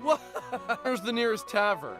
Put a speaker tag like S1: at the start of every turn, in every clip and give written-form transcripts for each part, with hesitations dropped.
S1: Where's the nearest tavern?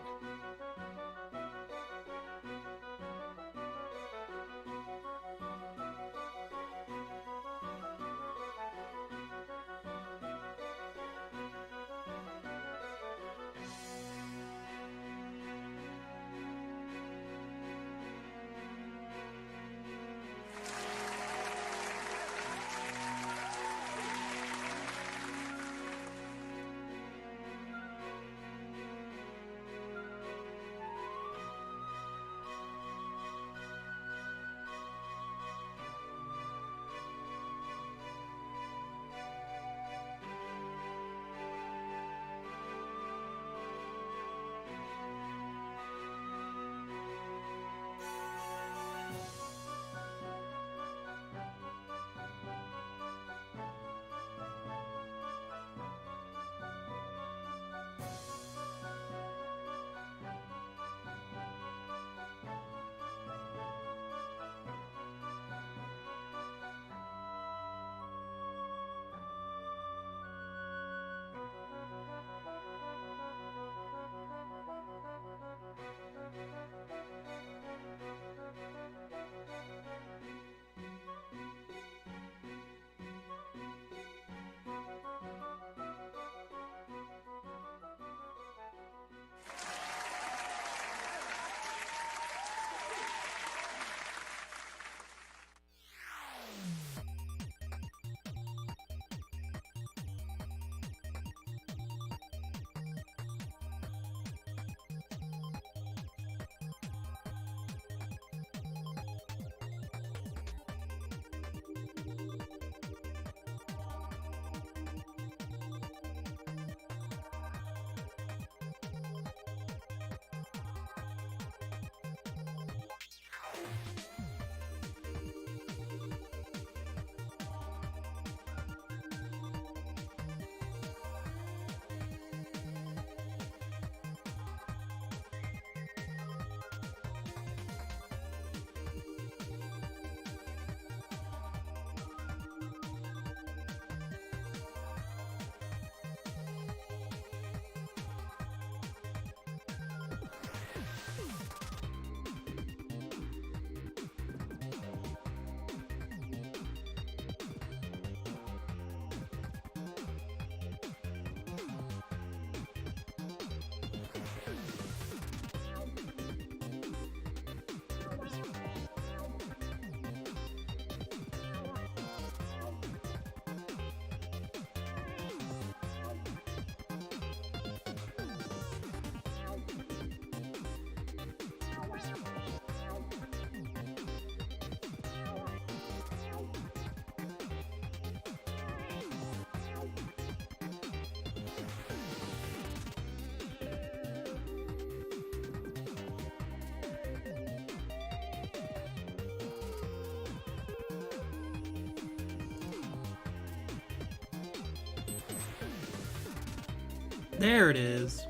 S2: There it is.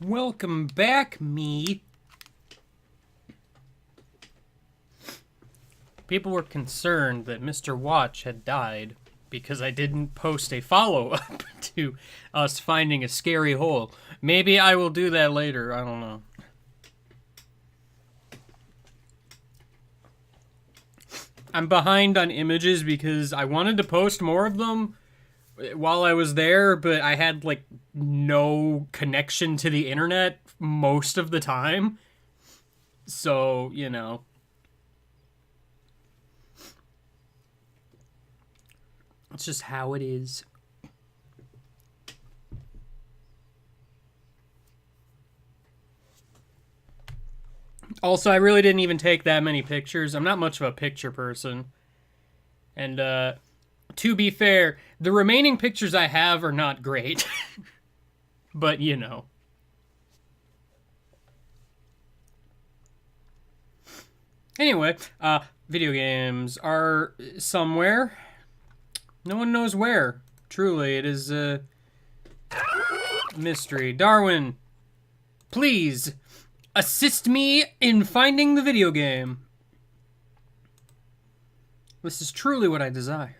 S2: Welcome back, me. People were concerned that Mr. Watch had died because I didn't post a follow-up to us finding a scary hole. Maybe I will do that later, I don't know. I'm behind on images because I wanted to post more of them while I was there, but I had, like, no connection to the internet most of the time. So, you know. It's just how it is. Also, I really didn't even take that many pictures. I'm not much of a picture person. And, to be fair, the remaining pictures I have are not great. But, you know. Anyway, video games are somewhere. No one knows where. Truly, it is a mystery. Darwin, please assist me in finding the video game. This is truly what I desire.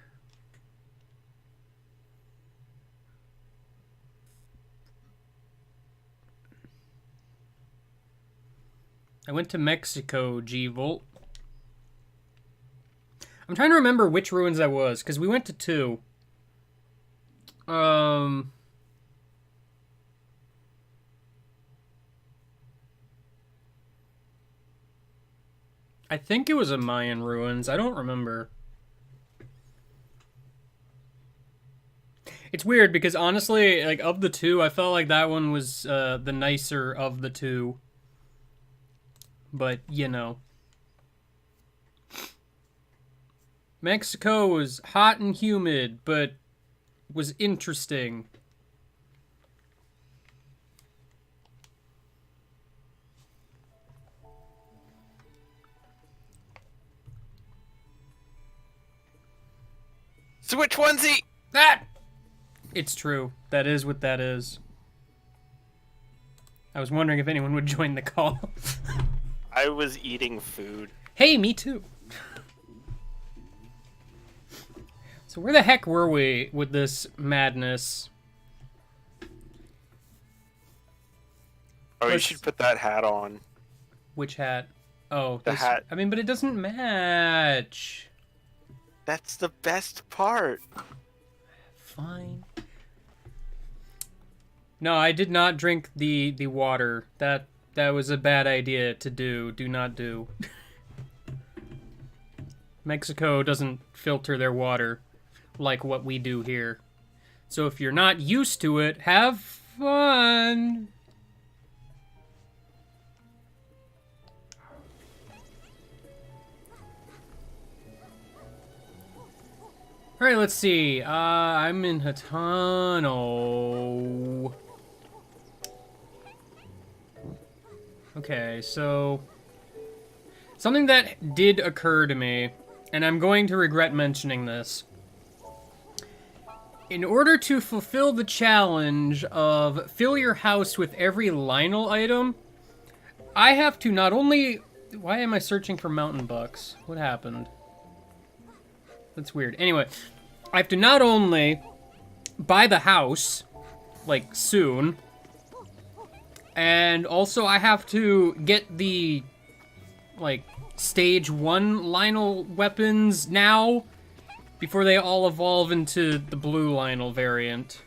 S2: I went to Mexico, G-Volt. I'm trying to remember which ruins I was, because we went to 2. I think it was a Mayan ruins. I don't remember. It's weird, because honestly, like, of the 2, I felt like that one was the nicer of the 2. But, you know. Mexico was hot and humid, but was interesting.
S1: Switch onesie!
S2: That! It's true. That is what that is. I was wondering if anyone would join the call.
S3: I was eating food.
S2: Hey, me too. So where the heck were we with this madness?
S3: Oh, you should put that hat on.
S2: Which hat? Oh,
S3: The
S2: this
S3: hat.
S2: I mean, but it doesn't match.
S3: That's the best part.
S2: Fine. No, I did not drink the water. That was a bad idea to do. Do not do. Mexico doesn't filter their water like what we do here. So if you're not used to it, have fun. Alright, let's see. I'm in Hatano. Okay, so something that did occur to me, and I'm going to regret mentioning this. In order to fulfill the challenge of fill your house with every Lionel item, I have to not only... Why am I searching for mountain bucks? What happened? That's weird. Anyway, I have to not only buy the house, like, soon, and also I have to get the, like, stage 1 Lionel weapons now, before they all evolve into the blue Lionel variant.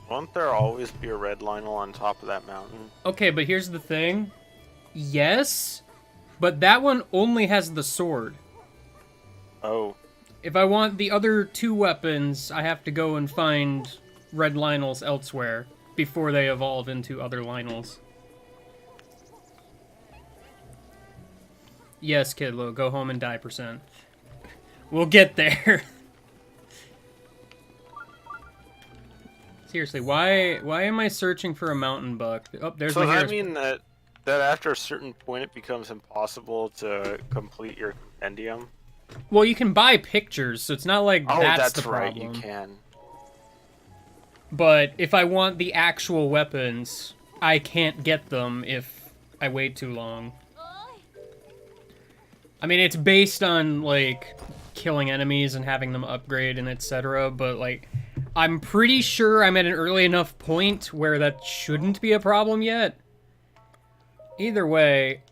S3: Won't there always be a red Lionel on top of that mountain?
S2: Okay, but here's the thing. Yes, but that one only has the sword.
S3: Oh.
S2: If I want the other 2 weapons, I have to go and find red Lionels elsewhere before they evolve into other Lionels. Yes, Kidlo, go home and die %. We'll get there. Seriously, why am I searching for a mountain buck? Oh, there's
S3: So
S2: my
S3: does that
S2: hero.
S3: mean that after a certain point it becomes impossible to complete your compendium?
S2: Well, you can buy pictures, so it's not like
S3: Oh,
S2: that's
S3: that's
S2: the
S3: right,
S2: problem.
S3: you can.
S2: But if I want the actual weapons, I can't get them if I wait too long. I mean, it's based on, like, killing enemies and having them upgrade and etc., but, like, I'm pretty sure I'm at an early enough point where that shouldn't be a problem yet. Either way,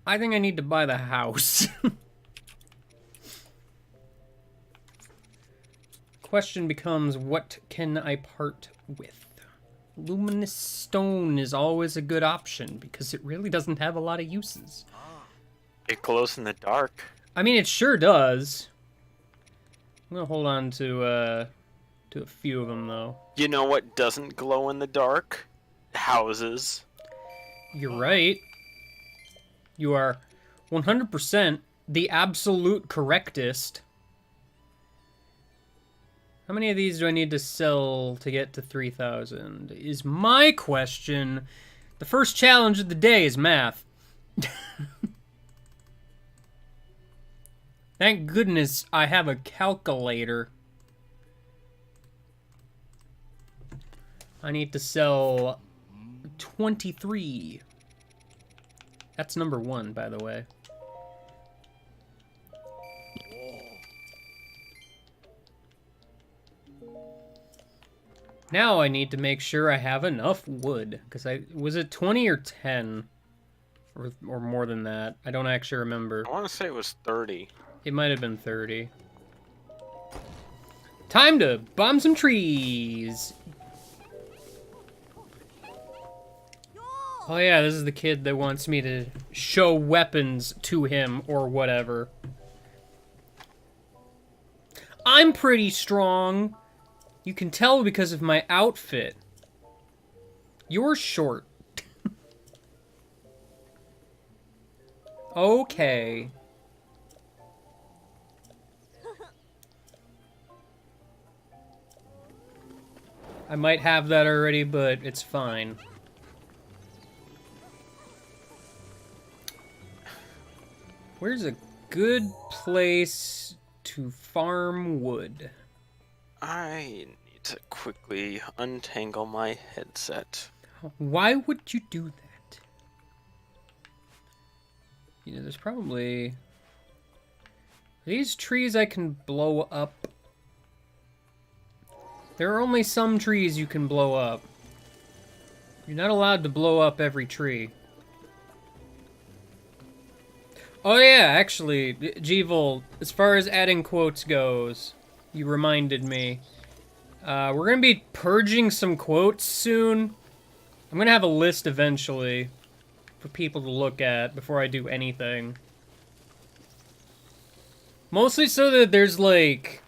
S2: I think I need to buy the house. Question becomes, what can I part with? Luminous stone is always a good option because it really doesn't have a lot of uses.
S3: It glows in the dark.
S2: I mean, it sure does. I'm gonna hold on to a few of them, though.
S3: You know what doesn't glow in the dark? Houses.
S2: You're right. You are 100% the absolute correctest. How many of these do I need to sell to get to 3,000? Is my question. The first challenge of the day is math. Thank goodness I have a calculator. I need to sell 23. That's number 1, by the way. Now I need to make sure I have enough wood. Because was it 20 or 10? Or more than that. I don't actually remember.
S3: I want to say it was 30.
S2: It might have been 30. Time to bomb some trees! Oh yeah, this is the kid that wants me to show weapons to him or whatever. I'm pretty strong. You can tell because of my outfit. You're short. Okay. I might have that already, but it's fine. Where's a good place to farm wood?
S3: I need to quickly untangle my headset.
S2: Why would you do that? You know, there's probably... These trees I can blow up. There are only some trees you can blow up. You're not allowed to blow up every tree. Oh yeah, actually, Jeevil, as far as adding quotes goes, you reminded me. We're gonna be purging some quotes soon. I'm gonna have a list eventually for people to look at before I do anything. Mostly so that there's, like,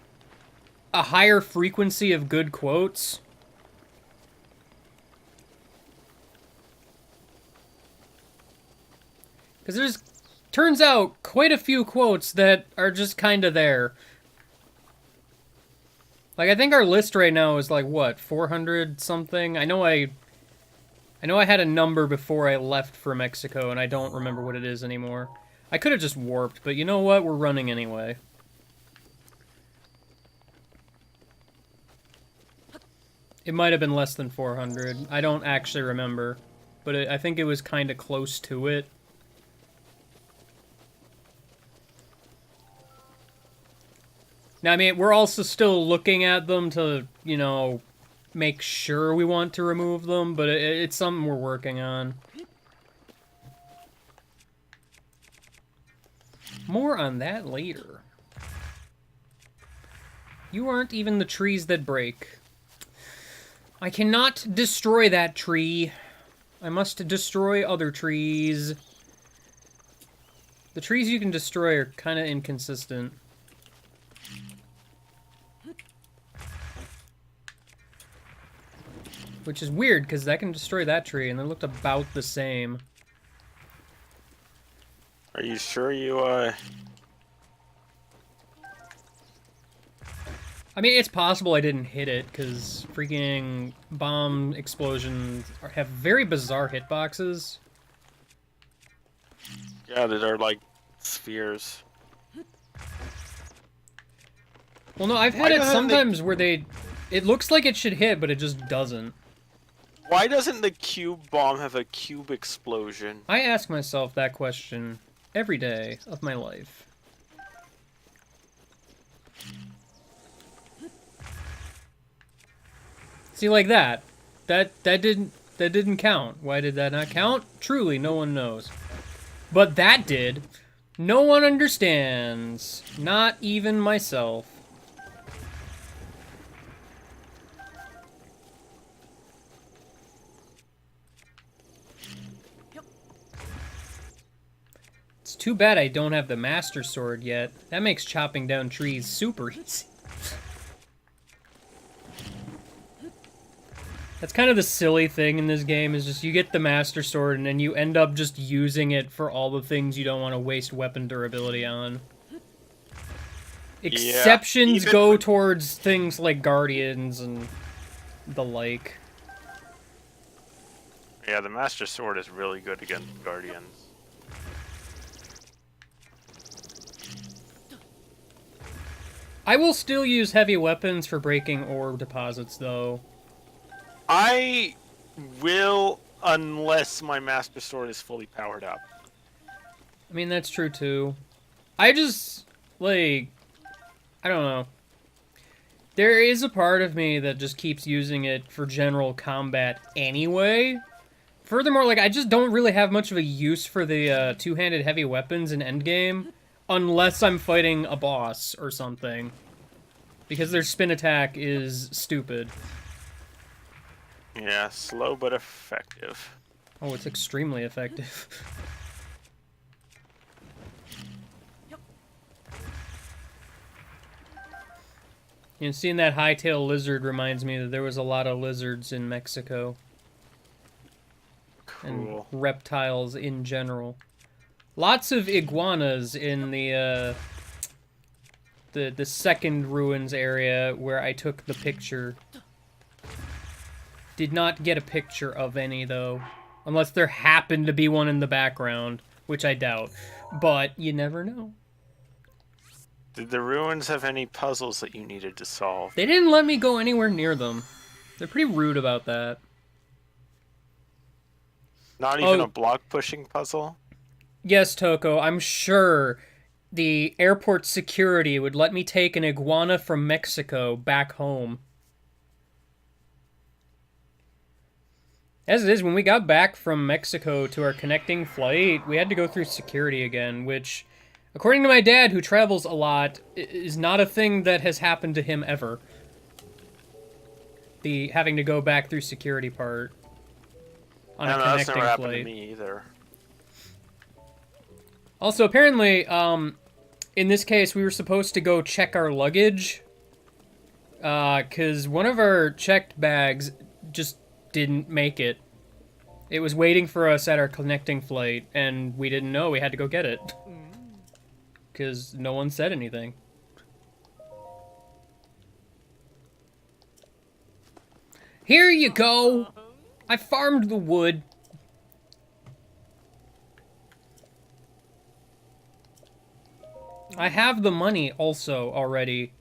S2: a higher frequency of good quotes. Because there's, turns out, quite a few quotes that are just kind of there. Like, I think our list right now is like, what, 400 something? I know I had a number before I left for Mexico, and I don't remember what it is anymore. I could have just warped, but you know what? We're running anyway. It might have been less than 400. I don't actually remember. But I think it was kind of close to it. Now, I mean, we're also still looking at them to, you know, make sure we want to remove them, but it's something we're working on. More on that later. You aren't even the trees that break. I cannot destroy that tree. I must destroy other trees. The trees you can destroy are kind of inconsistent. Which is weird, because I can destroy that tree, and they looked about the same.
S3: Are you sure you,
S2: I mean, it's possible I didn't hit it, because freaking bomb explosions have very bizarre hitboxes.
S3: Yeah, that are like spheres.
S2: Well, no, I've had it sometimes where they It looks like it should hit, but it just doesn't.
S3: Why doesn't the cube bomb have a cube explosion?
S2: I ask myself that question every day of my life. See, like that. That didn't count. Why did that not count? Truly, no one knows. But that did. No one understands. Not even myself. It's too bad I don't have the Master Sword yet. That makes chopping down trees super easy. That's kind of the silly thing in this game, is just you get the Master Sword and then you end up just using it for all the things you don't want to waste weapon durability on. Exceptions go towards things like Guardians and the like.
S3: Yeah, the Master Sword is really good against Guardians.
S2: I will still use heavy weapons for breaking ore deposits, though.
S3: I will, unless my Master Sword is fully powered up.
S2: I mean, that's true, too. I just, like, I don't know. There is a part of me that just keeps using it for general combat anyway. Furthermore, like, I just don't really have much of a use for the two-handed heavy weapons in endgame, unless I'm fighting a boss or something. Because their spin attack is stupid.
S3: Yeah, slow but effective.
S2: Oh, it's extremely effective. You know, seeing that hightail lizard reminds me that there was a lot of lizards in Mexico.
S3: Cool.
S2: And reptiles in general. Lots of iguanas in the second ruins area where I took the picture. Did not get a picture of any, though. Unless there happened to be one in the background, which I doubt. But you never know.
S3: Did the ruins have any puzzles that you needed to solve?
S2: They didn't let me go anywhere near them. They're pretty rude about that.
S3: Not even a block pushing puzzle?
S2: Yes, Toko, I'm sure the airport security would let me take an iguana from Mexico back home. As it is, when we got back from Mexico to our connecting flight, we had to go through security again, which, according to my dad, who travels a lot, is not a thing that has happened to him ever. The having to go back through security part on a connecting
S3: that's never happened
S2: flight.
S3: to me either.
S2: Also, apparently, in this case, we were supposed to go check our luggage, because one of our checked bags just didn't make it. It was waiting for us at our connecting flight, and we didn't know. We had to go get it. Because no one said anything. Here you go! I farmed the wood. I have the money also already.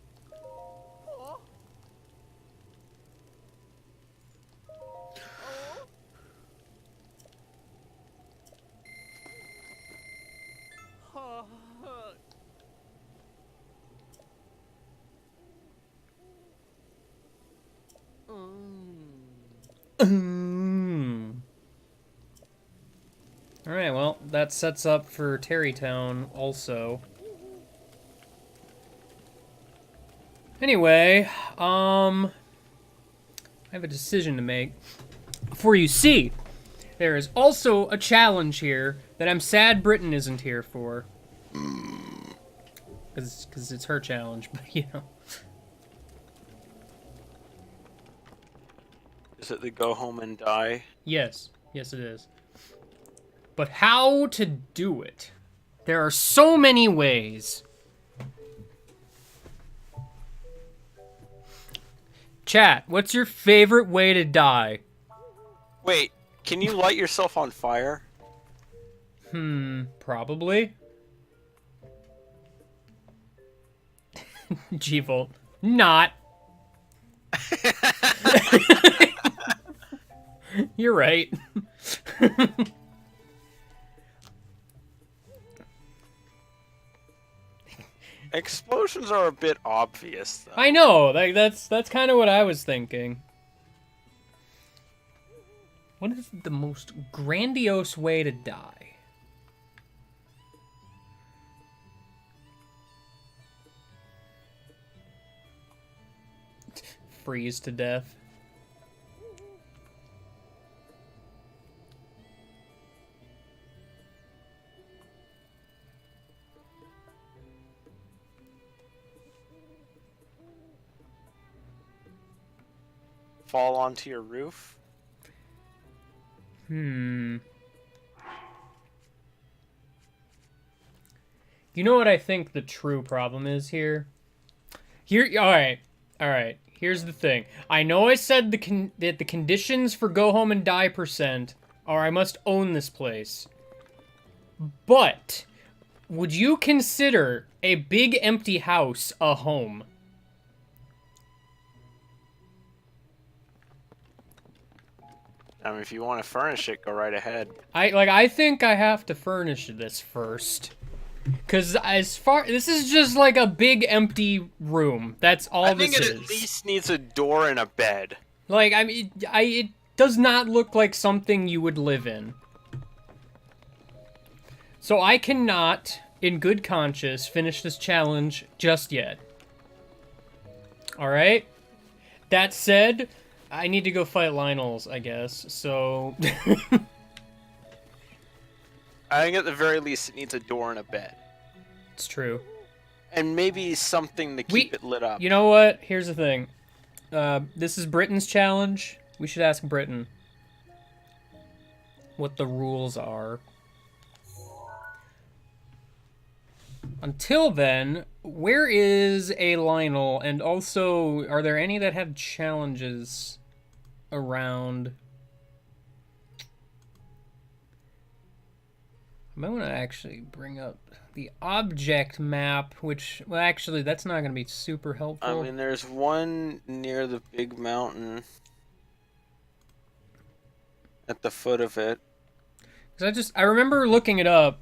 S2: Alright, well, that sets up for Terrytown also. Anyway, I have a decision to make. For you see, there is also a challenge here that I'm sad Britain isn't here for. Because it's her challenge, but you know.
S3: Is it the go home and die?
S2: Yes. Yes, it is. But how to do it? There are so many ways. Chat, what's your favorite way to die?
S3: Wait, can you light yourself on fire?
S2: Probably. G-Volt. Not. You're right.
S3: Explosions are a bit obvious, though.
S2: I know. Like that's kind of what I was thinking. What is the most grandiose way to die? Freeze to death.
S3: Fall onto your roof?
S2: You know what I think the true problem is here? All right. Here's the thing. I know I said that the conditions for go home and die percent are I must own this place. But would you consider a big empty house a home?
S3: I mean, if you want to furnish it, go right ahead.
S2: I think I have to furnish this first. Cause this is just like a big empty room. That's all
S3: I
S2: this
S3: think
S2: is.
S3: it at least needs a door and a bed.
S2: Like, I mean, it does not look like something you would live in. So I cannot, in good conscience, finish this challenge just yet. Alright? That said, I need to go fight Lionel's, I guess, so...
S3: I think at the very least it needs a door and a bed.
S2: It's true.
S3: And maybe something to keep it lit up.
S2: You know what? Here's the thing. This is Britain's challenge. We should ask Britain what the rules are. Until then, where is a Lionel? And also, are there any that have challenges around? I might want to actually bring up the object map, which, well, actually, that's not going to be super helpful.
S3: I mean, there's one near the big mountain at the foot of it.
S2: Because I remember looking it up,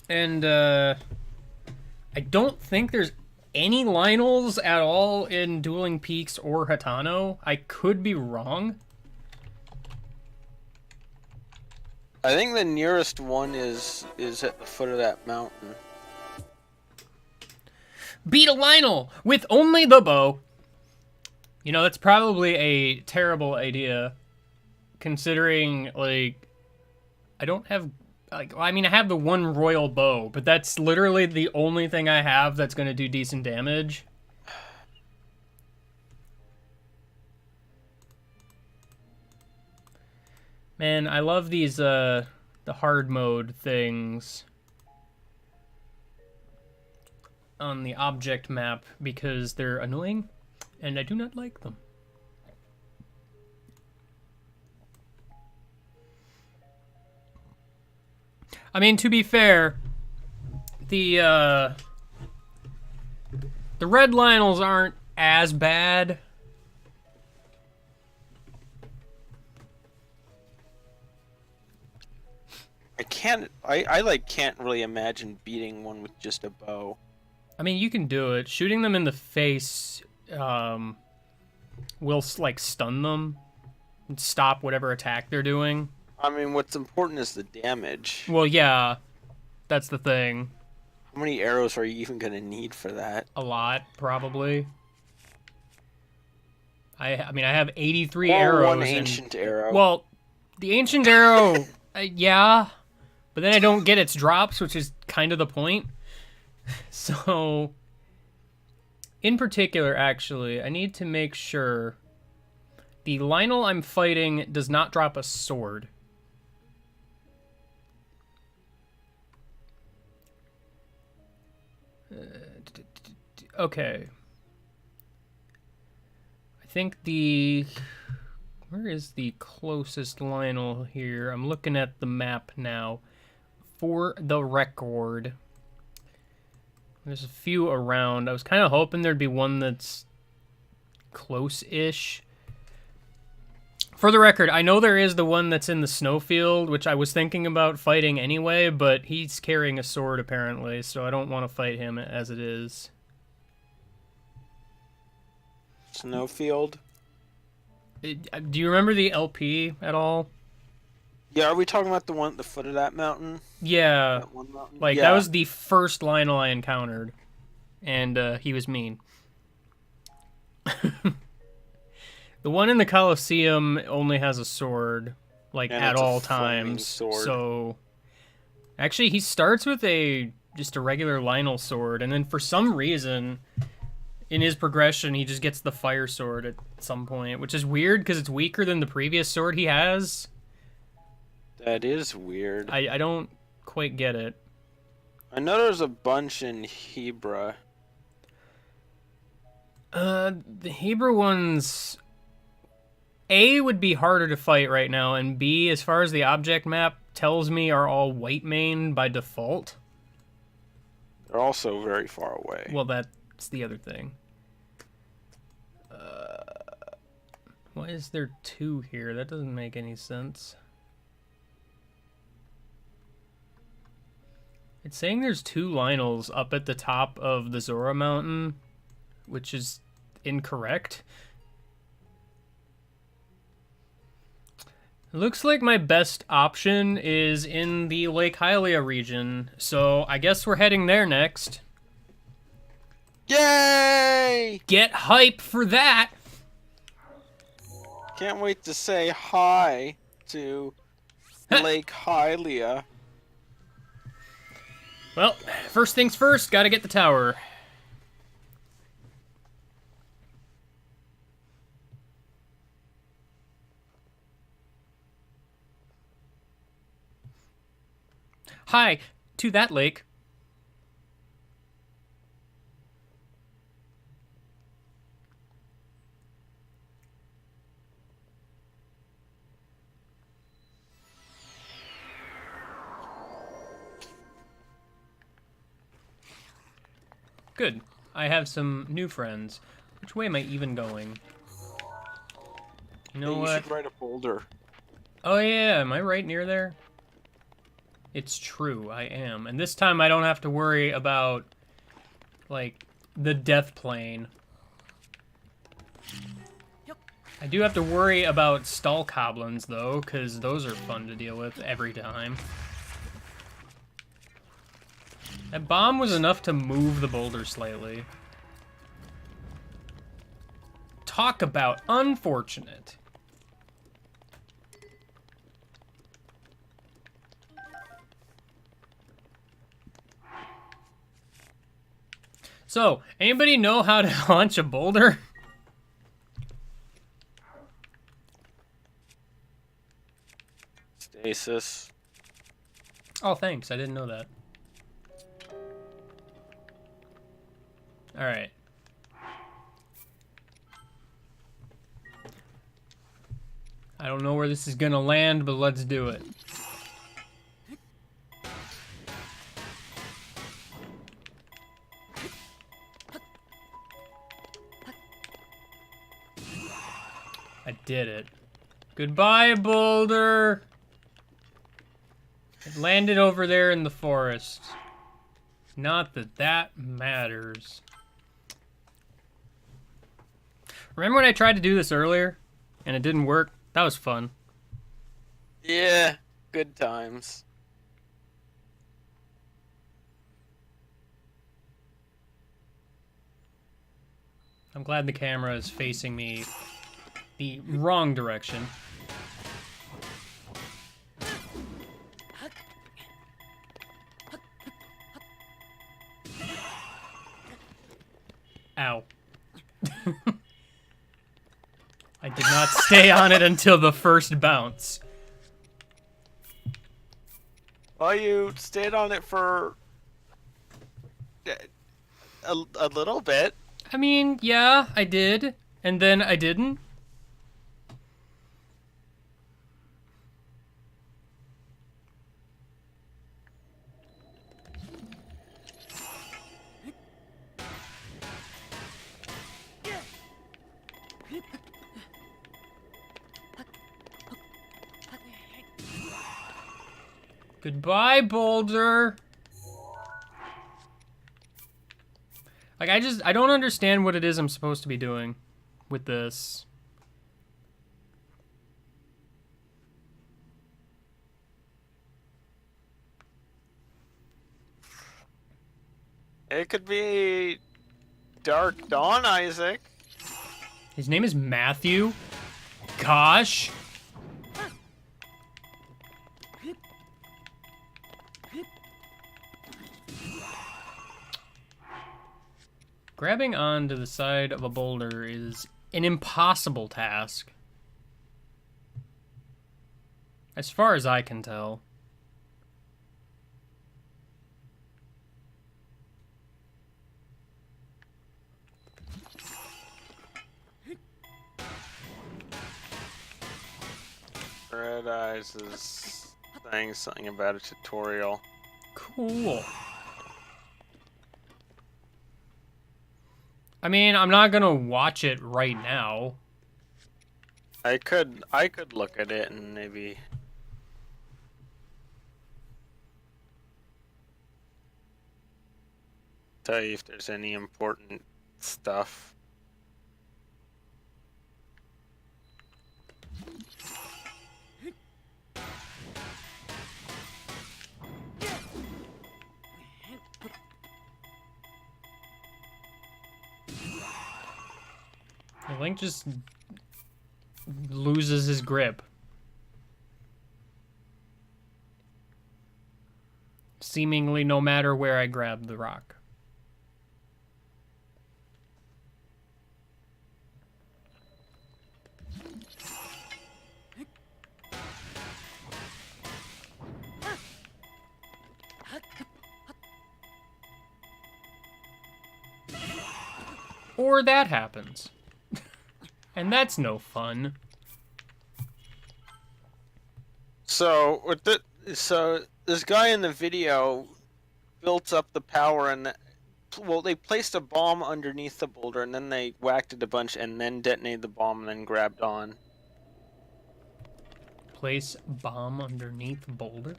S2: and I don't think there's any Lionels at all in Dueling Peaks or Hatano. I could be wrong.
S3: I think the nearest one is at the foot of that mountain.
S2: Beat a Lionel with only the bow. You know, that's probably a terrible idea, considering, like, I don't have, like, I mean, I have the one royal bow, but that's literally the only thing I have that's going to do decent damage. Man, I love these, the hard mode things on the object map because they're annoying, and I do not like them. I mean, to be fair, the red Lionels aren't as bad.
S3: I can't really imagine beating one with just a bow.
S2: I mean, you can do it. Shooting them in the face will, like, stun them and stop whatever attack they're doing.
S3: I mean, what's important is the damage.
S2: Well, yeah, that's the thing.
S3: How many arrows are you even going to need for that?
S2: A lot, probably. I mean, I have 83
S3: or
S2: arrows.
S3: One ancient arrow.
S2: Well, the ancient arrow, yeah, but then I don't get its drops, which is kind of the point. So, in particular, actually, I need to make sure the Lionel I'm fighting does not drop a sword. Okay. I think where is the closest Lionel here? I'm looking at the map now. For the record, there's a few around. I was kind of hoping there'd be one that's close-ish. For the record, I know there is the one that's in the snowfield, which I was thinking about fighting anyway, but he's carrying a sword apparently, so I don't want to fight him as it is.
S3: Snowfield?
S2: Do you remember the LP at all?
S3: Yeah, are we talking about the one at the foot of that mountain?
S2: Yeah.
S3: That one mountain?
S2: Like,
S3: Yeah.
S2: that was the first Lionel I encountered, and he was mean. The one in the Colosseum only has a sword, like,
S3: And
S2: at
S3: it's a
S2: all
S3: flaming
S2: times.
S3: sword.
S2: So, actually, he starts with just a regular Lionel sword, and then for some reason, in his progression, he just gets the fire sword at some point, which is weird because it's weaker than the previous sword he has.
S3: That is weird.
S2: I don't quite get it.
S3: I know there's a bunch in Hebra.
S2: The Hebrew ones, A, would be harder to fight right now, and B, as far as the object map tells me, are all white main by default.
S3: They're also very far away.
S2: Well, that's the other thing. Why is there 2 here? That doesn't make any sense. It's saying there's 2 Lionels up at the top of the Zora Mountain, which is incorrect. It looks like my best option is in the Lake Hylia region, so I guess we're heading there next.
S3: Yay!
S2: Get hype for that!
S3: Can't wait to say hi to Lake Hylia.
S2: Well, first things first, gotta get the tower. Hi, to that lake. Good. I have some new friends. Which way am I even going? You know
S3: Hey, you
S2: what?
S3: should write a folder.
S2: Oh yeah, am I right near there? It's true, I am. And this time I don't have to worry about, like, the death plane. I do have to worry about stall goblins, though, because those are fun to deal with every time. That bomb was enough to move the boulder slightly. Talk about unfortunate. So, anybody know how to launch a boulder?
S3: Stasis.
S2: Oh, thanks. I didn't know that. Alright. I don't know where this is gonna land, but let's do it. I did it. Goodbye, boulder! It landed over there in the forest. Not that that matters. Remember when I tried to do this earlier and it didn't work? That was fun.
S3: Yeah, good times.
S2: I'm glad the camera is facing me the wrong direction. Ow. I did not stay on it until the first bounce.
S3: Well, you stayed on it for a little bit.
S2: I mean, yeah, I did. And then I didn't. Goodbye, Boulder. Like, I don't understand what it is I'm supposed to be doing with this.
S3: It could be Dark Dawn, Isaac.
S2: His name is Matthew? Gosh. Grabbing onto the side of a boulder is an impossible task. As far as I can tell.
S3: Red Eyes is saying something about a tutorial.
S2: Cool. I mean, I'm not gonna watch it right now.
S3: I could look at it and maybe tell you if there's any important stuff.
S2: Link just loses his grip. Seemingly no matter where I grab the rock. Or that happens. And that's no fun.
S3: So this guy in the video built up the power and they placed a bomb underneath the boulder and then they whacked it a bunch and then detonated the bomb and then grabbed on.
S2: Place bomb underneath boulder?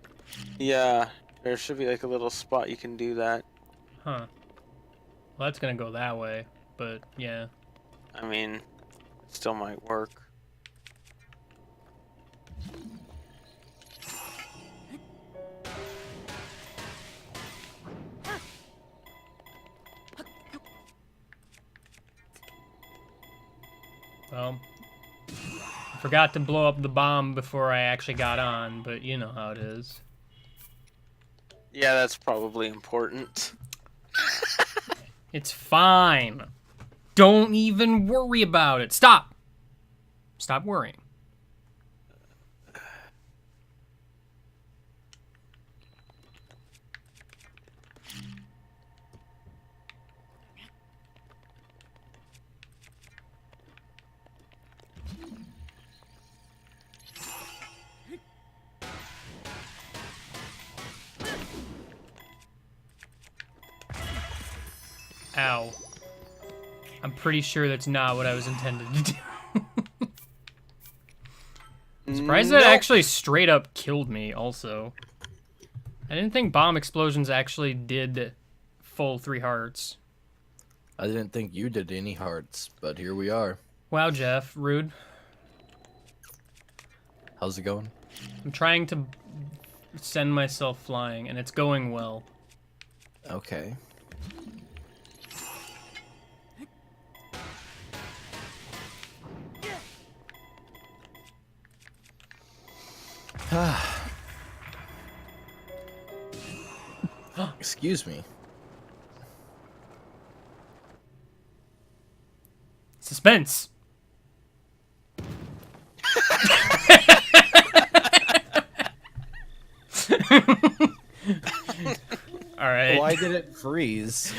S3: Yeah, there should be like a little spot you can do that.
S2: Huh. Well, that's gonna go that way, but yeah.
S3: I mean, it still might work.
S2: Well, I forgot to blow up the bomb before I actually got on, but you know how it is.
S3: Yeah, that's probably important.
S2: It's fine. Don't even worry about it. Stop. Stop worrying. Ow. I'm pretty sure that's not what I was intended to do. I'm surprised that actually straight up killed me, also. I didn't think bomb explosions actually did full 3 hearts.
S4: I didn't think you did any hearts, but here we are.
S2: Wow, Jeff. Rude.
S4: How's it going?
S2: I'm trying to send myself flying, and it's going well.
S4: Okay. Excuse me.
S2: Suspense. All right.
S4: Why did it freeze?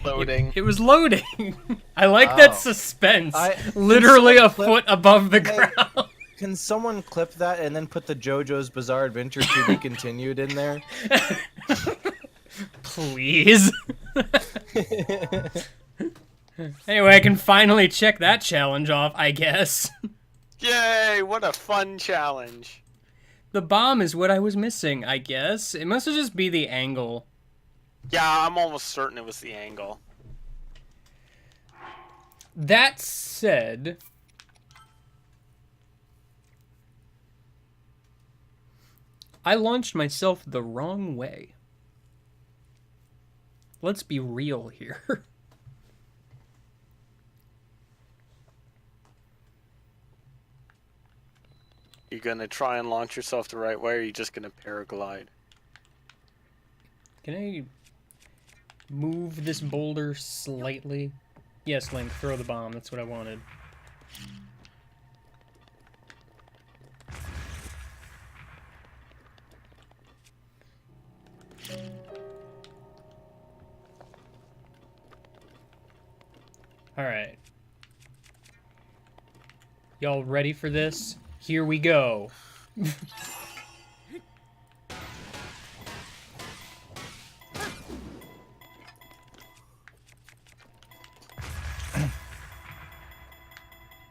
S3: Loading.
S2: It was loading. I like that
S4: Oh.
S2: suspense.
S4: I-
S2: Literally a
S4: clip-
S2: foot above the
S4: Hey.
S2: ground.
S4: Can someone clip that and then put the JoJo's Bizarre Adventure to be continued in there?
S2: Please. Anyway, I can finally check that challenge off, I guess.
S3: Yay, what a fun challenge.
S2: The bomb is what I was missing, I guess. It must just be the angle.
S3: Yeah, I'm almost certain it was the angle.
S2: That said... I launched myself the wrong way. Let's be real here.
S3: You gonna try and launch yourself the right way, or are you just gonna paraglide?
S2: Can I move this boulder slightly? Yes, Link, throw the bomb. That's what I wanted. Alright. Y'all ready for this? Here we go.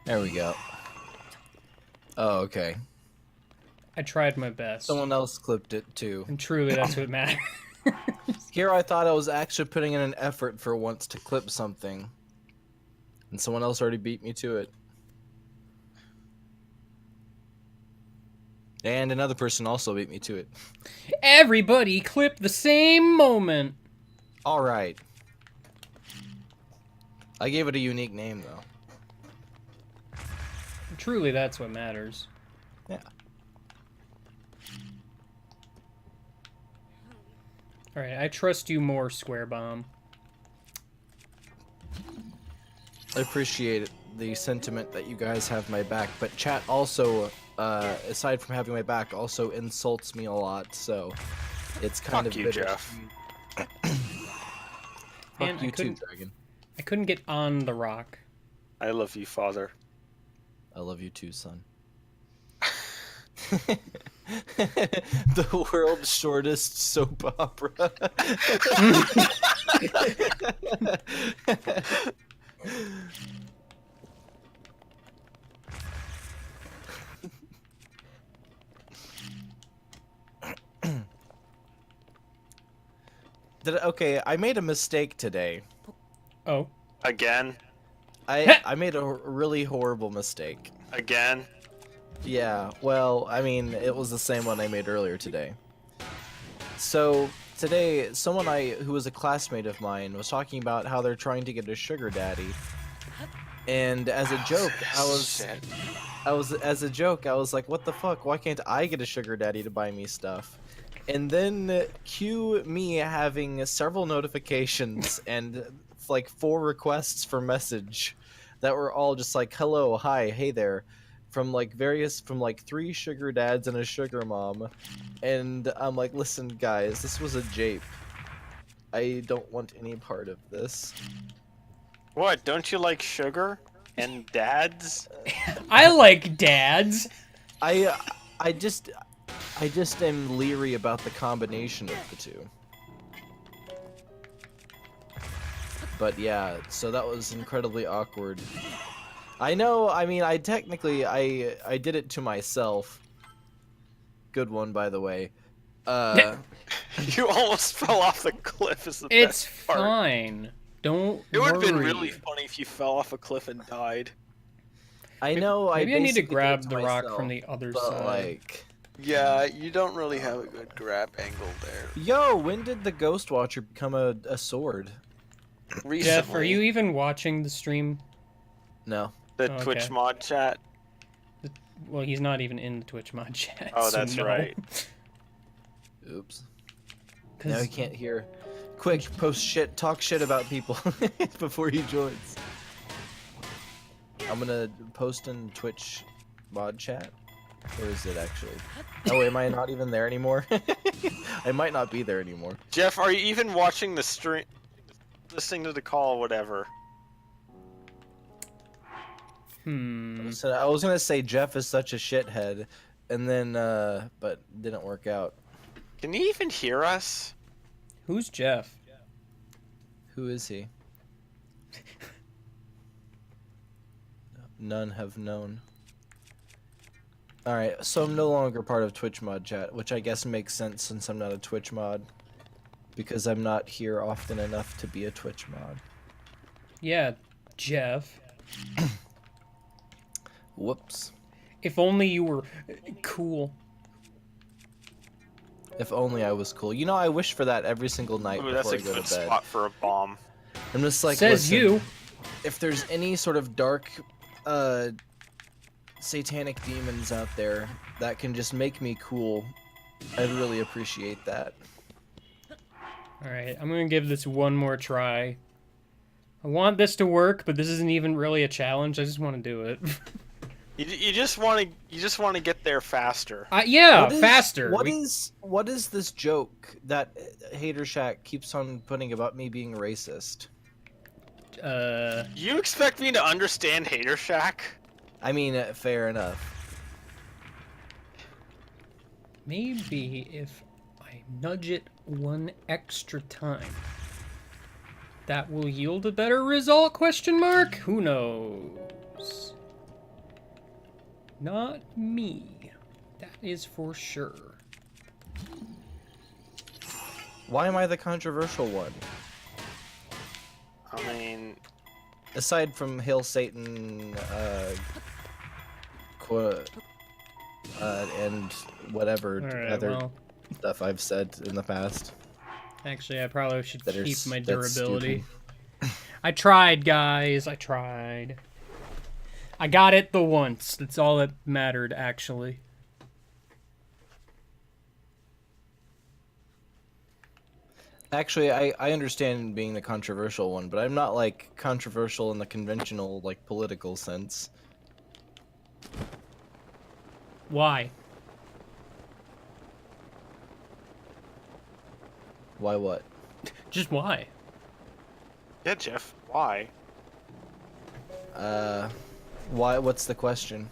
S4: There we go. Oh, okay.
S2: I tried my best.
S4: Someone else clipped it too.
S2: And truly, that's what matters.
S4: Here I thought I was actually putting in an effort for once to clip something. And someone else already beat me to it. And another person also beat me to it.
S2: Everybody clip the same moment.
S4: Alright. I gave it a unique name, though.
S2: Truly, that's what matters.
S4: Yeah.
S2: Alright, I trust you more, Square Bomb.
S4: I appreciate the sentiment that you guys have my back, but chat also, aside from having my back, also insults me a lot, so it's kind
S3: Fuck
S4: of
S3: you,
S4: bitter.
S3: Jeff.
S2: Man,
S4: Fuck you too, Dragon.
S2: I couldn't get on the rock.
S3: I love you, father.
S4: I love you too, son. The world's shortest soap opera. Okay, I made a mistake today.
S2: Oh.
S3: Again?
S4: I made a really horrible mistake.
S3: Again?
S4: Yeah, well, I mean, it was the same one I made earlier today. So, today, someone who was a classmate of mine was talking about how they're trying to get a sugar daddy. And as a joke, I was like, what the fuck? Why can't I get a sugar daddy to buy me stuff? And then cue me having several notifications and like 4 requests for message that were all just like, hello, hi, hey there, from like 3 sugar dads and a sugar mom. And I'm like, listen guys, this was a jape. I don't want any part of this.
S3: What, don't you like sugar? And dads?
S2: I like dads.
S4: I just am leery about the combination of the two. But yeah, so that was incredibly awkward. I know, I mean, I did it to myself. Good one, by the way.
S3: You almost fell off the cliff is the
S2: It's
S3: best part.
S2: fine. Don't
S3: It would have been
S2: worry.
S3: really funny if you fell off a cliff and died.
S4: I know,
S2: Maybe I need to
S4: basically did it
S2: grab the rock
S4: myself,
S2: from the other
S4: but
S2: side.
S4: like...
S3: Yeah, you don't really have a good grab angle there.
S4: Yo, when did the Ghost Watcher become a sword?
S3: Recently,
S2: Jeff, are you even watching the stream?
S4: No.
S3: the
S2: Oh,
S3: Twitch
S2: okay.
S3: mod chat?
S2: Well, he's not even in the Twitch mod chat.
S3: Oh,
S2: so
S3: that's
S2: no.
S3: right.
S4: Oops.
S2: 'Cause
S4: Now he can't hear. Quick, talk shit about people before he joins. I'm gonna post in Twitch mod chat. Where is it actually? Oh, am I not even there anymore? I might not be there anymore.
S3: Jeff, are you even watching the stream? Listening to the call, whatever.
S4: So I was gonna say Jeff is such a shithead, and then but didn't work out.
S3: Can you even hear us?
S2: Who's Jeff?
S4: Who is he? None have known. Alright, so I'm no longer part of Twitch mod chat, which I guess makes sense since I'm not a Twitch mod. Because I'm not here often enough to be a Twitch mod.
S2: Yeah, Jeff.
S4: Whoops.
S2: If only you were cool.
S4: If only I was cool. You know, I wish for that every single night
S3: Ooh, that's
S4: before
S3: a
S4: I go
S3: good
S4: to bed.
S3: spot for a bomb.
S4: I'm just like,
S2: Says
S4: listen,
S2: you.
S4: if there's any sort of dark, satanic demons out there that can just make me cool, I'd really appreciate that.
S2: Alright, I'm gonna give this one more try. I want this to work, but this isn't even really a challenge. I just want to do it.
S3: You just want to get there faster.
S2: Yeah,
S4: What is-
S2: faster.
S4: What is this joke that Hater Shack keeps on putting about me being racist?
S3: You expect me to understand Hater Shack?
S4: I mean, fair enough.
S2: Maybe if I nudge it one extra time, that will yield a better result, question mark? Who knows? Not me. That is for sure.
S4: Why am I the controversial one?
S3: I mean,
S4: Aside from Hail Satan, and whatever
S2: Alright,
S4: other
S2: well,
S4: stuff I've said in the past.
S2: actually, I probably should
S4: That are
S2: keep my
S4: that's
S2: durability.
S4: stupid.
S2: I tried, guys. I tried. I got it the once. That's all that mattered, actually.
S4: Actually, I understand being the controversial one, but I'm not like controversial in the conventional like political sense.
S2: Why?
S4: Why what?
S2: Just why?
S3: yeah, Jeff. Why?
S4: Why? What's the question?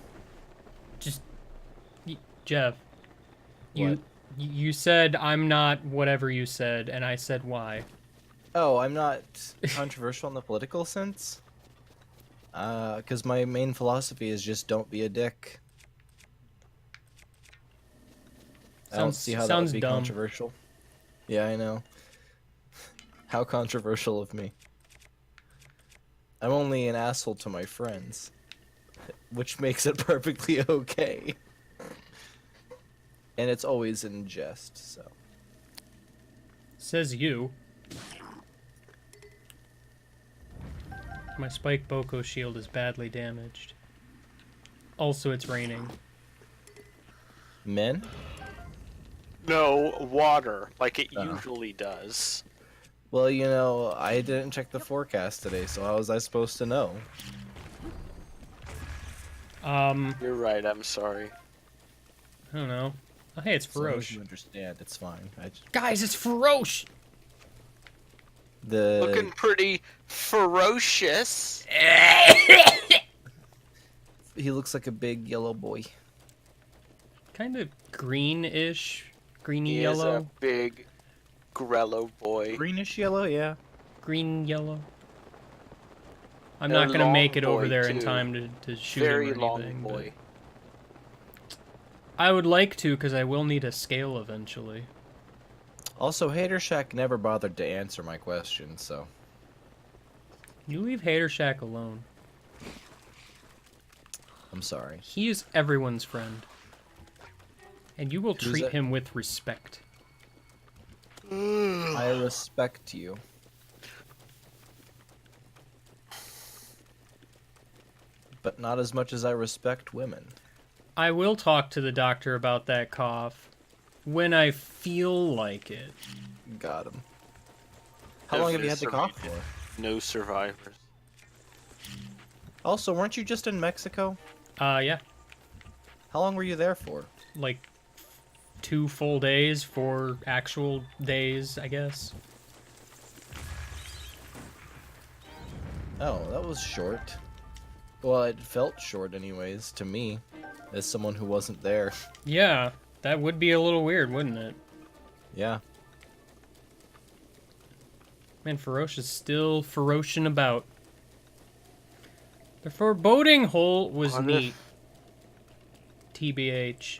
S2: Just, Jeff. You
S4: What?
S2: you said I'm not whatever you said, and I said why.
S4: Oh, I'm not controversial in the political sense. Because my main philosophy is just don't be a dick. I don't
S2: Sounds-
S4: see how that
S2: sounds
S4: would be
S2: dumb.
S4: controversial. Yeah, I know. How controversial of me. I'm only an asshole to my friends, which makes it perfectly okay. And it's always in jest, so.
S2: Says you. My Spike Boko shield is badly damaged. Also, it's raining.
S4: Men?
S3: No, water, like it
S4: Oh.
S3: usually does.
S4: Well, you know, I didn't check the forecast today, so how was I supposed to know?
S3: You're right, I'm sorry.
S2: I don't know. Oh, hey, it's
S4: As long as
S2: Feroche.
S4: you understand, it's fine.
S2: Guys, it's Feroche!
S3: Looking pretty ferocious.
S4: He looks like a big yellow boy.
S2: Kind of greenish. Greeny
S3: He
S2: yellow.
S3: is a big Grello boy.
S4: Greenish yellow, yeah.
S2: Green yellow. I'm
S3: And a
S2: not gonna make
S3: long
S2: it over
S3: boy,
S2: there in
S3: too.
S2: time to shoot
S3: Very
S2: him or anything.
S3: long
S2: but
S3: boy.
S2: I would like to, because I will need a scale eventually.
S4: Also, Hater Shack never bothered to answer my question, so.
S2: You leave Hater Shack alone.
S4: I'm sorry.
S2: He is everyone's friend. And you will
S4: Who's
S2: treat
S4: that?
S2: him with respect.
S4: I respect you. But not as much as I respect women.
S2: I will talk to the doctor about that cough when I feel like it.
S4: Got him. How long have you had the cough for?
S3: No survivors.
S4: Also, weren't you just in Mexico?
S2: Yeah,
S4: How long were you there for?
S2: like 2 full days, 4 actual days, I guess.
S4: Oh, that was short. Well, it felt short anyways, to me, as someone who wasn't there.
S2: Yeah, that would be a little weird, wouldn't it?
S4: Yeah.
S2: Man, Feroche is still ferocious about. The foreboding hole was
S3: Wonder if-
S2: neat. TBH.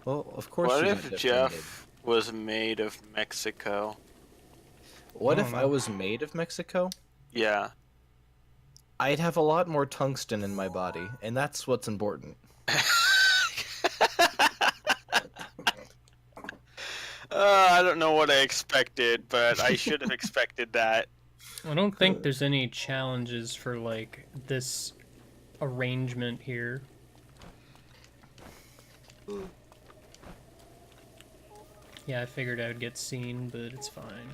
S4: Well, of course.
S3: What
S4: you
S3: if
S4: got
S3: Jeff was made of Mexico?
S4: What
S2: I
S4: if
S2: don't
S4: I
S2: know.
S4: was made of Mexico?
S3: Yeah.
S4: I'd have a lot more tungsten in my body, and that's what's important.
S3: I don't know what I expected, but I should have expected that.
S2: I don't think there's any challenges for like this arrangement here. Yeah, I figured I would get seen, but it's fine.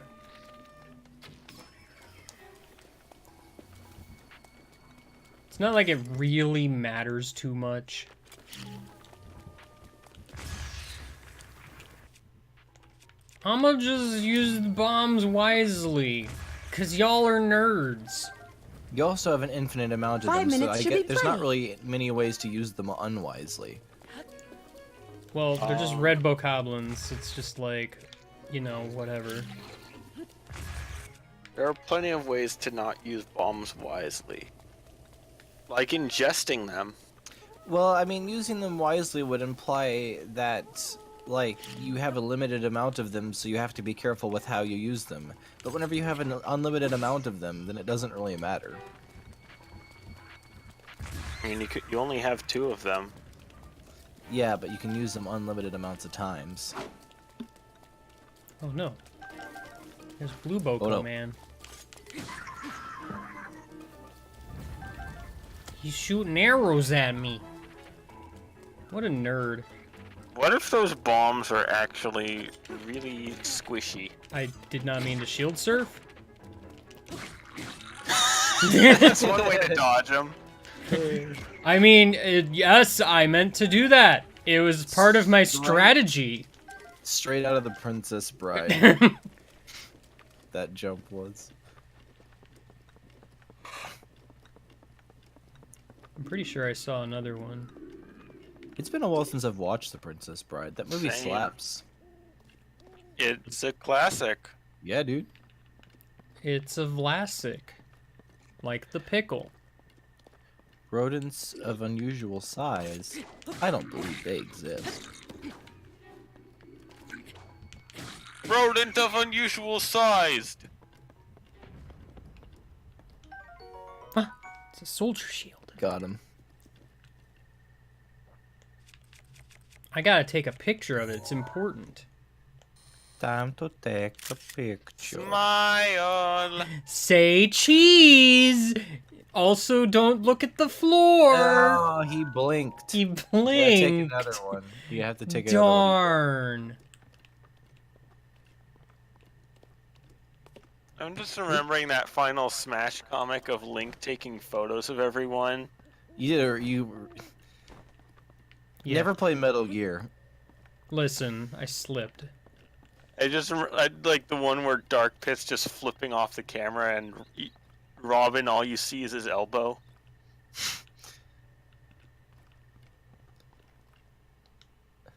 S2: It's not like it really matters too much. I'ma just use the bombs wisely, cause y'all are nerds.
S4: You also have an infinite amount of
S5: 5
S4: them, so
S5: minutes
S4: I
S5: should
S4: get
S5: be
S4: there's not
S5: plenty.
S4: really many ways to use them unwisely.
S2: Well, they're just red bokoblins. It's just like, you know, whatever.
S3: There are plenty of ways to not use bombs wisely. Like ingesting them.
S4: Well, I mean, using them wisely would imply that, like, you have a limited amount of them, so you have to be careful with how you use them. But whenever you have an unlimited amount of them, then it doesn't really matter.
S3: I mean, you only have 2 of them.
S4: Yeah, but you can use them unlimited amounts of times.
S2: Oh no. There's Blue Boko,
S4: no.
S2: man. He's shooting arrows at me. What a nerd.
S3: What if those bombs are actually really squishy?
S2: I did not mean to shield surf.
S3: That's one way to dodge them.
S2: I mean, yes, I meant to do that. It was part of my
S4: Straight-
S2: strategy.
S4: Straight out of the Princess Bride, that jump was.
S2: I'm pretty sure I saw another one.
S4: It's been a while since I've watched The Princess Bride. That movie
S3: Same.
S4: slaps.
S3: It's a classic.
S4: Yeah, dude.
S2: It's a Vlasic. Like the pickle.
S4: Rodents of unusual size. I don't believe they exist.
S3: Rodent of unusual sized.
S2: It's a soldier shield.
S4: Got him.
S2: I gotta take a picture of it. It's important.
S4: Time to take a picture.
S3: Smile.
S2: Say cheese! Also, don't look at the floor!
S4: Oh, he blinked.
S2: He
S4: Yeah, take
S2: blinked.
S4: another one. You have to take another one.
S2: Darn.
S3: I'm just remembering that final Smash comic of Link taking photos of everyone.
S4: You
S2: Yeah.
S4: never play Metal Gear.
S2: Listen, I slipped.
S3: I like the one where Dark Pit's just flipping off the camera and Robin, all you see is his elbow.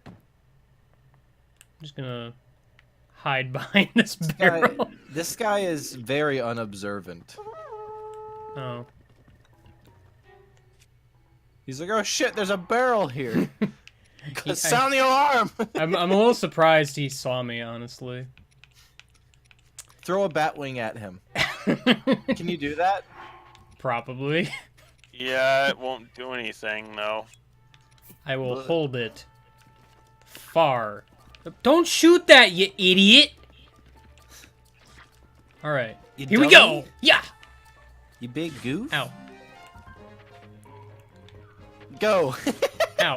S2: I'm just gonna hide behind this barrel.
S4: This guy is very unobservant.
S2: Oh.
S4: He's like, oh shit, there's a barrel here.
S2: He-
S4: Sound the alarm!
S2: I'm a little surprised he saw me, honestly.
S4: Throw a batwing at him. Can you do that?
S2: Probably.
S3: Yeah, it won't do anything though.
S2: I will hold it far. Don't shoot that, you idiot! Alright.
S4: You
S2: Here we
S4: dummy.
S2: go! Yeah!
S4: You big goof.
S2: Ow.
S4: Go.
S2: Ow.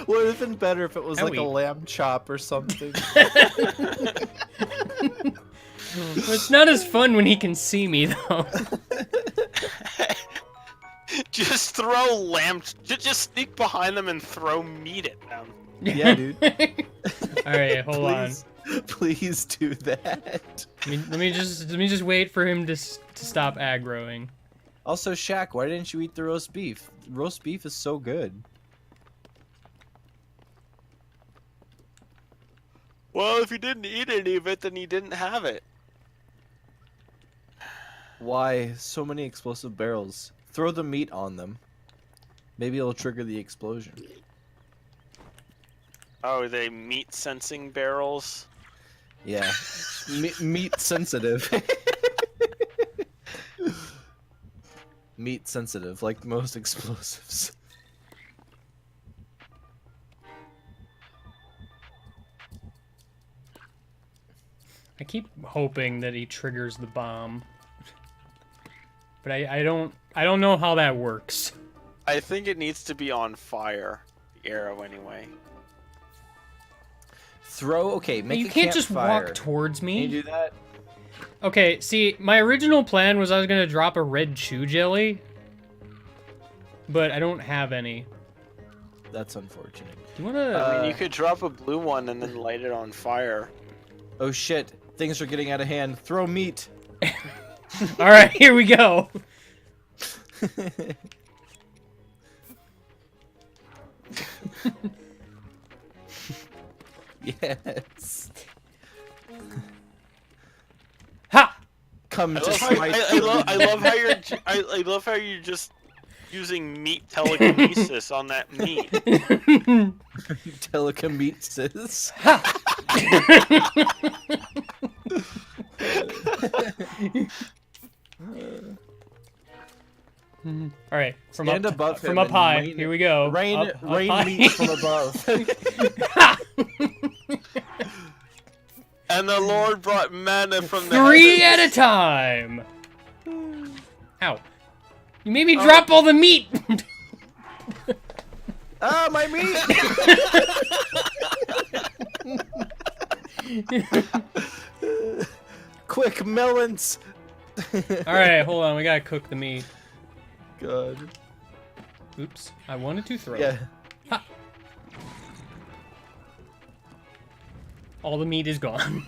S4: Would have been better if it was like a
S2: Owie.
S4: lamb chop or something.
S2: It's not as fun when he can see me, though.
S3: Just throw lamb. Just sneak behind them and throw meat at them.
S4: Yeah, dude.
S2: Alright, hold on.
S4: Please do that.
S2: Let me just wait for him to stop aggroing.
S4: Also, Shaq, why didn't you eat the roast beef? Roast beef is so good.
S3: Well, if he didn't eat any of it, then he didn't have it.
S4: Why so many explosive barrels? Throw the meat on them. Maybe it'll trigger the explosion.
S3: Oh, they meat sensing barrels.
S4: Yeah. Meat sensitive. Meat sensitive, like most explosives.
S2: I keep hoping that he triggers the bomb. But I don't know how that works.
S3: I think it needs to be on fire. The arrow, anyway.
S4: Okay, make
S2: You
S4: a
S2: can't just
S4: campfire.
S2: walk towards
S4: Can
S2: me.
S4: you do that?
S2: Okay, see, my original plan was I was gonna drop a red chew jelly, but I don't have any.
S4: That's unfortunate.
S2: Do you wanna?
S3: I mean, you could drop a blue one and then light it on fire.
S4: Oh shit, things are getting out of hand. Throw meat.
S2: All right, here we go.
S4: Yes.
S2: Ha!
S4: Come to
S3: I
S4: smite.
S3: love how you're just using meat telekinesis on that meat.
S4: Telekinesis.
S2: All right, from
S4: Stand
S2: up,
S4: above
S2: from
S4: him
S2: up
S4: and
S2: high.
S4: rain-
S2: Here we go.
S4: Rain
S2: Up high.
S4: meat from above.
S3: And the Lord brought manna from the
S2: Three
S3: heavens.
S2: at a time. Ow! You made me drop all the meat.
S4: Ah, my meat! Quick, melons!
S2: All right, hold on. We gotta cook the meat.
S4: God.
S2: Oops, I wanted to throw.
S4: Yeah.
S2: Ha. All the meat is gone.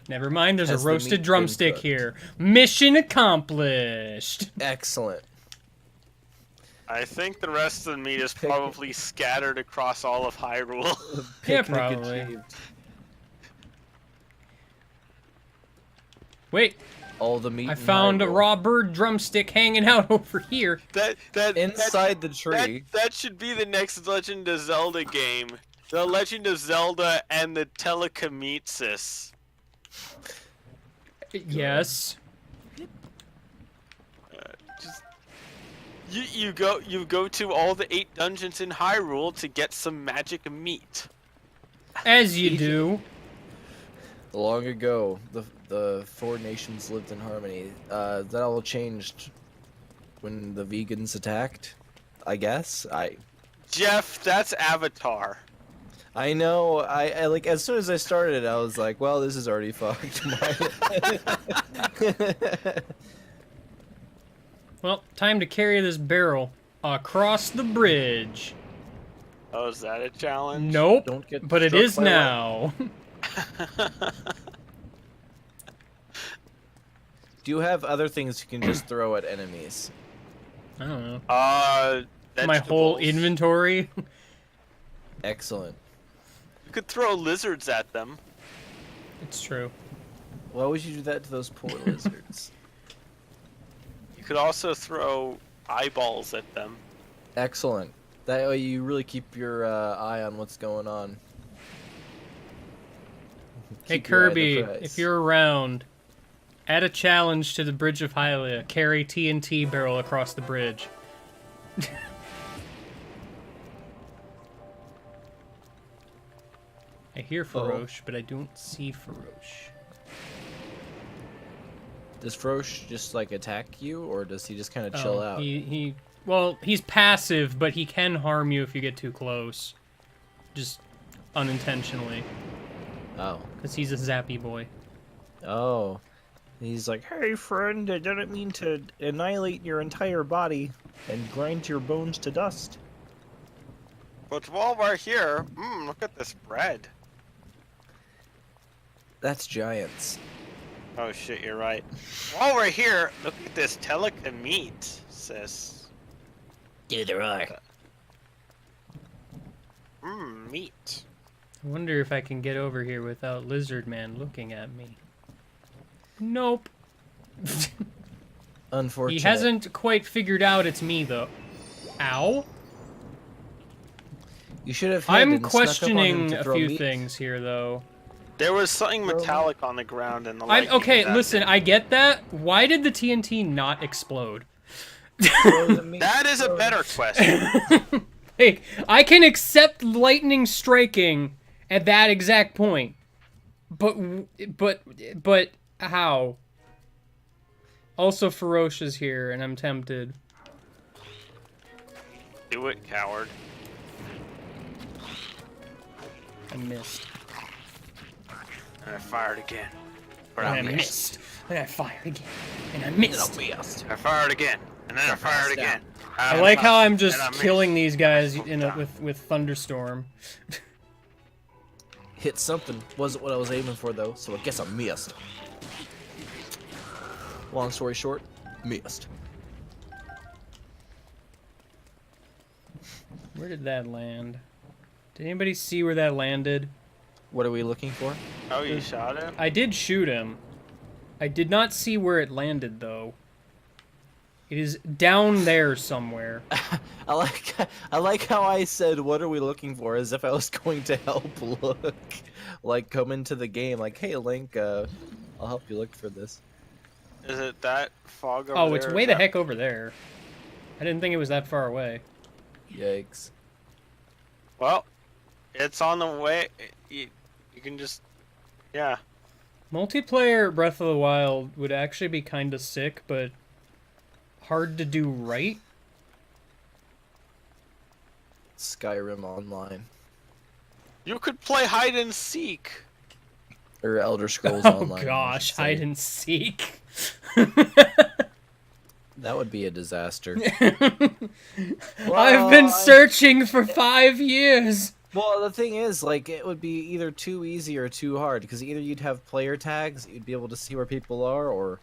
S2: Never mind, there's
S4: Has
S2: a
S4: the meat
S2: roasted
S4: been
S2: drumstick
S4: cooked?
S2: here. Mission accomplished.
S4: Excellent.
S3: I think the rest of the meat is
S4: Pick-
S3: probably scattered across all of Hyrule.
S2: Yeah,
S4: Picnic
S2: probably.
S4: achieved.
S2: Wait,
S4: All the meat.
S2: I
S4: in
S2: found a
S4: Hyrule.
S2: raw bird drumstick hanging out over here.
S3: that
S4: Inside the tree.
S3: That should be the next Legend of Zelda game. The Legend of Zelda and the Telekinesis.
S2: Yes.
S3: Just you go to all the 8 dungeons in Hyrule to get some magic meat.
S2: As you do.
S4: Long ago, the 4 nations lived in harmony. That all changed when the vegans attacked. I guess.
S3: Jeff, that's Avatar.
S4: I know. I like as soon as I started, I was like, well, this is already fucked.
S2: Well, time to carry this barrel across the bridge.
S3: Oh, is that a challenge?
S2: Nope.
S4: Don't get
S2: But it
S4: struck
S2: is
S4: by
S2: now.
S4: Do you have other things you can just throw at enemies?
S2: I don't know.
S3: Vegetables.
S2: My whole inventory.
S4: Excellent.
S3: You could throw lizards at them.
S2: It's true.
S4: Why would you do that to those poor lizards?
S3: You could also throw eyeballs at them.
S4: Excellent. That way you really keep your eye on what's going on.
S2: Hey
S4: Keep your eye on the
S2: Kirby,
S4: prize.
S2: if you're around, add a challenge to the Bridge of Hylia. Carry TNT barrel across the bridge. I hear Faroche, but I don't see Faroche.
S4: Does Frosh just like attack you, or does he just kind of chill out?
S2: Well, he's passive, but he can harm you if you get too close. Just unintentionally,
S4: Oh.
S2: because he's a zappy boy.
S4: Oh. He's like, hey friend, I didn't mean to annihilate your entire body and grind your bones to dust.
S3: But while we're here, look at this bread.
S4: That's giants.
S3: Oh shit, you're right. While we're here, look at this telekinesis.
S4: Dude, there are.
S3: Meat.
S2: I wonder if I can get over here without Lizard Man looking at me. Nope.
S4: Unfortunate.
S2: He hasn't quite figured out it's me, though. Ow.
S4: You should have. hid
S2: I'm
S4: and snuck up on him
S2: questioning
S4: to
S2: a
S4: throw
S2: few
S4: meat.
S2: things here, though.
S3: There was something metallic on the ground and the
S2: I'm
S3: light.
S2: okay. Listen, I get that. Why did the TNT not explode?
S4: Throw the meat.
S3: That is a better question.
S2: Like, I can accept lightning striking at that exact point, but how? Also, Feroce is here, and I'm tempted.
S3: Do it, coward.
S2: I missed.
S3: And I fired again. But
S2: And
S3: I
S2: I
S3: missed.
S2: missed. And I fired again. And I missed.
S3: I fired again. And then I fired again.
S2: I like how I'm just
S3: And I missed.
S2: killing these guys with thunderstorm.
S4: Hit something. Wasn't what I was aiming for though, so I guess I missed. Long story short, missed.
S2: Where did that land? Did anybody see where that landed?
S4: What are we looking for?
S3: Oh, you shot him?
S2: I did shoot him. I did not see where it landed, though. It is down there somewhere.
S4: I like how I said, "What are we looking for?" as if I was going to help look, like come into the game, like, "Hey, Link, I'll help you look for this."
S3: Is it that fog over
S2: Oh,
S3: there?
S2: it's
S3: or
S2: way
S3: is
S2: the
S3: that-
S2: heck over there. I didn't think it was that far away.
S4: Yikes!
S3: Well, it's on the way. You can just... Yeah.
S2: Multiplayer Breath of the Wild would actually be kind of sick, but hard to do right.
S4: Skyrim Online
S3: You could play hide and seek.
S4: or Elder Scrolls
S2: Oh
S4: Online. I
S2: gosh,
S4: should say.
S2: hide and seek.
S4: That would be a disaster.
S2: I've been searching for 5 years.
S4: Well, the thing is, like, it would be either too easy or too hard, because either you'd have player tags, you'd be able to see where people are, or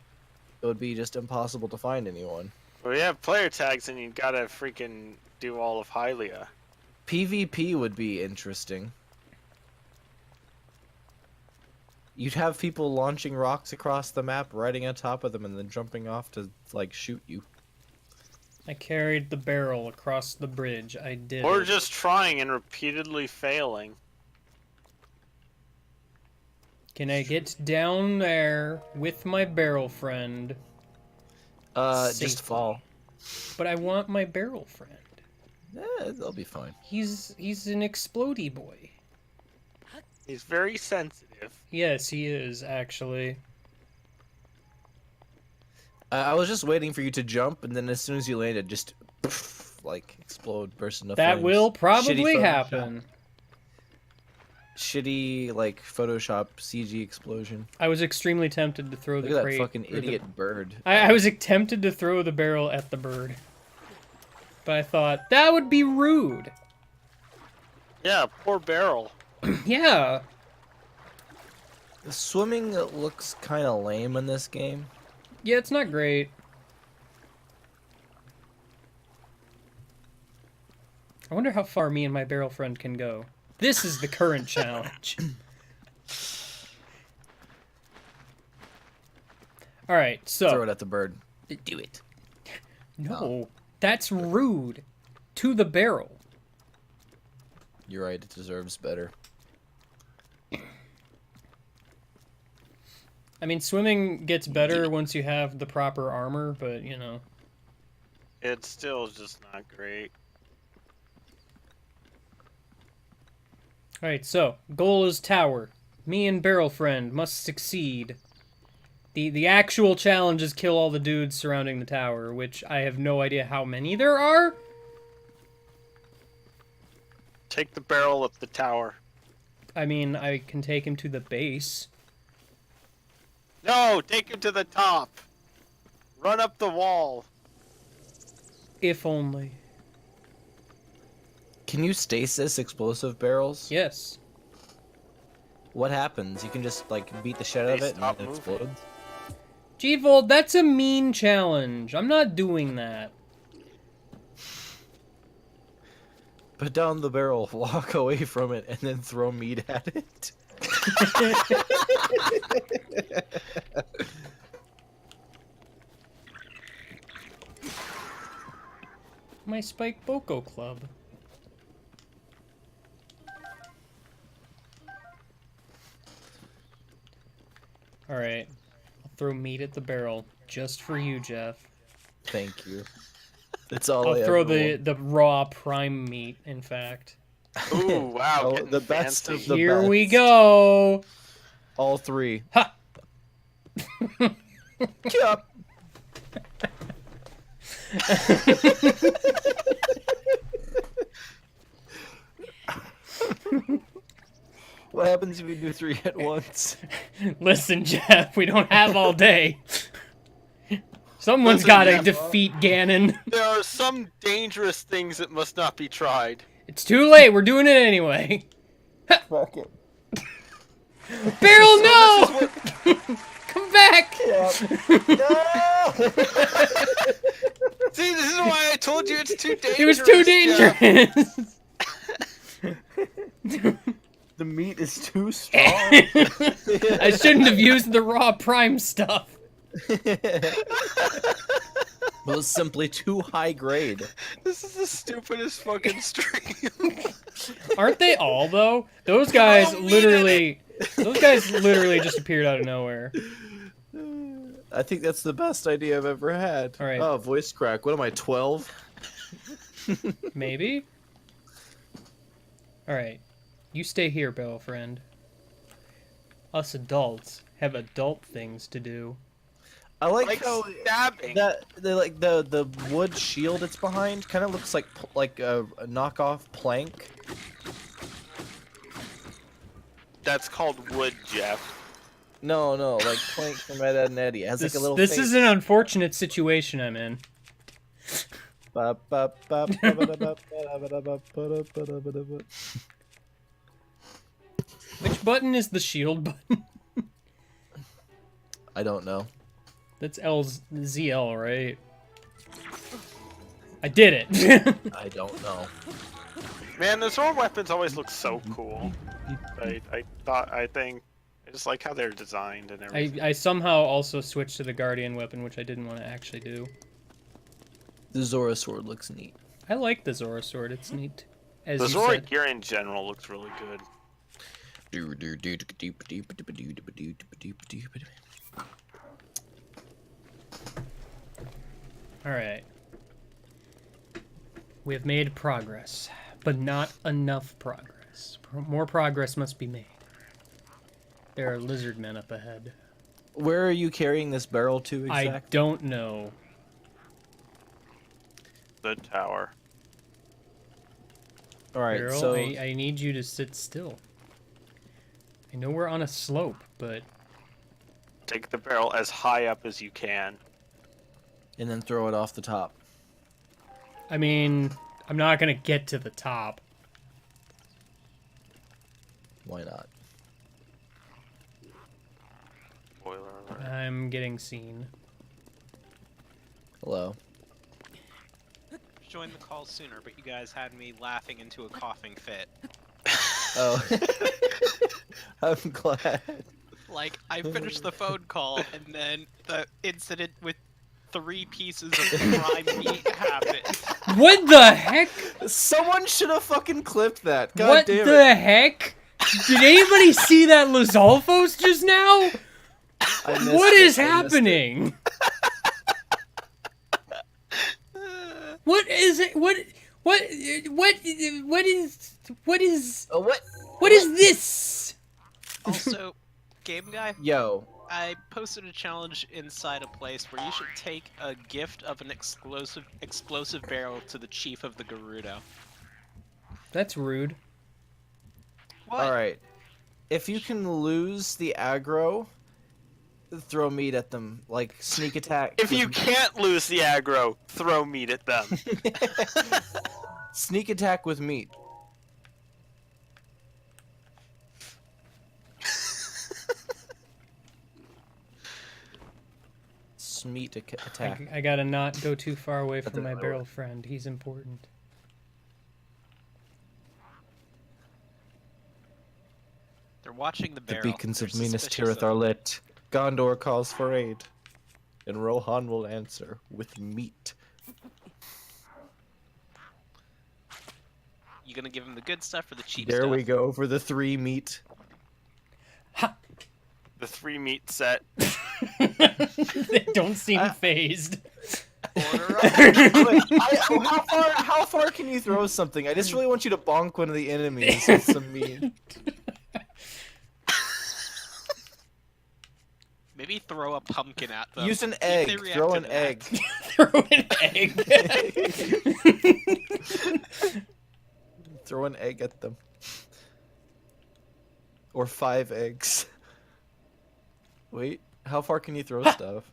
S4: it would be just impossible to find anyone.
S3: Well, you have player tags and you gotta freaking do all of Hylia.
S4: PvP would be interesting. You'd have people launching rocks across the map, riding on top of them, and then jumping off to, like, shoot you.
S2: I carried the barrel across the bridge. I did.
S3: Or
S2: it.
S3: just trying and repeatedly failing.
S2: Can I get down there with my barrel friend?
S4: Just
S2: Safely.
S4: fall.
S2: But I want my barrel friend.
S4: They'll be fine.
S2: He's an explodey boy.
S3: He's very sensitive.
S2: Yes, he is actually.
S4: I was just waiting for you to jump, and then as soon as you landed, just like explode, burst into
S2: That
S4: flames.
S2: will probably
S4: Shitty Photoshop.
S2: happen.
S4: Shitty, like, Photoshop CG explosion.
S2: I was extremely tempted to throw
S4: Look
S2: the
S4: at that
S2: crate.
S4: fucking
S2: or the-
S4: idiot bird.
S2: I was tempted to throw the barrel at the bird. But I thought, that would be rude.
S3: Yeah, poor barrel.
S2: Yeah.
S4: The swimming looks kind of lame in this game.
S2: Yeah, it's not great. I wonder how far me and my barrel friend can go. This is the current challenge. Alright,
S4: Throw
S2: so...
S4: it at the bird. Do it.
S2: No, that's rude. To the barrel.
S4: You're right, it deserves better.
S2: I mean, swimming gets better once you have the proper armor, but, you know.
S3: It's still just not great.
S2: Alright, so, goal is tower. Me and barrel friend must succeed. The actual challenge is kill all the dudes surrounding the tower, which I have no idea how many there are.
S3: Take the barrel up the tower.
S2: I mean, I can take him to the base.
S3: No, take him to the top. Run up the wall.
S2: If only.
S4: Can you stasis explosive barrels?
S2: Yes.
S4: What happens? You can just, like, beat the shit out of
S3: They
S4: it and
S3: stop
S4: it
S3: moving.
S4: explodes?
S2: G-Vold, that's a mean challenge. I'm not doing that.
S4: Put down the barrel, walk away from it, and then throw meat at it.
S2: My Spike Boko Club. Alright. I'll throw meat at the barrel just for you, Jeff.
S4: Thank you. That's all
S2: I'll
S4: I
S2: throw
S4: ever want.
S2: the raw prime meat, in fact.
S3: Ooh, wow,
S4: Oh,
S3: getting
S4: the best
S3: fancy.
S4: of the
S2: Here we
S4: best.
S2: go!
S4: All three.
S2: Ha!
S4: Yup. What happens if you do three at once?
S2: Listen, Jeff, we don't have all day. Someone's
S3: Listen,
S2: gotta
S3: Jeff.
S2: defeat Ganon.
S3: There are some dangerous things that must not be tried.
S2: It's too late, we're doing it anyway.
S4: Fuck it.
S2: Barrel, no! Come back!
S4: No!
S3: See, this is why I told you it's too dangerous.
S2: It was too
S3: Jeff.
S2: dangerous!
S4: The meat is too strong.
S2: I shouldn't have used the raw prime stuff.
S4: It was simply too high grade.
S3: This is the stupidest fucking stream.
S2: Aren't they all, though? Those guys
S3: meat in
S2: literally... Those guys literally just appeared out of nowhere.
S4: I think that's the best idea I've ever had.
S2: All right.
S4: Oh, voice crack. What am I, 12?
S2: Maybe? Alright. You stay here, Barrel Friend. Us adults have adult things to do.
S4: I like,
S3: Like
S4: how
S3: stabbing.
S4: the wood shield it's behind kind of looks like a knockoff plank.
S3: That's called wood, Jeff.
S4: No, like plank from Ed, Edd and Eddie. It has like a little.
S2: This
S4: face.
S2: is an unfortunate situation I'm in. Which button is the shield button?
S4: I don't know.
S2: That's ZL, right? I did it!
S4: I don't know.
S3: Man, the sword weapons always look so cool. I just like how they're designed and everything.
S2: I somehow also switched to the Guardian weapon, which I didn't want to actually do.
S4: The Zora sword looks neat.
S2: I like the Zora sword, it's neat. As
S3: The
S2: you
S3: Zora
S2: said.
S3: gear in general looks really good.
S2: Alright. We have made progress, but not enough progress. More progress must be made. There are lizard men up ahead.
S4: Where are you carrying this barrel to exactly?
S2: I don't know.
S3: The tower.
S4: All right,
S2: Carol,
S4: so
S2: I need you to sit still. I know we're on a slope, but
S3: Take the barrel as high up as you can.
S4: and then throw it off the top.
S2: I mean, I'm not gonna get to the top.
S4: Why not?
S3: Spoiler alert.
S2: I'm getting seen.
S4: Hello.
S5: Joined the call sooner, but you guys had me laughing into a coughing fit.
S4: Oh. I'm glad.
S5: Like, I finished the phone call, and then the incident with 3 pieces of prime meat happened.
S2: What the heck?
S4: Someone should have fucking clipped that. God
S2: What
S4: damn
S2: the
S4: it.
S2: heck? Did anybody see that Lizalfos just now?
S4: I missed
S2: What
S4: it,
S2: is
S4: I missed it.
S2: happening? What is it? What is
S4: Oh, what?
S2: what is this?
S5: Also, Game Guy,
S4: Yo.
S5: I posted a challenge inside a place where you should take a gift of an explosive barrel to the chief of the Gerudo.
S2: That's rude.
S5: What?
S4: Alright. If you can lose the aggro, throw meat at them. Like, sneak attack.
S3: If you can't lose the aggro, throw meat at them.
S4: Sneak attack with meat. Meat attack.
S2: I gotta not go too far away
S4: That's
S2: from my
S4: another
S2: barrel
S4: one.
S2: friend. He's important.
S5: They're watching the
S4: The
S5: barrel.
S4: beacons
S5: They're
S4: of Minas
S5: suspicious
S4: Tirith are lit. Gondor calls for aid. And Rohan will answer with meat.
S5: You gonna give him the good stuff or the cheap
S4: There
S5: stuff?
S4: we go for the 3 meat.
S3: The 3 meat set.
S2: They don't seem
S4: I-
S2: phased.
S5: Order up.
S4: How far can you throw something? I just really want you to bonk one of the enemies with some meat.
S5: Maybe throw a pumpkin at them.
S4: Use an
S5: See if
S4: egg.
S5: they react
S4: Throw
S5: to
S4: an
S5: that.
S4: egg.
S2: Throw an egg.
S4: Throw an egg at them. Or 5 eggs. Wait, how far can you throw stuff?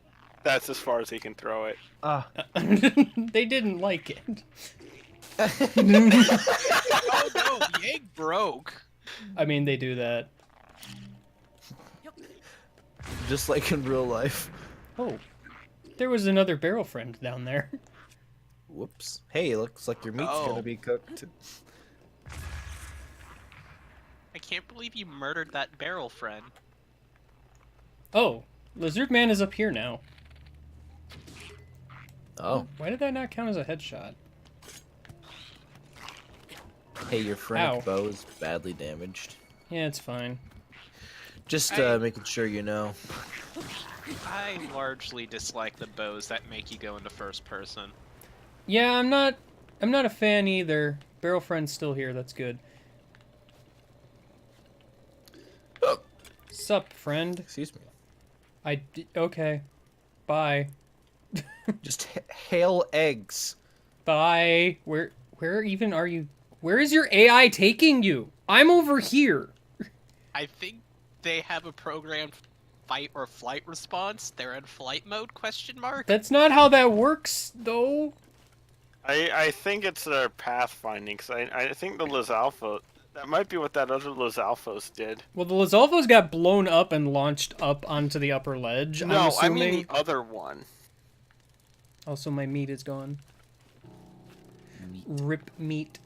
S3: That's as far as he can throw it.
S4: Ah.
S2: They didn't like it.
S5: Oh no, the egg broke.
S2: I mean, they do that.
S4: Just like in real life.
S2: Oh, there was another barrel friend down there.
S4: Whoops. Hey, looks like your meat's
S5: Oh.
S4: gonna be cooked.
S5: I can't believe you murdered that barrel friend.
S2: Oh, Lizard Man is up here now.
S4: Oh.
S2: Why did that not count as a headshot?
S4: Hey, your frank
S2: Ow.
S4: bow is badly damaged.
S2: Yeah, it's fine.
S4: Just
S5: Hey.
S4: making sure you know.
S5: I largely dislike the bows that make you go into first person.
S2: Yeah, I'm not a fan either. Barrel friend's still here. That's good. Sup, friend?
S4: Excuse me.
S2: Okay. Bye.
S4: Just hail eggs.
S2: Bye. Where even are you? Where is your AI taking you? I'm over here.
S5: I think they have a programmed fight or flight response. They're in flight mode, question mark?
S2: That's not how that works, though.
S3: I think it's their pathfinding, because I think the Lizalfos... That might be what that other Lizalfos did.
S2: Well, the Lizalfos got blown up and launched up onto the upper ledge. I'm
S3: No, I
S2: assuming.
S3: mean the other one.
S2: Also, my meat is gone. Rip meat.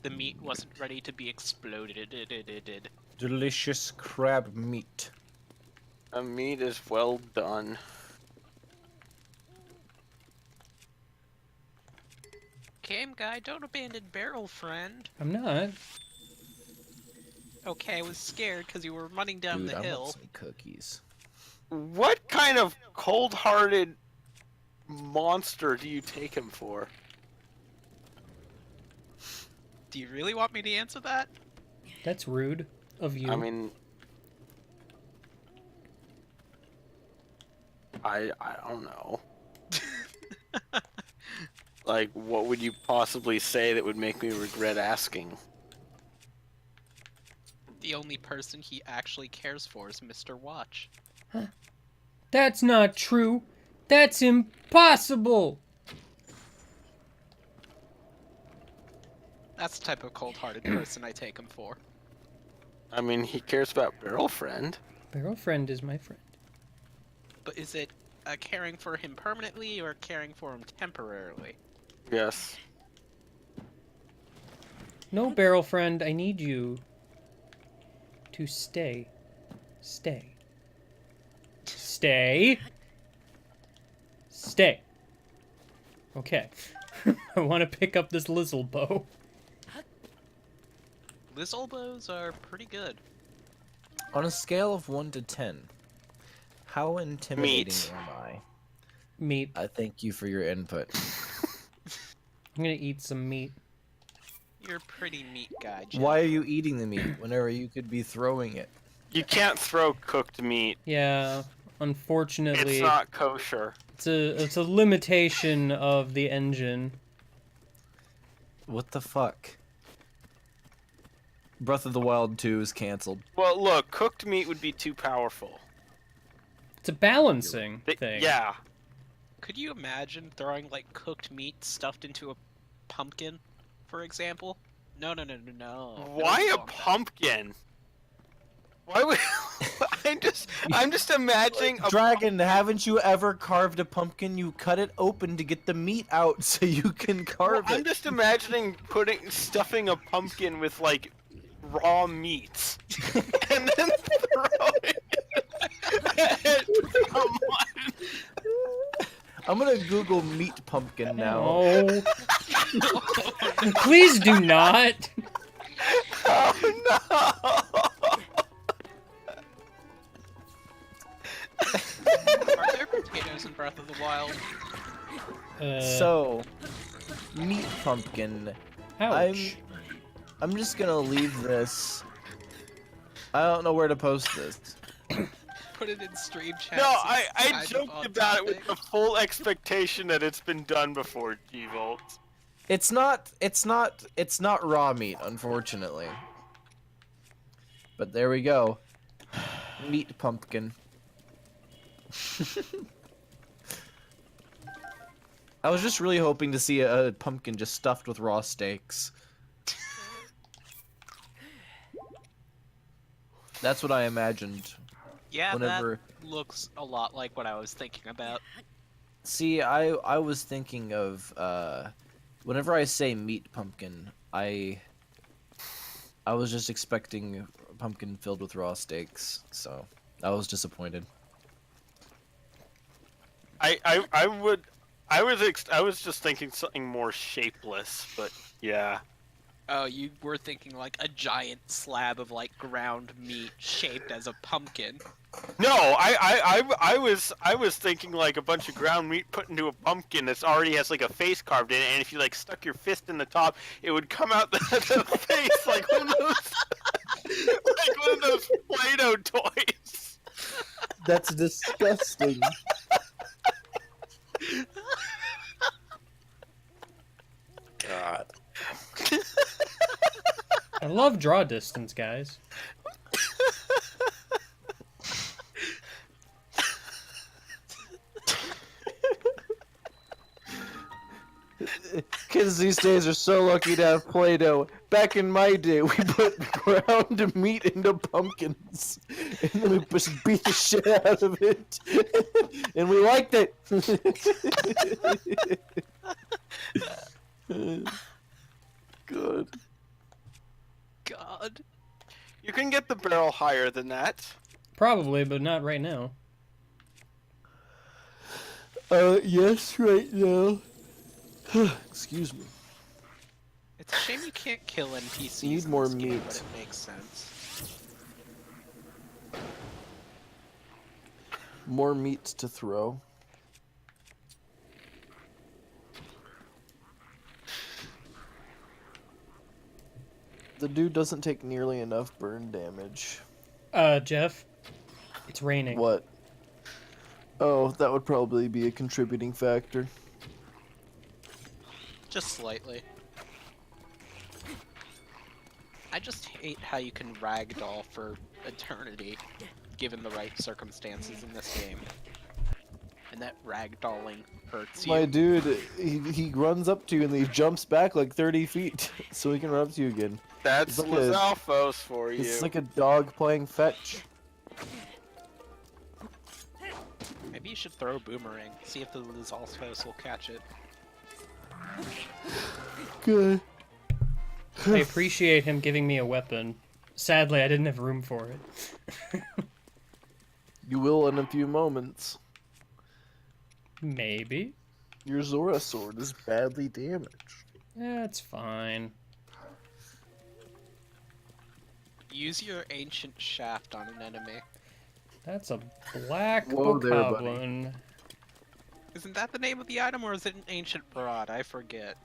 S5: The meat wasn't ready to be exploded.
S4: Delicious crab meat.
S3: The meat is well done.
S5: Game guy, don't abandon barrel friend.
S2: I'm not.
S5: Okay, I was scared because you were running down
S4: Dude,
S5: the
S4: I
S5: hill.
S4: want some cookies.
S3: What kind of cold-hearted monster do you take him for?
S5: Do you really want me to answer that?
S2: That's rude of you.
S3: I mean... I don't know. Like, what would you possibly say that would make me regret asking?
S5: The only person he actually cares for is Mr. Watch.
S2: That's not true. That's impossible.
S5: That's the type of cold-hearted person I take him for.
S3: I mean, he cares about Barrel Friend.
S2: Barrel friend is my friend.
S5: But is it caring for him permanently or caring for him temporarily?
S3: Yes.
S2: No, barrel friend, I need you to stay. Stay. Stay. Stay. Okay. I want to pick up this Lizzle bow.
S5: Lizzle bows are pretty good.
S4: On a scale of 1 to 10, how intimidating
S3: Meat.
S4: am I?
S2: Meat.
S4: I thank you for your input.
S2: I'm gonna eat some meat.
S5: You're a pretty meat guy, Jim.
S4: Why are you eating the meat whenever you could be throwing it?
S3: You can't throw cooked meat.
S2: Yeah, unfortunately,
S3: It's not kosher.
S2: it's a limitation of the engine.
S4: What the fuck? Breath of the Wild 2 is canceled.
S3: Well, look, cooked meat would be too powerful.
S2: It's a balancing
S3: Th-
S2: thing.
S3: Yeah.
S5: Could you imagine throwing like cooked meat stuffed into a pumpkin, for example? No.
S3: Why
S5: Don't
S3: a
S5: want that.
S3: pumpkin? Why would I'm just imagining a
S4: Dragon, haven't you ever carved a pumpkin? You cut it open to get the meat out so you can carve
S3: I'm
S4: it.
S3: just imagining stuffing a pumpkin with like raw meats and then throwing it at someone.
S4: I'm gonna Google meat pumpkin now.
S2: Oh. Please do not.
S3: Oh
S5: Are there potatoes in Breath of the Wild?
S4: So, meat pumpkin.
S2: ouch.
S4: I'm just gonna leave this. I don't know where to post this.
S5: Put it in stream chat.
S3: no,
S5: since
S3: I
S5: it's kind of
S3: joked
S5: on
S3: about it with
S5: topic.
S3: the full expectation that it's been done before, G-Volt.
S4: It's not raw meat, unfortunately. But there we go. Meat pumpkin. I was just really hoping to see a pumpkin just stuffed with raw steaks. That's what I imagined.
S5: Yeah,
S4: whenever-
S5: that looks a lot like what I was thinking about.
S4: See, I was thinking of whenever I say meat pumpkin, I was just expecting a pumpkin filled with raw steaks, so I was disappointed.
S3: I was just thinking something more shapeless, but yeah.
S5: Oh, you were thinking like a giant slab of like ground meat shaped as a pumpkin.
S3: No, I was thinking like a bunch of ground meat put into a pumpkin that already has like a face carved in it, and if you like stuck your fist in the top, it would come out the face like one of those like one of those Play-Doh toys.
S4: That's disgusting. God.
S2: I love draw distance, guys.
S4: Kids these days are so lucky to have Play-Doh. Back in my day, we put ground meat into pumpkins, and then we just beat the shit out of it, and we liked it. Good.
S5: God.
S3: You can get the barrel higher than that.
S2: Probably, but not right now.
S4: Yes, right now. Excuse me.
S5: It's a shame you can't kill NPCs.
S4: Need
S5: in
S4: more
S5: this game,
S4: meat.
S5: but it makes sense.
S4: More meat to throw. The dude doesn't take nearly enough burn damage.
S2: Jeff, it's raining.
S4: What? Oh, that would probably be a contributing factor.
S5: Just slightly. I just hate how you can ragdoll for eternity, given the right circumstances in this game. And that ragdolling hurts you.
S4: My dude, he runs up to you and he jumps back like 30 feet so he can run up to you again.
S3: That's
S4: It's like a-
S3: Lizalfos for you.
S4: It's like a dog playing fetch.
S5: Maybe you should throw a boomerang, see if the Lizalfos will catch it.
S4: Good.
S2: I appreciate him giving me a weapon. Sadly, I didn't have room for it.
S4: You will in a few moments.
S2: Maybe.
S4: Your Zora sword is badly damaged.
S2: That's fine.
S5: Use your ancient shaft on an enemy.
S2: That's a black
S4: Whoa there, buddy.
S2: bokoblin.
S5: Isn't that the name of the item, or is it an ancient rod? I forget.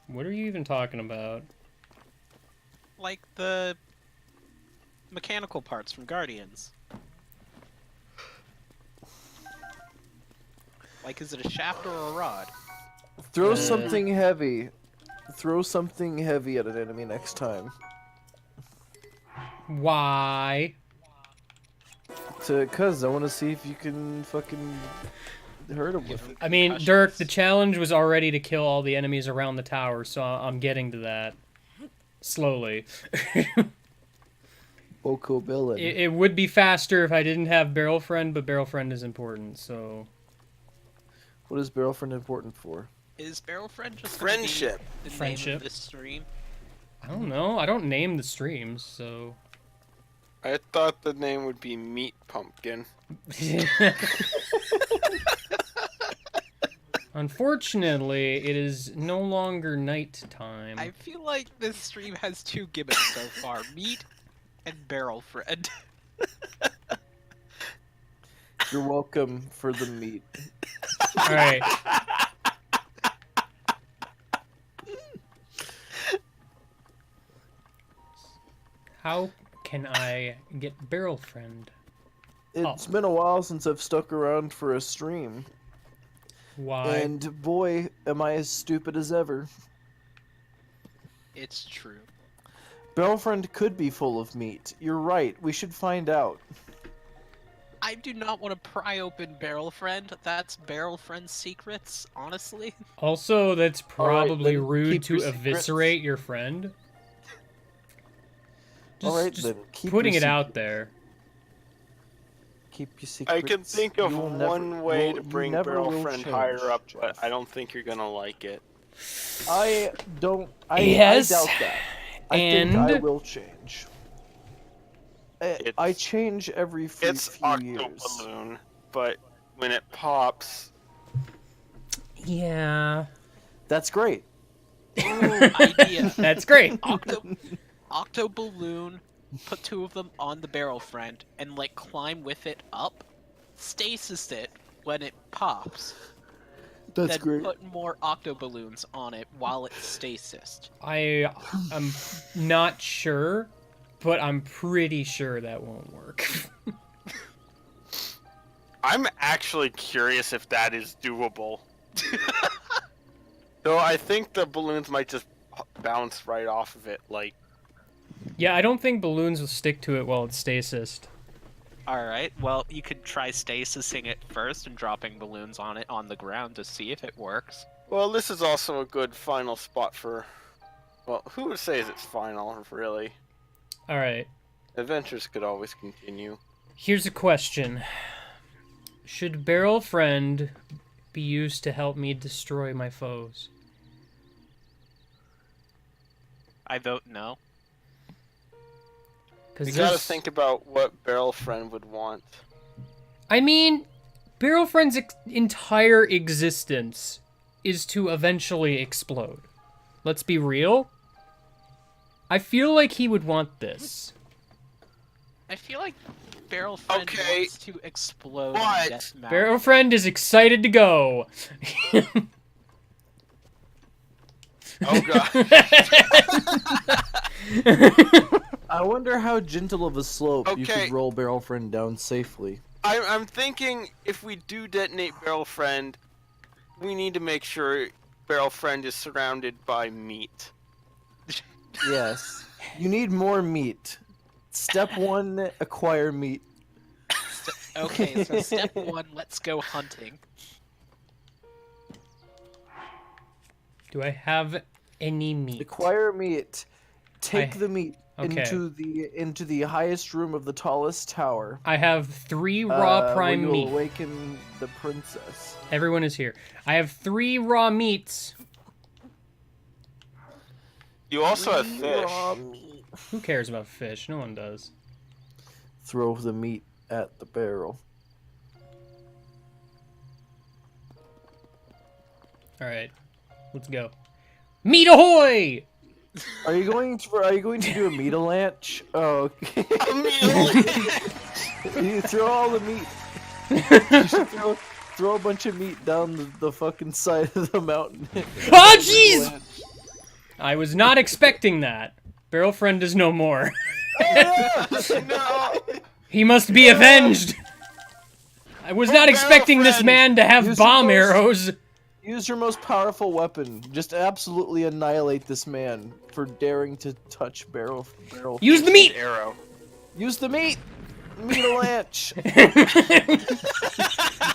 S2: What are you even talking about?
S5: Like the mechanical parts from Guardians. Like, is it a shaft or a rod?
S4: Throw
S2: Uh.
S4: something heavy. Throw something heavy at an enemy next time.
S2: Why?
S4: Cause I want to see if you can fucking hurt him with it.
S2: I mean, Dirk, the challenge was already to kill all the enemies around the tower, so I'm getting to that. Slowly.
S4: Boko Billin.
S2: It would be faster if I didn't have Barrel Friend, but Barrel Friend is important, so...
S4: What is Barrel Friend important for?
S5: Is Barrel Friend just gonna be
S3: Friendship.
S5: the name
S2: Friendship.
S5: of this stream?
S2: I don't know. I don't name the streams, so...
S3: I thought the name would be Meat Pumpkin.
S2: Unfortunately, it is no longer night time.
S5: I feel like this stream has two gimmicks so far: meat and barrel friend.
S6: You're welcome for the meat.
S2: All right. How can I get Barrel Friend?
S6: It's been a while since I've stuck around for a stream.
S2: Why?
S6: And boy, am I as stupid as ever.
S5: It's true.
S6: Barrelfriend could be full of meat. You're right, we should find out.
S5: I do not want to pry open Barrel Friend. That's Barrel Friend's secrets, honestly.
S2: Also, that's
S6: All right,
S2: probably
S6: then
S2: rude
S6: keep
S2: to
S6: your secrets.
S2: eviscerate your friend. Just,
S6: Alright
S2: just
S6: then, keep
S2: putting
S6: your
S2: it out
S6: secret-
S2: there.
S6: Keep your secrets.
S3: I can think of
S6: You will
S3: one
S6: never-
S3: way
S6: will-
S3: to
S6: you
S3: bring
S6: never
S3: Barrel
S6: will
S3: Friend
S6: change,
S3: higher up, but
S6: Jeff.
S3: I don't think you're gonna like it.
S6: I don't. I
S2: Yes,
S6: doubt that. I think I
S2: and-
S6: will change. I
S3: It's-
S6: change every few
S3: It's
S6: years.
S3: Octoballoon, but when it pops,
S2: Yeah.
S6: That's great.
S5: Ooh, idea.
S2: That's great.
S5: Octo Balloon, put two of them on the Barrel Friend, and like climb with it up, stasis it when it pops.
S6: That's
S5: then
S6: great.
S5: put more Octo Balloons on it while it's stasis.
S2: I'm not sure, but I'm pretty sure that won't work.
S3: I'm actually curious if that is doable. Though I think the balloons might just bounce right off of it, like.
S2: Yeah, I don't think balloons will stick to it while it's stasised.
S5: Alright, well, you could try stasising it first and dropping balloons on it on the ground to see if it works.
S3: Well, this is also a good final spot for. Well, who would say it's final, really?
S2: Alright,
S3: Adventures could always continue.
S2: here's a question. Should Barrel Friend be used to help me destroy my foes?
S5: I vote no.
S2: Because
S3: You gotta think about what Barrel Friend would want.
S2: I mean, Barrel Friend's entire existence is to eventually explode. Let's be real. I feel like he would want this.
S5: I feel like Barrel Friend
S3: Okay,
S5: wants to explode
S3: but-
S5: Death Mountain.
S2: Barrel Friend is excited to go.
S3: Oh god.
S6: I wonder how gentle of a slope you
S3: Okay.
S6: could roll Barrelfriend down safely.
S3: I'm thinking if we do detonate Barrel Friend, we need to make sure Barrel Friend is surrounded by meat.
S6: Yes. You need more meat. Step 1, acquire meat.
S5: Okay, so step one, let's go hunting.
S2: Do I have any meat?
S6: Acquire meat. Take
S2: I-
S6: the meat
S2: okay.
S6: into the highest room of the tallest tower.
S2: I have 3 raw
S6: where
S2: prime
S6: you'll
S2: meat.
S6: awaken the princess.
S2: Everyone is here. I have 3 raw meats.
S3: You also have fish.
S6: Raw meat.
S2: Who cares about fish? No one does.
S6: Throw the meat at the barrel.
S2: Alright. Let's go. Meat ahoy!
S6: Are you going to do a meat avalanche? Oh, okay. You throw all the meat. You should throw a bunch of meat down the fucking side of the mountain.
S2: Oh, jeez! I was not expecting that. Barrel Friend is no more.
S3: No!
S2: He must be avenged! I was not expecting this
S3: Friend!
S2: man to have
S6: Use
S2: bomb
S6: your most-
S2: arrows.
S6: Use your most powerful weapon. Just absolutely annihilate this man for daring to touch barrel.
S2: Use the meat!
S3: Arrow.
S6: Use the meat. Meat avalanche.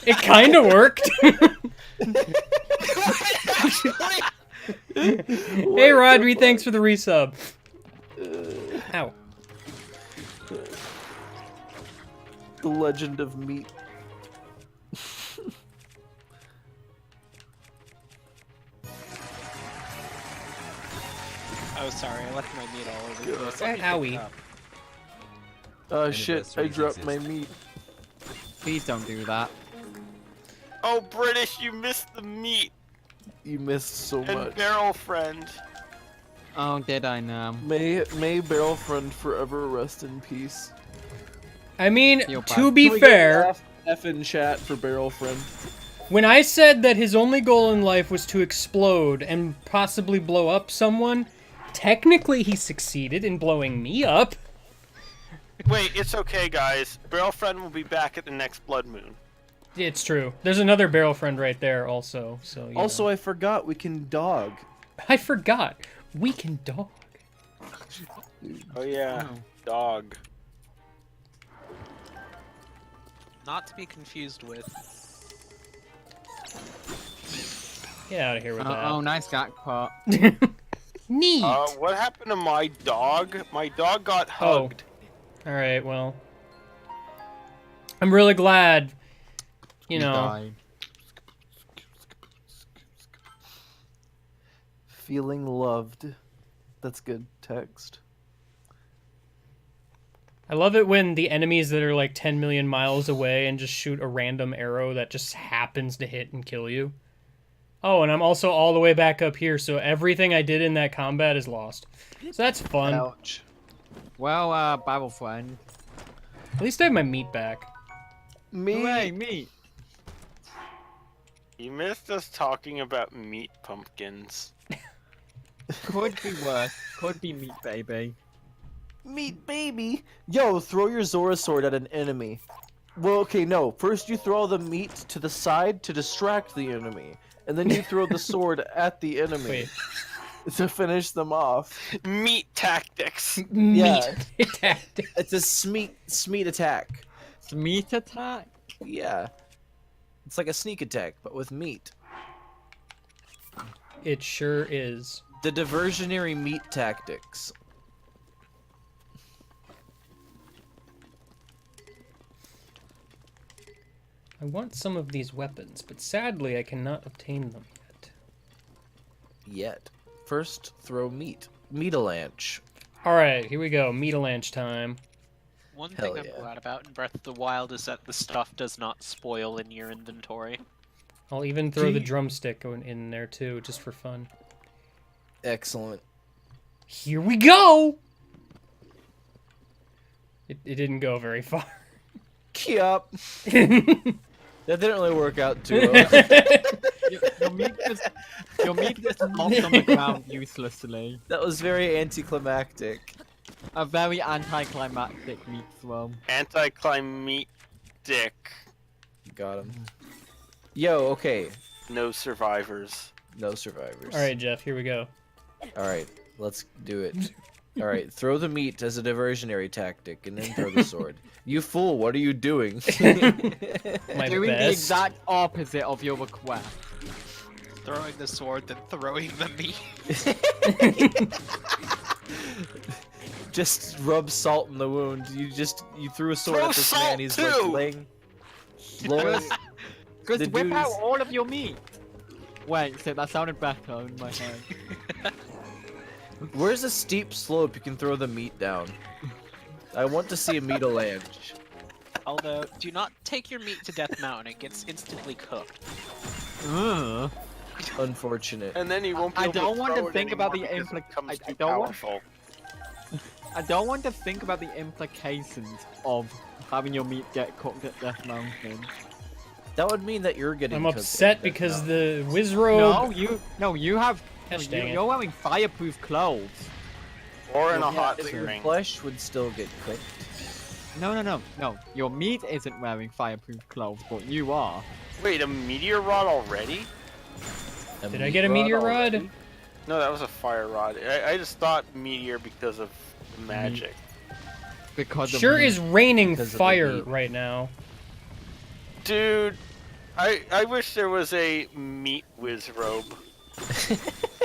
S2: It kinda worked. Hey Rodri, thanks for the resub. Ow.
S6: The legend of meat.
S5: Oh, sorry, I left my meat all over the place. Let me pick
S2: Owie.
S5: it up.
S6: Oh shit! I
S7: Anniversaries
S6: dropped my
S7: exist.
S6: meat.
S7: Please don't do that.
S3: Oh, British, you missed the meat
S6: You missed so
S3: and
S6: much.
S3: Barrel Friend.
S7: Oh, did I now?
S6: May Barrelfriend forever rest in peace.
S2: I mean,
S7: Feel bad.
S2: to be
S6: Can we get
S2: fair,
S6: an F in chat for Barrelfriend.
S2: when I said that his only goal in life was to explode and possibly blow up someone, technically he succeeded in blowing me up.
S3: Wait, it's okay, guys. Barrel Friend will be back at the next Blood Moon.
S2: It's true. There's another barrel friend right there also, so you
S6: Also,
S2: know.
S6: I forgot we can dog.
S2: I forgot. We can dog.
S3: Oh yeah, dog.
S5: Not to be confused with.
S2: Get out of here with
S7: Oh, nice jackpot.
S2: that. Neat.
S3: What happened to my dog? My dog got
S2: Oh.
S3: hugged.
S2: Alright, well. I'm really glad, you know.
S7: died.
S6: Feeling loved. That's good text.
S2: I love it when the enemies that are like 10 million miles away and just shoot a random arrow that just happens to hit and kill you. Oh, and I'm also all the way back up here, so everything I did in that combat is lost. So that's fun.
S6: Ouch.
S7: Well, Bible friend.
S2: At least I have my meat back.
S7: Hooray, me.
S3: You missed us talking about meat pumpkins.
S7: Could be worse. Could be meat, baby.
S6: Meat baby! Yo, throw your Zora sword at an enemy. Well, okay, no. First you throw the meat to the side to distract the enemy. And then you throw the sword at the enemy
S2: Wait.
S6: to finish them off.
S3: Meat tactics.
S6: Yeah.
S2: Meat tactic.
S6: It's a smeat attack.
S7: It's meat attack.
S6: Yeah. It's like a sneak attack, but with meat.
S2: It sure is.
S6: The diversionary meat tactics.
S2: I want some of these weapons, but sadly I cannot obtain them yet.
S6: Yet. First, throw meat. Meatalanche.
S2: Alright, here we go. Meatalanche time.
S5: One
S6: Hell
S5: thing
S6: yeah.
S5: I'm glad about in Breath of the Wild is that the stuff does not spoil in your inventory.
S2: I'll even throw the
S6: Gee.
S2: drumstick in there too, just for fun.
S6: Excellent.
S2: Here we go! It didn't go very far.
S6: Yup. That didn't really work out too well.
S7: Your meat just flopped on the ground uselessly.
S6: That was very anticlimactic.
S7: A very anticlimactic meat throw.
S3: Anti-climate dick.
S6: Got him. Yo, okay.
S3: No survivors.
S6: No survivors.
S2: Alright, Jeff, here we go.
S6: Alright, let's do it. Alright, throw the meat as a diversionary tactic and then throw the sword. You fool, what are you doing?
S2: My
S7: Doing the
S2: best.
S7: exact opposite of your request.
S5: Throwing the sword, then throwing the meat.
S6: Just rub salt in the wound. You threw a sword
S3: Throw
S6: at this man,
S3: salt,
S6: he's
S3: too!
S6: like laying. Lord,
S7: Just
S6: The
S7: whip
S6: dude
S7: out
S6: is-
S7: all of your meat. Wait, so that sounded better in my head.
S6: where's a steep slope you can throw the meat down? I want to see a meatalanche.
S5: Although, do not take your meat to Death Mountain, it gets instantly cooked.
S7: Ugh.
S6: Unfortunate.
S3: And then he won't be
S7: I
S3: able
S7: don't
S3: to
S7: want to
S3: throw it
S7: think about
S3: anymore
S7: the
S3: because it
S7: implic-
S3: becomes
S7: I
S3: too
S7: don't want-
S3: powerful.
S7: I don't want to think about the implications of having your meat get cooked at Death Mountain.
S6: That would mean that you're getting
S2: I'm
S6: cooked
S2: upset
S6: at
S2: because
S6: now.
S2: the Wizrobe...
S7: No, you have.
S2: Gosh dang it.
S7: You're wearing fireproof clothes.
S3: Or in a
S6: Yeah,
S3: hot
S6: but your
S3: ring.
S6: flesh would still get cooked.
S7: No. Your meat isn't wearing fireproof clothes, but you are.
S3: Wait, a meteor rod already?
S2: Did I get a meteor rod?
S6: already?
S3: No, that was a fire rod. I just thought meteor because of the magic.
S7: Because of
S2: Sure
S7: meat.
S2: is raining
S6: Because of the
S2: fire
S6: heat.
S2: right now.
S3: Dude, I wish there was a meat whiz robe.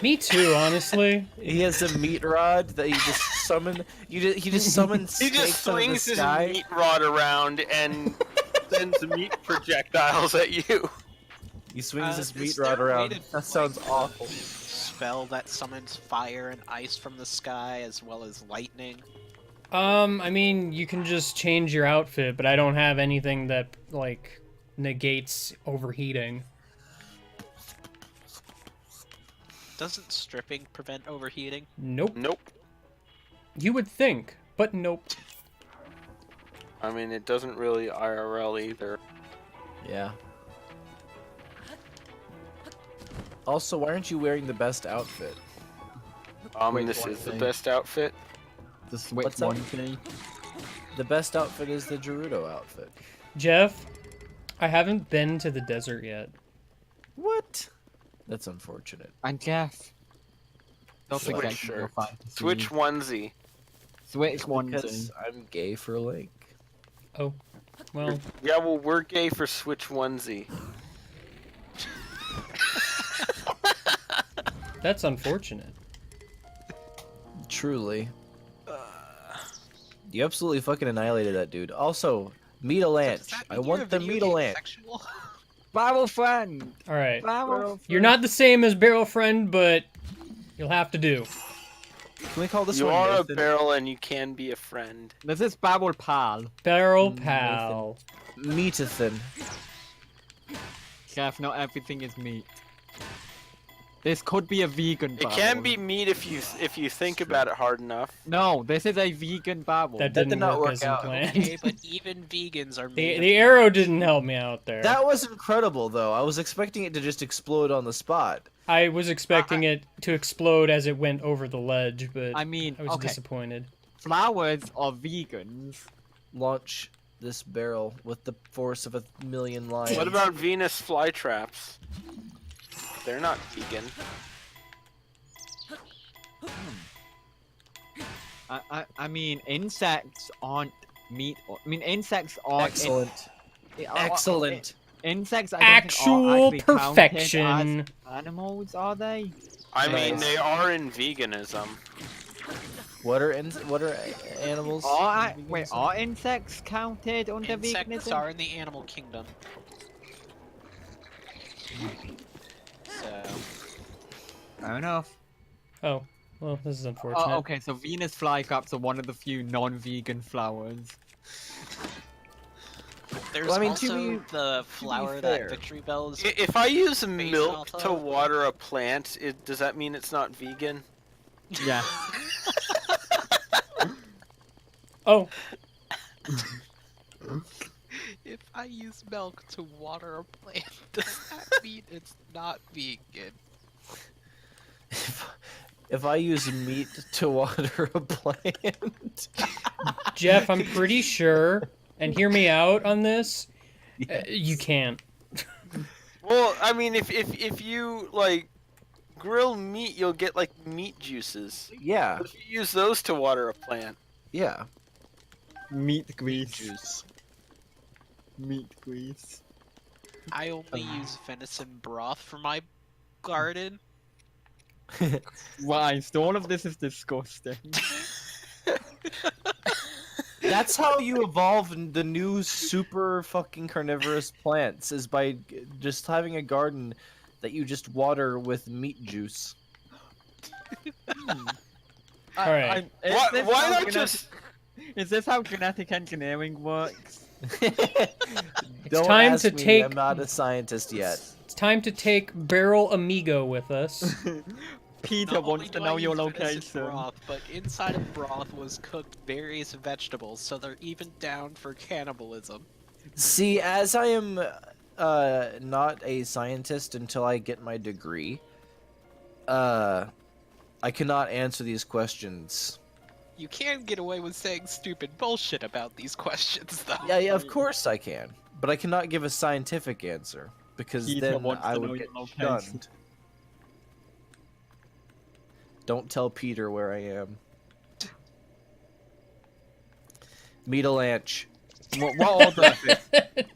S2: Me too, honestly.
S6: He has a meat rod that he just summon. He just summons
S3: He just
S6: snakes out of the
S3: swings his
S6: sky.
S3: meat rod around and sends meat projectiles at you.
S6: He swings his
S5: Is
S6: meat
S5: there
S6: rod
S5: a way
S6: around.
S5: to,
S6: That sounds
S5: like,
S6: awful.
S5: Spell that summons fire and ice from the sky as well as lightning.
S2: I mean, you can just change your outfit, but I don't have anything that, like, negates overheating.
S5: Doesn't stripping prevent overheating?
S2: Nope.
S3: Nope.
S2: You would think, but nope.
S3: I mean, it doesn't really IRL either.
S4: Yeah. Also, why aren't you wearing the best outfit?
S7: Wait,
S3: This
S7: one
S3: is the
S7: thing.
S3: best outfit.
S7: The switch
S4: What's up?
S7: onesie.
S4: The best outfit is the Gerudo outfit.
S2: Jeff, I haven't been to the desert yet.
S4: What? That's unfortunate.
S7: And Jeff. Don't
S3: Switch
S7: forget
S3: shirt.
S7: your fantasy.
S3: Switch onesie.
S7: Switch onesie.
S4: Because I'm gay for Link.
S2: Oh, well,
S3: Yeah, well, we're gay for Switch onesie.
S2: that's unfortunate.
S4: Truly. You absolutely fucking annihilated that dude. Also, meet a Lanch. I want the meet a Lanch.
S5: Sexual?
S7: Barrel friend.
S2: All right.
S7: Barrel.
S2: You're not the same as Barrel Friend, but you'll have to do.
S4: Can we call this
S3: You
S4: one
S3: are a
S4: Nathan?
S3: barrel and you can be a friend.
S7: This is Barrel pal.
S2: Barrel Pal.
S4: Meatathan.
S7: Jeff, not everything is meat. This could be a vegan
S3: It
S7: barrel.
S3: can be meat if you think about it hard enough.
S7: No, this is a vegan barrel.
S2: That
S4: did
S2: didn't
S4: not
S2: work
S4: work
S2: as
S4: out.
S2: planned.
S5: Okay, but even vegans are
S2: The,
S5: made
S2: the arrow didn't help me out there.
S4: That was incredible, though. I was expecting it to just explode on the spot.
S2: I was expecting it to explode as it went over the ledge, but
S7: I mean,
S2: I was
S7: okay,
S2: disappointed.
S7: flowers are vegans.
S4: Launch this barrel with the force of 1,000,000 lions.
S3: What about Venus flytraps? They're not vegan.
S7: I mean, insects aren't meat. I mean, insects are
S4: Excellent. Excellent.
S7: Insects, I don't
S2: Actual
S7: think are actually counted
S2: perfection.
S7: as animals, are they?
S3: I mean,
S4: Nice.
S3: they are in veganism.
S4: What are animals?
S7: Are insects counted under
S5: Insects
S7: veganism?
S5: are in the animal kingdom. So,
S7: Fair enough.
S2: Oh, well, this is unfortunate.
S7: Oh, okay, so Venus flytraps are one of the few non-vegan flowers.
S5: there's
S4: Well, I mean, to
S5: also
S4: be-
S5: the flower
S4: fair.
S5: that Victory Bells.
S3: If I use
S5: Based
S3: milk
S5: off
S3: to
S5: of-
S3: water a plant, does that mean it's not vegan?
S7: Yeah.
S2: Oh,
S5: If I use milk to water a plant, does that mean it's not vegan?
S4: If I use meat to water a plant.
S2: Jeff, I'm pretty sure, and hear me out on this, you can't.
S3: Well, I mean, if you like grill meat, you'll get like meat juices.
S4: Yeah,
S3: If you use those to water a plant,
S4: yeah.
S7: Meat grease.
S4: Juice.
S7: Meat grease.
S5: I only use venison broth for my garden.
S7: Right, so all of this is disgusting.
S4: That's how you evolve in the new super fucking carnivorous plants, is by just having a garden that you just water with meat juice.
S2: Alright.
S3: why not just?
S7: Is this how genetic engineering works?
S4: Don't
S2: time
S4: ask
S2: to
S4: me,
S2: take-
S4: I'm not a scientist yet.
S2: It's time to take Barrel Amigo with us.
S7: Peter
S5: Not
S7: wants
S5: only
S7: to
S5: do
S7: know
S5: I
S7: your
S5: use venison
S7: location.
S5: broth, but inside of broth was cooked various vegetables, so they're even down for cannibalism.
S4: See, as I am not a scientist until I get my degree, I cannot answer these questions.
S5: You can get away with saying stupid bullshit about these questions, though.
S4: Yeah, of course I can, but I cannot give a scientific answer because
S7: Peter
S4: then
S7: wants
S4: I
S7: to know
S4: would
S7: your
S4: get
S7: location.
S4: shunned. Don't tell Peter where I am. Meet a Lanch.
S7: What other?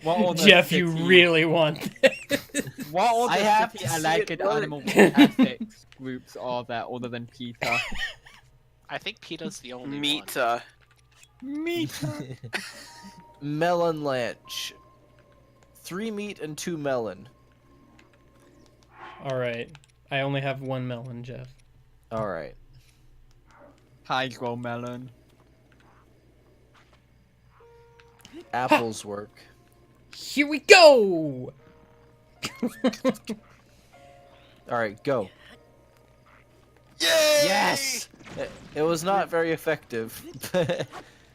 S7: What other
S2: Jeff, you
S7: city-
S2: really want this.
S7: What
S4: I
S7: other
S4: have
S7: city
S4: to see
S7: alleged
S4: it work.
S7: animal ethics groups are there other than Peter?
S5: I think PETA's the only
S3: Meat.
S5: one.
S4: Melon Lanch. 3 meat and 2 melon.
S2: Alright. I only have one melon, Jeff.
S4: Alright.
S7: Hydro melon.
S4: Apples work.
S2: Here we go!
S4: All right, go.
S3: Yay!
S4: Yes. It was not very effective.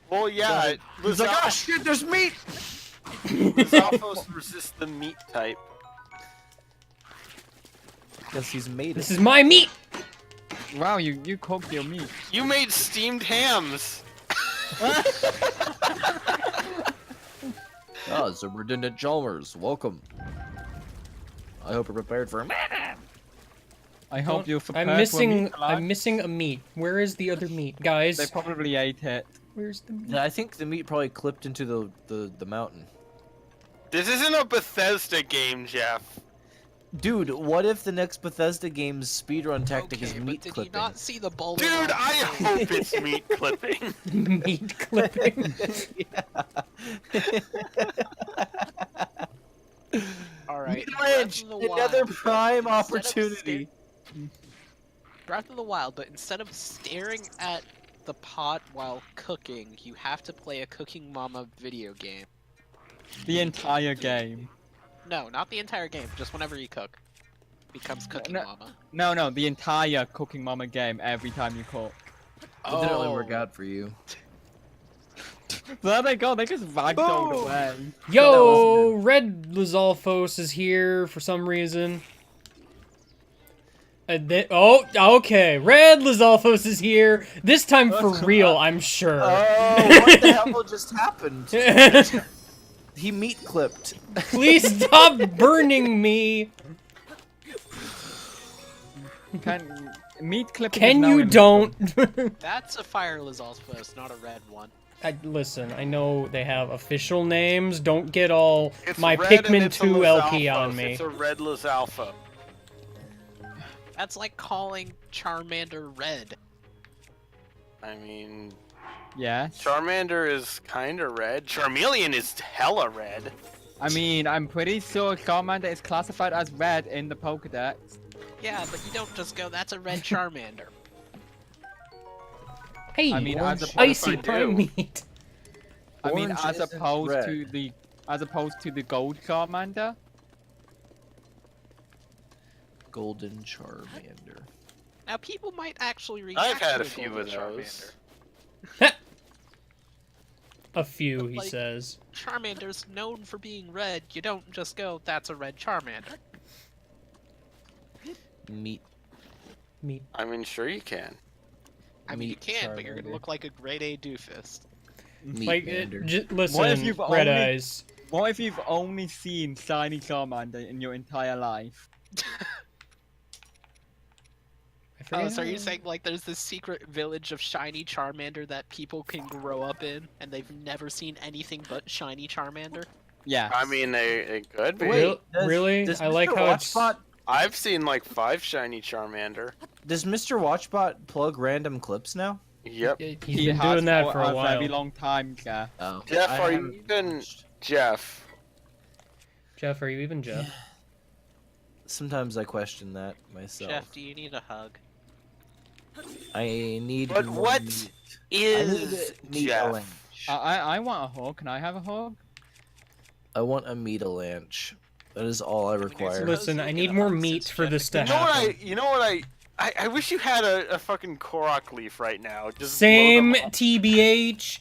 S3: Well, yeah.
S4: He's like, oh shit, there's meat.
S3: Lizalfos resists the meat type.
S4: Because he's made
S2: This
S4: it.
S2: is my meat!
S7: Wow, you cooked your meat.
S3: You made steamed hams.
S4: Oh, Superintendent Chalmers, welcome. I hope you're prepared for him.
S7: I hope you're prepared
S2: I'm missing.
S7: for meat,
S2: I'm missing a meat. Where is the other meat, guys?
S7: They probably ate it.
S2: Where's the meat?
S4: I think the meat probably clipped into the mountain.
S3: This isn't a Bethesda game, Jeff.
S4: Dude, what if the next Bethesda game's speedrun tactic is
S5: Okay,
S4: meat
S5: but did
S4: clipping?
S5: you not see the boulder?
S3: Dude,
S5: on
S3: I
S5: the thing?
S3: hope it's meat clipping.
S2: Meat clipping.
S5: All right.
S4: Lynch,
S5: Breath of the
S4: another
S5: Wild,
S4: prime
S5: instead of
S4: opportunity.
S5: Breath of the Wild, but instead of staring at the pot while cooking, you have to play a Cooking Mama video game.
S7: The entire game.
S5: No, not the entire game. Just whenever you cook, becomes Cooking
S7: No.
S5: Mama.
S7: No, the entire Cooking Mama game every time you cook.
S4: It didn't really work out for you.
S7: There they go, they just ragdolled away.
S2: Yo, Red Lizalfos is here for some reason. Oh, okay. Red Lizalfos is here. This time for real, I'm sure.
S4: Oh, what the hell just happened? He meat clipped.
S2: Please stop burning me.
S7: Meat clipping
S2: Can
S7: is now
S2: you
S7: illegal.
S2: don't?
S5: That's a fire Lizalfos, not a red one.
S2: Listen, I know they have official names. Don't get all
S3: It's
S2: my
S3: red and
S2: Pikmin
S3: it's a
S2: 2 LP
S3: Lizalfos.
S2: on me.
S3: It's a red Lizalfa.
S5: That's like calling Charmander red.
S3: I mean,
S7: Yes.
S3: Charmander is kinda red. Charmeleon is hella red.
S7: I mean, I'm pretty sure Charmander is classified as red in the Pokedex.
S5: Yeah, but you don't just go, that's a red Charmander.
S2: Hey,
S7: I mean, as
S3: What
S2: icy
S3: if I
S2: prime
S3: do?
S2: meat.
S7: I mean,
S4: Orange
S7: as
S4: isn't
S7: opposed
S4: red.
S7: to the gold Charmander.
S4: Golden Charmander.
S5: Now, people might actually react
S3: I've had
S5: to
S3: a few
S5: Golden
S3: of those.
S5: Charmander.
S2: A few, he
S5: Like-
S2: says.
S5: Charmander's known for being red. You don't just go, that's a red Charmander.
S4: Meat.
S2: Meat.
S3: I mean, sure you can.
S5: I mean, you
S4: Meat
S5: can, but you're gonna
S4: Charmander.
S5: look like a grade A doofus.
S4: Meat
S2: Like,
S4: Mander.
S2: listen,
S7: you've
S2: Red
S7: only-
S2: Eyes.
S7: What if you've only seen shiny Charmander in your entire life?
S2: I forget
S5: Oh, so are you
S2: how-
S5: saying like there's this secret village of shiny Charmander that people can grow up in, and they've never seen anything but shiny Charmander?
S7: Yeah.
S3: I mean, they could be.
S2: Wait.
S4: does-
S2: really?
S4: does
S2: I like
S4: Mr.
S2: how it's-
S4: Watchbot,
S3: I've seen like 5 shiny Charmander.
S4: Does Mr. Watchbot plug random clips now?
S3: Yep.
S2: He's
S7: He
S2: been
S7: has
S2: doing that for a while.
S7: very long time, yeah.
S4: Oh.
S3: Jeff,
S4: I
S3: are you
S4: haven't
S3: even
S4: watched.
S3: Jeff?
S2: Jeff, are you even Jeff?
S4: Sometimes I question that myself.
S5: Jeff, do you need a hug?
S4: I need.
S3: But
S4: more
S3: what
S4: meat.
S3: is
S4: meat
S3: Jeff?
S4: Alanch.
S7: I want a hug. Can I have a hug?
S4: I want a meat Alanch. That is all I require.
S2: Listen,
S5: you'll
S2: I
S5: get
S2: need
S5: a
S2: more
S5: hug
S2: meat
S5: since
S2: for
S5: Jeff
S2: this to
S5: is-
S2: happen.
S3: You know what I wish you had a fucking Korok leaf right now. Just blow
S2: Same
S3: them up.
S2: TBH.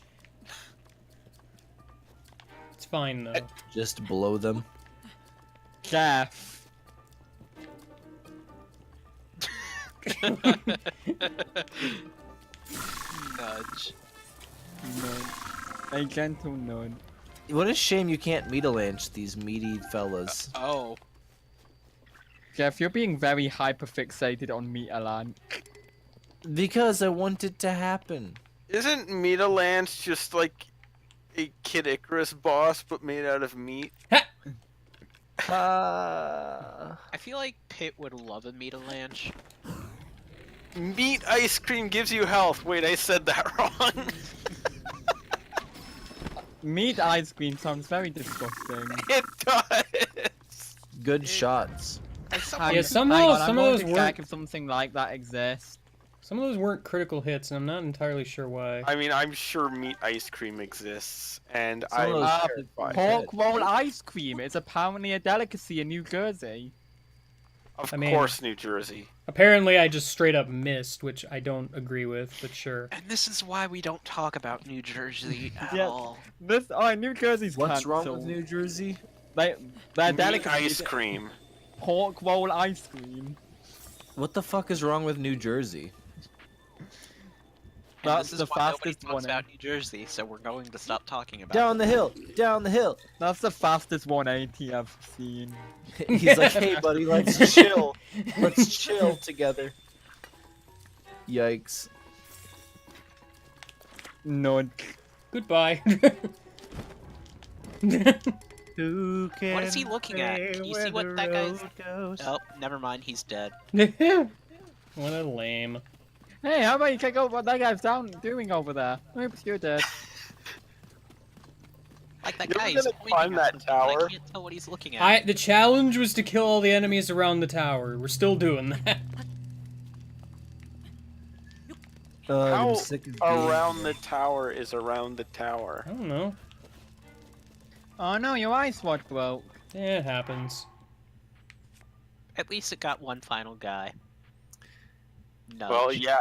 S2: It's fine though.
S4: Just blow them.
S7: Jeff.
S5: Nudge.
S7: None. A gentle none.
S4: What a shame you can't meat Alanch these meaty fellas.
S5: Oh.
S7: Jeff, you're being very hyperfixated on meat, Alan.
S4: Because I want it to happen.
S3: Isn't Meta Lance just like a Kid Icarus boss but made out of meat?
S4: Uh,
S5: I feel like Pit would love a Metalanch.
S3: Meat ice cream gives you health. Wait, I said that wrong.
S7: Meat ice cream sounds very disgusting.
S3: It does.
S4: good shots.
S5: As someone
S2: Yeah,
S5: who-
S2: somehow
S7: Hang on,
S2: some
S7: I'm
S2: of
S7: going
S2: those
S7: to
S2: work.
S7: check if something like that exists.
S2: Some of those weren't critical hits, and I'm not entirely sure why.
S3: I mean, I'm sure meat ice cream exists, and
S4: Some of those
S3: I'm
S7: Uh,
S3: terrified.
S7: pork roll ice cream is apparently a delicacy in New Jersey.
S3: Of
S2: I mean-
S3: course, New Jersey.
S2: Apparently, I just straight up missed, which I don't agree with, but sure.
S5: And this is why we don't talk about New Jersey at
S7: Yeah.
S5: all.
S7: New Jersey's
S4: What's wrong with
S7: cancelled.
S4: New Jersey?
S7: Their
S3: Meat
S7: delicacy
S3: ice
S7: is
S3: cream.
S7: pork roll ice cream.
S4: What the fuck is wrong with New Jersey?
S5: And
S7: That's
S5: this is
S7: the
S5: why nobody
S7: fastest
S5: talks
S7: one, eh?
S5: about New Jersey, so we're going to stop talking about
S4: Down
S5: it.
S4: the hill, down the hill.
S7: That's the fastest 180 I've seen.
S4: He's like, hey buddy, let's chill. Let's chill together. Yikes.
S7: No.
S2: Goodbye.
S4: Who can
S5: What is he looking at? Can you see what that guy's... Oh, never mind, he's dead.
S2: What a lame.
S7: Hey, how about you check out what that guy's doing over there? Oops, you're dead.
S5: Like that
S3: You're
S5: guy, he's
S3: gonna
S5: pointing
S3: climb
S5: at
S3: that
S5: something, and
S3: tower?
S5: I can't tell what he's looking at.
S2: The challenge was to kill all the enemies around the tower. We're still doing that.
S3: How
S4: I'm sick of being-
S3: around the tower is around the tower.
S2: I don't know.
S7: Oh no, your ice watch broke.
S2: Yeah, it happens.
S5: At least it got one final guy. No.
S3: Well, yeah.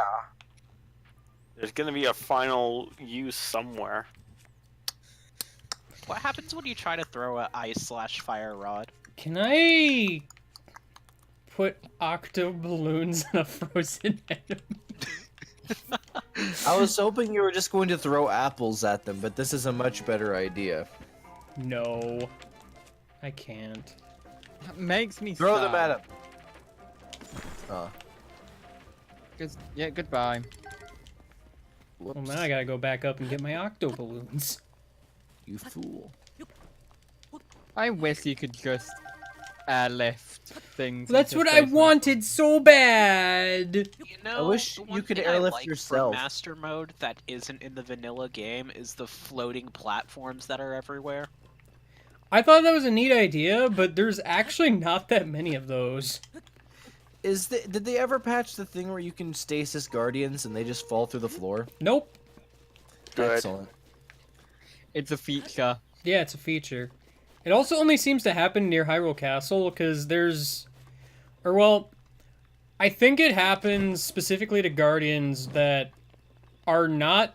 S3: There's gonna be a final use somewhere.
S5: What happens when you try to throw a ice/fire rod?
S2: Can I put octo balloons in a frozen enemy?
S4: I was hoping you were just going to throw apples at them, but this is a much better idea.
S2: No. I can't.
S7: That makes me
S4: Throw
S7: sad.
S4: them at him. Oh,
S7: Yeah, goodbye.
S2: Well,
S4: whoops.
S2: now I gotta go back up and get my octo balloons.
S4: You fool.
S7: I wish you could just airlift things.
S2: That's
S7: into
S2: what I
S7: space.
S2: wanted so bad!
S5: You know,
S4: wish
S5: the
S4: you
S5: one
S4: could
S5: thing I
S4: airlift
S5: like
S4: yourself.
S5: For master mode that isn't in the vanilla game is the floating platforms that are everywhere.
S2: I thought that was a neat idea, but there's actually not that many of those.
S4: Did they ever patch the thing where you can stasis guardians and they just fall through the floor?
S2: Nope.
S3: Good.
S4: Excellent.
S7: It's a feature.
S2: Yeah, it's a feature. It also only seems to happen near Hyrule Castle, because there's... Or, well, I think it happens specifically to Guardians that are not,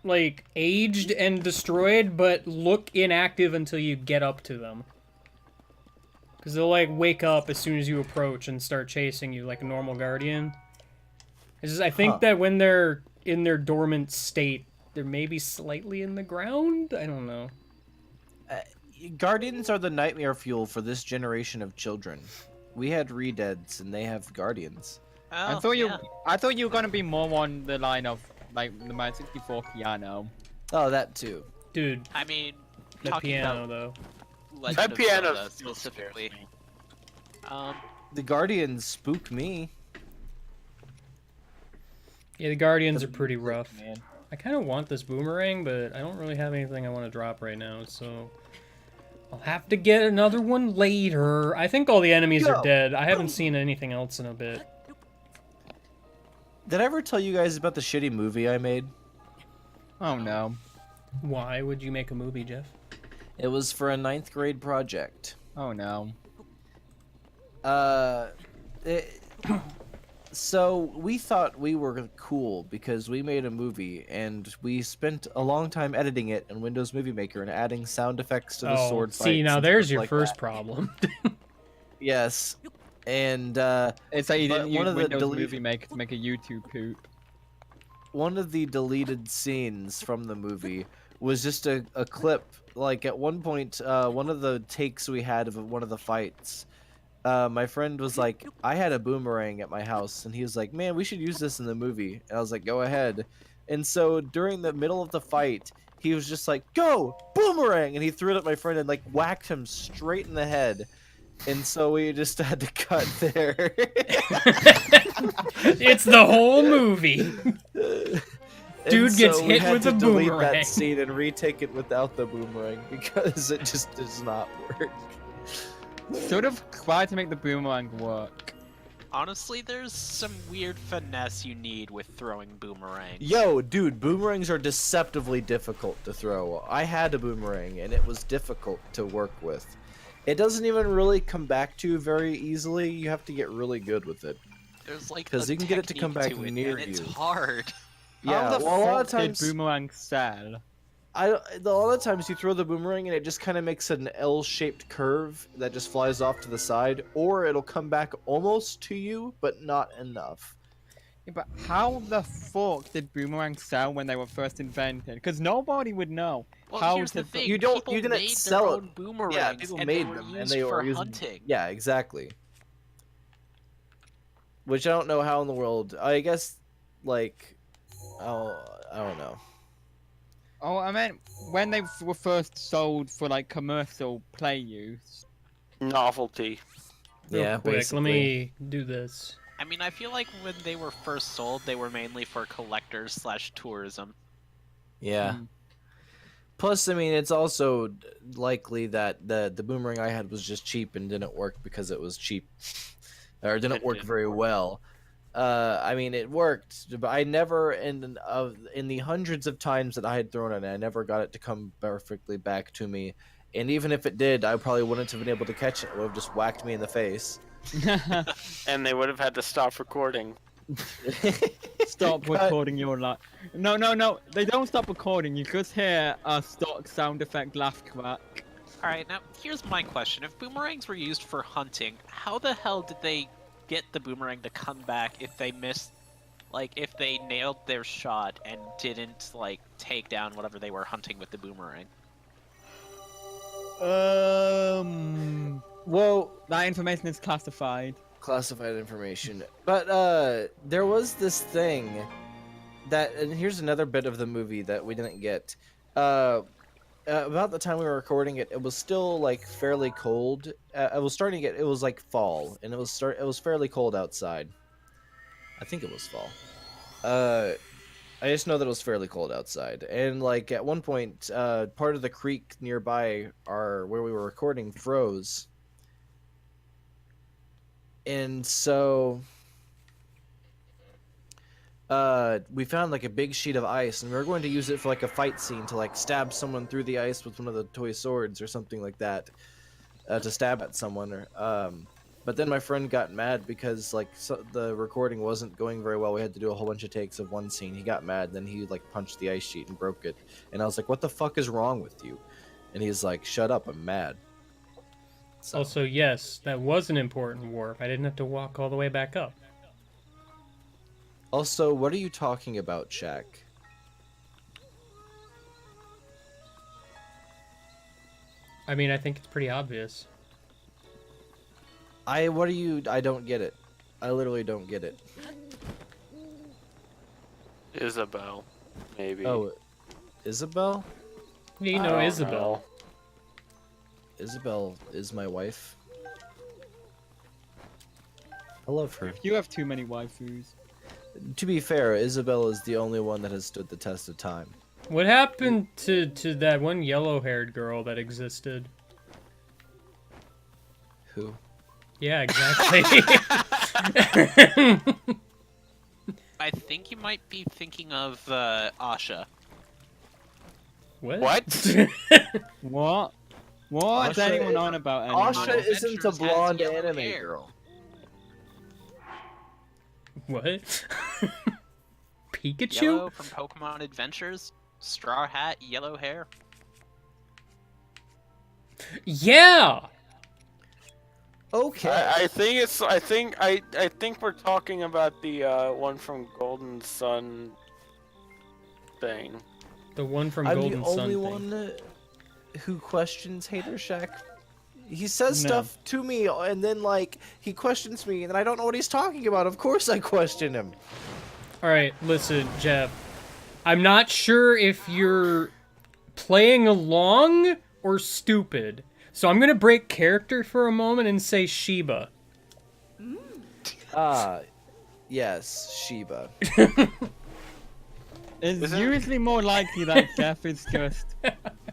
S2: like, aged and destroyed, but look inactive until you get up to them. Because they'll, like, wake up as soon as you approach and start chasing you like a normal Guardian. It's just, I think
S4: Huh.
S2: that when they're in their dormant state, they're maybe slightly in the ground? I don't know.
S4: Guardians are the nightmare fuel for this generation of children. We had Redeads and they have Guardians.
S7: I
S5: Oh,
S7: thought you.
S5: yeah.
S7: I thought you were gonna be more on the line of like the Mario 64 piano.
S4: Oh, that too.
S2: Dude,
S5: I mean,
S2: the
S5: talking
S2: piano,
S5: about
S2: though.
S5: Legend
S3: That
S5: of
S3: piano
S5: Zelda
S3: still
S5: specifically.
S3: scares me.
S4: The Guardians spook me.
S2: Yeah, the Guardians are pretty
S4: Doesn't
S2: rough.
S4: Man.
S2: I kind of want this boomerang, but I don't really have anything I want to drop right now, so... I'll have to get another one later. I think all the enemies are
S4: Go.
S2: dead. I haven't seen anything else in a bit.
S4: Did I ever tell you guys about the shitty movie I made?
S7: Oh no.
S2: Why would you make a movie, Jeff?
S4: It was for a 9th grade project.
S7: Oh no.
S4: So we thought we were cool because we made a movie and we spent a long time editing it in Windows Movie Maker and adding sound effects to the
S2: Oh,
S4: sword
S2: see,
S4: fights
S2: now
S4: and
S2: there's
S4: stuff
S2: your
S4: like
S2: first
S4: that.
S2: problem.
S4: Yes. And
S7: It's like you
S4: But
S7: didn't use
S4: one of the
S7: Windows
S4: delete-
S7: Movie Maker to make a YouTube poop.
S4: one of the deleted scenes from the movie was just a clip. Like at one point, one of the takes we had of one of the fights, my friend was like, I had a boomerang at my house, and he was like, man, we should use this in the movie. And I was like, go ahead. And so during the middle of the fight, he was just like, go, boomerang! And he threw it at my friend and like whacked him straight in the head. And so we just had to cut there.
S2: It's the whole movie.
S4: And
S2: Dude gets
S4: so we
S2: hit
S4: had
S2: with
S4: to
S2: a
S4: delete
S2: boomerang.
S4: that scene and retake it without the boomerang because it just does not work.
S7: Should have tried to make the boomerang work.
S5: Honestly, there's some weird finesse you need with throwing boomerangs.
S4: Yo, dude, boomerangs are deceptively difficult to throw. I had a boomerang, and it was difficult to work with. It doesn't even really come back to you very easily. You have to get really good with it.
S5: There's like
S4: 'Cause
S5: a
S4: you can get it to come
S5: technique
S4: back
S5: it,
S4: near
S5: and It's
S4: you.
S5: hard.
S4: Yeah,
S7: How the
S4: well, a lot of
S7: fuck
S4: times,
S7: did Boomerang sell?
S4: a lot of times you throw the boomerang and it just kind of makes an L-shaped curve that just flies off to the side, or it'll come back almost to you, but not enough.
S7: Yeah, but how the fuck did Boomerang sell when they were first invented? Because nobody would know.
S5: Well,
S7: how
S5: here's the
S7: to
S5: thing.
S4: You don't-
S5: People
S4: you didn't
S5: made
S4: sell
S5: their
S4: it.
S5: own boomerangs,
S4: Yeah, people
S5: and
S4: made
S5: they were
S4: them,
S5: used
S4: and they
S5: for
S4: were using.
S5: hunting.
S4: Yeah, exactly. Which I don't know how in the world. I guess, like, oh, I don't know.
S7: Oh, I meant when they were first sold for like commercial play use.
S3: Novelty.
S2: Real
S4: Yeah,
S2: quick,
S4: basically.
S2: let me do this.
S5: I mean, I feel like when they were first sold, they were mainly for collectors / tourism.
S4: Yeah.
S7: Hmm.
S4: Plus, I mean, it's also likely that the boomerang I had was just cheap and didn't work because it was cheap, or didn't
S3: It
S4: work
S3: didn't
S4: very
S3: work.
S4: well. I mean, it worked, but I never, in the hundreds of times that I had thrown it, I never got it to come perfectly back to me. And even if it did, I probably wouldn't have been able to catch it. It would have just whacked me in the face.
S3: And they would have had to stop recording.
S7: Stop
S4: Cut.
S7: recording your laugh. No, no, no. They don't stop recording. You just hear a stock sound effect laugh crack.
S5: Alright, now here's my question. If boomerangs were used for hunting, how the hell did they get the boomerang to come back if they missed, like, if they nailed their shot and didn't, like, take down whatever they were hunting with the boomerang?
S4: Well,
S7: That information is classified.
S4: classified information. But there was this thing that, and here's another bit of the movie that we didn't get. About the time we were recording it, it was still like fairly cold. It was starting to get. It was like fall, and it was fairly cold outside. I think it was fall. I just know that it was fairly cold outside, and like at one point, part of the creek nearby where we were recording froze. And so we found like a big sheet of ice, and we were going to use it for like a fight scene to like stab someone through the ice with one of the toy swords or something like that, to stab at someone. But then my friend got mad because like the recording wasn't going very well. We had to do a whole bunch of takes of one scene. He got mad, then he like punched the ice sheet and broke it. And I was like, "What the fuck is wrong with you?" And he's like, "Shut up, I'm mad." So,
S2: Also, yes, that was an important warp. I didn't have to walk all the way back up.
S4: also, what are you talking about, Shaq?
S2: I mean, I think it's pretty obvious.
S4: I don't get it. I literally don't get it.
S3: Isabel, maybe.
S4: Oh, Isabel?
S2: You
S3: I
S2: know,
S3: don't
S2: Isabel.
S3: know.
S4: Isabel is my wife. I love her.
S7: You have too many waifus.
S4: To be fair, Isabel is the only one that has stood the test of time.
S2: What happened to that one yellow-haired girl that existed?
S4: Who?
S2: Yeah, exactly.
S5: I think you might be thinking of Asha.
S2: What?
S3: What?
S7: What? What's
S4: Asha
S7: anyone
S4: is-
S7: on about anymore?
S4: Asha isn't a
S5: Adventures has
S4: blonde
S5: yellow
S4: anime
S5: hair.
S4: girl.
S2: What? Pikachu?
S5: Yellow from Pokemon Adventures, straw hat, yellow hair.
S2: Yeah!
S4: Okay.
S3: I think we're talking about the one from Golden Sun thing.
S2: The one from
S4: I'm
S2: Golden
S4: the
S2: Sun
S4: only
S2: thing.
S4: one who questions Hater Shack. He says
S7: No.
S4: stuff to me, and then like he questions me, and I don't know what he's talking about. Of course, I question him.
S2: Alright, listen, Jeff. I'm not sure if you're playing along or stupid. So I'm gonna break character for a moment and say Sheba.
S4: Yes, Sheba.
S7: It's
S3: Isn't-
S7: usually more likely that Jeff is just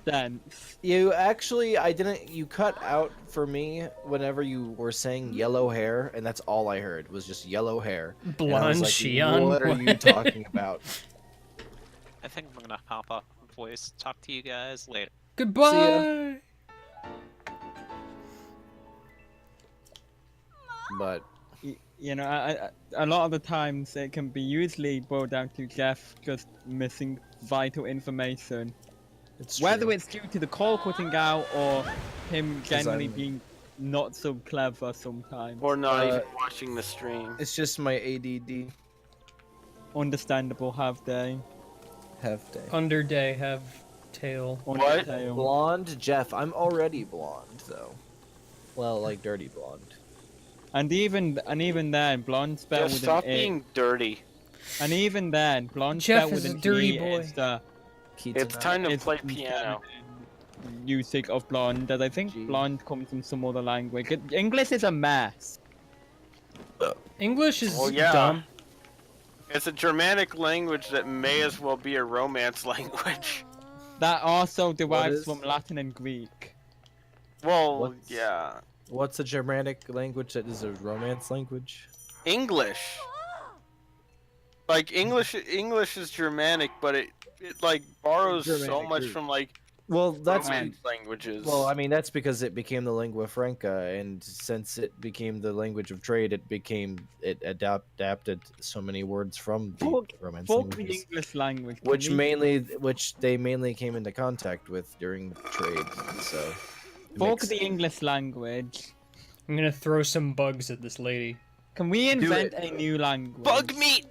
S7: sense.
S4: You actually, I didn't. You cut out for me whenever you were saying yellow hair, and that's all I heard was just yellow hair. And I
S2: Blonde
S4: was like,
S2: Shion.
S4: what are you talking about?
S5: I think I'm gonna hop off voice. Talk to you guys later.
S2: Goodbye.
S4: But
S7: You know, a lot of the times it can be usually boiled down to Jeff just missing vital information.
S4: it's
S7: Whether
S4: true.
S7: it's due to the call cutting out or him generally
S4: I'm-
S7: being not so clever sometimes.
S3: Or not
S4: Uh,
S3: even watching the stream.
S4: It's just my ADD.
S7: Understandable, have they?
S4: Half day.
S2: Under day have tail.
S3: What?
S7: Undertale.
S4: Blonde Jeff. I'm already blonde though. Well, like dirty blonde.
S7: And even then, blonde spelled
S3: Just
S7: with an
S3: stop
S7: A.
S3: being dirty.
S7: And even then, blonde
S2: Jeff
S7: spelled with
S2: is a
S7: an
S2: dirty
S7: E
S2: boy.
S7: is the
S3: It's time to
S7: is
S3: play
S7: the
S3: piano.
S7: usage of blonde, as I think
S4: Gee.
S7: blonde comes from some other language. English is a mess.
S2: English is
S3: Well, yeah.
S2: dumb.
S3: It's a Germanic language that may as well be a Romance language.
S7: That also derives
S4: is-
S7: from Latin and Greek.
S3: Well,
S4: What's-
S3: yeah.
S4: What's a Germanic language that is a Romance language?
S3: English. Like English is Germanic, but it like borrows so
S4: Germanic,
S3: much
S4: Greek.
S3: from like
S4: Well, that's
S3: Romance languages.
S4: well, I mean, that's because it became the lingua franca, and since it became the language of trade, it adapted so many words from the
S7: Fuck-
S4: Romance
S7: Fuck the
S4: languages,
S7: English language.
S4: which
S7: Can we-
S4: they mainly came into contact with during trade. So, it
S7: Fuck
S4: makes-
S7: the English language.
S2: I'm gonna throw some bugs at this lady.
S7: Can we invent
S4: it.
S7: a new language?
S3: bug meat.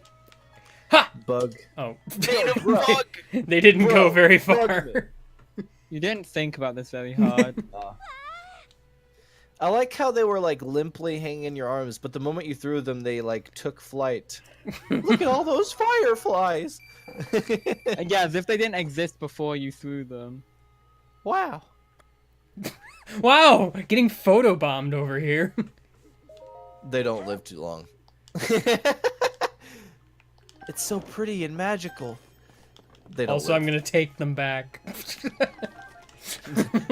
S4: bug.
S2: Oh,
S3: Made of bug.
S2: they didn't go
S4: Bro,
S2: very
S4: bug
S2: far.
S4: me.
S7: You didn't think about this very hard.
S4: I like how they were like limply hanging in your arms, but the moment you threw them, they like took flight. Look at all those fireflies!
S7: And yeah, as if they didn't exist before you threw them.
S4: Wow.
S2: Wow, getting photobombed over here.
S4: They don't live too long. It's so pretty and magical. They don't
S2: Also, I'm
S4: live.
S2: gonna take them back.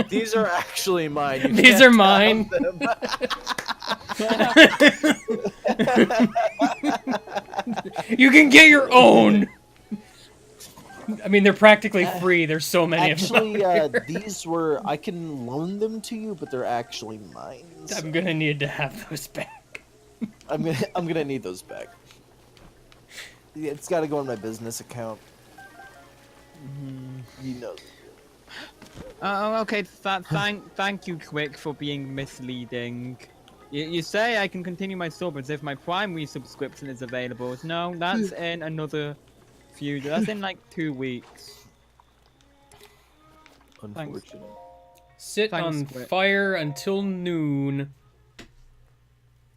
S4: These are actually mine. You
S2: These
S4: can't
S2: are mine.
S4: have them.
S2: You can get your own. I mean, they're practically free. There's so many
S6: Actually,
S2: of them.
S6: these were. I can loan them to you, but they're actually mine.
S2: I'm gonna need to have those back.
S6: I'm gonna need those back. Yeah, it's got to go on my business account. You know.
S7: Oh, okay. Thank you, Quick, for being misleading. You say I can continue my sub as if my primary subscription is available. No, that's in another few. That's in like 2 weeks.
S6: Unfortunate.
S2: Sit
S7: Thanks,
S2: on
S7: Whit.
S2: fire until noon.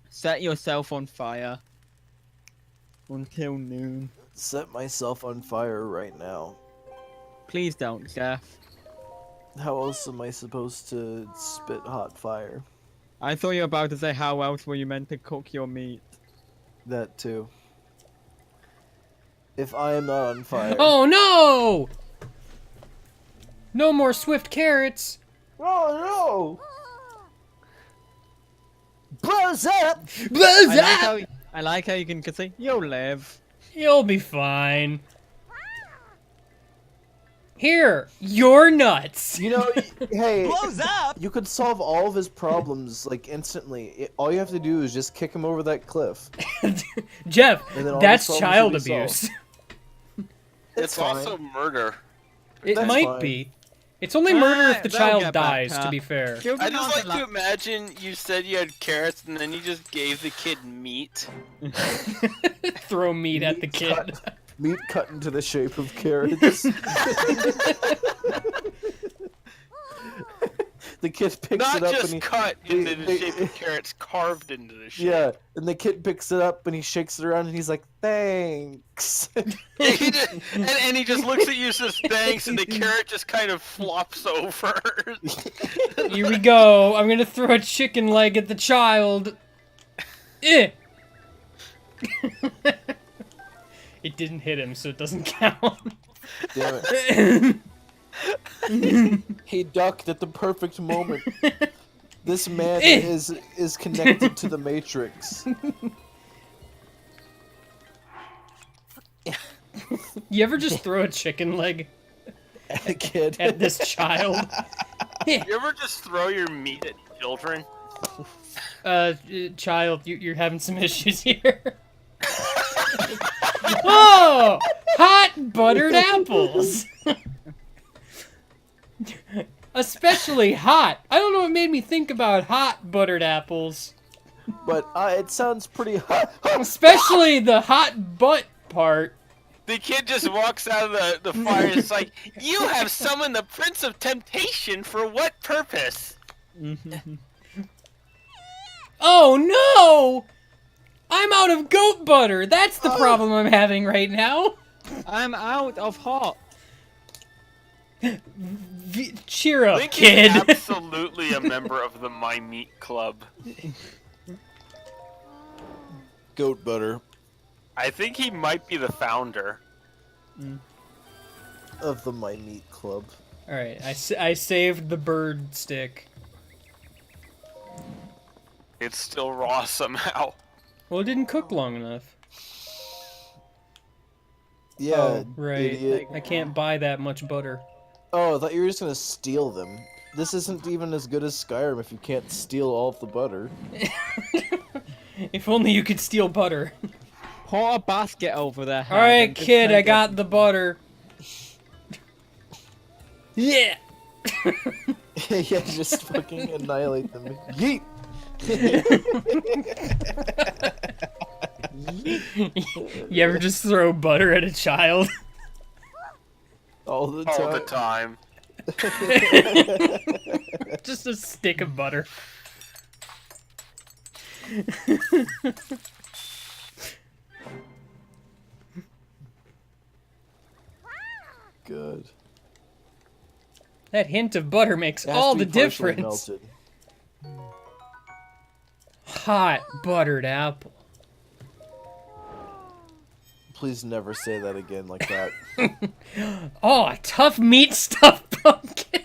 S7: Set yourself on fire until noon.
S6: Set myself on fire right now.
S7: Please don't, Jeff.
S6: How else am I supposed to spit hot fire?
S7: I thought you were about to say how else were you meant to cook your meat.
S6: That too. If I am not on fire.
S2: Oh no! No more swift carrots.
S6: Oh no! Bros up!
S7: I like how you can say you'll live.
S2: You'll be fine. Here, you're nuts.
S6: You know, hey, you could solve all of his problems like instantly. All you have to do is just kick him over that cliff.
S2: Jeff,
S6: And then all
S2: that's
S6: the problems
S2: child
S6: will be
S2: abuse.
S3: It's
S6: fine.
S3: also murder.
S2: It
S6: That's
S2: might
S6: fine.
S2: be. It's only murder if the
S7: they'll
S2: child
S7: get back,
S2: dies,
S7: huh?
S2: to be fair.
S7: Children
S3: I just
S7: aren't
S3: like to
S7: allowed-
S3: imagine you said you had carrots and then you just gave the kid meat.
S2: Throw meat at the kid.
S6: Meat cut into the shape of carrots. The kid picks
S3: Not
S6: it up
S3: just
S6: and he.
S3: cut into the
S6: they-
S3: shape of carrots, carved into the shape.
S6: Yeah, and the kid picks it up and he shakes it around and he's like, "Thanks."
S3: He just- and he just looks at you and says thanks, and the carrot just kind of flops over.
S2: Here we go. I'm gonna throw a chicken leg at the child. Eh. It didn't hit him, so it doesn't count.
S6: Damn it. He ducked at the perfect moment. This man is connected to the Matrix.
S2: You ever just throw a chicken leg
S6: A kid.
S2: at this child?
S3: You ever just throw your meat at children?
S2: Child, you're having some issues here. Oh! Hot buttered apples! Especially hot. I don't know what made me think about hot buttered apples.
S6: But it sounds pretty hot.
S2: Especially the hot butt part.
S3: The kid just walks out of the fire and it's like, you have summoned the Prince of Temptation for what purpose?
S2: Oh no! I'm out of goat butter! That's the problem I'm having right now!
S7: I'm out of hot.
S2: Cheer up,
S3: Link
S2: kid!
S3: is absolutely a member of the My Meat Club.
S6: Goat butter
S3: I think he might be the founder.
S6: of the My Meat Club.
S2: Alright, I saved the bird stick.
S3: It's still raw somehow.
S2: Well, it didn't cook long enough.
S6: Yeah,
S2: Oh, right.
S6: idiot.
S2: I can't buy that much butter.
S6: Oh, I thought you were just gonna steal them. This isn't even as good as Skyrim if you can't steal all of the butter.
S2: If only you could steal butter.
S7: Pour a basket over their head.
S2: Alright,
S7: and just
S2: kid,
S7: make
S2: I
S7: it-
S2: got the butter. Yeah!
S6: Yeah, just fucking annihilate them. Yeet!
S2: You ever just throw butter at a child?
S6: All the
S3: All the
S6: time.
S3: time.
S2: Just a stick of butter.
S6: Good.
S2: That hint of butter makes
S6: It has
S2: all
S6: to
S2: the
S6: be partially
S2: difference.
S6: melted.
S2: Hot buttered apple.
S6: Please never say that again like that.
S2: Oh, a tough meat stuffed pumpkin.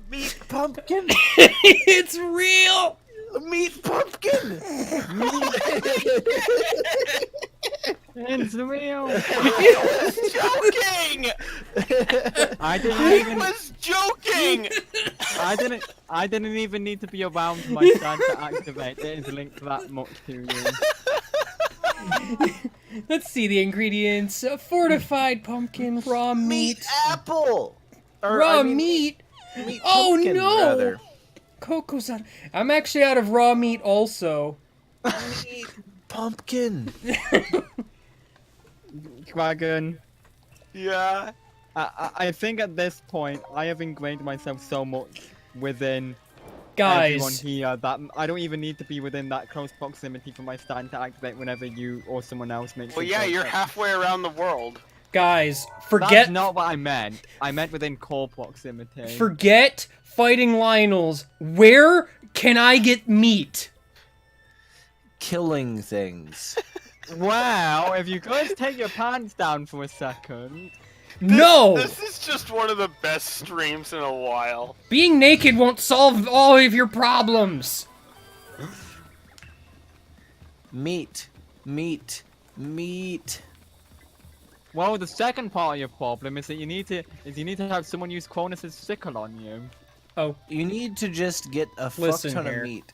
S6: Meat pumpkin!
S2: It's real.
S6: Meat pumpkin!
S7: It's real.
S3: Joking!
S7: I didn't
S3: I
S7: even.
S3: was joking!
S7: I didn't even need to be around for my stand to activate. It is linked that much to you.
S2: Let's see the ingredients. Fortified pumpkin, raw meat.
S6: apple! Or,
S2: Raw
S6: I mean,
S2: meat.
S6: meat
S2: Oh,
S6: pumpkin,
S2: no!
S6: rather.
S2: Coco's out. I'm actually out of raw meat also.
S6: Meat pumpkin!
S7: Dragon.
S3: Yeah.
S7: I think at this point I have ingrained myself so much within everyone
S2: Guys,
S7: here that I don't even need to be within that close proximity for my stand to activate whenever you or someone else makes.
S3: Well,
S7: a
S3: yeah, you're
S7: contact.
S3: halfway around the world.
S2: guys,
S7: That's
S2: forget
S7: not what I meant. I meant within core proximity.
S2: forget fighting Lionels. Where can I get meat?
S6: Killing things.
S7: Wow, if you guys take your pants down for a second.
S2: No!
S3: This is just one of the best streams in a while.
S2: Being naked won't solve all of your problems.
S6: Meat. Meat. Meat.
S7: Well, the second part of your problem is that you need to have someone use Cronus' sickle on you.
S2: Oh,
S6: You need to just get a fuck
S2: Listen
S6: ton
S2: here.
S6: of meat.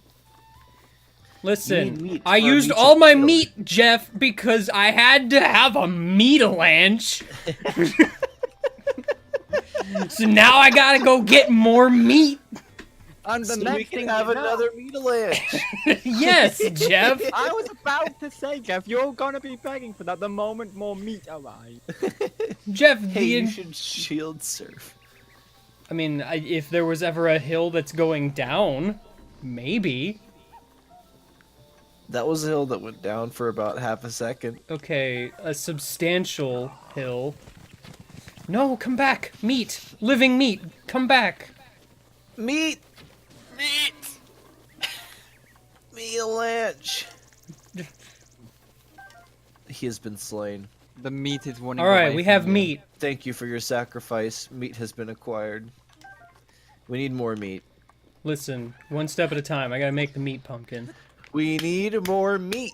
S2: listen.
S6: You need meat
S2: I
S6: for
S2: used
S6: meat
S2: all
S6: to
S2: my
S6: kill.
S2: meat, Jeff, because I had to have a meat-a-lanch. So now I gotta go get more meat.
S7: And the
S6: So we
S7: next
S6: can
S7: thing
S6: have
S7: you know-
S6: another meat-a-lanch.
S2: Yes, Jeff.
S7: I was about to say, Jeff, you're gonna be begging for that the moment more meat arrives.
S2: Jeff,
S6: Hey,
S2: the
S6: you should shield surf.
S2: I mean, if there was ever a hill that's going down, maybe.
S6: That was a hill that went down for about half a second.
S2: Okay, a substantial hill. No, come back. Meat. Living meat. Come back.
S6: Meat!
S3: Meat!
S4: me, Lanch. He has been slain.
S7: The meat is running
S2: All right,
S7: away
S2: we
S7: from
S2: have
S7: you.
S2: meat.
S4: Thank you for your sacrifice. Meat has been acquired. We need more meat.
S2: Listen, one step at a time. I gotta make the meat pumpkin.
S4: We need more meat.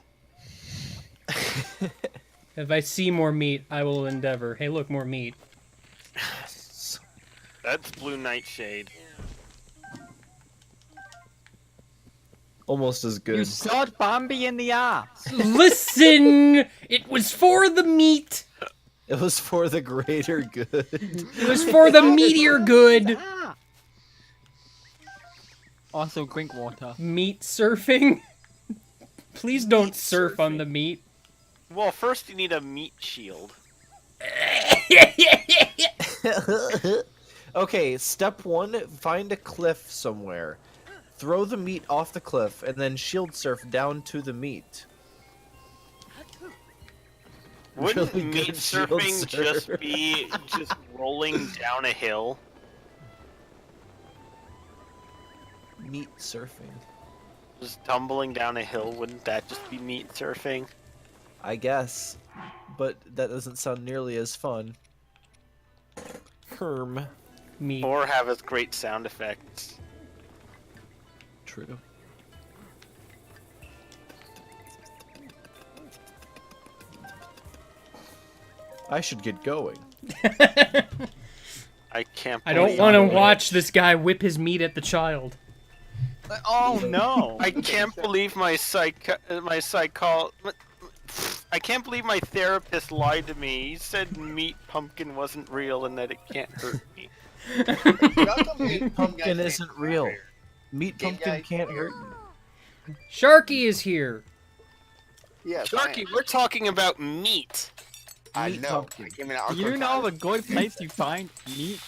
S2: If I see more meat, I will endeavor. Hey, look, more meat.
S3: That's Blue Nightshade.
S4: Almost as
S7: You
S4: good.
S7: shot Bambi in the ass.
S2: Listen! It was for the meat!
S4: It was for the greater good.
S2: It was for the meteor good!
S7: Also, drink water.
S2: Meat surfing? Please don't surf on the meat.
S3: Well, first you need a meat shield.
S4: Okay, step 1, find a cliff somewhere. Throw the meat off the cliff and then shield surf down to the meat.
S3: Wouldn't
S4: Really
S3: meat
S4: good shield
S3: surfing just
S4: surf.
S3: be just rolling down a hill?
S4: Meat surfing.
S3: Just tumbling down a hill, wouldn't that just be meat surfing?
S4: I guess. But that doesn't sound nearly as fun. Herm.
S2: Meat.
S3: Or have as great sound effects.
S4: True. I should get going.
S3: I can't
S2: I don't
S3: believe
S2: want to
S3: it.
S2: watch this guy whip his meat at the child.
S5: Oh no!
S3: I can't believe my I can't believe my therapist lied to me. He said meat pumpkin wasn't real and that it can't hurt me.
S4: Meat pumpkin isn't real. Meat pumpkin can't hurt you.
S2: Sharky is here.
S8: Yes,
S3: Sharky, we're talking about meat.
S8: I
S4: Meat
S8: know.
S4: pumpkin.
S8: I came in
S7: Do you know a good place to find meat?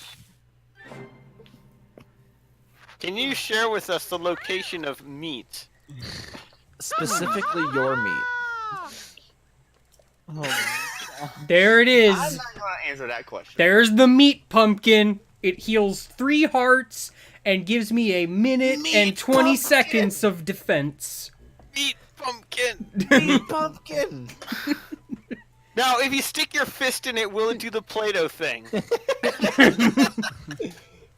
S3: Can you share with us the location of meat?
S4: Specifically your meat.
S2: There it is.
S8: I'm not gonna answer that question.
S2: There's the meat pumpkin. It heals 3 hearts and gives me a minute and 20 seconds of defense.
S3: Meat pumpkin!
S4: Meat pumpkin!
S3: Now, if you stick your fist in it, will it do the Play-Doh thing?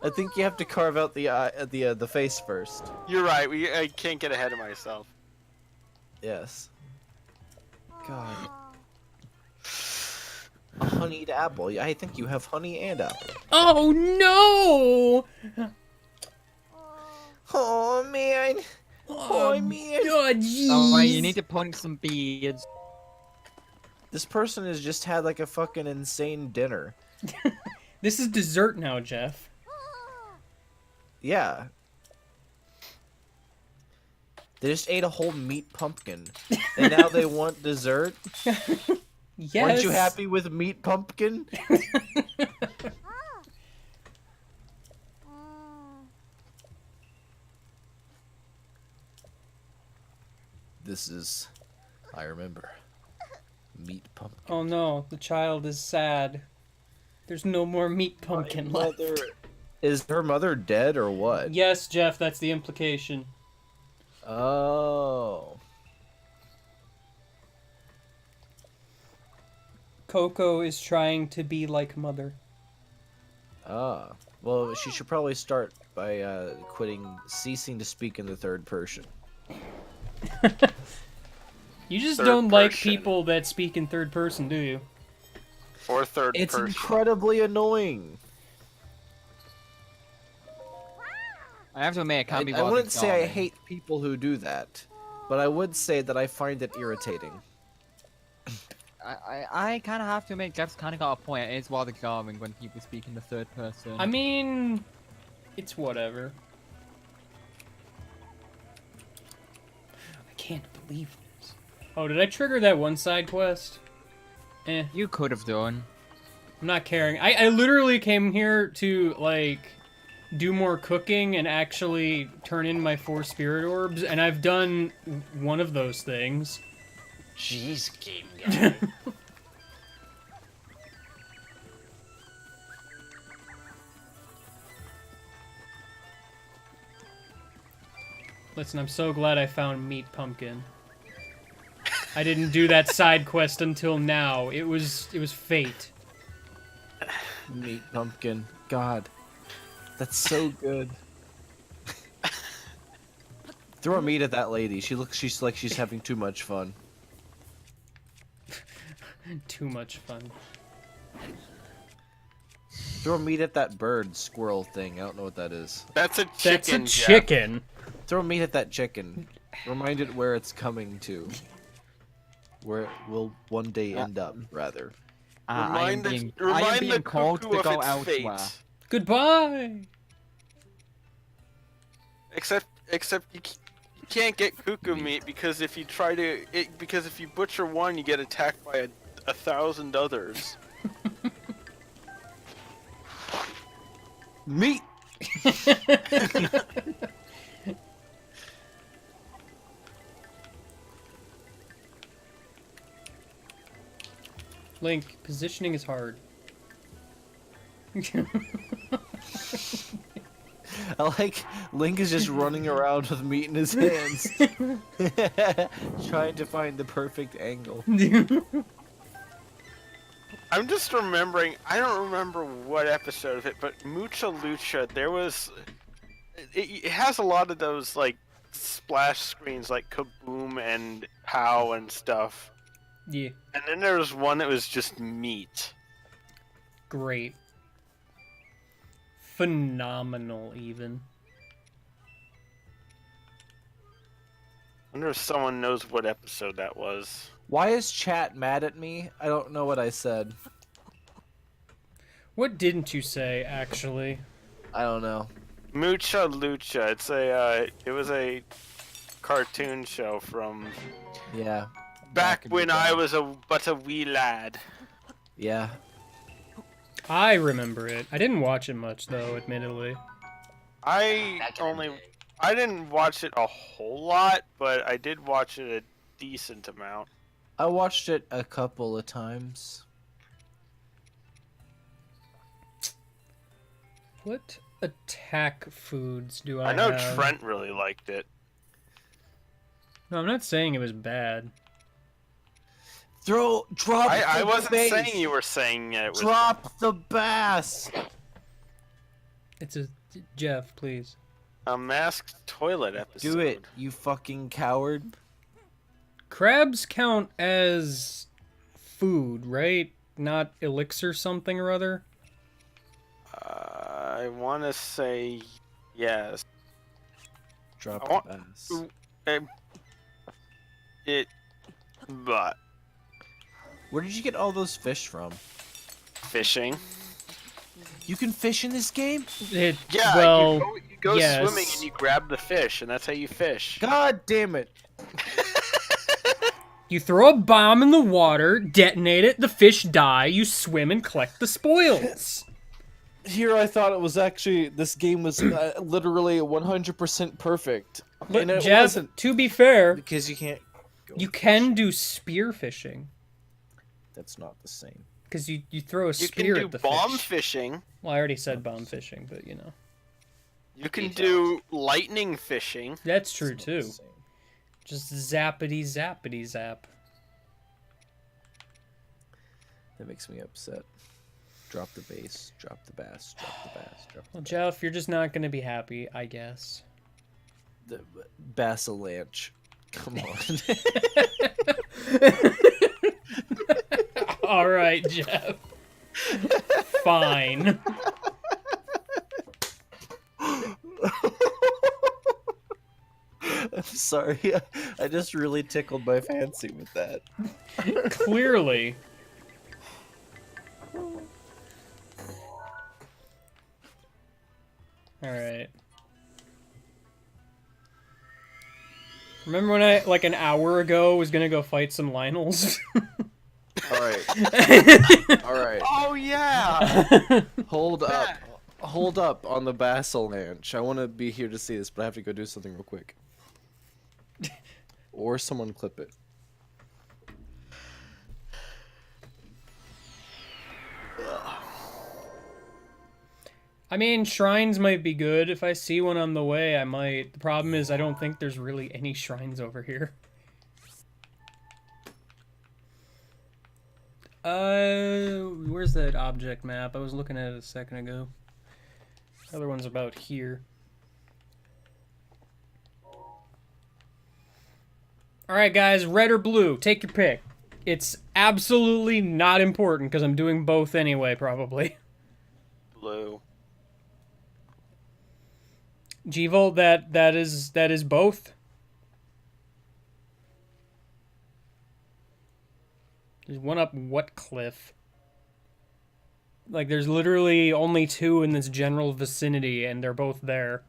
S4: I think you have to carve out the eye, the face first.
S3: You're right. I can't get ahead of myself.
S4: Yes. God. A honeyed apple. Yeah, I think you have honey and apple.
S2: Oh no!
S4: Oh man. Oh man.
S2: Oh jeez.
S7: Alright, you need to punch some beads.
S4: This person has just had like a fucking insane dinner.
S2: This is dessert now, Jeff.
S4: Yeah. They just ate a whole meat pumpkin. And now they want dessert?
S2: Yes.
S4: Aren't you happy with meat pumpkin? This is... I remember. Meat pumpkin.
S2: Oh no, the child is sad. There's no more meat pumpkin left.
S4: Is her mother dead or what?
S2: Yes, Jeff, that's the implication.
S4: Oh.
S2: Coco is trying to be like mother.
S4: Ah. Well, she should probably start by ceasing to speak in the third person.
S2: You just
S3: Third
S2: don't like
S3: person.
S2: people that speak in third person, do you?
S3: Or third
S4: It's
S3: person.
S4: incredibly annoying.
S7: I have to admit, it can't be
S4: I wouldn't say I
S7: charming.
S4: hate people who do that, but I would say that I find it irritating.
S7: I kind of have to admit, Jeff's kind of got a point. It is rather jarring when people speak in the third person.
S2: I mean, it's whatever. I can't believe this. Oh, did I trigger that one side quest? Eh,
S7: You could have done.
S2: I'm not caring. I literally came here to, like, do more cooking and actually turn in my 4 spirit orbs, and I've done one of those things.
S3: Jeez, game guy.
S2: Listen, I'm so glad I found Meat Pumpkin. I didn't do that side quest until now. It was fate.
S4: Meat pumpkin. God. That's so good. Throw meat at that lady. She's like she's having too much fun.
S2: Too much fun.
S4: Throw meat at that bird squirrel thing. I don't know what that is.
S3: That's a
S2: That's
S3: chicken.
S2: a
S3: Jeff.
S2: chicken.
S4: Throw meat at that chicken. Remind it where it's coming to. Where it will one day end up, rather.
S7: I am being called to
S3: cuckoo
S7: go
S3: of its
S7: elsewhere.
S3: fate.
S2: Goodbye.
S3: Except you can't get cuckoo meat because if you try to, because if you butcher one, you get attacked by 1,000 others.
S4: Meat.
S2: Link, positioning is hard.
S4: I like Link is just running around with meat in his hands, trying to find the perfect angle.
S3: I'm just remembering. I don't remember what episode of it, but Mucha Lucha. There was. It has a lot of those like splash screens, like Kaboom and Pow and stuff.
S2: Yeah,
S3: And then there was one that was just meat.
S2: great. Phenomenal, even.
S3: I wonder if someone knows what episode that was.
S4: Why is chat mad at me? I don't know what I said.
S2: What didn't you say, actually?
S4: I don't know.
S3: Mucha Lucha. It's a. It was a cartoon show from
S4: Yeah.
S3: back
S4: in the
S3: when I
S4: day.
S3: was but a wee lad.
S4: Yeah.
S2: I remember it. I didn't watch it much, though, admittedly.
S3: I
S8: Back in the
S3: only.
S8: day.
S3: I didn't watch it a whole lot, but I did watch it a decent amount.
S4: I watched it a couple of times.
S2: What attack foods do I
S3: I know
S2: have?
S3: Trent really liked it.
S2: No, I'm not saying it was bad.
S4: Drop
S3: I
S4: the
S3: wasn't
S4: bass.
S3: saying you were saying it was.
S4: Drop the bass.
S2: It's a... Jeff, please.
S3: A masked toilet episode.
S4: Do it, you fucking coward.
S2: Crabs count as food, right? Not elixir something or other?
S3: I want to say yes.
S4: Drop
S3: I want-
S4: the bass.
S3: It, but
S4: Where did you get all those fish from?
S3: fishing.
S4: You can fish in this game?
S2: It,
S3: Yeah,
S2: well,
S3: you go
S2: yes.
S3: swimming and you grab the fish, and that's how you fish.
S4: God damn it.
S2: you throw a bomb in the water, detonate it, the fish die, you swim and collect the spoils.
S6: Here I thought it was actually this game was literally 100% perfect.
S2: But
S6: And it
S2: Jeff,
S6: wasn't.
S2: to be fair,
S4: Because you can't go
S2: you
S4: fish.
S2: can do spear fishing.
S4: That's not the same.
S2: Because you throw a
S3: You
S2: spear
S3: can do
S2: at the
S3: bomb
S2: fish.
S3: fishing.
S2: Well, I already said bomb fishing, but you know.
S3: You can do lightning fishing.
S2: That's true
S4: It's not the
S2: too.
S4: same.
S2: Just zappity zappity zap.
S4: That makes me upset. Drop the bass, drop the bass, drop the bass, drop
S2: Well, Jeff, you're just not gonna be happy, I guess.
S4: the Basilanch. Come on.
S2: All right, Jeff. Fine.
S4: I'm sorry. I just really tickled my fancy with that.
S2: Clearly. All right. Remember when I, like an hour ago, was gonna go fight some Lionels?
S4: Alright. Alright.
S3: Oh yeah.
S4: Hold up. Hold up on the Basilanch. I want to be here to see this, but I have to go do something real quick. Or someone clip it.
S2: I mean, shrines might be good. If I see one on the way, I might. The problem is I don't think there's really any shrines over here. Where's that object map? I was looking at it a second ago. The other one's about here. Alright guys, red or blue, take your pick. It's absolutely not important because I'm doing both anyway, probably.
S3: Blue.
S2: G-Volt, that is both. There's one up what cliff? Like, there's literally only two in this general vicinity, and they're both there.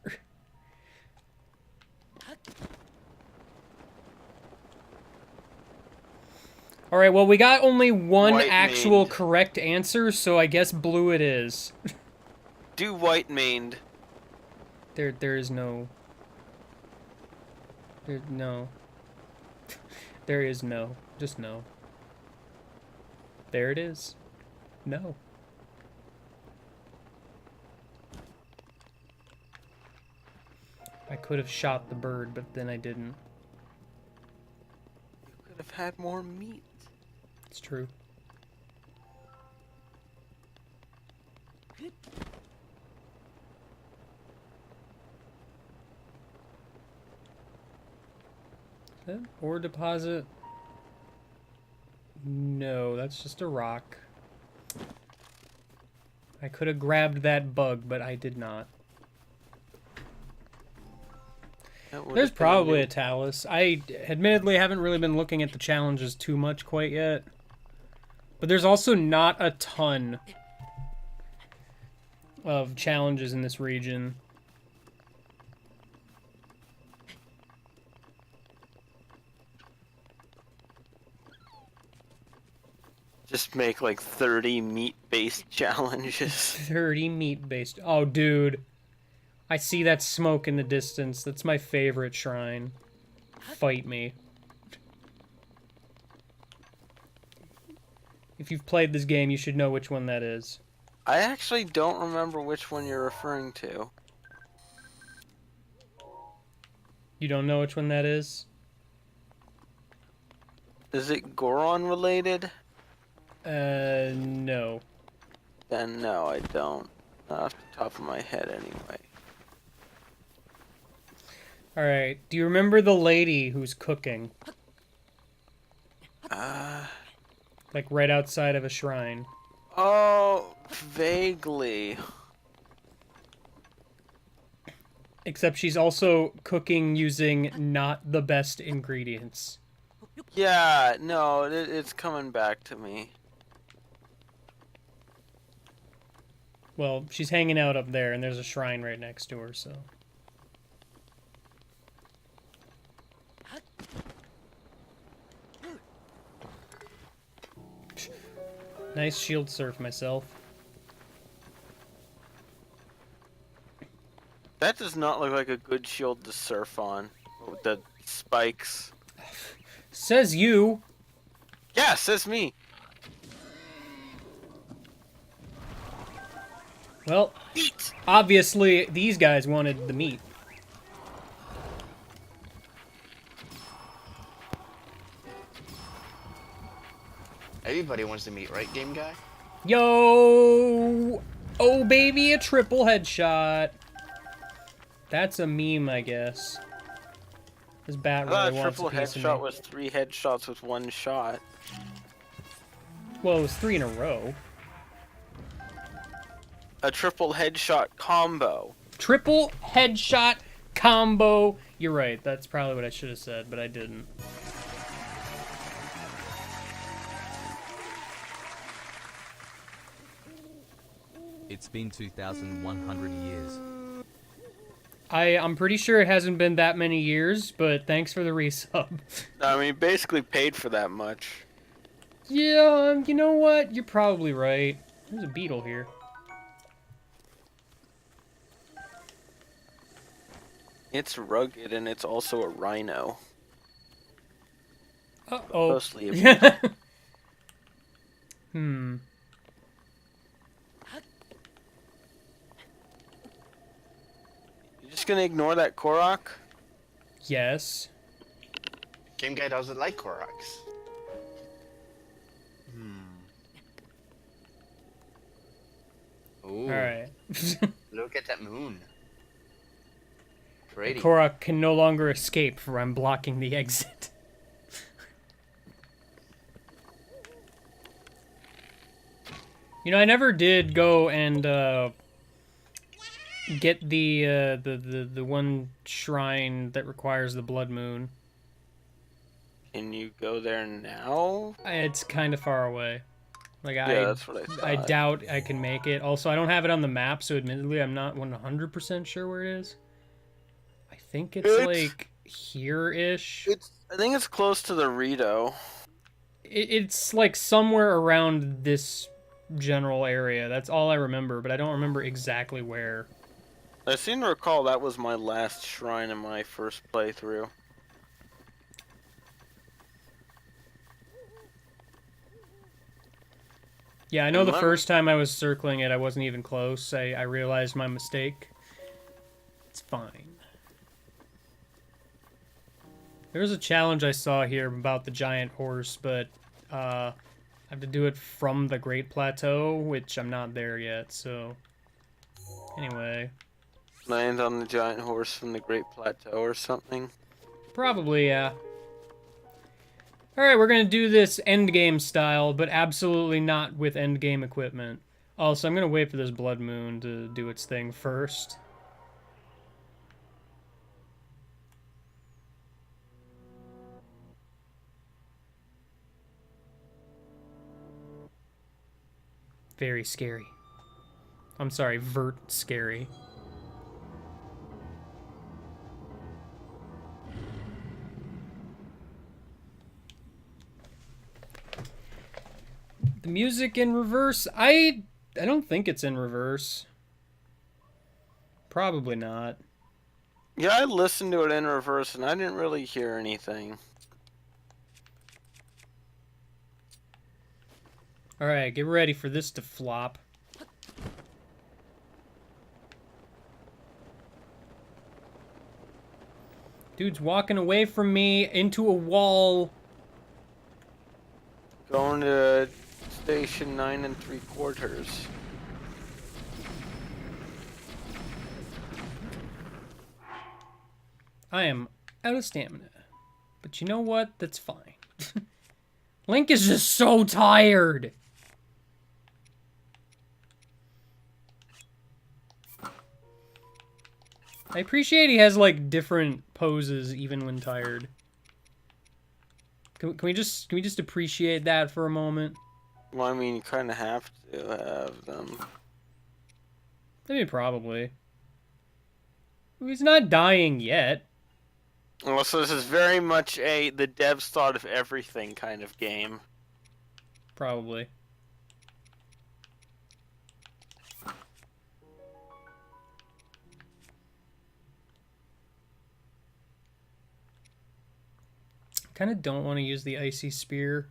S2: Alright, well, we got only one
S3: White
S2: actual
S3: maned.
S2: correct answer, so I guess blue it is.
S3: Do white maned.
S2: There is no... no. There is no. Just no. There it is. No. I could have shot the bird, but then I didn't.
S3: You could have had more meat.
S2: It's true. Is that ore deposit? No, that's just a rock. I could have grabbed that bug, but I did not.
S3: That would
S2: There's
S3: have been a
S2: probably
S3: new-
S2: a Talus. I admittedly haven't really been looking at the challenges too much quite yet. But there's also not a ton of challenges in this region.
S3: Just make like 30 meat-based challenges.
S2: 30 meat-based. Oh, dude. I see that smoke in the distance. That's my favorite shrine. Fight me. If you've played this game, you should know which one that is.
S3: I actually don't remember which one you're referring to.
S2: You don't know which one that is?
S3: Is it Goron related?
S2: No.
S3: Then no, I don't. Not off the top of my head anyway.
S2: Alright, do you remember the lady who's cooking? Like right outside of a shrine.
S3: Oh, vaguely.
S2: Except she's also cooking using not the best ingredients.
S3: Yeah, no, it's coming back to me.
S2: Well, she's hanging out up there, and there's a shrine right next to her, so... Nice shield surf myself.
S3: That does not look like a good shield to surf on. With the spikes.
S2: Says you!
S3: Yeah, says me.
S2: Well,
S3: Eat!
S2: obviously, these guys wanted the meat.
S8: Everybody wants to meet, right, game guy?
S2: Yo! Oh, baby, a triple headshot. That's a meme, I guess. This bat
S3: I thought
S2: really
S3: a
S2: wants a
S3: triple
S2: piece of
S3: headshot
S2: me.
S3: was 3 headshots with 1 shot.
S2: Well, it was 3 in a row.
S3: A triple headshot combo.
S2: Triple headshot combo. You're right. That's probably what I should have said, but I didn't.
S9: It's been 2,100 years.
S2: I'm pretty sure it hasn't been that many years, but thanks for the resub.
S3: I mean, basically paid for that much.
S2: Yeah, you know what? You're probably right. There's a beetle here.
S3: It's rugged and it's also a rhino.
S2: Uh-oh.
S3: Mostly a beetle.
S2: Hmm.
S3: gonna ignore that Korok?
S2: Yes.
S8: Game guy doesn't like Koroks. Ooh,
S2: Alright.
S8: look at that moon. Pretty.
S2: Korok can no longer escape, for I'm blocking the exit. You know, I never did go and get the one shrine that requires the blood moon.
S3: Can you go there now?
S2: It's kind of far away. Like
S3: Yeah, that's what I thought.
S2: I doubt I can make it. Also, I don't have it on the map, so admittedly, I'm not 100% sure where it is. I think it's like here-ish.
S3: I think it's close to the Rito.
S2: It's like somewhere around this general area. That's all I remember, but I don't remember exactly where.
S3: I seem to recall that was my last shrine in my first playthrough.
S2: Yeah, I know the first time I was circling it, I wasn't even close. I realized my mistake. It's fine. There was a challenge I saw here about the giant horse, but I have to do it from the Great Plateau, which I'm not there yet, so... Anyway.
S3: Land on the giant horse from the Great Plateau or something?
S2: Probably, yeah. Alright, we're gonna do this endgame style, but absolutely not with endgame equipment. Also, I'm gonna wait for this blood moon to do its thing first. Very scary. I'm sorry, vert scary. The music in reverse? I don't think it's in reverse. Probably not.
S3: Yeah, I listened to it in reverse and I didn't really hear anything.
S2: Alright, get ready for this to flop. Dude's walking away from me into a wall.
S3: Going to station 9 3/4.
S2: I am out of stamina. But you know what? That's fine. Link is just so tired. I appreciate he has like different poses even when tired. Can we just appreciate that for a moment?
S3: Well, I mean, you kind of have to have them.
S2: I mean, probably. He's not dying yet.
S3: Well, so this is very much the devs thought of everything kind of game.
S2: Probably. Kind of don't want to use the icy spear.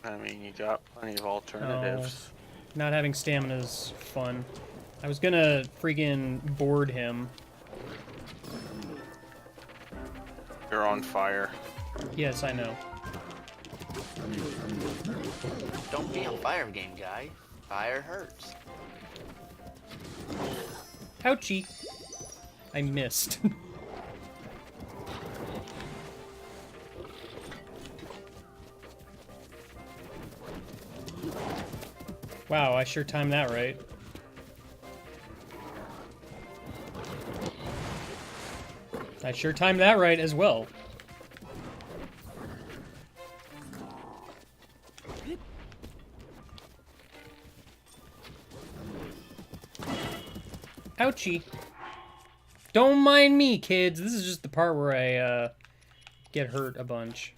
S3: I mean, you got plenty of alternatives.
S2: Not having stamina is fun. I was gonna freaking board him.
S3: You're on fire.
S2: Yes, I know.
S8: Don't be on fire, game guy. Fire hurts.
S2: Ouchie. I missed. Wow, I sure timed that right. I sure timed that right as well. Ouchie. Don't mind me, kids. This is just the part where I get hurt a bunch.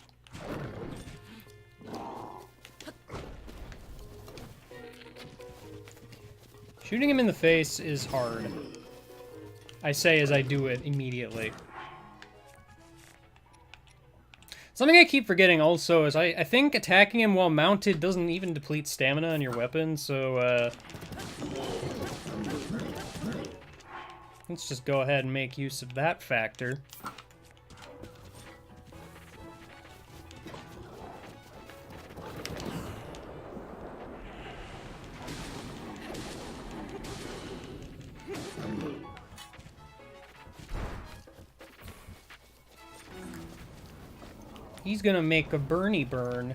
S2: Shooting him in the face is hard. I say as I do it immediately. Something I keep forgetting also is I think attacking him while mounted doesn't even deplete stamina on your weapon, so let's just go ahead and make use of that factor. He's gonna make a Bernie burn.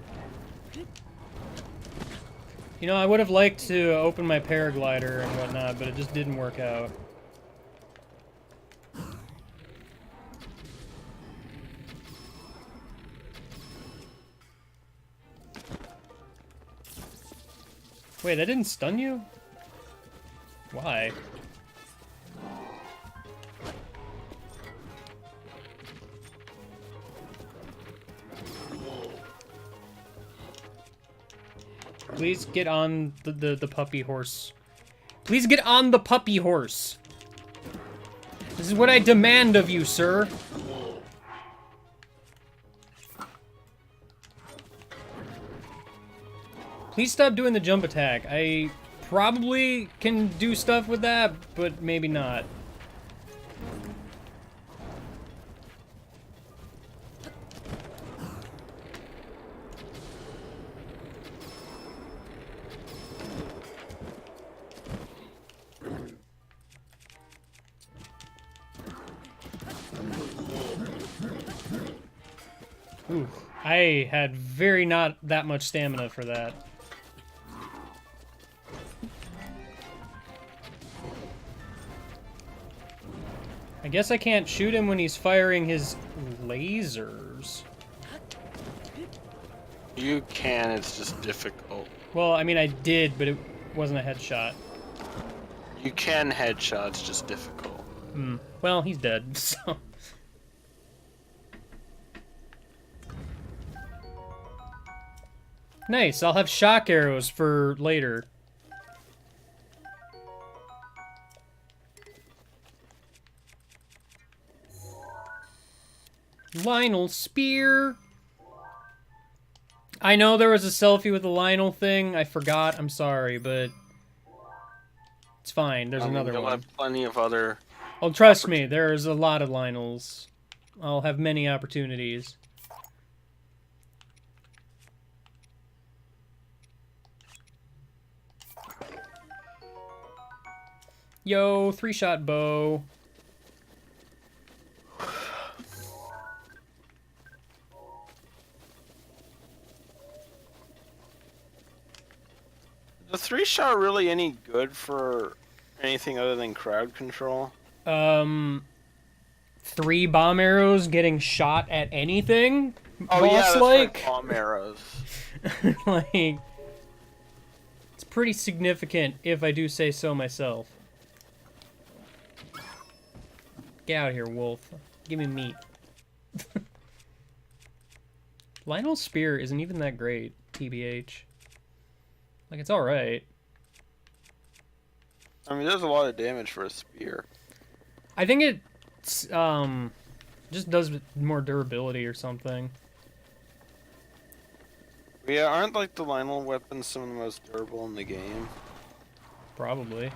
S2: You know, I would have liked to open my paraglider and whatnot, but it just didn't work out. Wait, that didn't stun you? Why? Please get on the puppy horse. Please get on the puppy horse. This is what I demand of you, sir. Please stop doing the jump attack. I probably can do stuff with that, but maybe not. Ooh, I had very not that much stamina for that. I guess I can't shoot him when he's firing his lasers.
S3: You can, it's just difficult.
S2: Well, I mean, I did, but it wasn't a headshot.
S3: You can headshot, it's just difficult.
S2: Hmm. Well, he's dead, so... Nice, I'll have shock arrows for later. Lionel Spear. I know there was a selfie with the Lionel thing. I forgot. I'm sorry, but it's fine. There's another
S3: you'll
S2: one.
S3: have plenty of other...
S2: Oh, trust me, there's a lot of Lionels. I'll have many opportunities. Yo, 3-shot bow.
S3: The 3-shot really any good for anything other than crowd control?
S2: 3 bomb arrows getting shot at anything?
S3: Oh yeah, that's
S2: Boss-like?
S3: right, bomb arrows.
S2: Like, it's pretty significant, if I do say so myself. Get out of here, wolf. Give me meat. Lionel's spear isn't even that great, TBH. Like, it's alright.
S3: I mean, there's a lot of damage for a spear.
S2: I think it's, just does more durability or something.
S3: Yeah, aren't like the Lionel weapons some of the most durable in the game?
S2: Probably.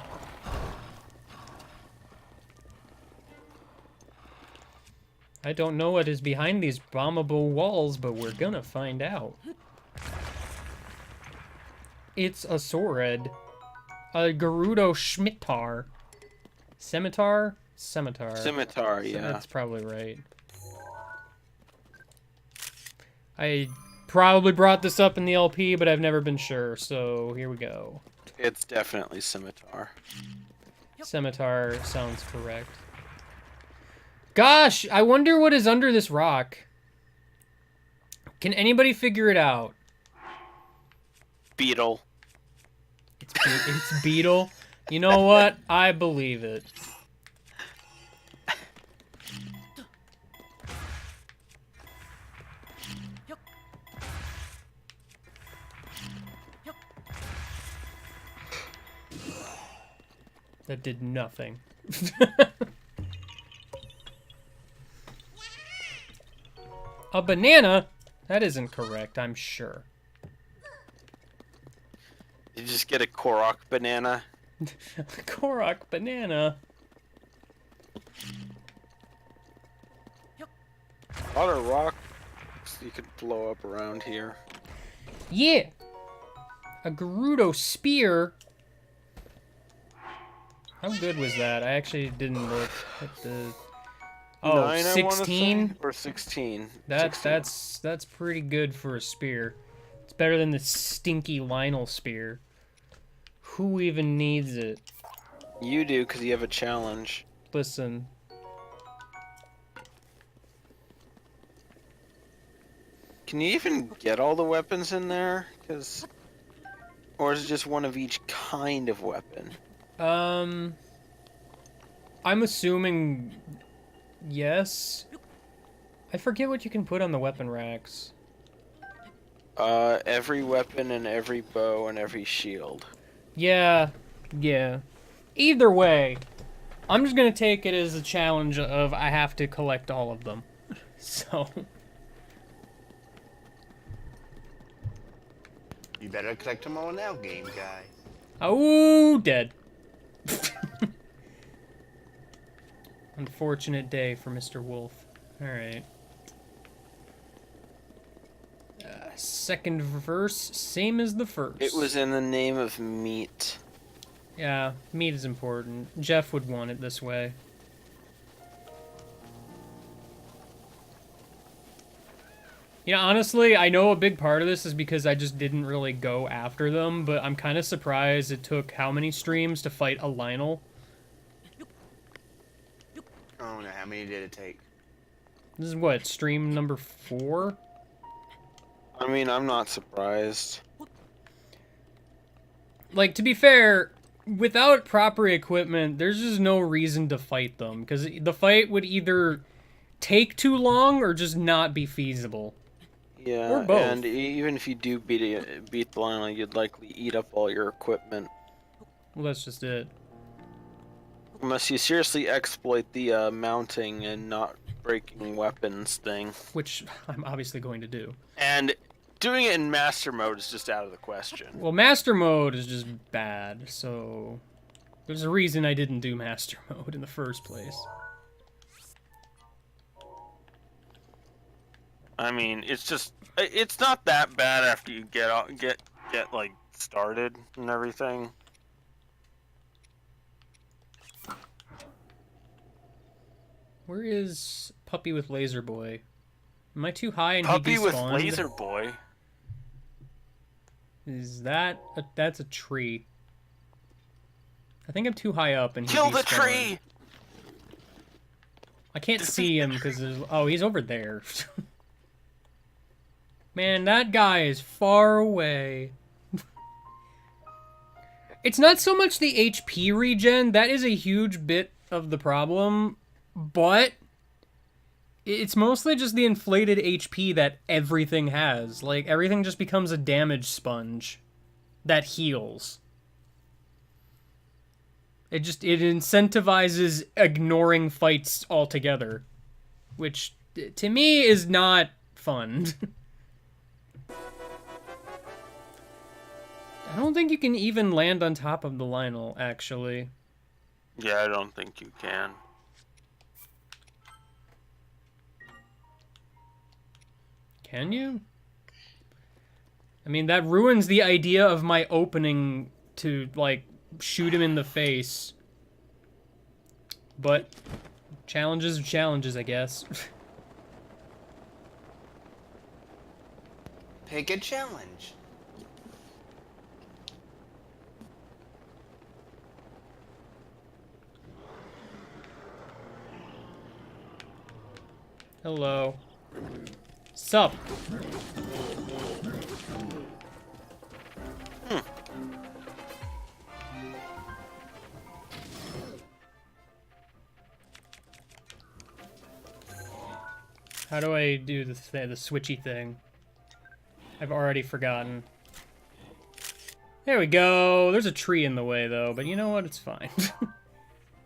S2: I don't know what is behind these bombable walls, but we're gonna find out. It's a Sored. A Gerudo Scimitar. Scimitar? Scimitar.
S3: Scimitar, yeah.
S2: That's probably right. I probably brought this up in the LP, but I've never been sure, so here we go.
S3: It's definitely Scimitar.
S2: Scimitar sounds correct. Gosh, I wonder what is under this rock. Can anybody figure it out?
S3: Beetle.
S2: It's Beetle. You know what? I believe it. That did nothing. A banana? That isn't correct, I'm sure.
S3: You just get a Korok banana.
S2: Korok banana.
S3: A lot of rocks you could blow up around here.
S2: Yeah! A Gerudo spear? How good was that? I actually didn't look at the... Oh,
S3: 9, I wanna
S2: 16?
S3: say, or 16.
S2: That's pretty good for a spear. It's better than the stinky Lionel spear. Who even needs it?
S3: You do, because you have a challenge.
S2: Listen.
S3: Can you even get all the weapons in there? Or is it just one of each kind of weapon?
S2: I'm assuming yes. I forget what you can put on the weapon racks.
S3: Every weapon and every bow and every shield.
S2: Yeah. Either way, I'm just gonna take it as a challenge of I have to collect all of them. So...
S8: You better collect them all now, game guy.
S2: Oh, dead. Unfortunate day for Mr. Wolf. Alright. Second verse, same as the first.
S3: It was in the name of meat.
S2: Yeah, meat is important. Jeff would want it this way. You know, honestly, I know a big part of this is because I just didn't really go after them, but I'm kind of surprised it took how many streams to fight a Lionel?
S8: Oh no, how many did it take?
S2: This is what, stream number 4?
S3: I mean, I'm not surprised.
S2: Like, to be fair, without proper equipment, there's just no reason to fight them, because the fight would either take too long or just not be feasible.
S3: Yeah,
S2: Or both.
S3: and even if you do beat the Lionel, you'd likely eat up all your equipment.
S2: Well, that's just it.
S3: Unless you seriously exploit the mounting and not breaking weapons thing.
S2: Which I'm obviously going to do.
S3: And doing it in master mode is just out of the question.
S2: Well, master mode is just bad, so... There's a reason I didn't do master mode in the first place.
S3: I mean, it's not that bad after you get like started and everything.
S2: Where is Puppy with Laser Boy? Am I too high and
S3: Puppy
S2: he
S3: with
S2: despawned?
S3: Laser Boy.
S2: Is that that's a tree? I think I'm too high up and he
S3: Kill the
S2: despawned.
S3: tree!
S2: I can't see him because oh, he's over there. Man, that guy is far away. It's not so much the HP regen, that is a huge bit of the problem, but it's mostly just the inflated HP that everything has. Like, everything just becomes a damage sponge that heals. It incentivizes ignoring fights altogether, which to me is not fun. I don't think you can even land on top of the Lionel, actually.
S3: Yeah, I don't think you can.
S2: Can you? I mean, that ruins the idea of my opening to, like, shoot him in the face. But challenges are challenges, I guess.
S8: Pick a challenge.
S2: Hello. Sup? How do I do the switchy thing? I've already forgotten. There we go. There's a tree in the way, though, but you know what? It's fine.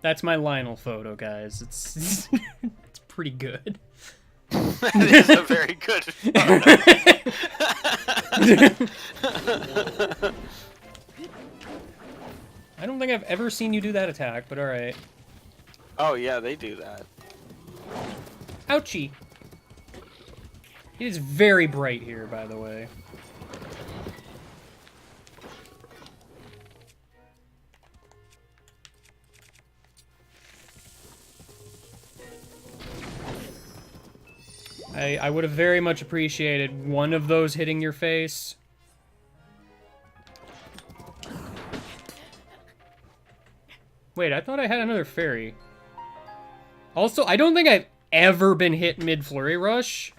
S2: That's my Lionel photo, guys. It's it's pretty good.
S3: That is a very good photo.
S2: I don't think I've ever seen you do that attack, but alright.
S3: Oh yeah, they do that.
S2: Ouchie! It is very bright here, by the way. I would have very much appreciated one of those hitting your face. Wait, I thought I had another fairy. Also, I don't think I've ever been hit mid-flurry rush.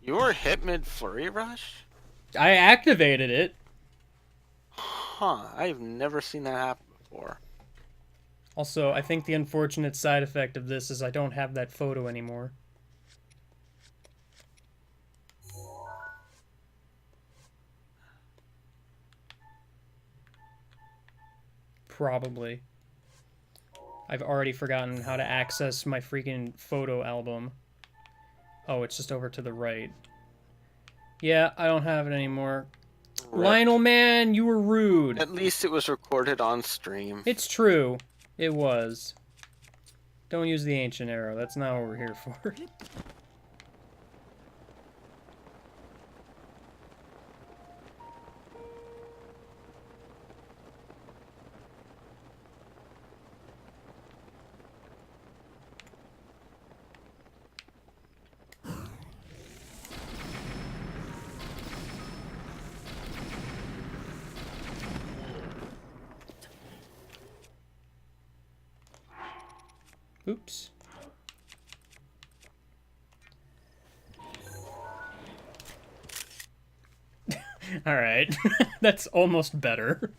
S3: You were hit mid flurry rush?
S2: I activated it.
S3: Huh, I've never seen that happen before.
S2: Also, I think the unfortunate side effect of this is I don't have that photo anymore. Probably. I've already forgotten how to access my freaking photo album. Oh, it's just over to the right. Yeah, I don't have it anymore.
S3: Rip.
S2: Lionel, man, you were rude.
S3: At least it was recorded on stream.
S2: It's true. It was. Don't use the ancient arrow. That's not what we're here for. Oops. All right. That's almost better.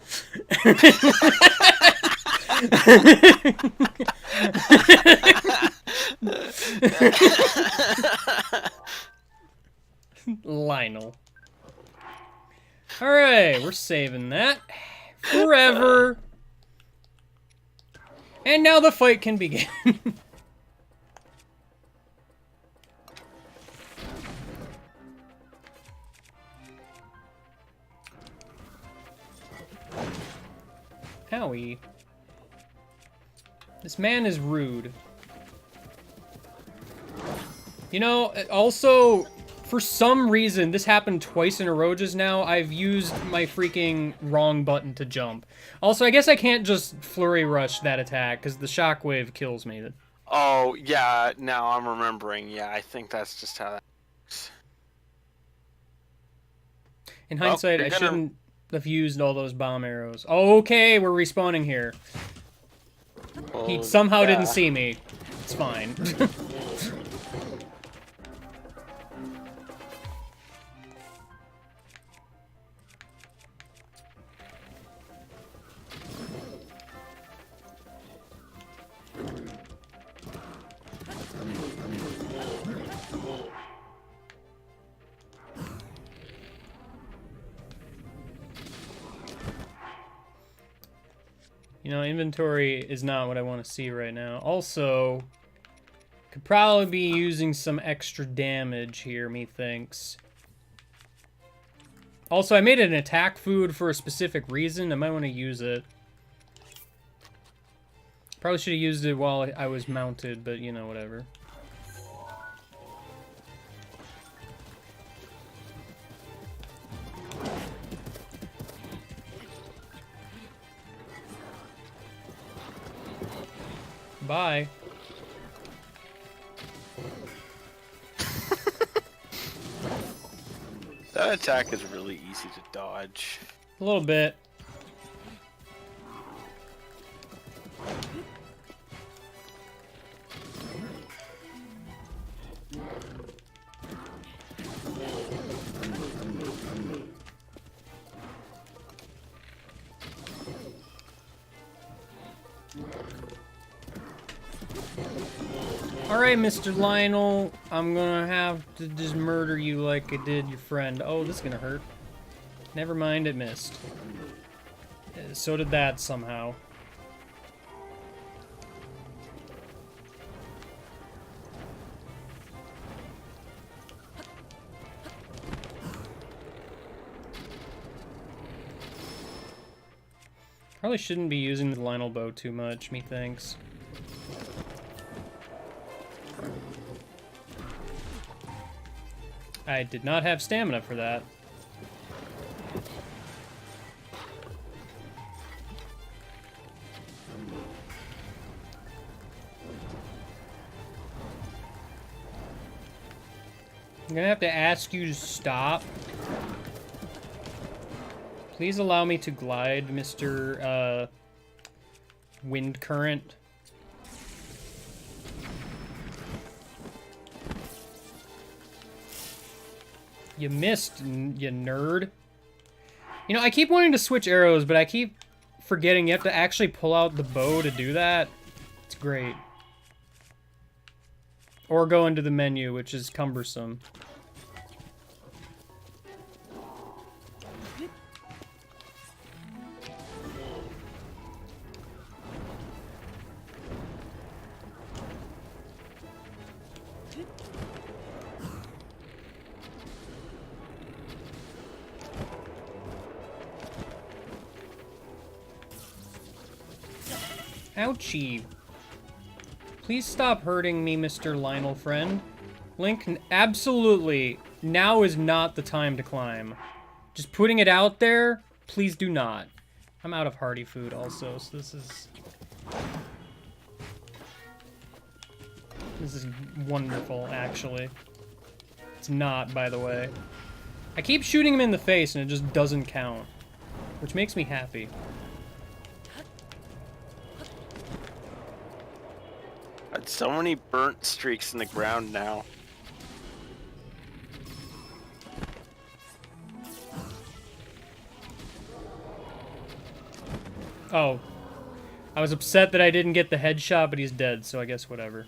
S2: Lionel. All right, we're saving that forever. And now the fight can begin. Owie. This man is rude. You know, also, for some reason, this happened twice in a row just now. I've used my freaking wrong button to jump. Also, I guess I can't just flurry rush that attack, because the shockwave kills me.
S3: Oh, yeah, now I'm remembering. Yeah, I think that's just how that works.
S2: In
S3: Well,
S2: hindsight,
S3: you're
S2: I
S3: gonna-
S2: shouldn't have used all those bomb arrows. Okay, we're respawning here. He
S3: Oh,
S2: somehow
S3: yeah.
S2: didn't see me. It's fine. You know, inventory is not what I want to see right now. Also, could probably be using some extra damage here, methinks. Also, I made an attack food for a specific reason. I might want to use it. Probably should have used it while I was mounted, but you know, whatever. Bye.
S3: That attack is really easy to dodge.
S2: A little bit. Alright, Mr. Lionel, I'm gonna have to just murder you like I did your friend. Oh, this is gonna hurt. Never mind, it missed. So did that somehow. Probably shouldn't be using the Lionel bow too much, methinks. I did not have stamina for that. I'm gonna have to ask you to stop. Please allow me to glide, Mr. Wind Current. You missed, you nerd. You know, I keep wanting to switch arrows, but I keep forgetting you have to actually pull out the bow to do that. It's great. Or go into the menu, which is cumbersome. Ouchie. Please stop hurting me, Mr. Lionel friend. Link, absolutely, now is not the time to climb. Just putting it out there, please do not. I'm out of hearty food also, so this is wonderful, actually. It's not, by the way. I keep shooting him in the face and it just doesn't count, which makes me happy.
S3: Got so many burnt streaks in the ground now.
S2: Oh. I was upset that I didn't get the headshot, but he's dead, so I guess whatever.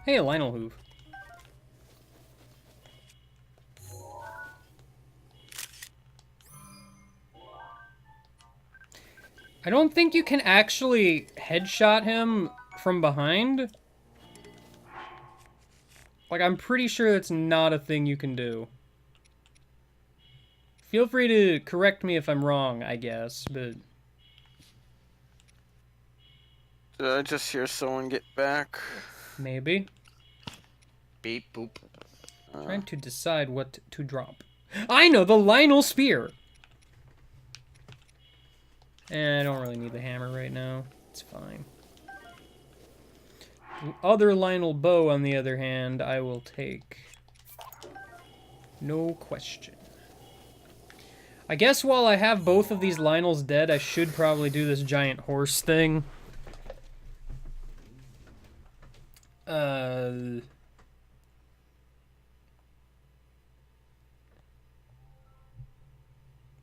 S2: Hey, a Lionel hoof. I don't think you can actually headshot him from behind. Like, I'm pretty sure that's not a thing you can do. Feel free to correct me if I'm wrong, I guess, but...
S3: Did I just hear someone get back?
S2: Maybe.
S8: Beep boop.
S2: Trying to decide what to drop. I know, the Lionel Spear! I don't really need the hammer right now. It's fine. The other Lionel bow, on the other hand, I will take. No question. I guess while I have both of these Lionels dead, I should probably do this giant horse thing.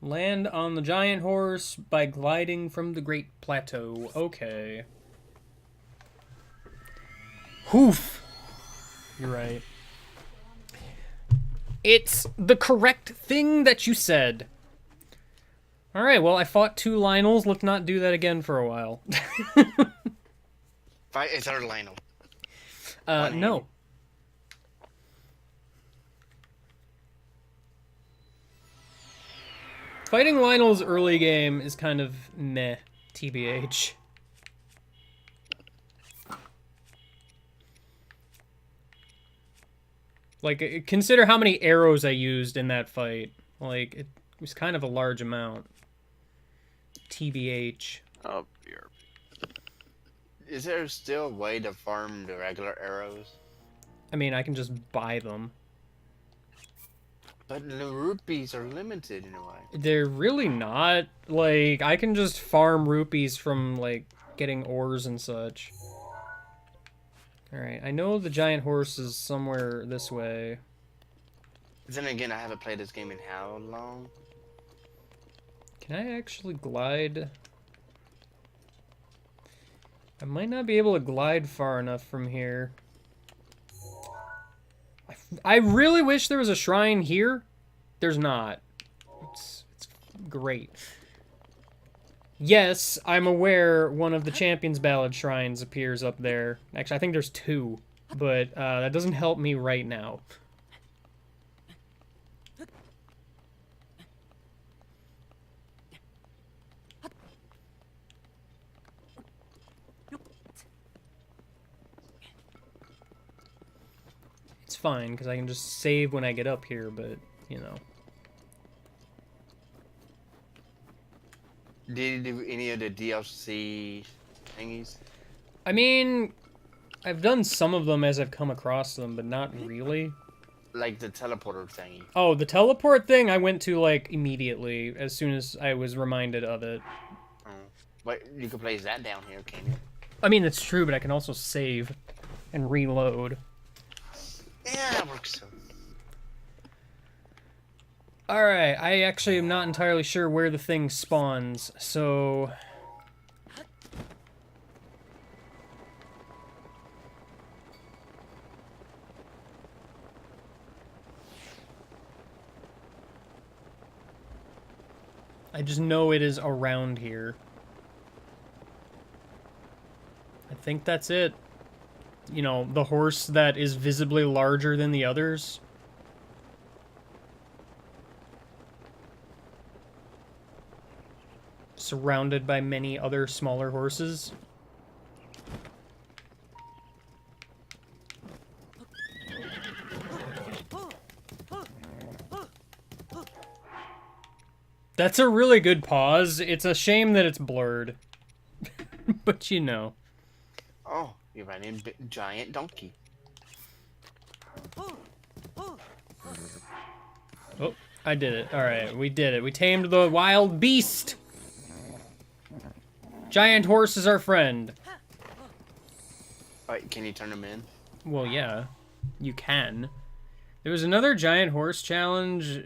S2: Land on the giant horse by gliding from the Great Plateau. Okay. Hoof! You're right. It's the correct thing that you said. Alright, well, I fought 2 Lionels. Let's not do that again for a while.
S8: Fight a third Lionel.
S2: No. Fighting Lionel's early game is kind of meh, TBH. Like, consider how many arrows I used in that fight. Like, it was kind of a large amount. TBH.
S3: Oh, dear.
S8: Is there still a way to farm the regular arrows?
S2: I mean, I can just buy them.
S8: But the rupees are limited in a way.
S2: They're really not. Like, I can just farm rupees from, like, getting ores and such. Alright, I know the giant horse is somewhere this way.
S8: Then again, I haven't played this game in how long?
S2: Can I actually glide? I might not be able to glide far enough from here. I really wish there was a shrine here. There's not. It's great. Yes, I'm aware one of the Champion's Ballad shrines appears up there. Actually, I think there's 2, but that doesn't help me right now. fine, because I can just save when I get up here, but, you know.
S8: Did you do any of the DLC thingies?
S2: I mean, I've done some of them as I've come across them, but not really.
S8: Like the teleporter thingy.
S2: Oh, the teleport thing I went to, like, immediately, as soon as I was reminded of it.
S8: Oh. But you can place that down here, can you?
S2: I mean, it's true, but I can also save and reload.
S8: Yeah, that works too.
S2: Alright, I actually am not entirely sure where the thing spawns, so... I just know it is around here. I think that's it. You know, the horse that is visibly larger than the others. Surrounded by many other smaller horses. That's a really good pause. It's a shame that it's blurred. But you know.
S8: Oh, you ran in giant donkey.
S2: Oh, I did it. Alright, we did it. We tamed the wild beast! Giant horse is our friend.
S8: Alright, can you turn them in?
S2: Well, yeah. You can. There was another giant horse challenge,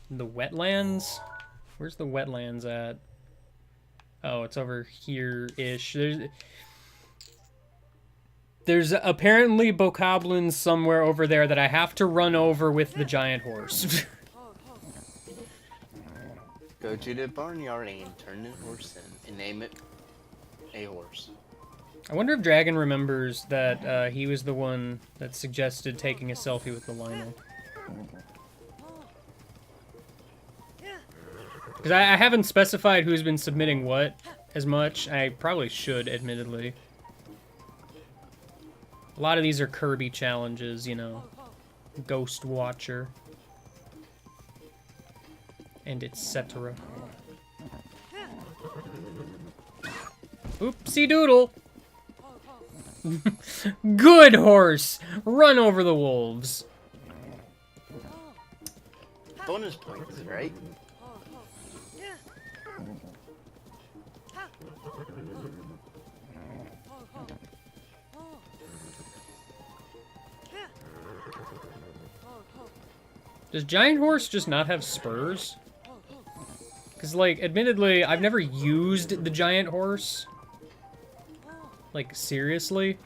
S2: the wetlands? Where's the wetlands at? Oh, it's over here-ish. There's apparently bokoblins somewhere over there that I have to run over with the giant horse.
S8: Go to the barnyard and turn the horse in and name it a horse.
S2: I wonder if Dragon remembers that he was the one that suggested taking a selfie with the Lionel. Because I haven't specified who's been submitting what as much. I probably should, admittedly. A lot of these are Kirby challenges, you know. Ghost Watcher. And etc. Oopsie doodle! Good horse! Run over the wolves!
S8: Bonus points, right?
S2: Does Giant Horse just not have spurs? Because, like, admittedly, I've never used the Giant Horse. Like, seriously?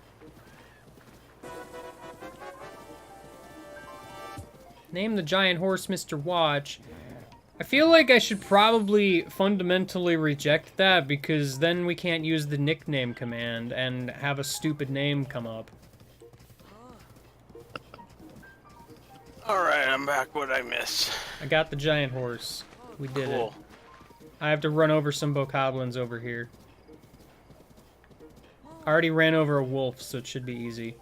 S2: Name the Giant Horse Mr. Watch. I feel like I should probably fundamentally reject that, because then we can't use the nickname command and have a stupid name come up.
S3: Alright, I'm back. What'd I miss?
S2: I got the Giant Horse. We did it.
S3: Cool.
S2: I have to run over some bokoblins over here. I already ran over a wolf, so it should be easy.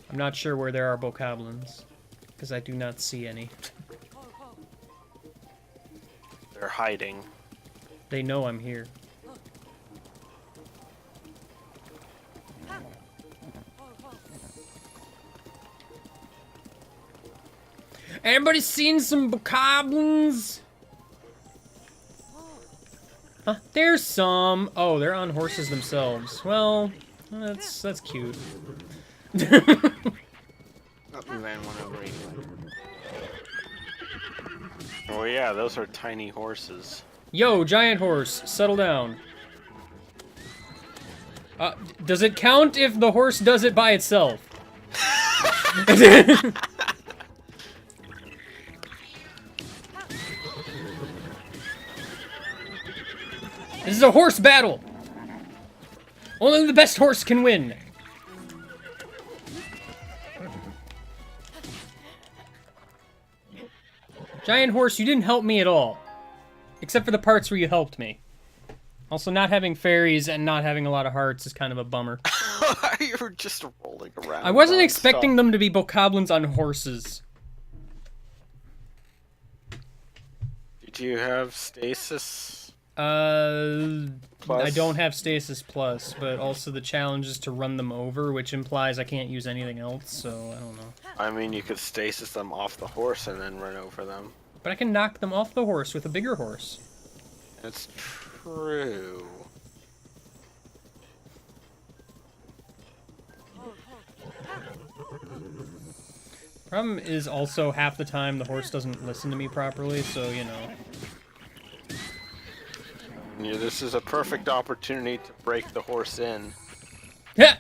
S2: I'm not sure where there are bokoblins, because I do not see any.
S3: They're hiding.
S2: They know I'm here. Anybody seen some bokoblins? Huh? There's some. Oh, they're on horses themselves. Well, that's cute.
S8: Oh, we ran one over anyway.
S3: Oh yeah, those are tiny horses.
S2: Yo, giant horse, settle down. Does it count if the horse does it by itself? This is a horse battle! Only the best horse can win! Giant horse, you didn't help me at all. Except for the parts where you helped me. Also, not having fairies and not having a lot of hearts is kind of a bummer.
S3: You were just rolling around.
S2: I wasn't
S3: nonstop.
S2: expecting them to be bokoblins on horses.
S3: Did you have stasis?
S2: I
S3: Plus?
S2: don't have stasis plus, but also the challenge is to run them over, which implies I can't use anything else, so I don't know.
S3: I mean, you could stasis them off the horse and then run over them.
S2: But I can knock them off the horse with a bigger horse.
S3: That's true.
S2: Problem is also half the time the horse doesn't listen to me properly, so you know.
S3: Yeah, this is a perfect opportunity to break the horse in.
S2: Yeah.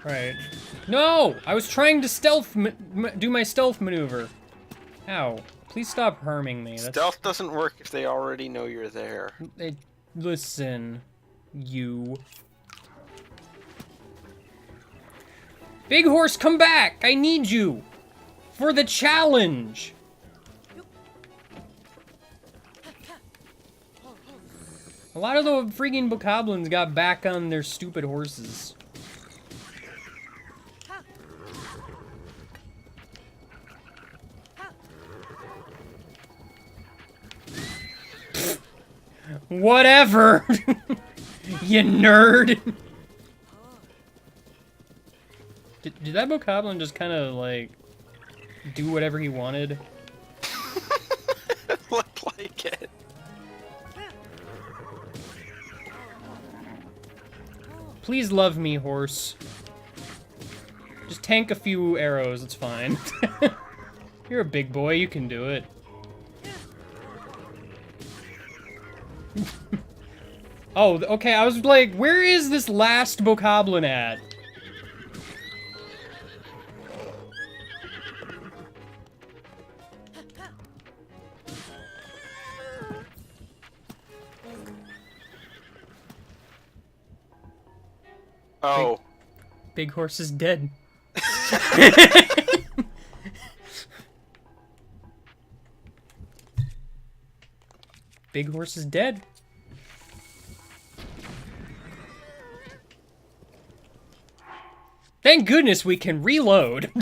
S2: Right. No! I was trying to stealth do my stealth maneuver. Ow. Please stop harming me.
S3: Stealth doesn't work if they already know you're there.
S2: Listen, you. Big horse, come back! I need you! For the challenge! A lot of the freaking bokoblins got back on their stupid horses. Whatever! You nerd! Did that bokoblin just kind of, like, do whatever he wanted?
S3: It looked like it.
S2: Please love me, horse. Just tank a few arrows, it's fine. You're a big boy, you can do it. Oh, okay, I was like, where is this last bokoblin at?
S3: Oh.
S2: Big horse is dead. Big horse is dead. Thank goodness we can reload.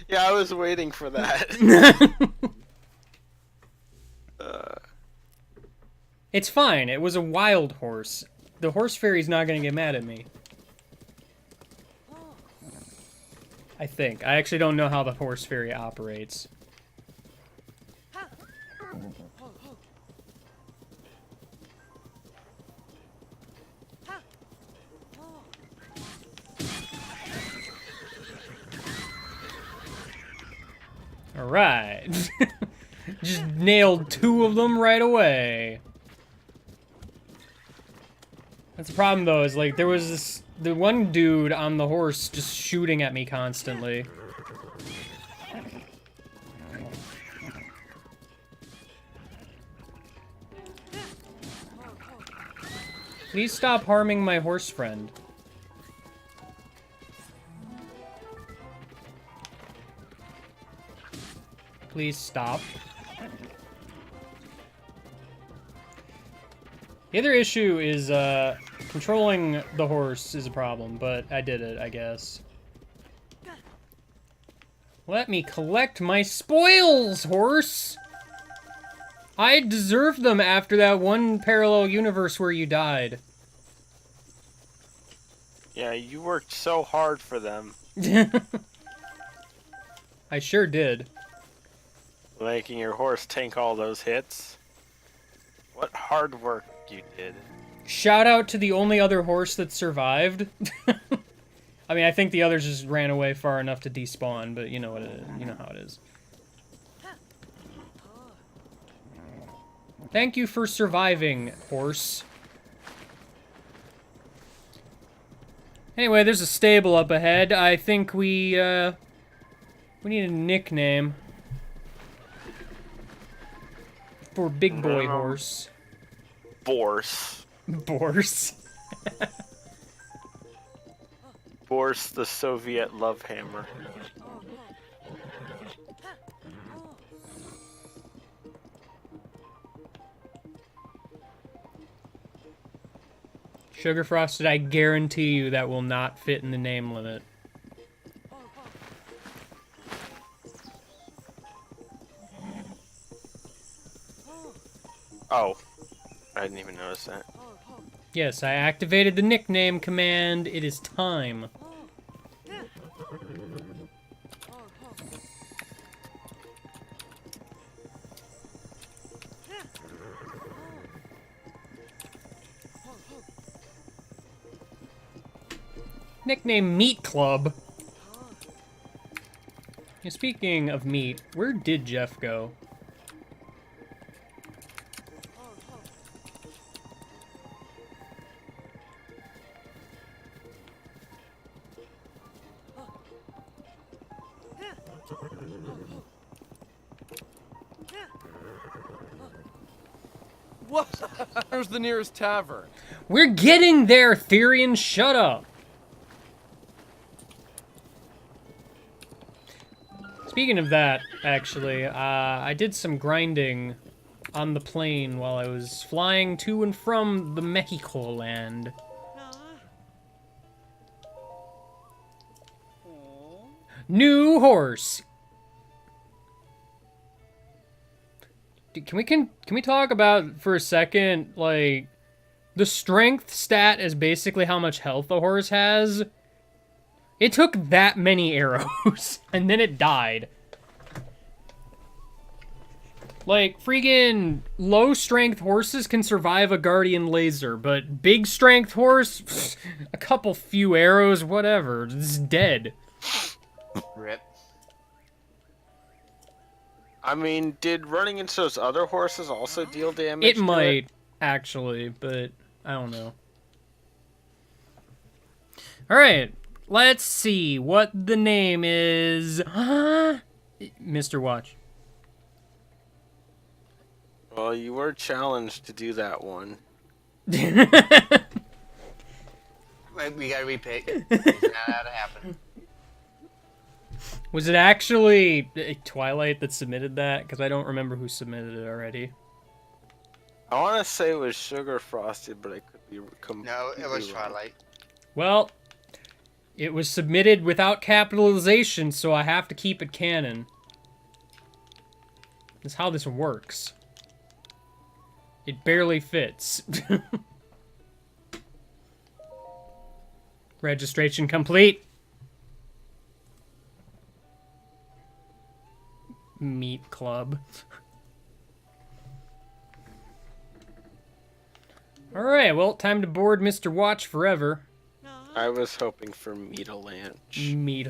S3: Yeah, I was waiting for that.
S2: It's fine. It was a wild horse. The horse fairy's not gonna get mad at me. I think. I actually don't know how the horse fairy operates. Alright. Just nailed 2 of them right away. That's the problem though, is like there was the one dude on the horse just shooting at me constantly. Please stop harming my horse friend. Please stop. The other issue is, controlling the horse is a problem, but I did it, I guess. Let me collect my spoils, horse! I deserved them after that one parallel universe where you died.
S3: Yeah, you worked so hard for them.
S2: I sure did.
S3: Making your horse tank all those hits. What hard work you did.
S2: Shout out to the only other horse that survived. I mean, I think the others just ran away far enough to despawn, but you know what it is. You know how it is. Thank you for surviving, horse. Anyway, there's a stable up ahead. I think we need a nickname for Big Boy Horse.
S3: Borse.
S2: Borse.
S3: Boris the Soviet love hammer.
S2: Sugar Frosted, I guarantee you that will not fit in the name limit.
S3: Oh, I didn't even notice that.
S2: Yes, I activated the nickname command. It is time. Nickname Meat Club. Yeah, speaking of meat, where did Jeff go?
S1: What? Where's the nearest tavern?
S2: We're getting there, Therian. Shut up. Speaking of that, actually, I did some grinding on the plane while I was flying to and from the Mexico land. New horse. Can we talk about for a second, like, the strength stat is basically how much health the horse has? It took that many arrows, and then it died. Like, freaking low-strength horses can survive a guardian laser, but big-strength horse, a couple few arrows, whatever, it's dead.
S8: Rip.
S3: I mean, did running into those other horses also deal damage?
S2: It
S3: to
S2: might, actually, but I don't know. Alright, let's see what the name is. Mr. Watch.
S3: Well, you were challenged to do that one.
S8: Wait, we gotta repick. It's not how to happen.
S2: Was it actually Twilight that submitted that? Because I don't remember who submitted it already.
S3: I want to say it was Sugar Frosted, but I could be completely
S8: No, it was
S3: wrong.
S8: Twilight.
S2: Well, it was submitted without capitalization, so I have to keep it canon. That's how this works. It barely fits. Registration complete. Meat Club. Alright, well, time to board Mr. Watch forever.
S3: I was hoping for Meat-a-Lanch.
S2: Meat.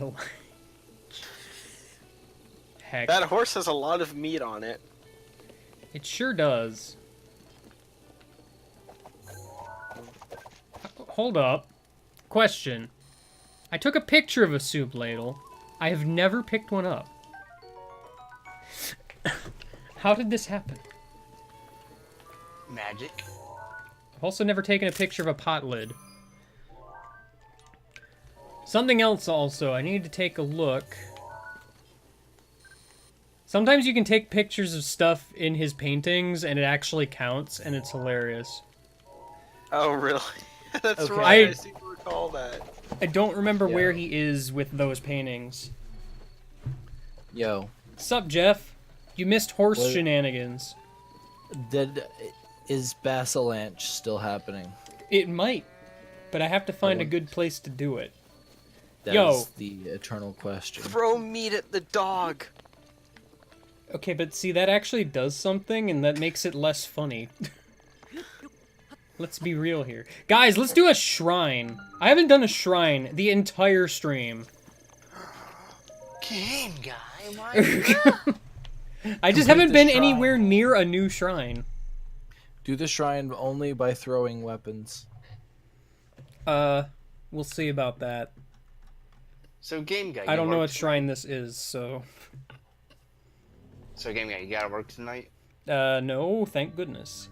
S2: Heck.
S3: That horse has a lot of meat on it.
S2: It sure does. Hold up. Question. I took a picture of a soup ladle. I have never picked one up. How did this happen?
S8: Magic.
S2: I've also never taken a picture of a pot lid. Something else also, I need to take a look. Sometimes you can take pictures of stuff in his paintings and it actually counts and it's hilarious.
S3: Oh, really? That's
S4: Okay.
S3: right. I seem to recall that.
S2: I don't remember where he is with those paintings.
S4: Yo,
S2: Sup, Jeff? You missed horse
S4: What?
S2: shenanigans.
S4: is Basilanch still happening?
S2: It might, but I have to find a
S4: want-
S2: good place to do it.
S4: That
S2: Yo.
S4: is the eternal question.
S3: Throw meat at the dog.
S2: Okay, but see, that actually does something, and that makes it less funny. Let's be real here. Guys, let's do a shrine. I haven't done a shrine the entire stream.
S8: Game guy, why?
S2: I just
S4: Complete
S2: haven't
S4: the
S2: been
S4: shrine.
S2: anywhere near a new shrine.
S4: Do the shrine only by throwing weapons.
S2: We'll see about that.
S8: So game guy.
S2: I
S8: you
S2: don't know
S8: work
S2: what shrine this is, so...
S8: So game guy, you gotta work tonight.
S2: No, thank goodness.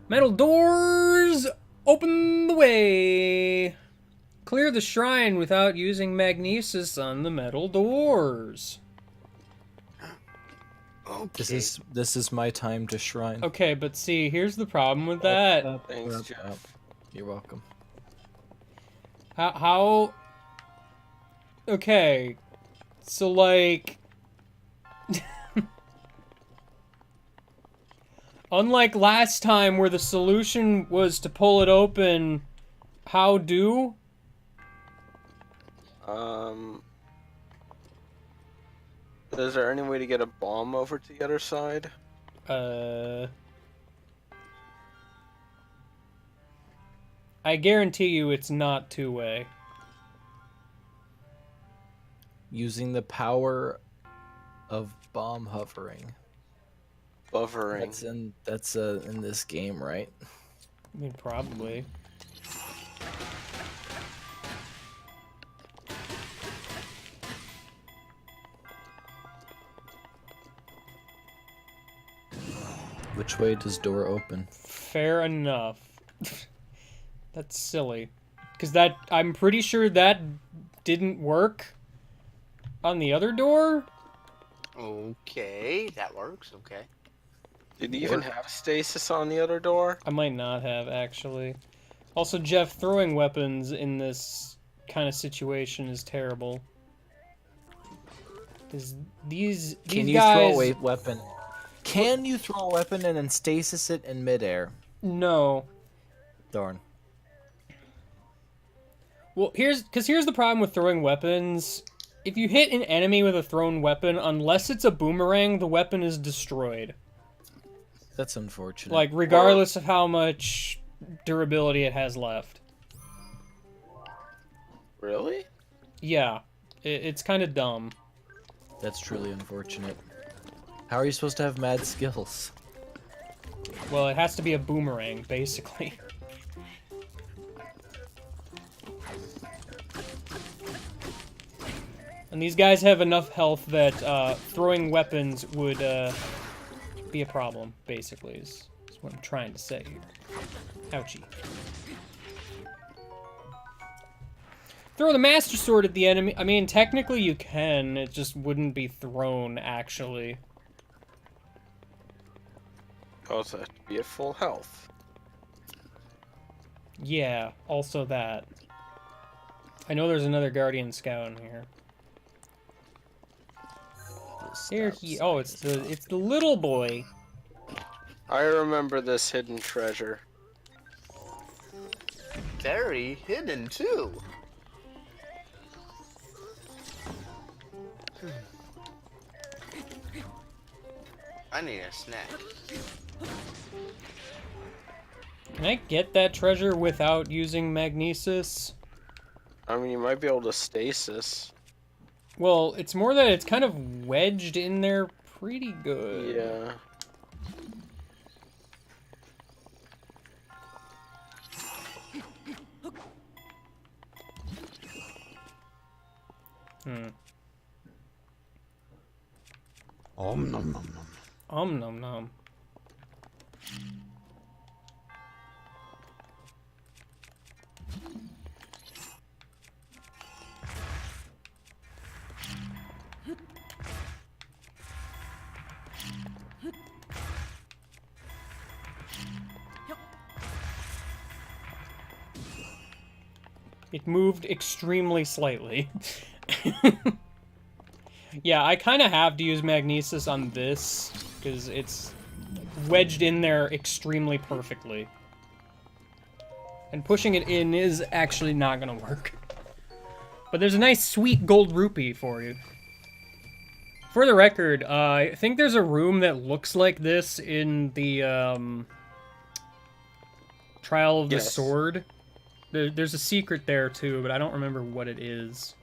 S2: Metal doors, open the way. Clear the shrine without using magnesis on the metal doors.
S8: Okay.
S4: This is my time to shrine.
S2: Okay, but see, here's the problem with that.
S3: Thanks, Jeff.
S4: You're welcome.
S2: How... Okay. So, like... Unlike last time where the solution was to pull it open, how do?
S3: Is there any way to get a bomb over to the other side?
S2: I guarantee you it's not two-way.
S4: Using the power of bomb hovering.
S3: Buffering.
S4: That's in this game, right?
S2: I mean, probably.
S4: Which way does door open?
S2: Fair enough. That's silly. Because that... I'm pretty sure that didn't work on the other door?
S8: Okay, that works. Okay.
S3: Did you even have stasis on the other door?
S2: I might not have, actually. Also, Jeff, throwing weapons in this kind of situation is terrible. Because these
S4: Can you
S2: guys...
S4: throw a weapon? Can you throw a weapon and then stasis it in midair?
S2: No.
S4: Darn.
S2: Well, here's the problem with throwing weapons. If you hit an enemy with a thrown weapon, unless it's a boomerang, the weapon is destroyed.
S4: That's unfortunate.
S2: Like, regardless of how much durability it has left.
S3: Really?
S2: Yeah. It's kind of dumb.
S4: That's truly unfortunate. How are you supposed to have mad skills?
S2: Well, it has to be a boomerang, basically. And these guys have enough health that throwing weapons would be a problem, basically, is what I'm trying to say here. Ouchie. Throw the Master Sword at the enemy. I mean, technically you can, it just wouldn't be thrown, actually.
S3: Also have to be at full health.
S2: Yeah, also that. I know there's another Guardian Scout in here. There he... Oh, it's the little boy.
S3: I remember this hidden treasure.
S8: Very hidden too. I need a snack.
S2: Can I get that treasure without using magnesis?
S3: I mean, you might be able to stasis.
S2: Well, it's more that it's kind of wedged in there pretty good.
S3: Yeah.
S9: Om nom nom nom.
S2: Om nom nom. It moved extremely slightly. Yeah, I kind of have to use magnesis on this, because it's wedged in there extremely perfectly. And pushing it in is actually not going to work. But there's a nice sweet gold rupee for you. For the record, I think there's a room that looks like this in the Trial of the Sword. There's a secret there too, but I don't remember what it is.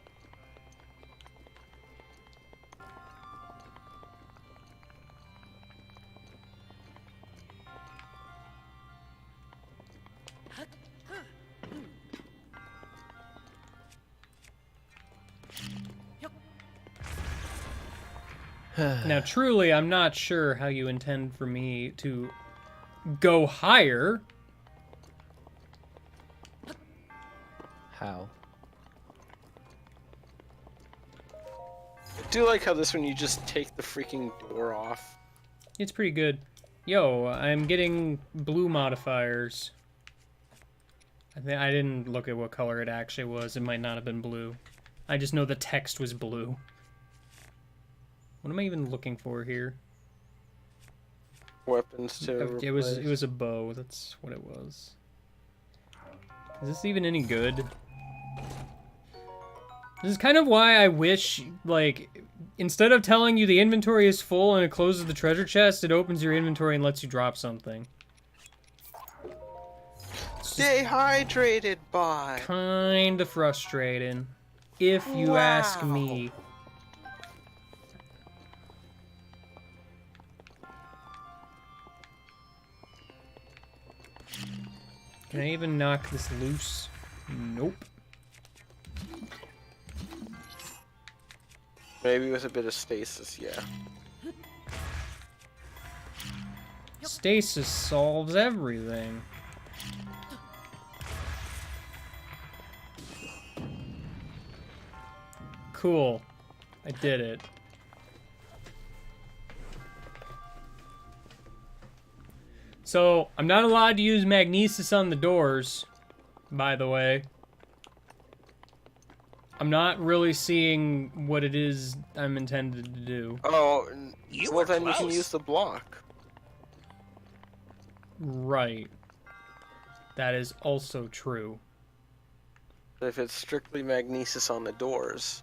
S2: Now, truly, I'm not sure how you intend for me to go higher.
S4: How?
S3: I do like how this one you just take the freaking door off.
S2: It's pretty good. Yo, I'm getting blue modifiers. I didn't look at what color it actually was. It might not have been blue. I just know the text was blue. What am I even looking for here?
S3: Weapons to
S2: It was a bow. That's what it was. Is this even any good? This is kind of why I wish, like, instead of telling you the inventory is full and it closes the treasure chest, it opens your inventory and lets you drop something.
S3: Stay hydrated, bye.
S2: Kind of frustrating, if you ask me. Can I even knock this loose? Nope.
S3: Maybe with a bit of stasis, yeah.
S2: Stasis solves everything. Cool. I did it. So, I'm not allowed to use magnesis on the doors, by the way. I'm not really seeing what it is I'm intended to do.
S3: Oh, well then you can use the block.
S2: Right. That is also true.
S3: If it's strictly magnesis on the doors.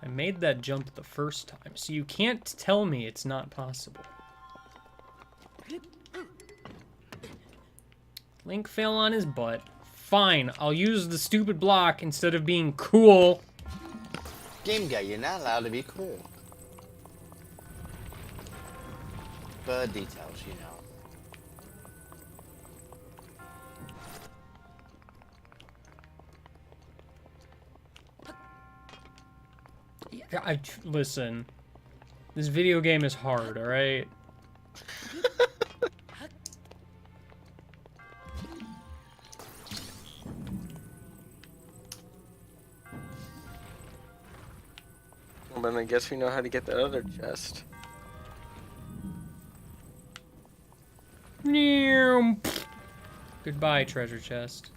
S2: I made that jump the first time, so you can't tell me it's not possible. Link fell on his butt. Fine, I'll use the stupid block instead of being cool.
S8: Game guy, you're not allowed to be cool. But details, you know.
S2: Listen, this video game is hard, alright?
S3: Well, then I guess we know how to get that other chest.
S2: Goodbye, treasure chest.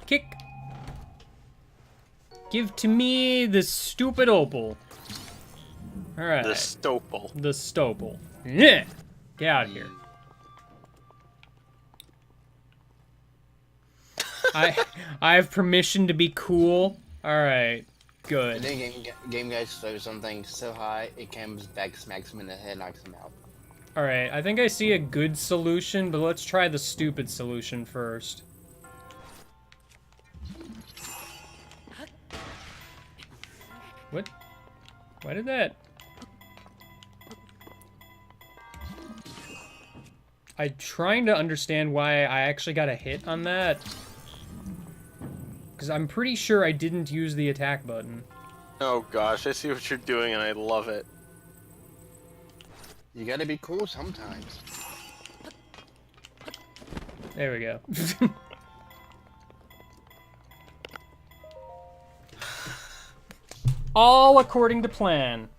S2: Kick. Give to me the stupid opal. Alright.
S3: The stopal.
S2: The stopal. Yeah. Get out of here. I have permission to be cool. Alright. Good.
S8: And then game guys throw something so high it comes back, smacks him in the head, knocks him out.
S2: Alright, I think I see a good solution, but let's try the stupid solution first. What? Why did that? I'm trying to understand why I actually got a hit on that. Because I'm pretty sure I didn't use the attack button.
S3: Oh gosh, I see what you're doing and I love it.
S8: You gotta be cool sometimes.
S2: There we go. All according to plan.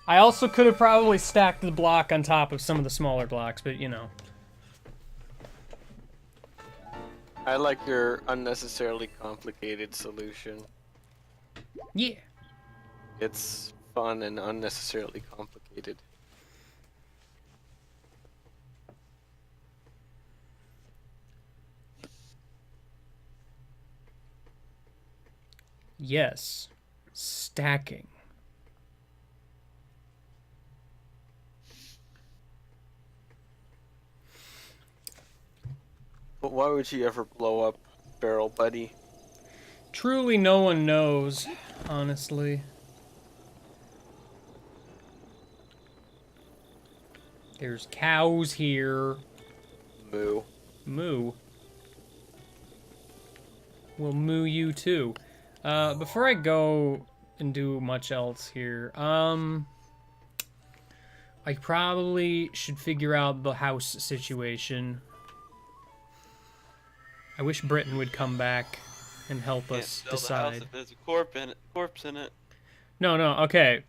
S2: I also could have probably stacked the block on top of some of the smaller blocks, but you know.
S3: I like your unnecessarily complicated solution.
S2: Yeah.
S3: It's fun and unnecessarily complicated.
S2: Yes. Stacking.
S3: But why would you ever blow up Barrel Buddy?
S2: Truly no one knows, honestly. There's cows here.
S3: Moo.
S2: Moo. We'll moo you too. Before I go and do much else here. I probably should figure out the house situation. I wish Britain would come back and help us decide.
S3: There's a corpse in it.
S2: No, okay.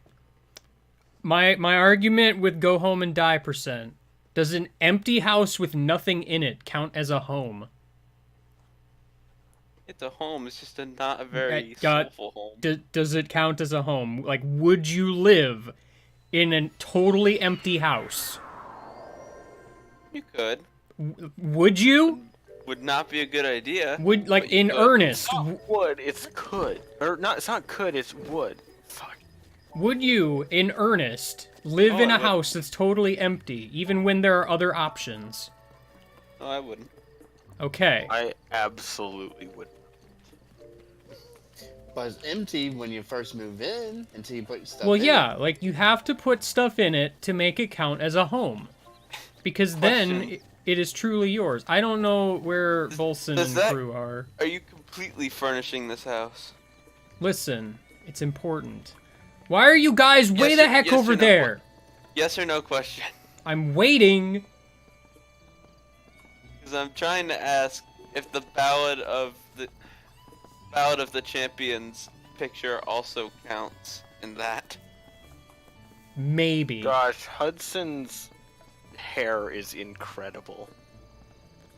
S2: My argument with go home and die %. Does an empty house with nothing in it count as a home?
S3: It's a home. It's just not a very
S2: God,
S3: soulful home.
S2: Does it count as a home? Like, would you live in a totally empty house?
S3: You could.
S2: Would you?
S3: Would not be a good idea.
S2: Would, like,
S3: but you
S2: in
S3: could.
S2: earnest?
S3: Would. It's could. Or not. It's not could. It's would. Fuck.
S2: Would you, in earnest, live in
S3: I
S2: a
S3: would.
S2: house that's totally empty, even when there are other options?
S3: No, I wouldn't.
S2: Okay.
S3: I absolutely would.
S8: But it's empty when you first move in until you put stuff
S2: Well,
S8: in
S2: yeah, like, you have to put stuff in it to make it count as a home. Because then
S3: Question.
S2: it is truly yours. I don't know where Volson
S3: does
S2: and
S3: that-
S2: crew are.
S3: Are you completely furnishing this house?
S2: Listen, it's important. Why are you guys way
S3: Yes
S2: the
S3: or-
S2: heck
S3: yes or
S2: over
S3: no?
S2: there?
S3: Yes or no question?
S2: I'm waiting.
S3: Because I'm trying to ask if the Ballad of the Champions picture also counts in that.
S2: Maybe.
S10: Gosh, Hudson's hair is incredible.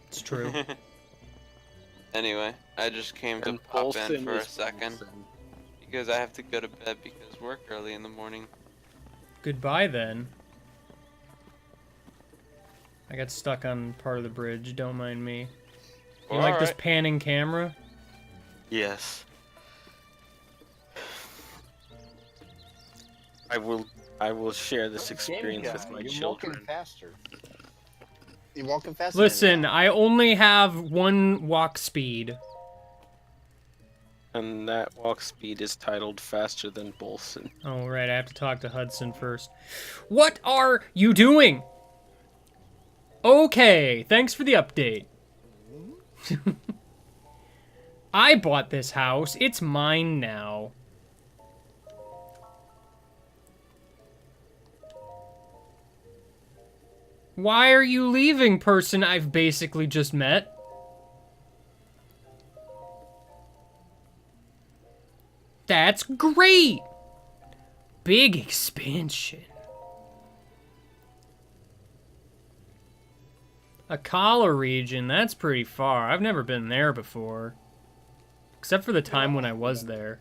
S2: It's true.
S3: Anyway, I just came to
S10: And
S3: pop in
S10: Bolson
S3: for a
S10: is
S3: second
S10: Bolson.
S3: because I have to go to bed because work early in the morning.
S2: Goodbye, then. I got stuck on part of the bridge. Don't mind me. You like this
S3: Alright.
S2: panning camera?
S10: Yes. I will share this experience with my
S8: You're
S10: children.
S8: walking faster. You're walking faster.
S2: Listen, I only have 1 walk speed.
S10: And that walk speed is titled Faster Than Bolson.
S2: Oh, right, I have to talk to Hudson first. What are you doing? Okay, thanks for the update. I bought this house. It's mine now. Why are you leaving, person I've basically just met? That's great! Big expansion. Akala region, that's pretty far. I've never been there before. Except for the time when I was there.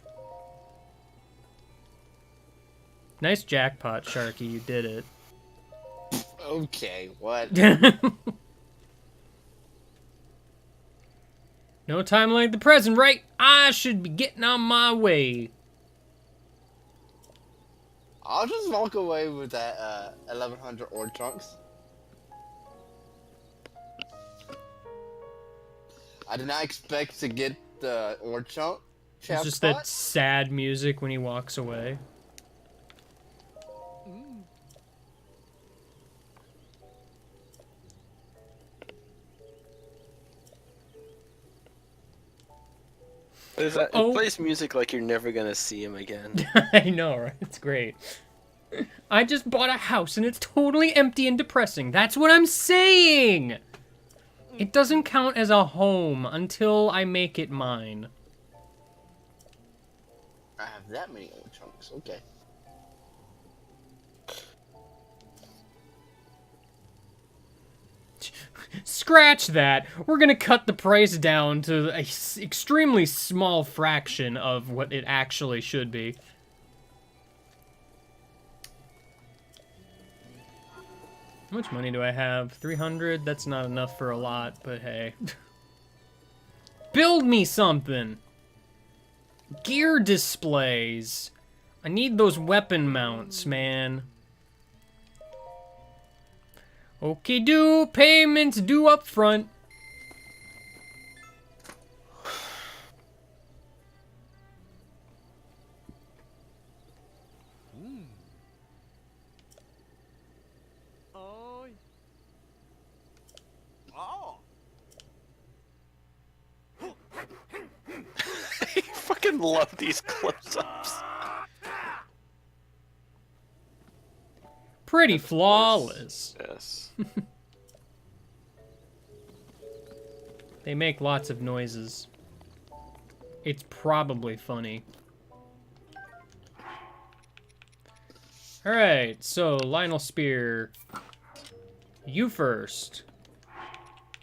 S2: Nice jackpot, Sharky, you did it.
S8: Okay, what?
S2: No time like the present, right? I should be getting on my way.
S8: I'll just walk away with that 1100 ore chunks. I did not expect to get the ore chunk.
S2: It's just that sad music when he walks away.
S10: It
S2: Oh.
S10: plays music like you're never gonna see him again.
S2: I know, right? It's great. I just bought a house and it's totally empty and depressing. That's what I'm saying! It doesn't count as a home until I make it mine.
S8: I have that many ore chunks. Okay.
S2: Scratch that. We're gonna cut the price down to a extremely small fraction of what it actually should be. How much money do I have? 300? That's not enough for a lot, but hey. Build me something! Gear displays. I need those weapon mounts, man. Okay, do payments due up front.
S10: I fucking love these close-ups.
S2: Pretty
S10: And of course-
S2: flawless.
S10: Yes.
S2: They make lots of noises. It's probably funny. Alright, so Lionel Spear. You first.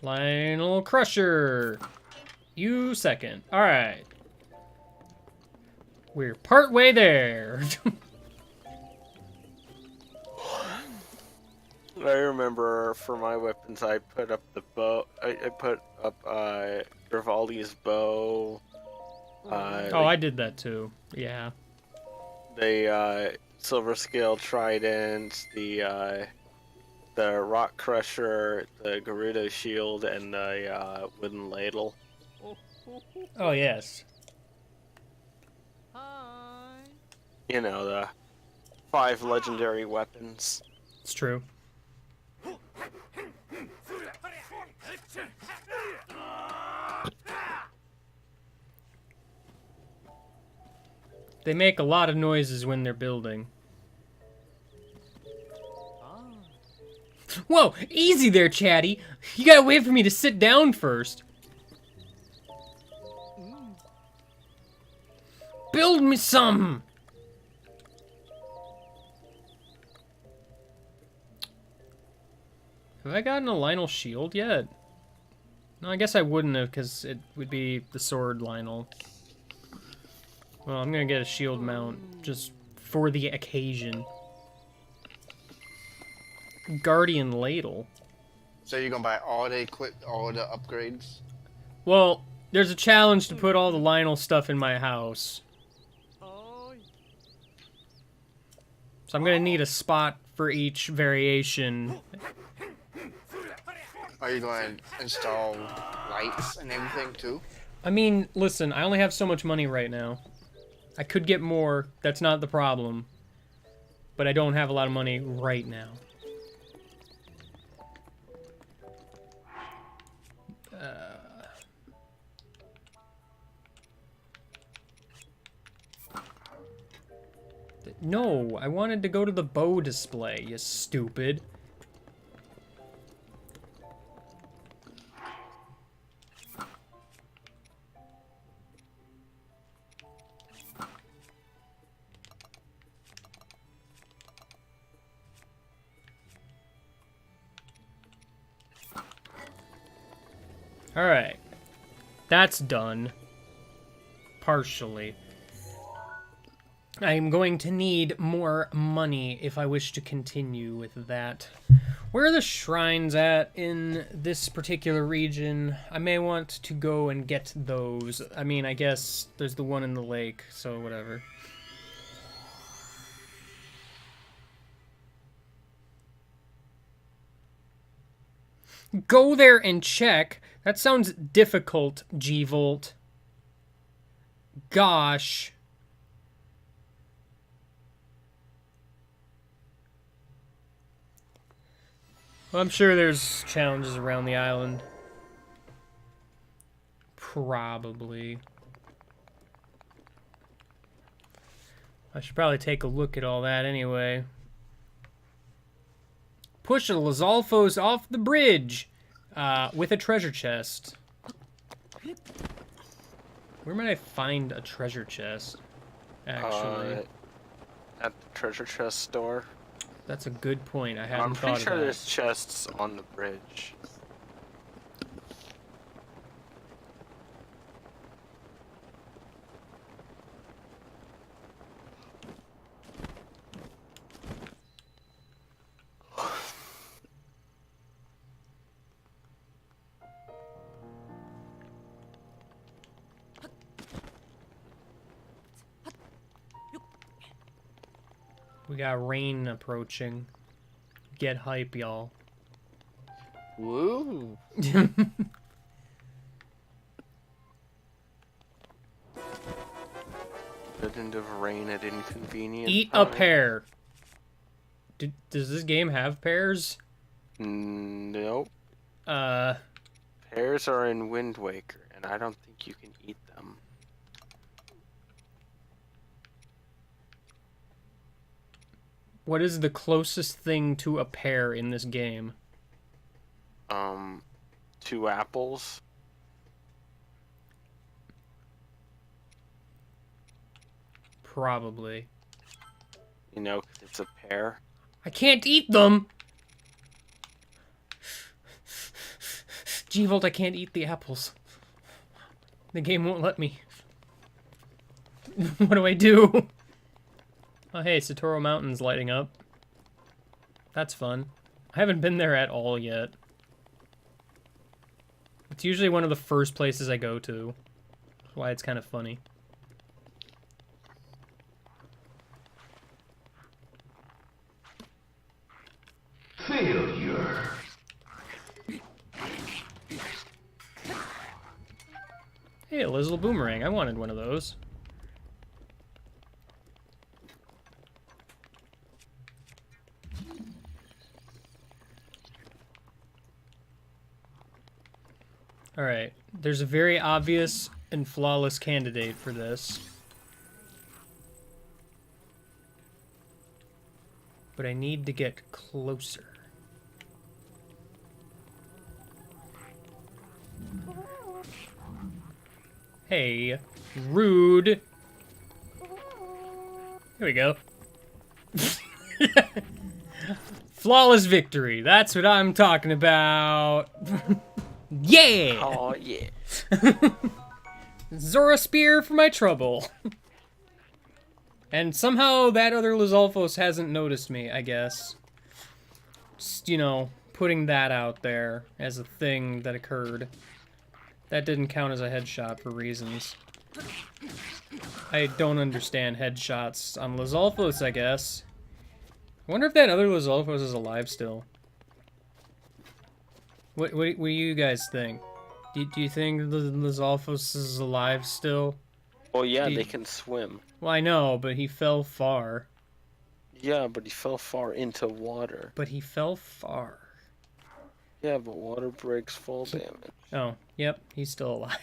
S2: Lionel Crusher. You second. Alright. We're partway there.
S10: I remember for my weapons, I put up the bow. I put up Rivali's bow.
S2: Oh, I did that too. Yeah.
S10: The Silver Scale Trident, the Rock Crusher, the Gerudo Shield, and the Wooden Ladle.
S2: Oh, yes.
S10: You know, the 5 legendary weapons.
S2: It's true. They make a lot of noises when they're building. Whoa! Easy there, Chatty! You gotta wait for me to sit down first. Build me some! Have I gotten a Lionel shield yet? No, I guess I wouldn't have, because it would be the sword Lionel. Well, I'm gonna get a shield mount, just for the occasion. Guardian Ladle.
S8: So you're gonna buy all the all the upgrades?
S2: Well, there's a challenge to put all the Lionel stuff in my house. So I'm gonna need a spot for each variation.
S8: Are you going to install lights and everything too?
S2: I mean, listen, I only have so much money right now. I could get more, that's not the problem. But I don't have a lot of money right now. No, I wanted to go to the bow display, you stupid. Alright. That's done. Partially. I'm going to need more money if I wish to continue with that. Where are the shrines at in this particular region? I may want to go and get those. I mean, I guess there's the one in the lake, so whatever. Go there and check. That sounds difficult, G-Volt. Gosh. Well, I'm sure there's challenges around the island. Probably. I should probably take a look at all that anyway. Push the Lizalfos off the bridge with a treasure chest. Where might I find a treasure chest, actually?
S10: At the treasure chest store.
S2: That's a good point. I hadn't
S10: I'm
S2: thought
S10: pretty
S2: of
S10: sure
S2: that.
S10: there's chests on the bridge.
S2: We got rain approaching. Get hype, y'all.
S8: Woo!
S10: Legend of Rain at Inconvenient
S2: Eat a
S10: Time.
S2: pear. Does this game have pears?
S10: Nope.
S2: Uh,
S10: Pears are in Wind Waker, and I don't think you can eat them.
S2: What is the closest thing to a pear in this game?
S10: 2 apples.
S2: Probably.
S10: You know, 'cause it's a pear.
S2: I can't eat them! G-Volt, I can't eat the apples. The game won't let me. What do I do? Oh hey, Satoru Mountain's lighting up. That's fun. I haven't been there at all yet. It's usually one of the first places I go to. That's why it's kind of funny.
S9: Failure.
S2: Hey, a Lizzle Boomerang. I wanted one of those. Alright, there's a very obvious and flawless candidate for this. But I need to get closer. Hey, rude. Here we go. Flawless victory. That's what I'm talking about. Yeah!
S10: Oh yeah.
S2: Zora Spear for my trouble. And somehow that other Lizalfos hasn't noticed me, I guess. Just, you know, putting that out there as a thing that occurred. That didn't count as a headshot for reasons. I don't understand headshots on Lizalfos, I guess. I wonder if that other Lizalfos is alive still. What do you guys think? Do you think Lizalfos is alive still?
S10: Well, yeah, they can swim.
S2: Well, I know, but he fell far.
S10: Yeah, but he fell far into water.
S2: But he fell far.
S10: Yeah, but water breaks fall damage.
S2: Oh, yep, he's still alive.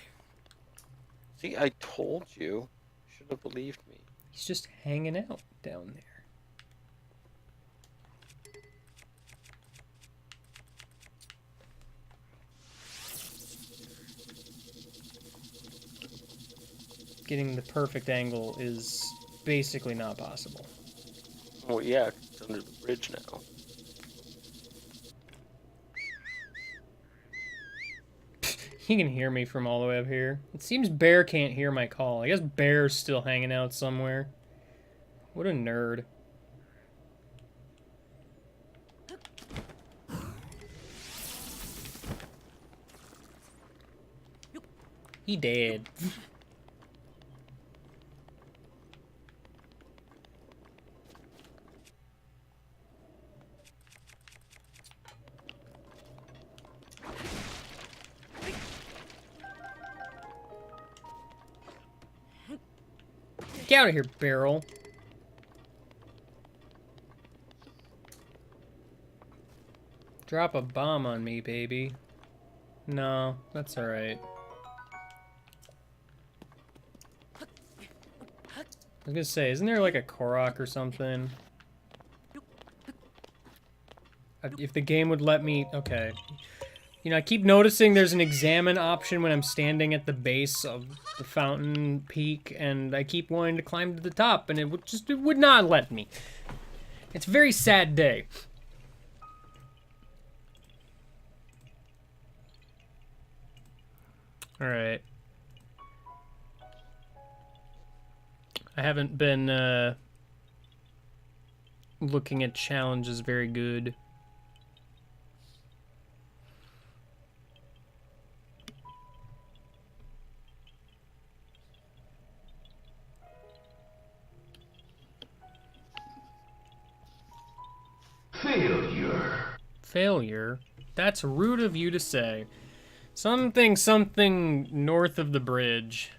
S10: See, I told you. You should have believed me.
S2: He's just hanging out down there. Getting the perfect angle is basically not possible.
S10: Oh yeah, it's under the bridge now.
S2: He can hear me from all the way up here. It seems Bear can't hear my call. I guess Bear's still hanging out somewhere. What a nerd. He dead. Get out of here, Barrel. Drop a bomb on me, baby. No, that's alright. I was gonna say, isn't there like a Korok or something? If the game would let me... Okay. You know, I keep noticing there's an examine option when I'm standing at the base of the fountain peak, and I keep wanting to climb to the top, and it would not let me. It's a very sad day. Alright. I haven't been, looking at challenges very good.
S9: Failure.
S2: Failure? That's rude of you to say. Something north of the bridge.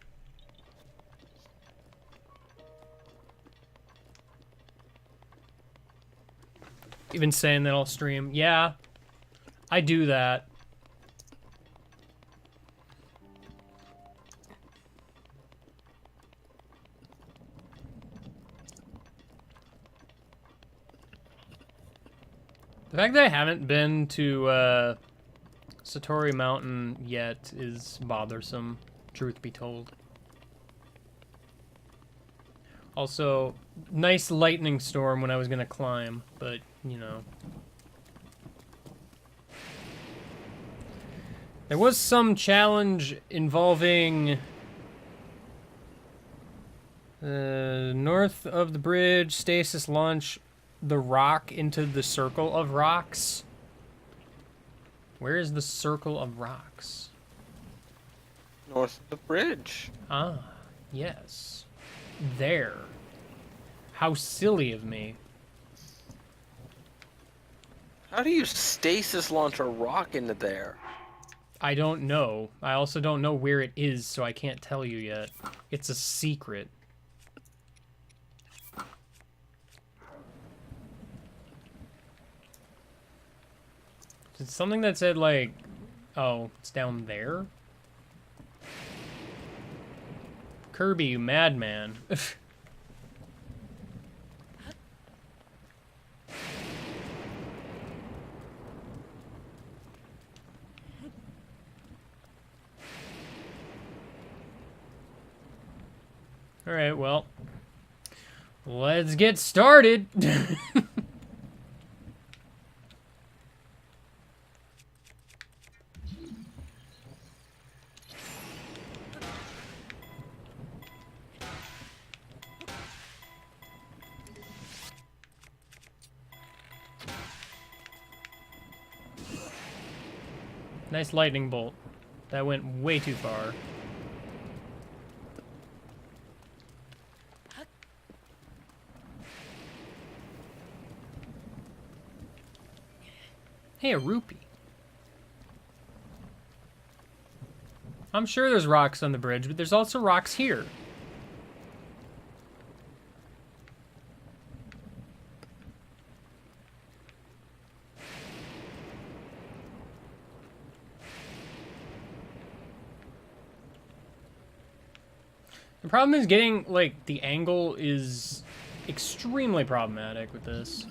S2: Even saying that I'll stream. Yeah, I do that. The fact that I haven't been to Satori Mountain yet is bothersome, truth be told. Also, nice lightning storm when I was gonna climb, but, you know. There was some challenge involving north of the bridge, stasis launch the rock into the circle of rocks. Where is the circle of rocks?
S3: North of the bridge.
S2: Ah, yes. There. How silly of me.
S3: How do you stasis launch a rock into there?
S2: I don't know. I also don't know where it is, so I can't tell you yet. It's a secret. It's something that said, like, oh, it's down there? Kirby, you madman. Alright, well, let's get started. Nice lightning bolt. That went way too far. Hey, a rupee. I'm sure there's rocks on the bridge, but there's also rocks here. The problem is getting, like, the angle is extremely problematic with this.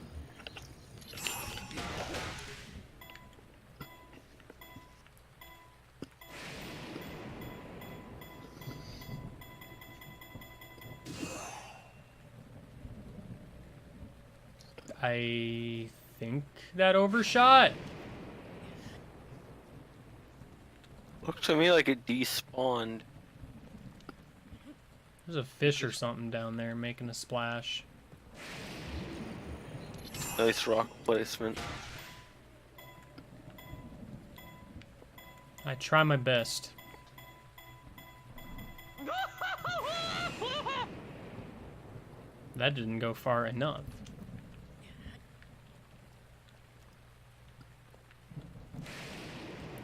S2: I think that overshot.
S3: Looked to me like it despawned.
S2: There's a fish or something down there making a splash.
S3: Nice rock placement.
S2: I try my best. That didn't go far enough.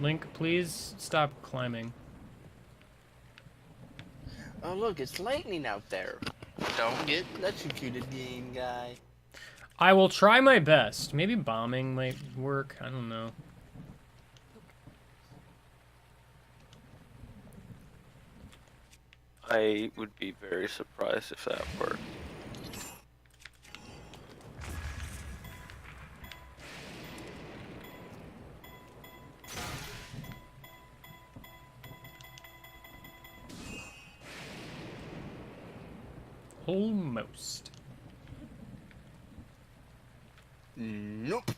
S2: Link, please stop climbing.
S8: Oh look, it's lightning out there. Don't get electrocuted, game guy.
S2: I will try my best. Maybe bombing might work. I don't know.
S3: I would be very surprised if that worked.
S2: Almost.
S8: Nope.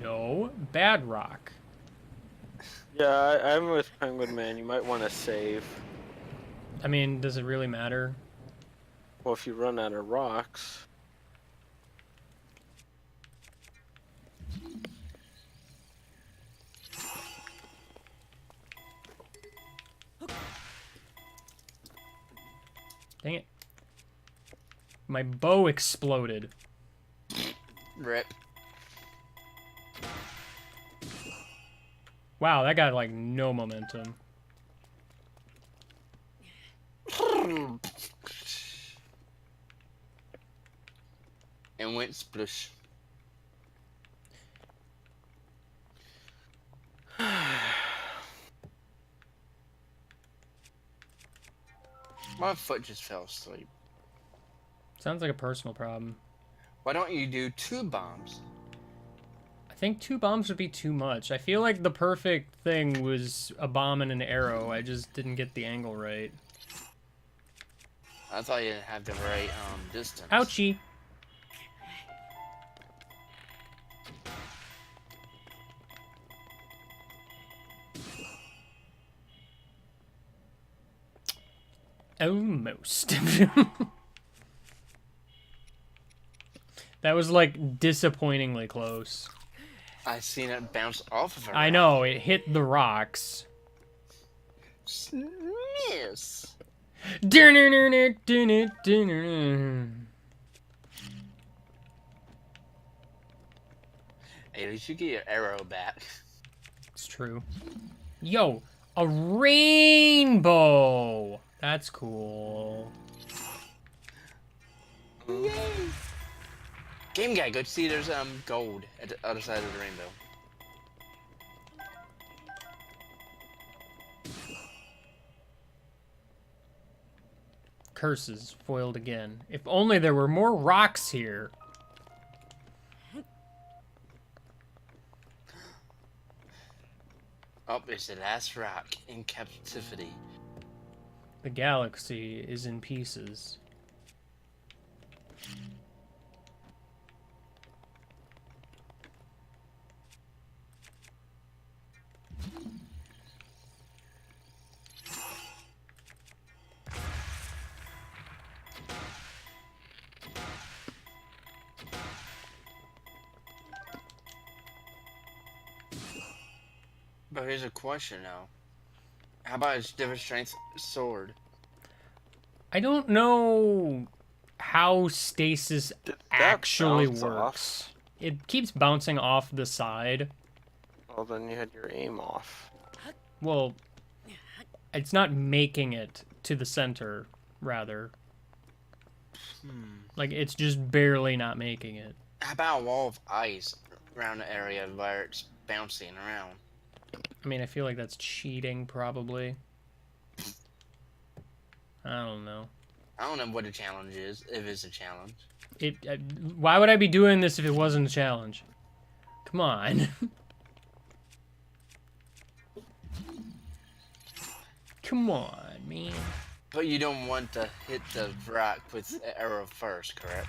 S2: No. Bad rock.
S3: Yeah, I'm with Penguin Man. You might want to save.
S2: I mean, does it really matter?
S3: Well, if you run out of rocks.
S2: Dang it. My bow exploded.
S8: Rip.
S2: Wow, that got like no momentum.
S8: And went splush. My foot just fell asleep.
S2: Sounds like a personal problem.
S8: Why don't you do 2 bombs?
S2: think 2 bombs would be too much. I feel like the perfect thing was a bomb and an arrow. I just didn't get the angle right.
S8: I thought you had the right distance.
S2: Ouchie. Almost. That was like disappointingly close.
S8: I seen it bounce off of her.
S2: I know, it hit the rocks.
S8: Miss. Hey, at least you get your arrow back.
S2: It's true. Yo, a rainbow! That's cool.
S8: Game guy, go see there's gold at the other side of the rainbow.
S2: Curses foiled again. If only there were more rocks here.
S8: Oh, it's the last rock in captivity.
S2: The galaxy is in pieces.
S8: But here's a question now. How about its different strength sword?
S2: I don't know how stasis
S10: Did that
S2: actually
S10: bounce
S2: works.
S10: off?
S2: It keeps bouncing off the side.
S10: Well, then you had your aim off.
S2: Well, it's not making it to the center, rather. Like, it's just barely not making it.
S8: How about a wall of ice around the area where it's bouncing around?
S2: I mean, I feel like that's cheating, probably. I don't know.
S8: I don't know what the challenge is, if it's a challenge.
S2: Why would I be doing this if it wasn't a challenge? Come on. Come on, man.
S8: But you don't want to hit the rock with the arrow first, correct?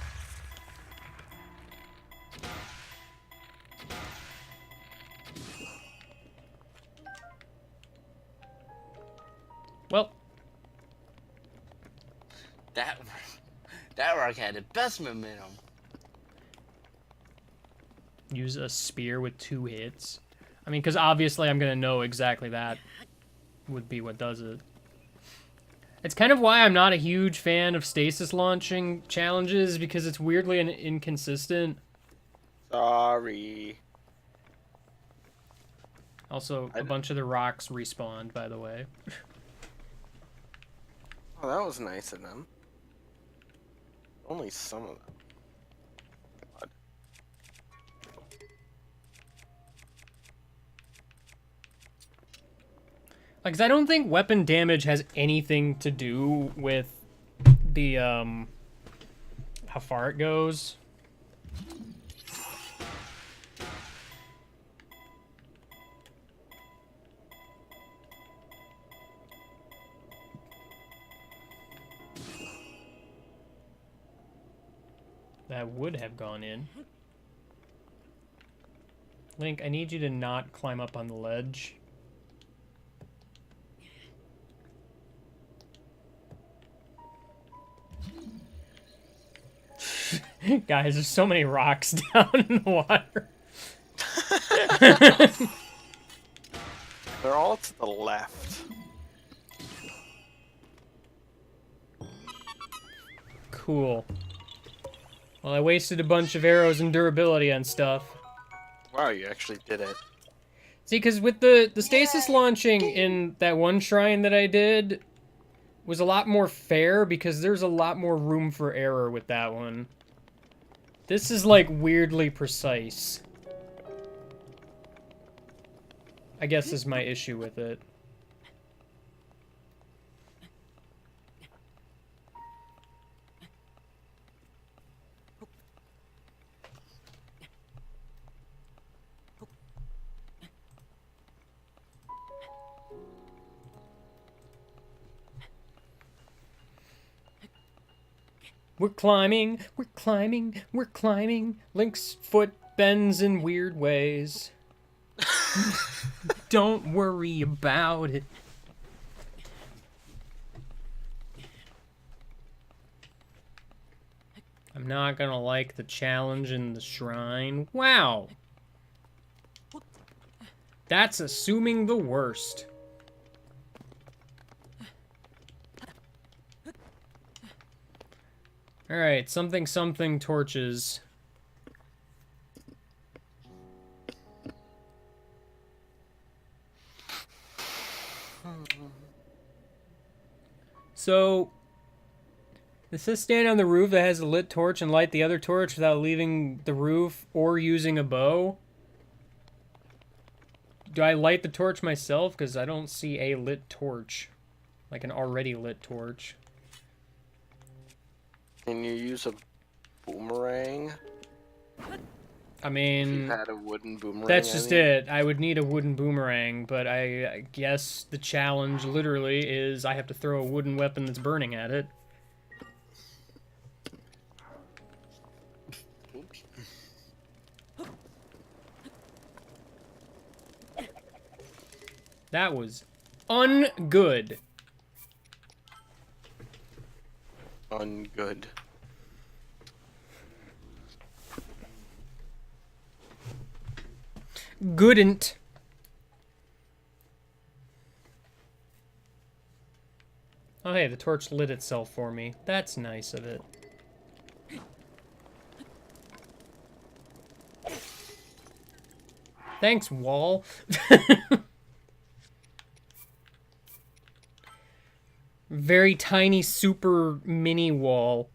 S2: Well,
S8: That rock had the best momentum.
S2: use a spear with 2 hits. I mean, because obviously I'm going to know exactly that would be what does it. It's kind of why I'm not a huge fan of stasis launching challenges, because it's weirdly inconsistent.
S10: Sorry.
S2: Also, a bunch of the rocks respawned, by the way.
S10: Oh, that was nice of them. Only some of them. God.
S2: Like, 'cause I don't think weapon damage has anything to do with the, how far it goes. That would have gone in. Link, I need you to not climb up on the ledge. Guys, there's so many rocks down in the water.
S10: They're all to the left.
S2: Cool. Well, I wasted a bunch of arrows and durability on stuff.
S10: Wow, you actually did it.
S2: See, because with the stasis launching in that one shrine that I did was a lot more fair, because there's a lot more room for error with that one. This is, like, weirdly precise. I guess is my issue with it. We're climbing, we're climbing, we're climbing. Link's foot bends in weird ways. Don't worry about it. I'm not gonna like the challenge in the shrine. Wow. That's assuming the worst. Alright, something torches. So, it says stand on the roof that has a lit torch and light the other torch without leaving the roof or using a bow. Do I light the torch myself? Because I don't see a lit torch. Like an already lit torch.
S10: Can you use a boomerang?
S2: I
S10: If
S2: mean,
S10: you had a wooden boomerang.
S2: that's
S10: I
S2: just
S10: mean.
S2: it. I would need a wooden boomerang, but I guess the challenge literally is I have to throw a wooden weapon that's burning at it.
S8: Oops.
S2: That was ungood.
S10: Ungood.
S2: Goodn't. Oh hey, the torch lit itself for me. That's nice of it. Thanks, wall. Very tiny, super mini wall.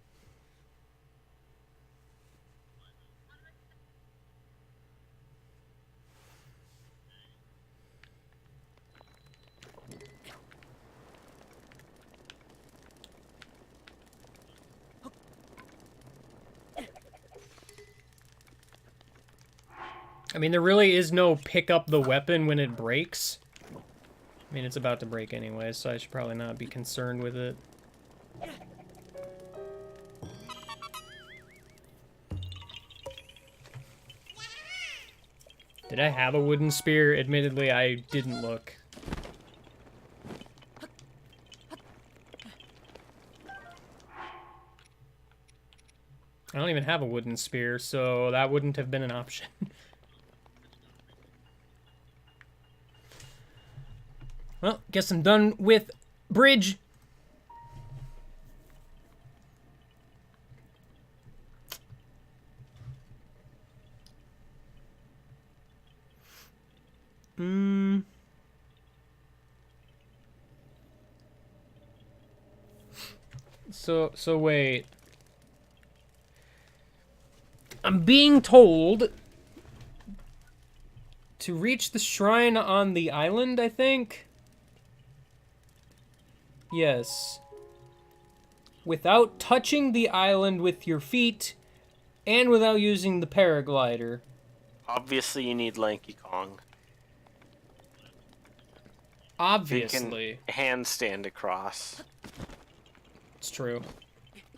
S2: I mean, there really is no pick up the weapon when it breaks. I mean, it's about to break anyway, so I should probably not be concerned with it. Did I have a wooden spear? Admittedly, I didn't look. I don't even have a wooden spear, so that wouldn't have been an option. Well, guess I'm done with bridge. So wait. I'm being told to reach the shrine on the island, I think. Yes. Without touching the island with your feet, and without using the paraglider.
S10: Obviously, you need Lanky Kong.
S2: Obviously.
S10: You can handstand across.
S2: It's true.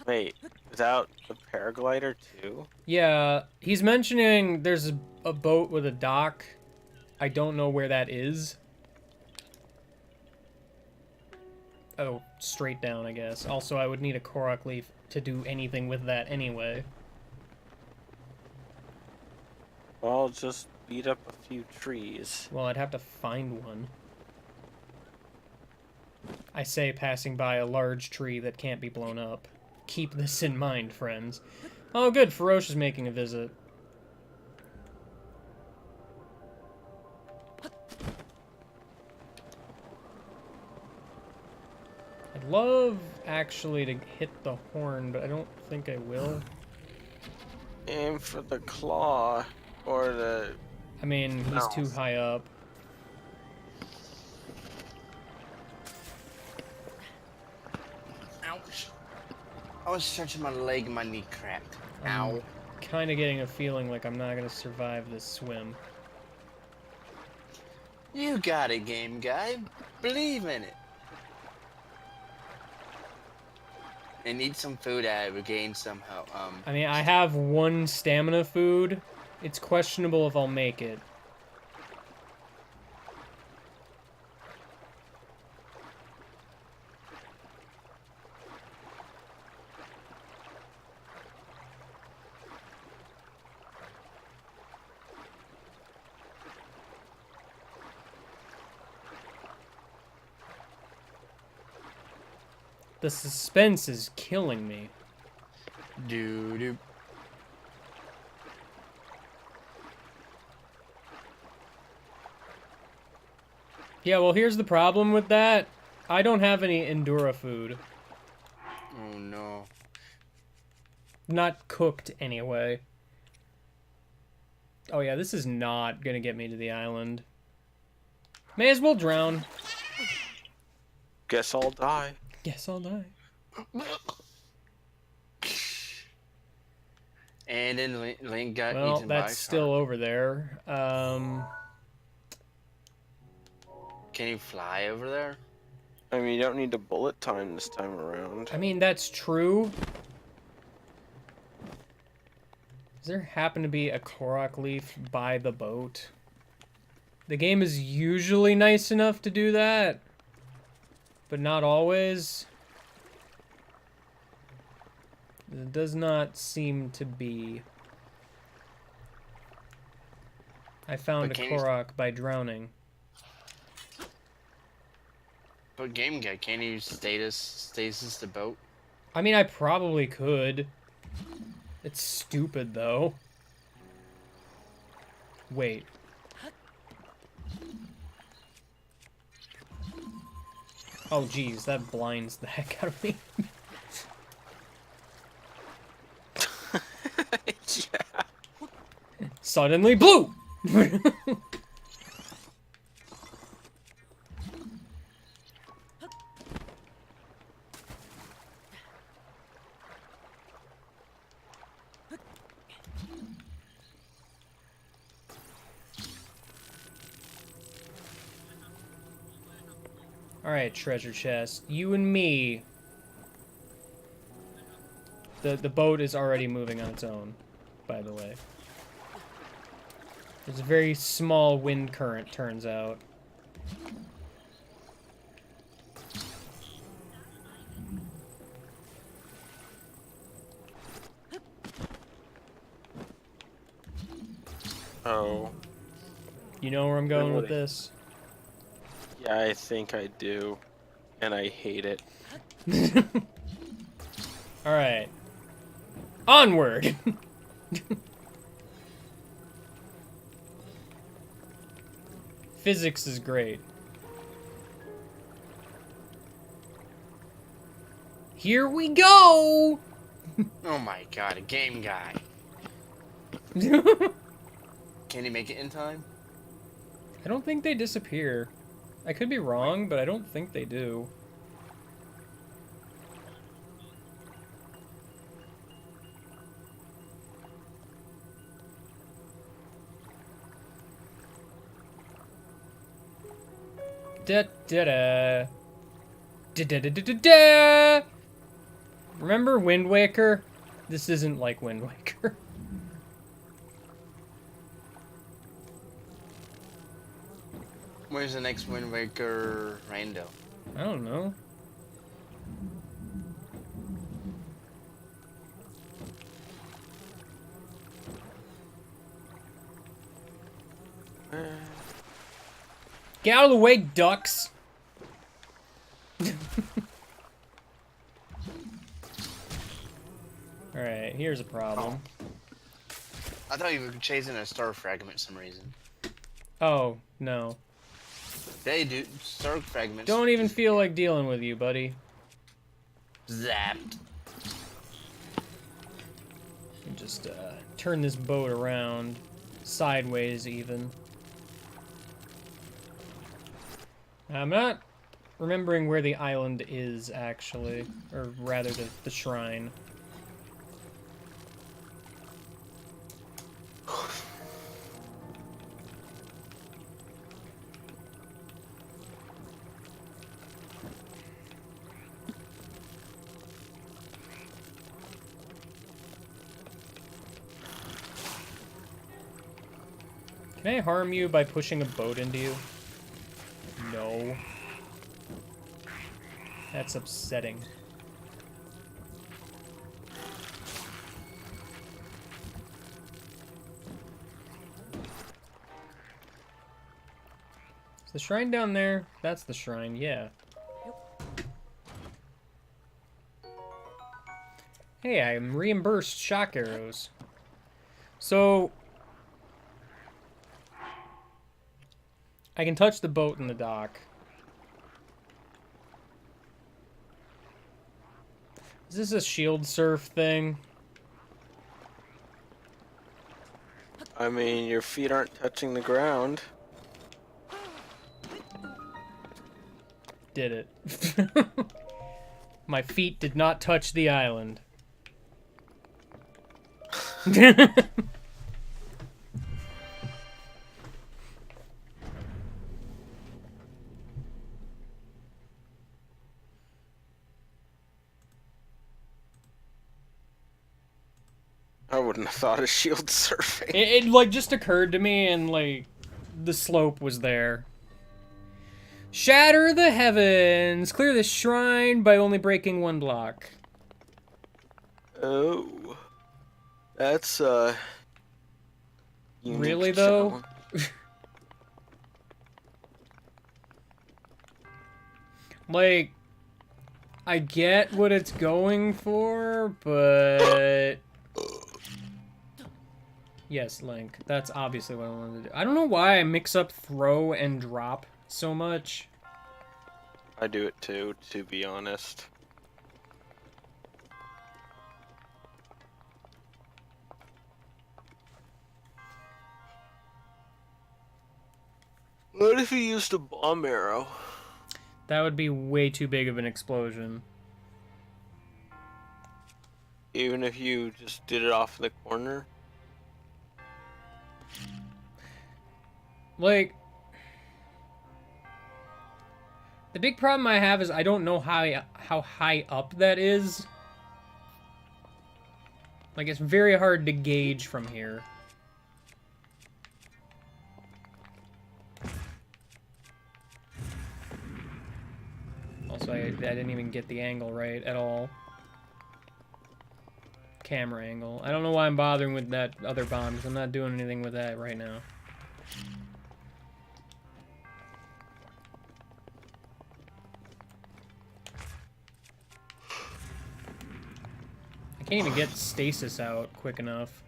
S10: Wait, without the paraglider too?
S2: Yeah, he's mentioning there's a boat with a dock. I don't know where that is. Oh, straight down, I guess. Also, I would need a Korok leaf to do anything with that anyway.
S10: Well, just beat up a few trees.
S2: Well, I'd have to find one. I say passing by a large tree that can't be blown up. Keep this in mind, friends. Oh, good, Ferosh is making a visit. I'd love, actually, to hit the horn, but I don't think I will.
S10: Aim for the claw, or the...
S2: I mean, he's too high up.
S8: Ouch. I was stretching my leg and my knee cracked. Ow.
S2: Kind of getting a feeling like I'm not going to survive this swim.
S8: You got it, game guy. Believe in it. And eat some food to regain somehow.
S2: I mean, I have 1 stamina food. It's questionable if I'll make it. The suspense is killing me.
S8: Doo-doo.
S2: Yeah, well, here's the problem with that. I don't have any Endura food.
S8: Oh no.
S2: Not cooked, anyway. Oh yeah, this is not gonna get me to the island. May as well drown.
S10: Guess I'll die.
S2: Guess I'll die.
S8: And then Link got
S2: Well,
S8: eaten by a
S2: that's still
S8: shark.
S2: over there.
S8: Can you fly over there?
S10: I mean, you don't need a bullet time this time around.
S2: I mean, that's true. Does there happen to be a Korok leaf by the boat? The game is usually nice enough to do that, but not always. It does not seem to be. I found a
S8: But can you-
S2: Korok by drowning.
S8: But Game Guy, can you stasis the boat?
S2: I mean, I probably could. It's stupid, though. Wait. Oh, geez, that blinds the heck out of me.
S10: Yeah.
S2: Suddenly blue! Alright, treasure chest. You and me. The boat is already moving on its own, by the way. There's a very small wind current, turns out.
S10: Oh.
S2: You know where I'm going with
S10: Really?
S2: this?
S10: Yeah, I think I do. And I hate it.
S2: Alright. Onward! Physics is great. Here we go!
S8: Oh my god, a Game Guy. Can you make it in time?
S2: I don't think they disappear. I could be wrong, but I don't think they do. Da da da. Da da da da da da. Remember Wind Waker? This isn't like Wind Waker.
S8: Where's the next Wind Waker rando?
S2: I don't know. Get out of the way, ducks! Alright, here's a problem.
S8: I thought you were chasing a star fragment for some reason.
S2: Oh, no.
S8: They do star fragments.
S2: Don't even feel like dealing with you, buddy.
S8: Zapped.
S2: Just turn this boat around. Sideways, even. I'm not remembering where the island is, actually. Or rather, the shrine. Can I harm you by pushing a boat into you? No. That's upsetting. Is the shrine down there? That's the shrine, yeah. Hey, I'm reimbursed shock arrows. So... I can touch the boat in the dock. Is this a shield surf thing?
S10: I mean, your feet aren't touching the ground.
S2: Did it. My feet did not touch the island.
S10: I wouldn't have thought of shield surfing.
S2: It like just occurred to me, and like the slope was there. Shatter the heavens. Clear the shrine by only breaking one block.
S10: Oh, that's unique
S2: Really though?
S10: challenge.
S2: Like, I get what it's going for, but... Yes, Link. That's obviously what I wanted to do. I don't know why I mix up throw and drop so much.
S10: I do it too, to be honest. What if you used a bomb arrow?
S2: That would be way too big of an explosion.
S10: Even if you just did it off in the corner?
S2: Like, the big problem I have is I don't know how high up that is. Like, it's very hard to gauge from here. Also, I didn't even get the angle right at all. Camera angle. I don't know why I'm bothering with that other bomb, because I'm not doing anything with that right now. I can't even get stasis out quick enough.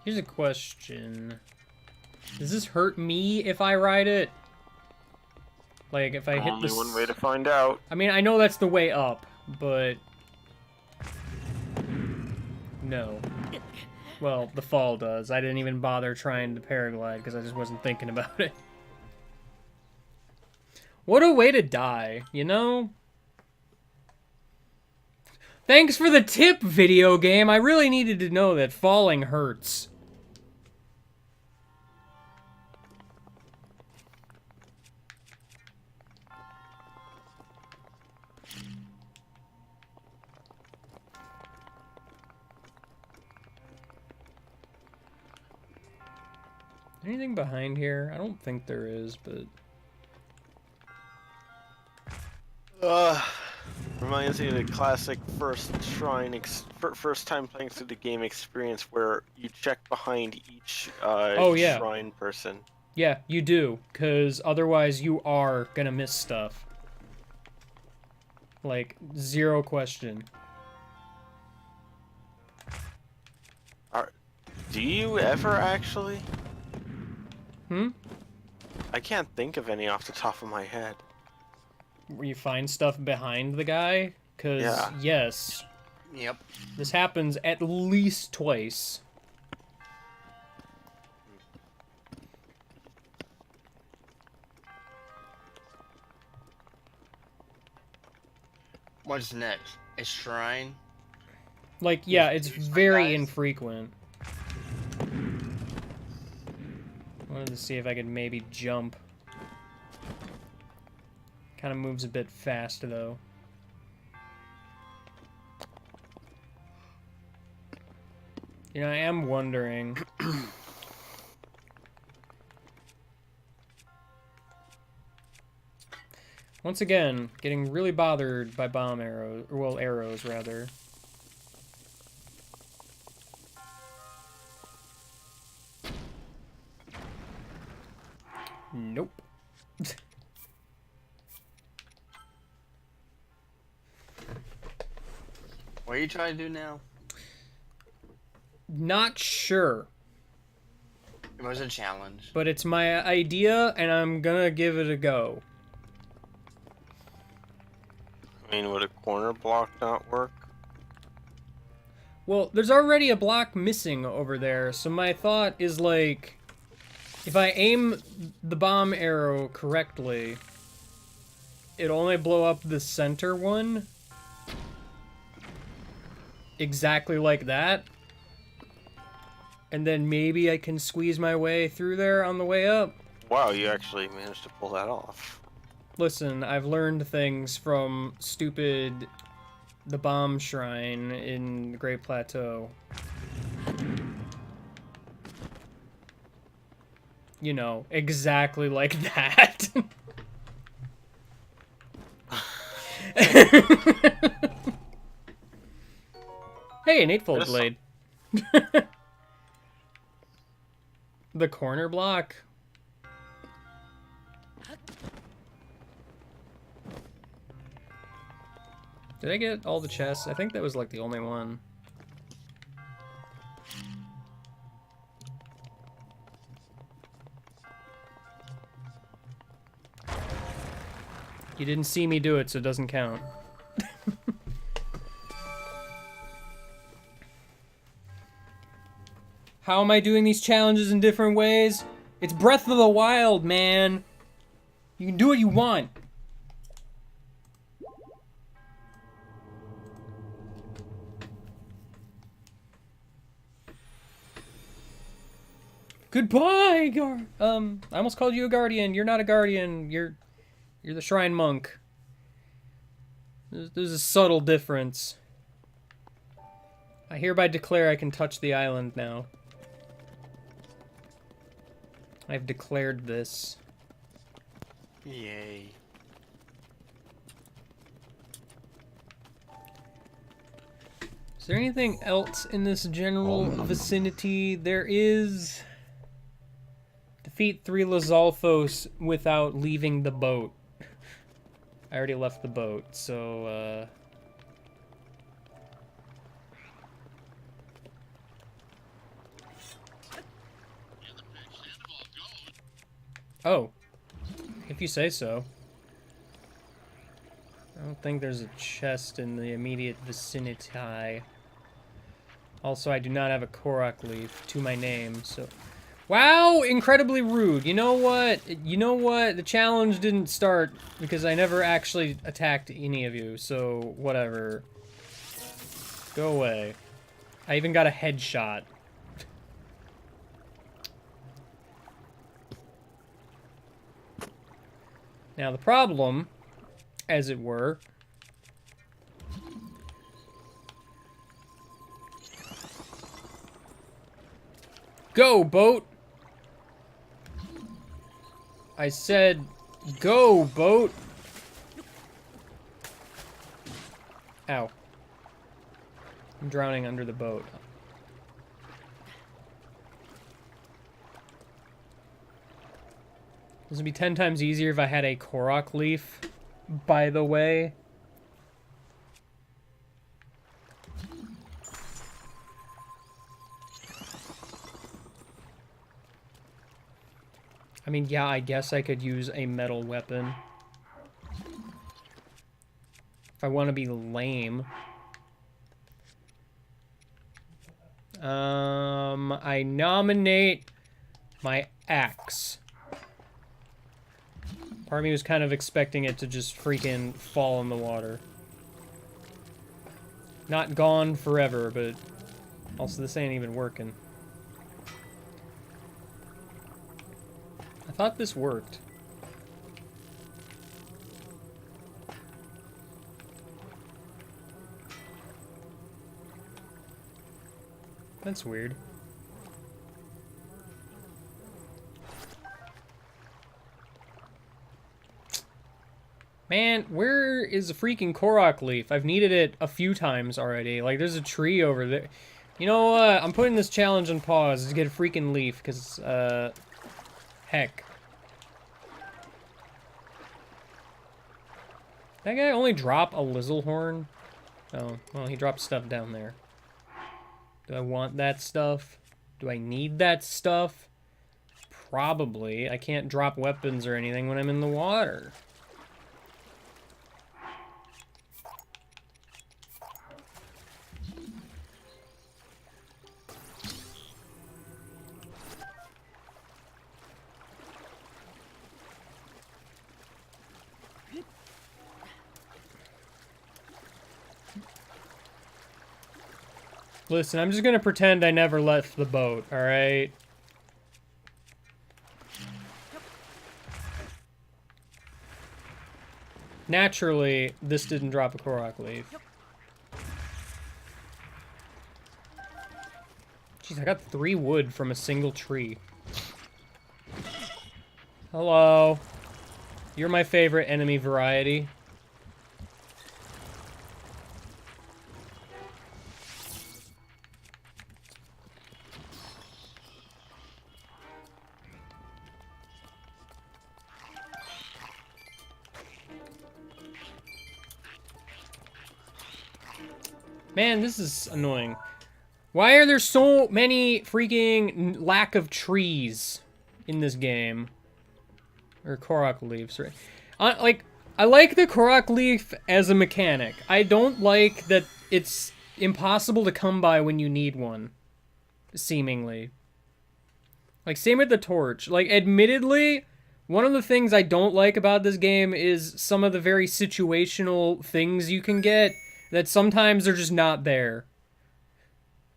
S2: Here's a question. Does this hurt me if I ride it? Like, if I hit
S10: Only
S2: this...
S10: one way to find out.
S2: I mean, I know that's the way up, but... No. Well, the fall does. I didn't even bother trying to paraglide because I just wasn't thinking about it. What a way to die, you know? Thanks for the tip, video game. I really needed to know that falling hurts. Anything behind here? I don't think there is, but...
S10: Reminds me of the classic first time playing through the game experience where you check behind each
S2: yeah.
S10: shrine person.
S2: Yeah, you do, because otherwise you are gonna miss stuff. Like, zero question.
S10: Do you ever actually? I can't think of any off the top of my head.
S2: Where you find stuff behind the guy? Because,
S10: Yeah.
S2: yes,
S8: Yep.
S2: this happens at least twice.
S8: What's next? A shrine?
S2: Like, yeah, it's
S8: Here's my
S2: very
S8: guys.
S2: infrequent. What Wanted to see if I could maybe jump. Kind of moves a bit fast, though. You know, I am wondering... Once again, getting really bothered by bomb arrows, or well, arrows, rather. Nope.
S8: What are you trying to do now?
S2: Not sure.
S8: It was a challenge.
S2: But it's my idea, and I'm gonna give it a go.
S10: I mean, would a corner block not work?
S2: Well, there's already a block missing over there, so my thought is, like, if I aim the bomb arrow correctly, it'll only blow up the center one. Exactly like that. And then maybe I can squeeze my way through there on the way up.
S10: Wow, you actually managed to pull that off.
S2: Listen, I've learned things from stupid... the bomb shrine in the Great Plateau. You know, exactly like that. Hey, an 8-fold blade. The corner block. Did I get all the chests? I think that was like the only one. You didn't see me do it, so it doesn't count. How am I doing these challenges in different ways? It's Breath of the Wild, man. You can do what you want. Goodbye, I almost called you a guardian. You're not a guardian. You're the shrine monk. There's a subtle difference. I hereby declare I can touch the island now. I've declared this.
S8: Yay.
S2: Is there anything else in this general vicinity? There is... Defeat 3 Lizalfos without leaving the boat. I already left the boat, so, Oh. If you say so. I don't think there's a chest in the immediate vicinity. Also, I do not have a Korok leaf to my name, so... Wow! Incredibly rude. You know what? You know what? The challenge didn't start because I never actually attacked any of you, so whatever. Go away. I even got a headshot. Now the problem, as it were, go, boat! I said, go, boat! Ow. I'm drowning under the boat. This would be 10 times easier if I had a Korok leaf, by the way. I mean, yeah, I guess I could use a metal weapon. If I want to be lame. I nominate my axe. Part of me was kind of expecting it to just freaking fall in the water. Not gone forever, but also this ain't even working. thought this worked. That's weird. Man, where is the freaking Korok leaf? I've needed it a few times already. Like, there's a tree over there. You know what? I'm putting this challenge on pause to get a freaking leaf, because, heck. That guy only drop a Lizzlehorn? Oh, well, he dropped stuff down there. Do I want that stuff? Do I need that stuff? Probably. I can't drop weapons or anything when I'm in the water. Listen, I'm just gonna pretend I never left the boat, alright? Naturally, this didn't drop a Korok leaf. Jeez, I got 3 wood from a single tree. Hello. You're my favorite enemy variety. Man, this is annoying. Why are there so many freaking lack of trees in this game? Or Korok leaves, right? Like, I like the Korok leaf as a mechanic. I don't like that it's impossible to come by when you need one. Seemingly. Like, same with the torch. Like, admittedly, one of the things I don't like about this game is some of the very situational things you can get that sometimes are just not there.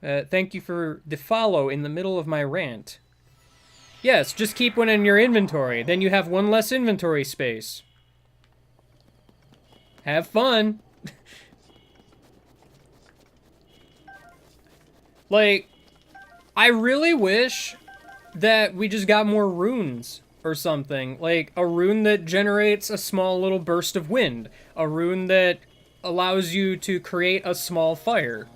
S2: Thank you for the follow in the middle of my rant. Yes, just keep one in your inventory. Then you have one less inventory space. Have fun. Like, I really wish that we just got more runes or something. Like, a rune that generates a small little burst of wind. A rune that allows you to create a small fire.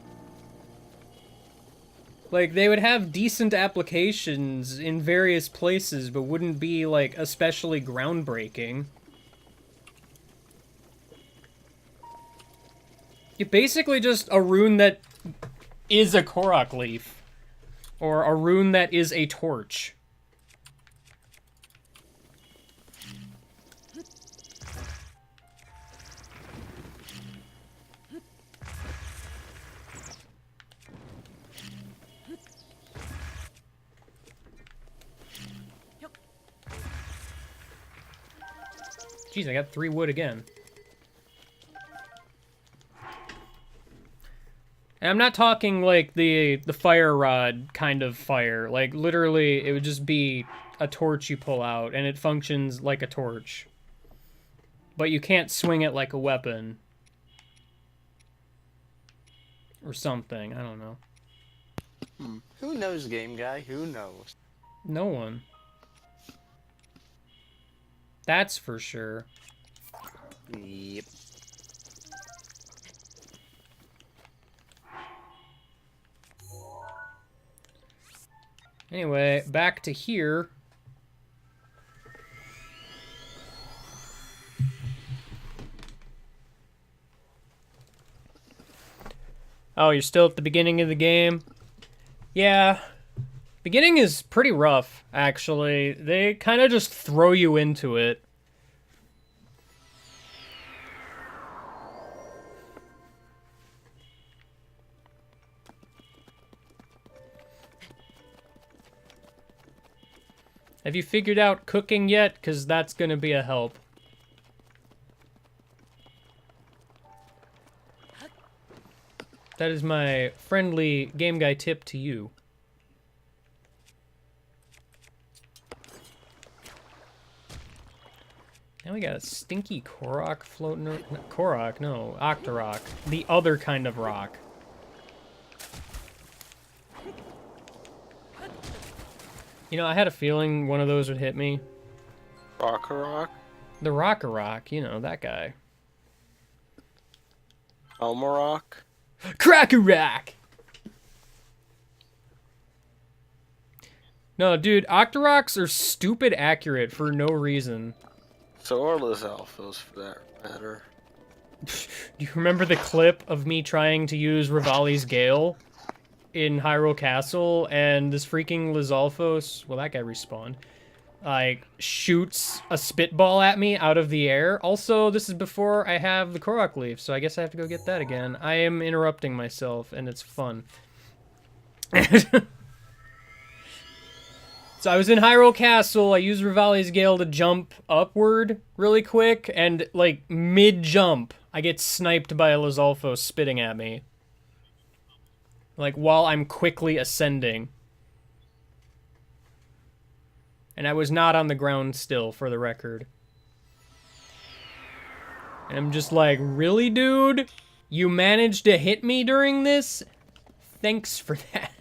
S2: Like, they would have decent applications in various places, but wouldn't be, like, especially groundbreaking. It's basically just a rune that is a Korok leaf. Or a rune that is a torch. Jeez, I got 3 wood again. And I'm not talking like the fire rod kind of fire. Like, literally, it would just be a torch you pull out, and it functions like a torch. But you can't swing it like a weapon. Or something, I don't know.
S8: Who knows, game guy? Who knows?
S2: No one. That's for sure.
S8: Yep.
S2: Anyway, back to here. Oh, you're still at the beginning of the game? Yeah. Beginning is pretty rough, actually. They kind of just throw you into it. Have you figured out cooking yet? Because that's going to be a help. That is my friendly Game Guy tip to you. Now we got a stinky Korok floating. Korok, no, Octorok. The other kind of rock. You know, I had a feeling one of those would hit me.
S10: Rock.
S2: The Rock, you know, that guy.
S10: Elmarock.
S2: Crackerock! No, dude, Octoroks are stupid accurate for no reason.
S10: So are Lizalfos for that matter.
S2: Do you remember the clip of me trying to use Rivali's Gale in Hyrule Castle, and this freaking Lizalfos, well, that guy respawned, like, shoots a spitball at me out of the air? Also, this is before I have the Korok Leaf, so I guess I have to go get that again. I am interrupting myself, and it's fun. So I was in Hyrule Castle, I used Rivali's Gale to jump upward really quick, and, like, mid-jump, I get sniped by a Lizalfos spitting at me. Like, while I'm quickly ascending. And I was not on the ground still, for the record. And I'm just like, really, dude? You managed to hit me during this? Thanks for that.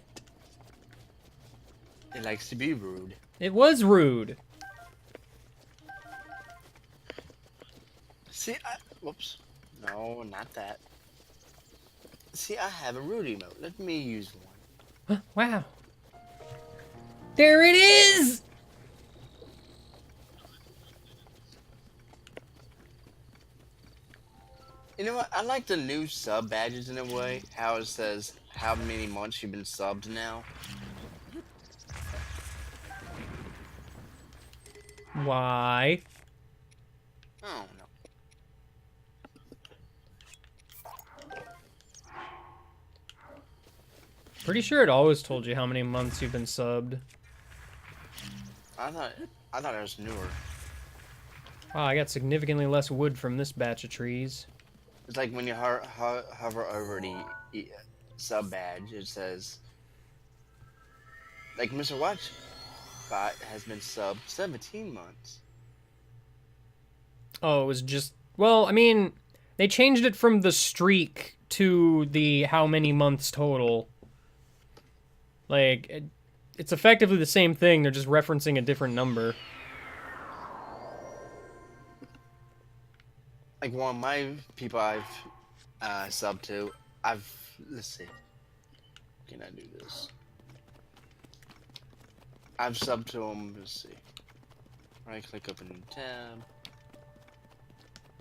S8: It likes to be rude.
S2: It was rude.
S8: See, whoops. No, not that. See, I have a rude emote. Let me use one.
S2: Wow. There it is!
S8: You know what? I like the new sub badges in a way. How it says how many months you've been subbed now.
S2: Why?
S8: Oh, no.
S2: Pretty sure it always told you how many months you've been subbed.
S8: I thought it was newer.
S2: Wow, I got significantly less wood from this batch of trees.
S8: It's like when you hover over the sub badge, it says, like Mr. Watchbot has been subbed 17 months.
S2: Oh, it was just... Well, I mean, they changed it from the streak to the how many months total. Like, it's effectively the same thing, they're just referencing a different number.
S8: Like one of my people I've subbed to, let's see, can I do this? I've subbed to them, let's see, right click up a new tab.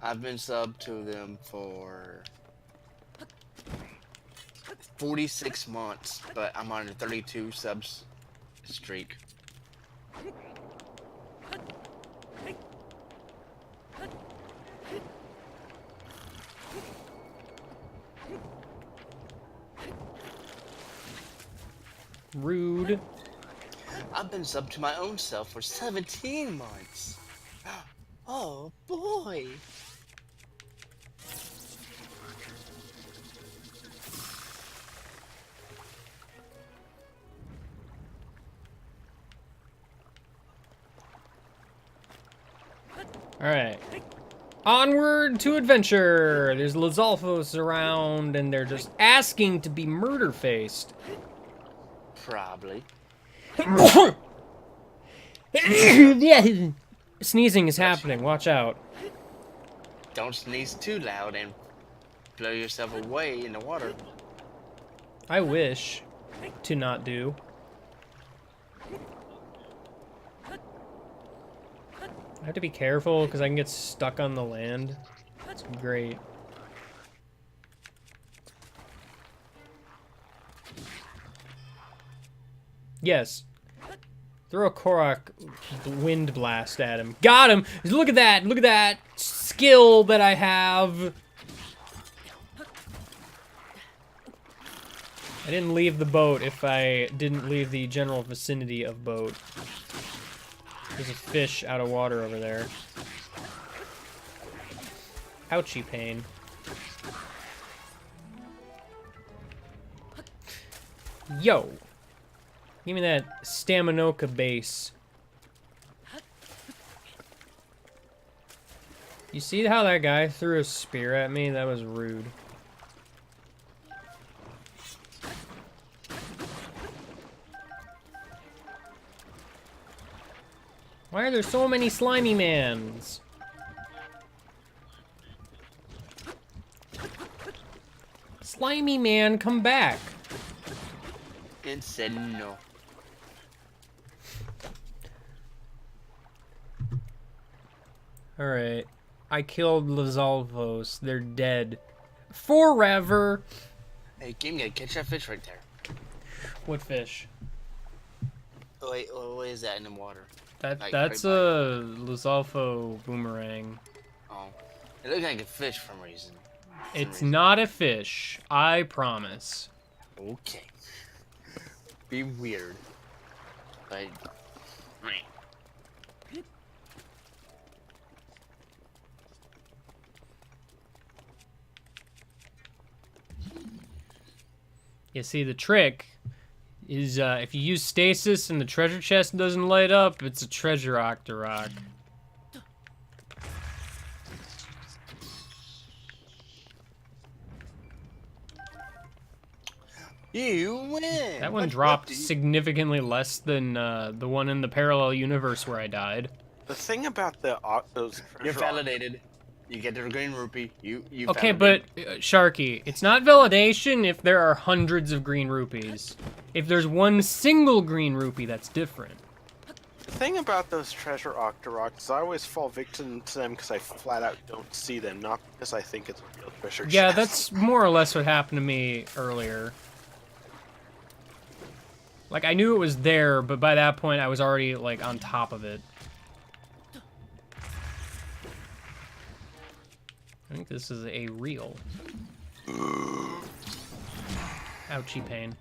S8: I've been subbed to them for 46 months, but I'm on a 32 subs streak.
S2: Rude.
S8: I've been subbed to my own self for 17 months. Oh boy.
S2: Alright. Onward to adventure! There's Lizalfos around, and they're just asking to be murder-faced.
S8: Probably.
S2: Sneezing is happening, watch out.
S8: Don't sneeze too loud and blow yourself away in the water.
S2: I wish to not do. I have to be careful because I can get stuck on the land. It's great. Yes. Throw a Korok wind blast at him. Got him! Look at that! Look at that skill that I have! I didn't leave the boat if I didn't leave the general vicinity of boat. There's a fish out of water over there. Ouchie pain. Yo! Give me that Staminoka base. You see how that guy threw a spear at me? That was rude. Why are there so many slimy mans? Slimy man, come back.
S8: It said no.
S2: Alright. I killed Lizalvos. They're dead. Forever!
S8: Hey, give me a catch that fish right there.
S2: What fish?
S8: Oh, wait, what is that in the water?
S2: That's a Lizalfo boomerang.
S8: Oh, it looks like a fish for some reason.
S2: It's not a fish. I promise.
S8: Okay. Be weird. Like,
S2: You see, the trick is if you use stasis and the treasure chest doesn't light up, it's a treasure Octorok.
S8: you win.
S2: That one
S8: What
S2: dropped
S8: do you-
S2: significantly less than the one in the parallel universe where I died.
S10: The thing about those
S8: You're
S10: treasure
S8: validated. You get the green rupee. You
S2: Okay,
S8: validated.
S2: but Sharky, it's not validation if there are hundreds of green rupees. If there's one single green rupee, that's different.
S10: The thing about those treasure Octoroks is I always fall victim to them because I flat out don't see them, not because I think it's a real treasure
S2: Yeah,
S10: chest.
S2: that's more or less what happened to me earlier. Like, I knew it was there, but by that point I was already, like, on top of it. I think this is a reel. Ouchie pain.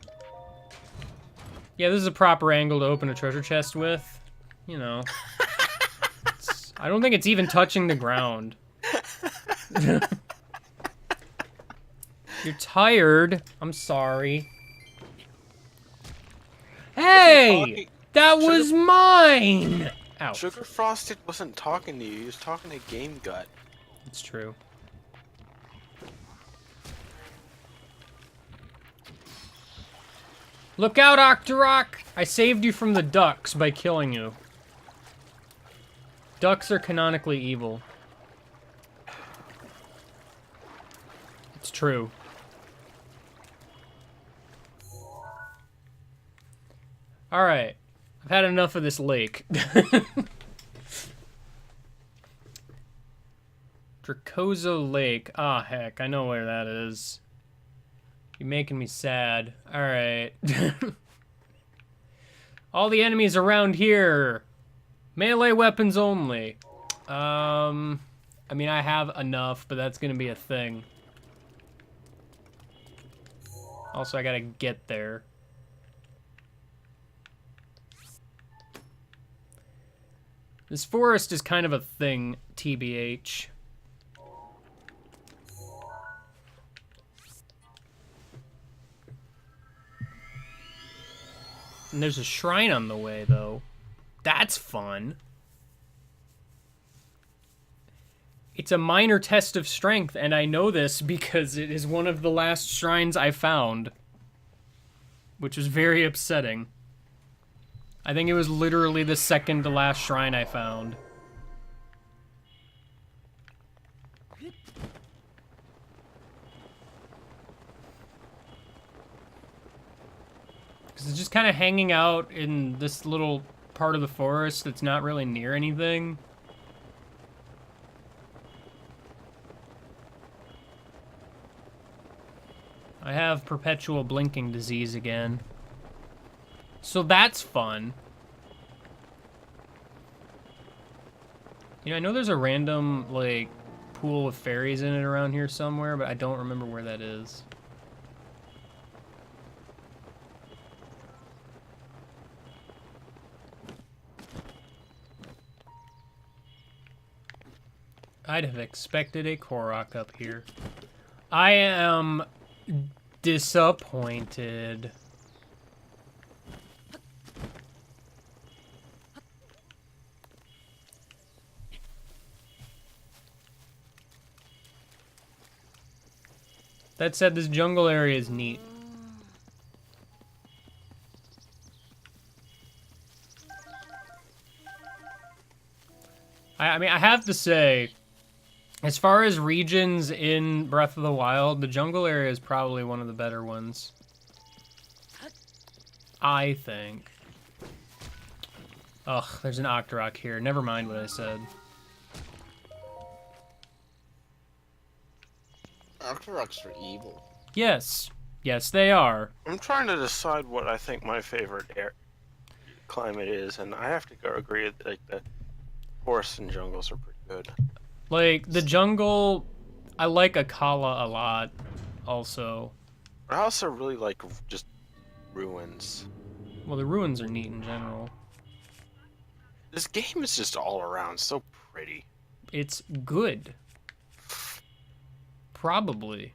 S2: Yeah, this is a proper angle to open a treasure chest with. You know. I don't think it's even touching the ground. You're tired. I'm sorry. Hey! That was mine! Ow.
S10: Sugar Frosted wasn't talking to you, he was talking to Game Gut.
S2: It's true. Look out, Octorok! I saved you from the ducks by killing you. Ducks are canonically evil. It's true. Alright. I've had enough of this lake. Dracozo Lake. Ah, heck. I know where that is. You're making me sad. Alright. All the enemies around here. Melee weapons only. I mean, I have enough, but that's gonna be a thing. Also, I gotta get there. This forest is kind of a thing, TBH. And there's a shrine on the way, though. That's fun. It's a minor test of strength, and I know this because it is one of the last shrines I found. Which is very upsetting. I think it was literally the second to last shrine I found. Because it's just kind of hanging out in this little part of the forest that's not really near anything. I have perpetual blinking disease again. So that's fun. You know, I know there's a random, like, pool with fairies in it around here somewhere, but I don't remember where that is. I'd have expected a Korok up here. I am disappointed. That said, this jungle area is neat. I mean, I have to say, as far as regions in Breath of the Wild, the jungle area is probably one of the better ones. I think. Ugh, there's an Octorok here. Never mind what I said.
S8: Octoroks are evil.
S2: Yes. Yes, they are.
S10: I'm trying to decide what I think my favorite climate is, and I have to go agree with, like, the forests and jungles are pretty good.
S2: Like, the jungle, I like Akala a lot, also.
S10: I also really like just ruins.
S2: Well, the ruins are neat in general.
S10: This game is just all around so pretty.
S2: It's good. Probably.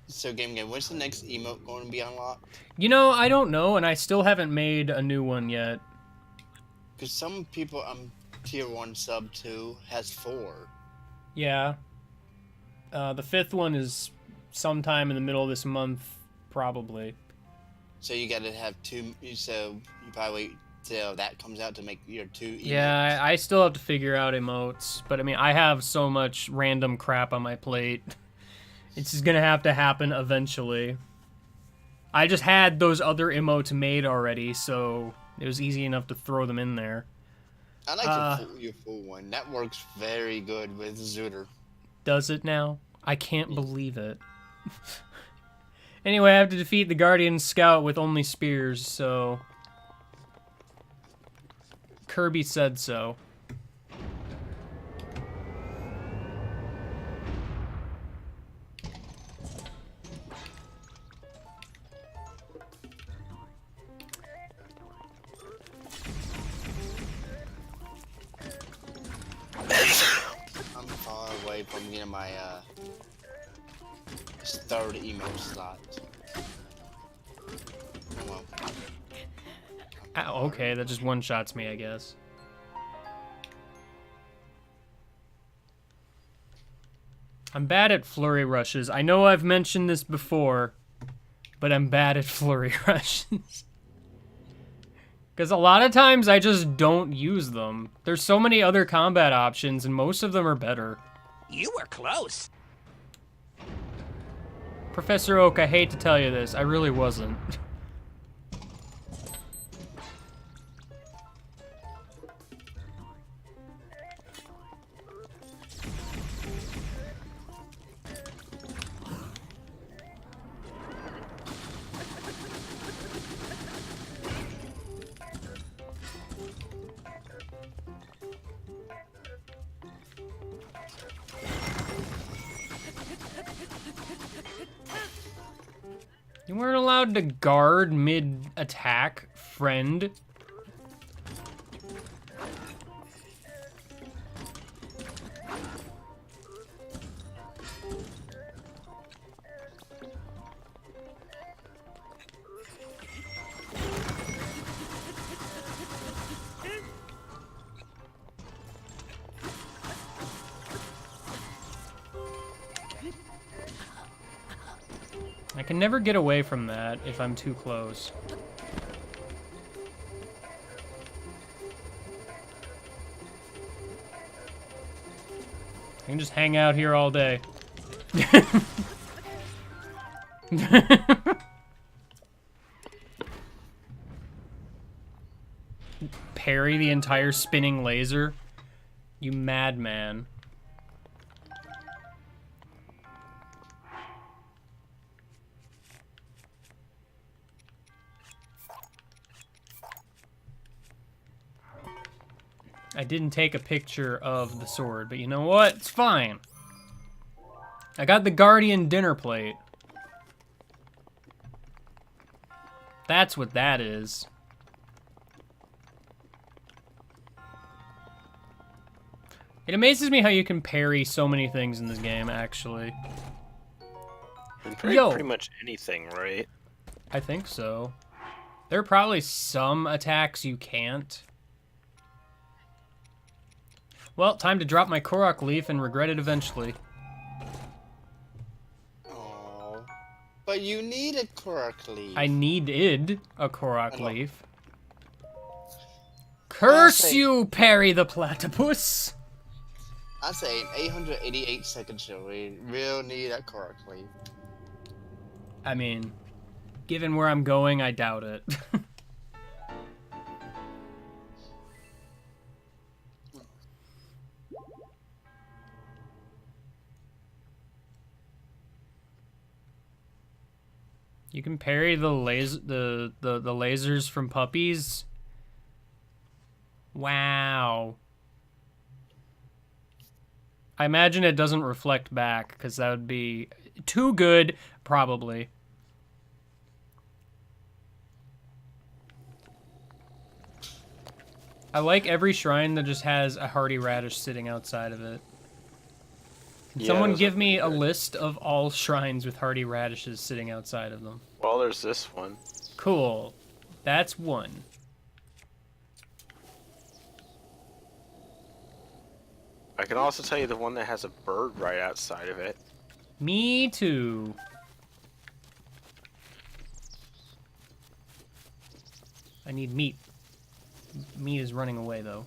S8: So, Game, when's the next emote going to be unlocked?
S2: You know, I don't know, and I still haven't made a new one yet.
S8: Because some people I'm tier 1 sub to has 4.
S2: Yeah. The 5th one is sometime in the middle of this month, probably.
S8: So you gotta have 2, so you probably wait till that comes out to make your 2 emotes.
S2: Yeah, I still have to figure out emotes, but I mean, I have so much random crap on my plate. It's just gonna have to happen eventually. I just had those other emotes made already, so it was easy enough to throw them in there.
S8: I like your full one. That works very good with Zooter.
S2: Does it now? I can't believe it. Anyway, I have to defeat the Guardian Scout with only spears, so... Kirby said so.
S8: I'm far away from getting my 3rd emote slot. Oh well.
S2: Ow, okay, that just one-shots me, I guess. I'm bad at flurry rushes. I know I've mentioned this before, but I'm bad at flurry rushes. Because a lot of times I just don't use them. There's so many other combat options, and most of them are better.
S11: You were close.
S2: Professor Oak, I hate to tell you this, I really wasn't. You weren't allowed to guard mid-attack, friend. I can never get away from that if I'm too close. I can just hang out here all day. Parry the entire spinning laser? You madman. I didn't take a picture of the sword, but you know what? It's fine. I got the Guardian dinner plate. That's what that is. It amazes me how you can parry so many things in this game, actually.
S10: Pretty much anything, right?
S2: I think so. There are probably some attacks you can't. Well, time to drop my Korok leaf and regret it eventually.
S8: Oh, but you need a Korok leaf.
S2: I needed a Korok
S8: know.
S2: leaf. Curse
S8: say-
S2: you, Perry the Platypus!
S8: I say in 888 seconds, show we will need a Korok leaf.
S2: I mean, given where I'm going, I doubt it. You can parry the lasers from puppies. Wow. I imagine it doesn't reflect back, because that would be too good, probably. I like every shrine that just has a hardy radish sitting outside of it. Can
S10: Yeah,
S2: someone
S10: those are
S2: give me
S10: pretty
S2: a
S10: good.
S2: list of all shrines with hardy radishes sitting outside of them?
S10: Well, there's this one.
S2: Cool. That's one.
S10: I can also tell you the one that has a bird right outside of it.
S2: Me too. I need meat. Meat is running away, though.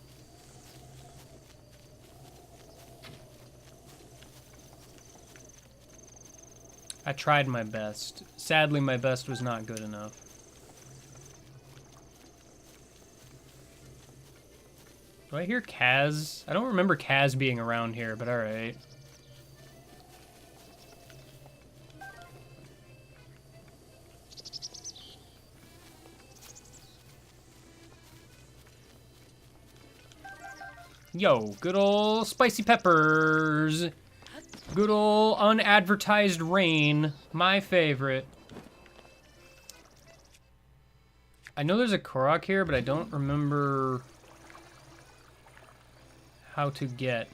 S2: I tried my best. Sadly, my best was not good enough. Do I hear Kaz? I don't remember Kaz being around here, but alright. Yo, good ol' spicy peppers. Good ol' unadvertised rain. My favorite. I know there's a Korok here, but I don't remember how to get.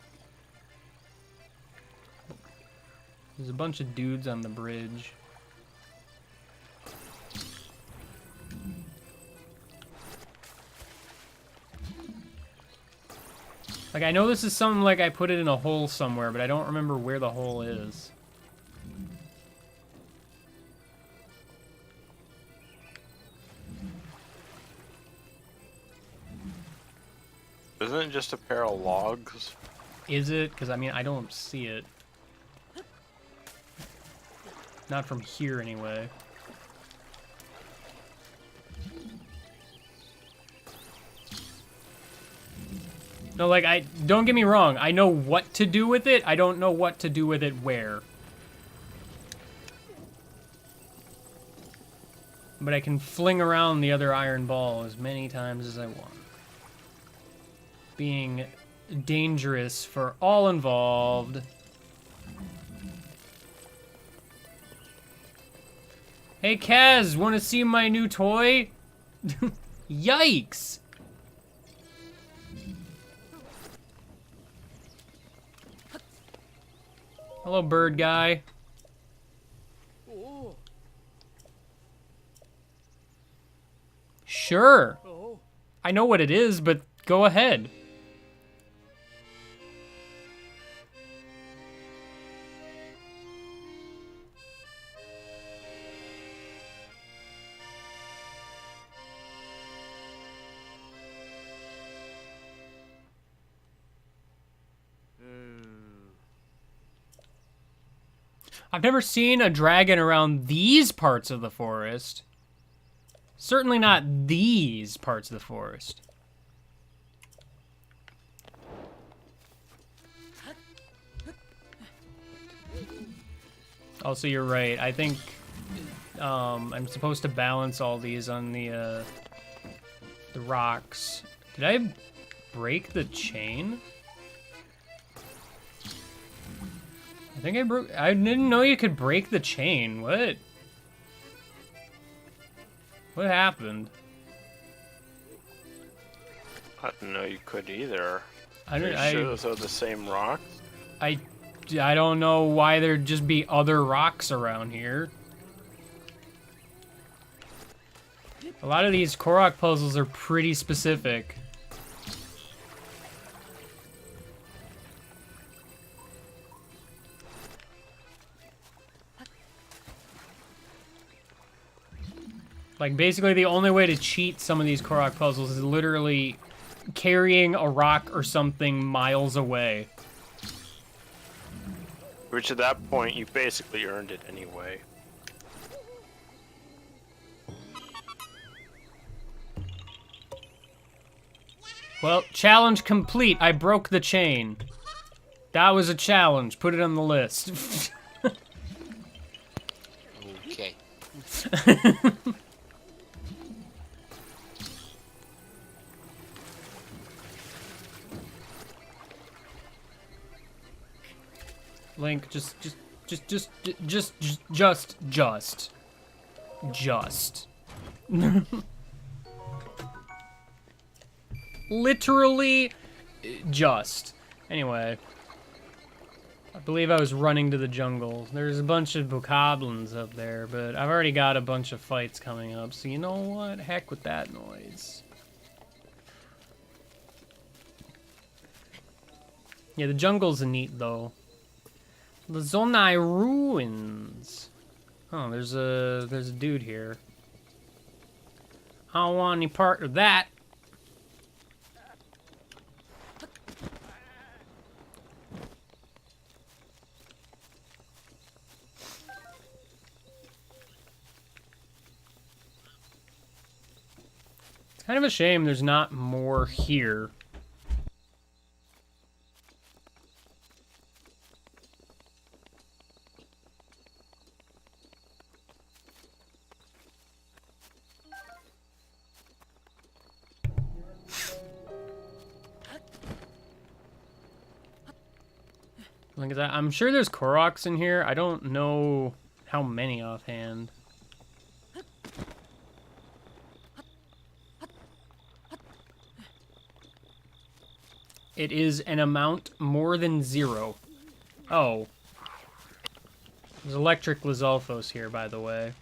S2: There's a bunch of dudes on the bridge. Like, I know this is something like I put it in a hole somewhere, but I don't remember where the hole is.
S10: Isn't it just a pair of logs?
S2: Is it? Because, I mean, I don't see it. Not from here, anyway. No, like, don't get me wrong. I know what to do with it. I don't know what to do with it where. But I can fling around the other iron ball as many times as I want. Being dangerous for all involved. Hey, Kaz, want to see my new toy? Yikes! Hello, bird guy. Sure. I know what it is, but go ahead. I've never seen a dragon around these parts of the forest. Certainly not these parts of the forest. Also, you're right. I think I'm supposed to balance all these on the rocks. Did I break the chain? I think I broke. I didn't know you could break the chain. What? What happened?
S10: I didn't know you could either.
S2: I
S10: Are you
S2: don't.
S10: sure those are the same rock?
S2: I don't know why there'd just be other rocks around here. A lot of these Korok puzzles are pretty specific. Like, basically the only way to cheat some of these Korok puzzles is literally carrying a rock or something miles away.
S10: Which at that point, you basically earned it anyway.
S2: Well, challenge complete. I broke the chain. That was a challenge. Put it on the list.
S8: Okay.
S2: Link, just. Literally, just. Anyway. I believe I was running to the jungle. There's a bunch of bokoblins up there, but I've already got a bunch of fights coming up, so you know what? Heck with that noise. Yeah, the jungle's neat, though. The Zonai Ruins. Oh, there's a dude here. I don't want any part of that. Kind of a shame there's not more here. Like that, I'm sure there's Koroks in here. I don't know how many offhand. It is an amount more than 0. Oh. There's Electric Lizalfos here, by the way.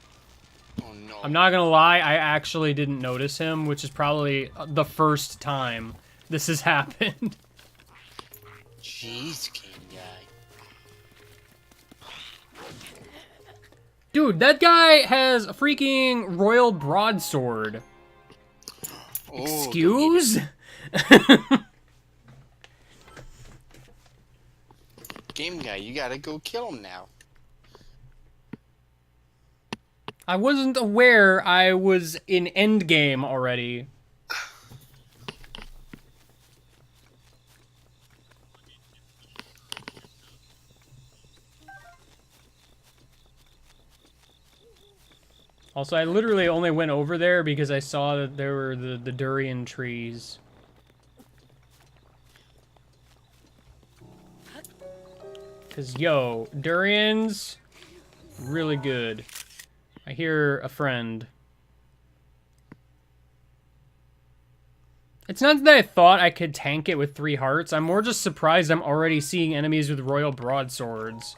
S8: Oh no.
S2: I'm not gonna lie, I actually didn't notice him, which is probably the first time this has happened.
S8: Jeez, King Guy.
S2: Dude, that guy has a freaking royal broadsword.
S8: Oh,
S2: Excuse?
S8: Game Guy, you gotta go kill him now.
S2: I wasn't aware I was in endgame already. Also, I literally only went over there because I saw that there were the durian trees. Cause yo, durians, really good. I hear a friend. It's not that I thought I could tank it with 3 hearts. I'm more just surprised I'm already seeing enemies with royal broadswords.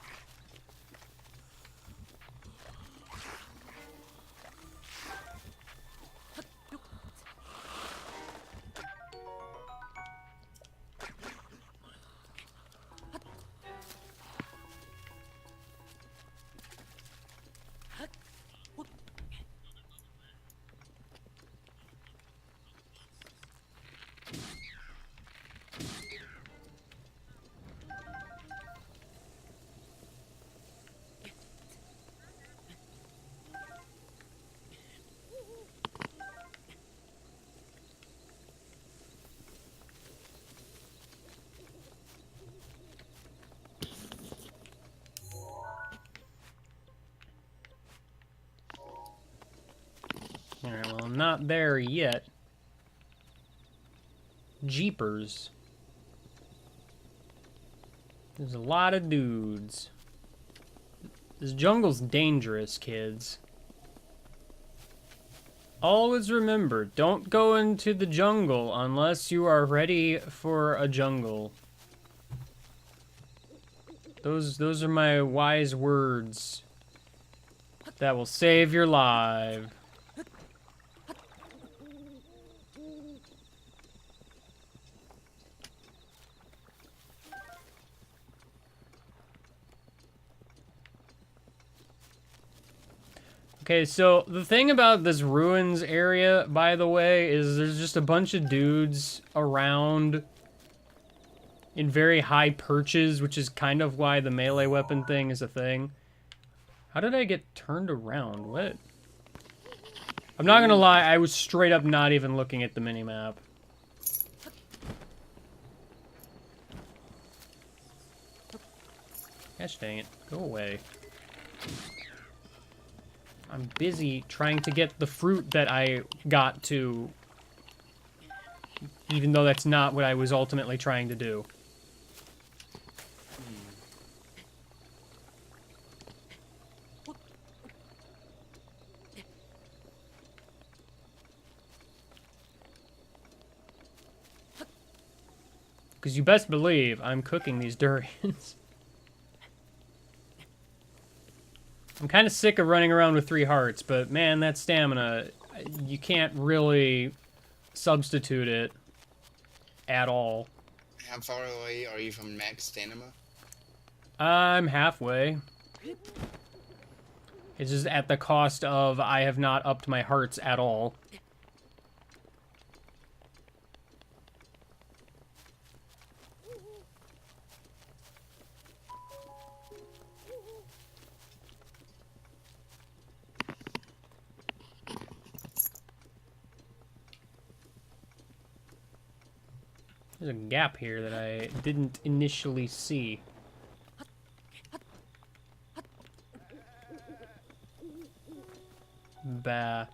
S2: Alright, well, I'm not there yet. Jeepers. There's a lot of dudes. This jungle's dangerous, kids. Always remember, don't go into the jungle unless you are ready for a jungle. Those are my wise words that will save your life. Okay, so the thing about this ruins area, by the way, is there's just a bunch of dudes around in very high perches, which is kind of why the melee weapon thing is a thing. How did I get turned around? What? I'm not gonna lie, I was straight up not even looking at the minimap. Gosh dang it, go away. I'm busy trying to get the fruit that I got to, even though that's not what I was ultimately trying to do. Because you best believe I'm cooking these durians. I'm kind of sick of running around with 3 hearts, but man, that stamina, you can't really substitute it at all.
S8: How far away are you from max stamina?
S2: I'm halfway. It's just at the cost of I have not upped my hearts at all. There's a gap here that I didn't initially see. Bah.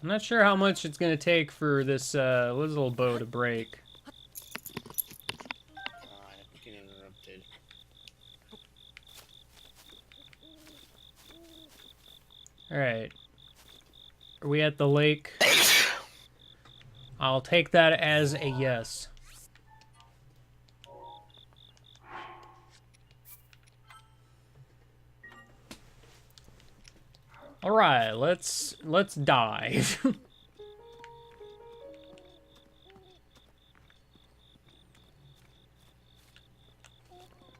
S2: I'm not sure how much it's gonna take for this little bow to break.
S8: I get interrupted.
S2: Alright. Are we at the lake? I'll take that as a yes. Alright, let's dive.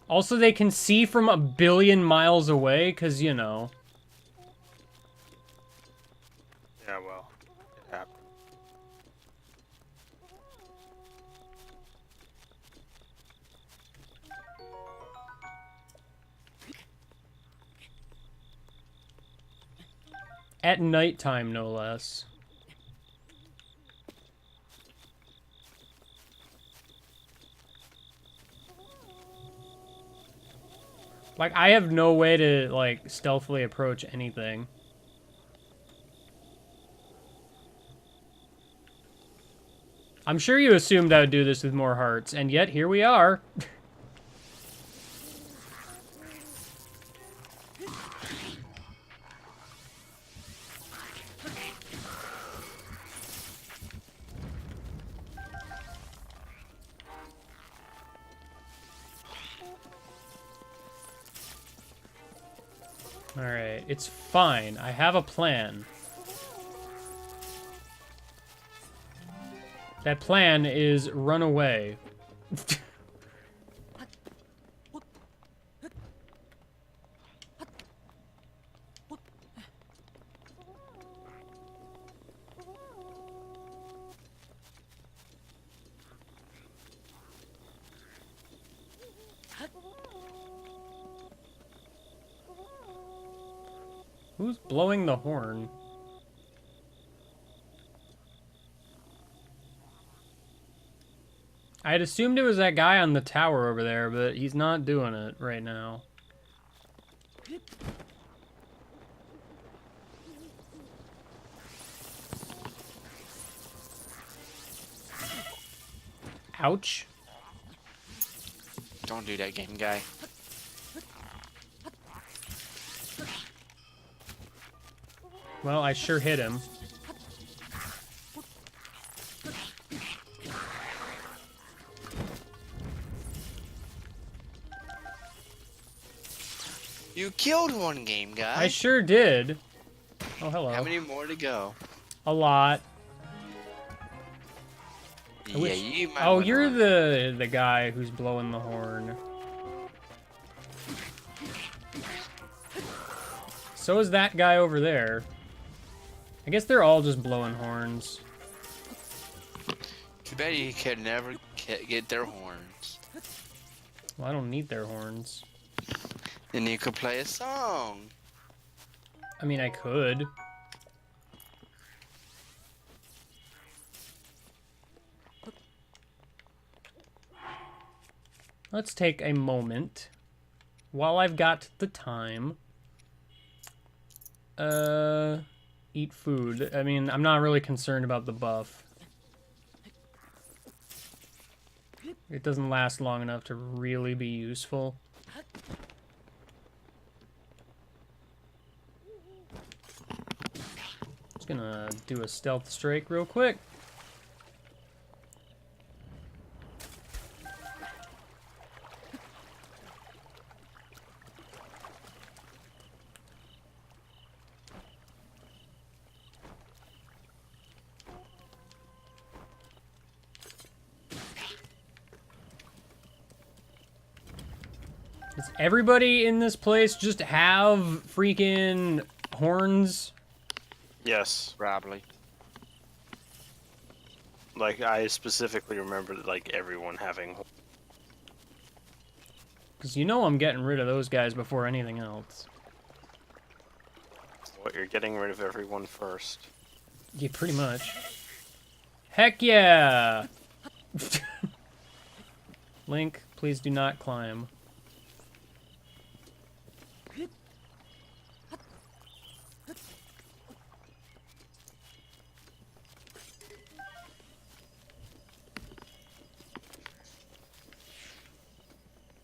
S2: Also, they can see from 1 billion miles away, because, you know.
S10: Yeah, well, it happened.
S2: At nighttime, no less. Like, I have no way to, like, stealthily approach anything. I'm sure you assumed I would do this with more hearts, and yet here we are. Alright, it's fine. I have a plan. That plan is run away. Who's blowing the horn? I had assumed it was that guy on the tower over there, but he's not doing it right now. Ouch.
S3: Don't do that, game guy.
S2: Well, I sure hit him.
S8: You killed one, game guy.
S2: I sure did. Oh, hello.
S8: How many more to go?
S2: A lot.
S8: Yeah, you might
S2: Oh,
S8: wanna
S2: you're
S8: run.
S2: the guy who's blowing the horn. So is that guy over there. I guess they're all just blowing horns.
S8: Too bad you can never get their horns.
S2: Well, I don't need their horns.
S8: Then you could play a song.
S2: I mean, I could. Let's take a moment while I've got the time. Eat food. I mean, I'm not really concerned about the buff. It doesn't last long enough to really be useful. Just gonna do a stealth strike real quick. Does everybody in this place just have freaking horns?
S10: Yes.
S8: Probably.
S10: Like, I specifically remember, like, everyone having...
S2: Because you know I'm getting rid of those guys before anything else.
S10: What, you're getting rid of everyone first.
S2: Yeah, pretty much. Heck yeah! Link, please do not climb.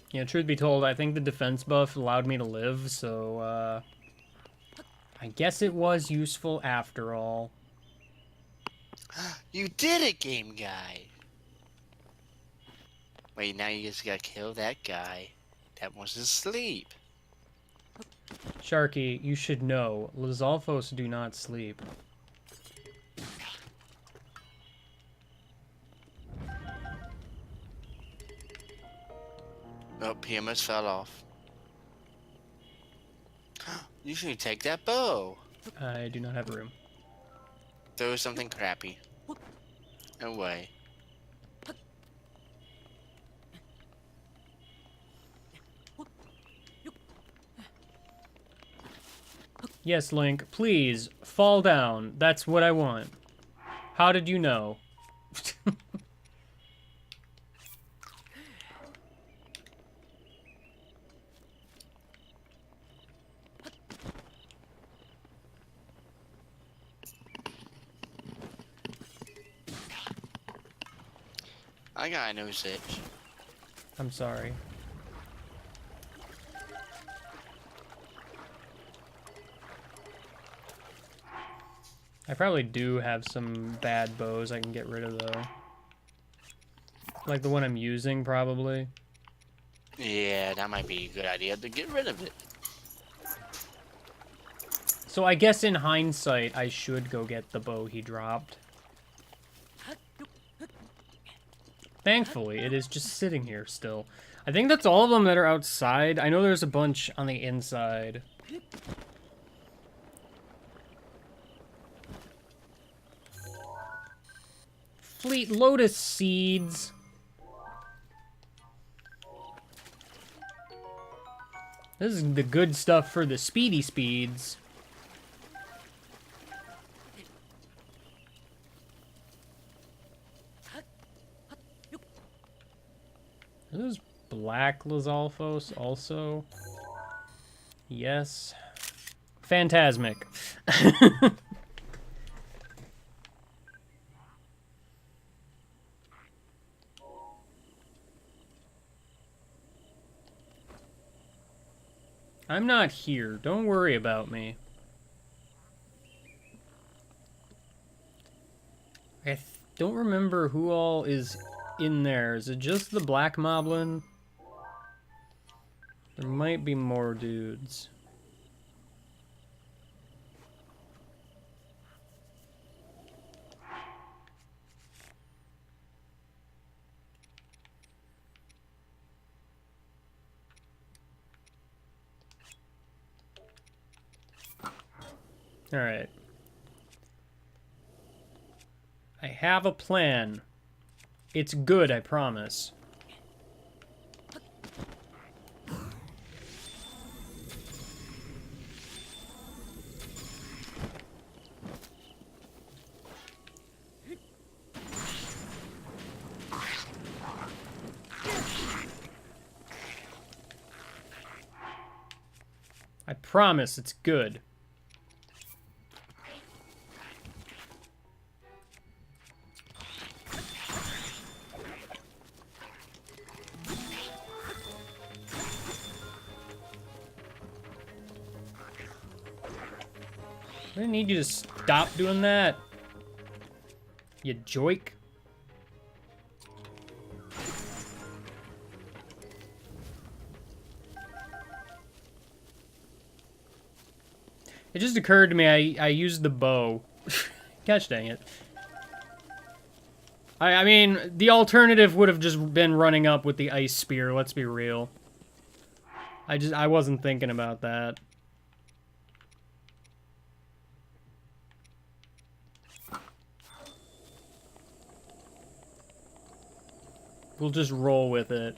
S2: Yeah, truth be told, I think the defense buff allowed me to live, so, I guess it was useful after all.
S8: You did it, game guy! Wait, now you just gotta kill that guy that was asleep.
S2: Sharky, you should know, Lizalfos do not sleep.
S8: Oh, PMS fell off. You should take that bow.
S2: I do not have room.
S8: Throw something crappy. Away.
S2: Yes, Link, please, fall down. That's what I want. How did you know?
S8: I got a nose itch.
S2: I'm sorry. I probably do have some bad bows I can get rid of, though. Like the one I'm using, probably.
S8: Yeah, that might be a good idea to get rid of it.
S2: So I guess in hindsight, I should go get the bow he dropped. Thankfully, it is just sitting here still. I think that's all of them that are outside. I know there's a bunch on the inside. Fleet Lotus Seeds. This is the good stuff for the speedy speeds. This is Black Lizalfos also. Yes. Phantasmic. I'm not here. Don't worry about me. I don't remember who all is in there. Is it just the Black Moblin? There might be more dudes. Alright. I have a plan. It's good, I promise. I promise it's good. I need you to stop doing that. You joik. It just occurred to me I used the bow. Gosh dang it. I mean, the alternative would have just been running up with the ice spear, let's be real. I wasn't thinking about that. We'll just roll with it.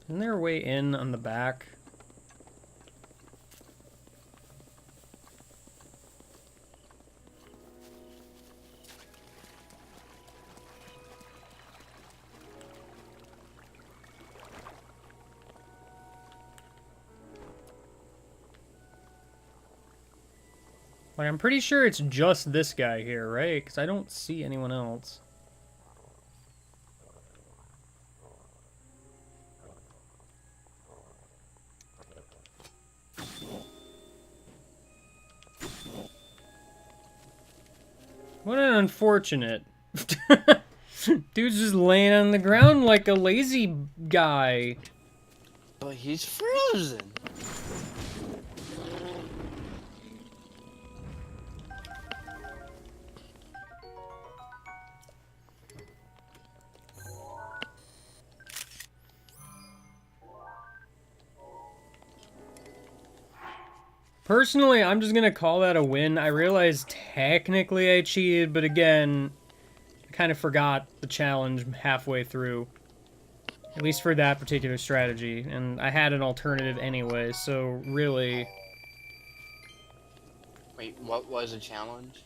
S2: Isn't there a way in on the back? Like, I'm pretty sure it's just this guy here, right? Because I don't see anyone else. What an unfortunate. Dude's just laying on the ground like a lazy guy.
S8: But he's frozen.
S2: Personally, I'm just gonna call that a win. I realize technically I cheated, but again, I kind of forgot the challenge halfway through. At least for that particular strategy. And I had an alternative anyway, so really...
S8: Wait, what was the challenge?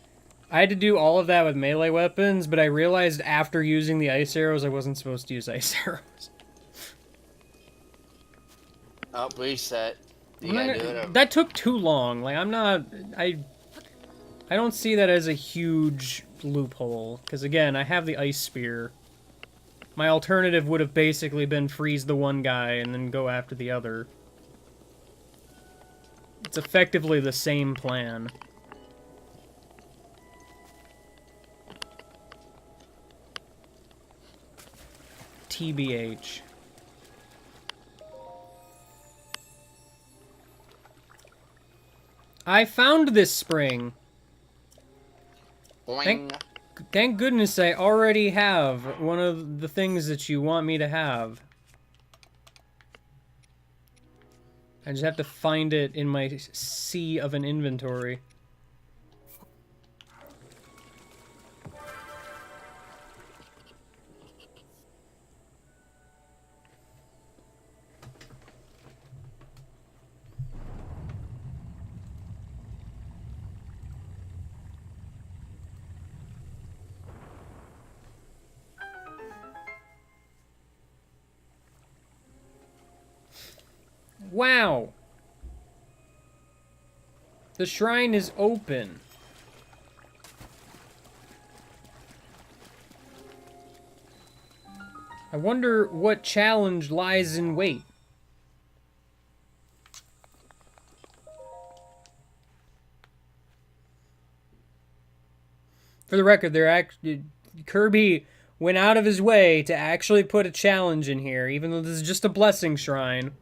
S2: I had to do all of that with melee weapons, but I realized after using the ice arrows, I wasn't supposed to use ice arrows.
S8: Oh, reset. You gotta do it.
S2: That took too long. Like, I'm not... I don't see that as a huge loophole. Because, again, I have the ice spear. My alternative would have basically been freeze the one guy and then go after the other. It's effectively the same plan. TBH. I found this spring. Thank goodness I already have one of the things that you want me to have. I just have to find it in my sea of an inventory. Wow! The shrine is open. I wonder what challenge lies in wait. For the record, Kirby went out of his way to actually put a challenge in here, even though this is just a blessing shrine.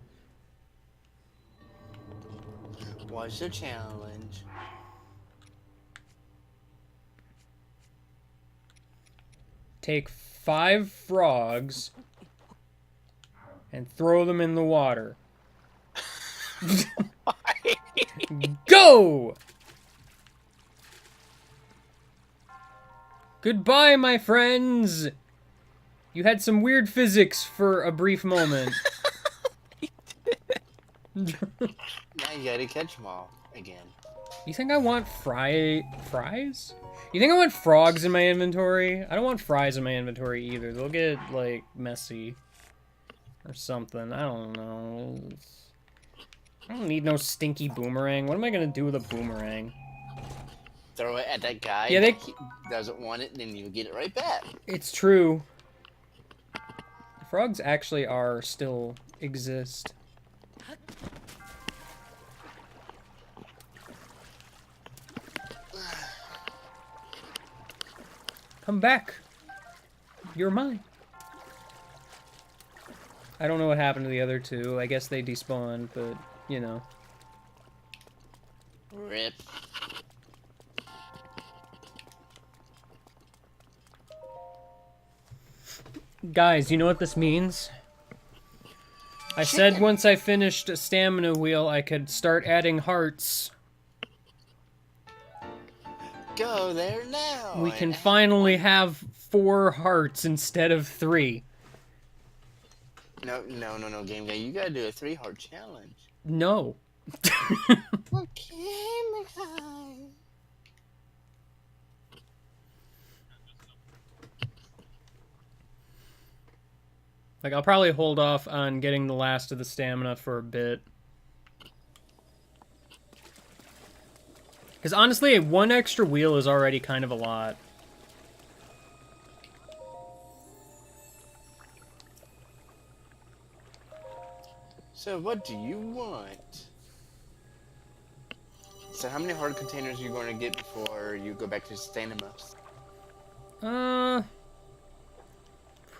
S8: What's the challenge?
S2: take 5 frogs and throw them in the water. Go! Goodbye, my friends! You had some weird physics for a brief moment.
S8: Now you gotta catch them all again.
S2: You think I want fries? You think I want frogs in my inventory? I don't want fries in my inventory either. They'll get, like, messy. Or something. I don't know. I don't need no stinky boomerang. What am I gonna do with a boomerang?
S8: Throw it at that guy.
S2: Yeah,
S8: that doesn't want it, then you get it right back.
S2: It's true. Frogs actually still exist. Come back. You're mine. I don't know what happened to the other two. I guess they despawned, but, you know.
S8: Rip.
S2: Guys, you know what this means? I said once I finished a stamina wheel, I could start adding hearts.
S8: Go there now.
S2: We can finally have 4 hearts instead of 3.
S8: No, Game Guy. You gotta do a 3-heart challenge.
S2: No.
S8: Okay, Mikhail.
S2: Like, I'll probably hold off on getting the last of the stamina for a bit. Because honestly, 1 extra wheel is already kind of a lot.
S8: So what do you want? So how many hard containers are you going to get before you go back to Stanimos?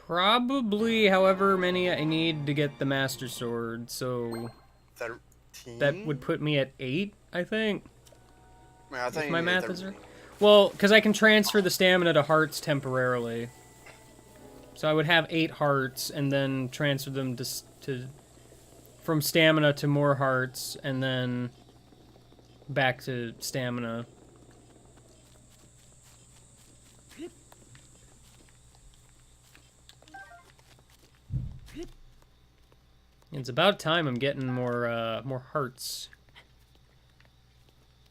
S2: Probably however many I need to get the Master Sword, so
S8: 13?
S2: that would put me at 8, I think.
S8: Well, I thought
S2: If
S8: you
S2: my
S8: needed
S2: math is
S8: 13.
S2: right. Well, because I can transfer the stamina to hearts temporarily. So I would have 8 hearts, and then transfer them from stamina to more hearts, and then back to stamina. It's about time I'm getting more hearts.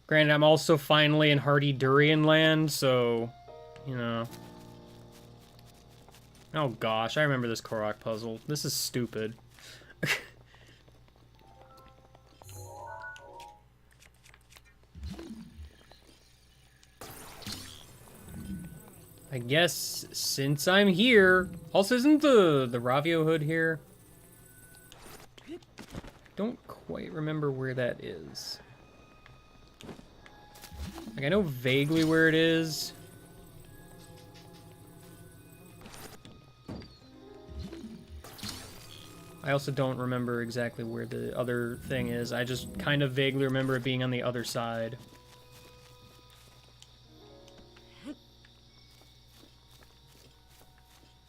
S2: Granted, I'm also finally in Hardy Durian Land, so, you know. Oh gosh, I remember this Korok puzzle. This is stupid. I guess since I'm here. Also, isn't the Ravio hood here? Don't quite remember where that is. Like, I know vaguely where it is. I also don't remember exactly where the other thing is. I just kind of vaguely remember it being on the other side.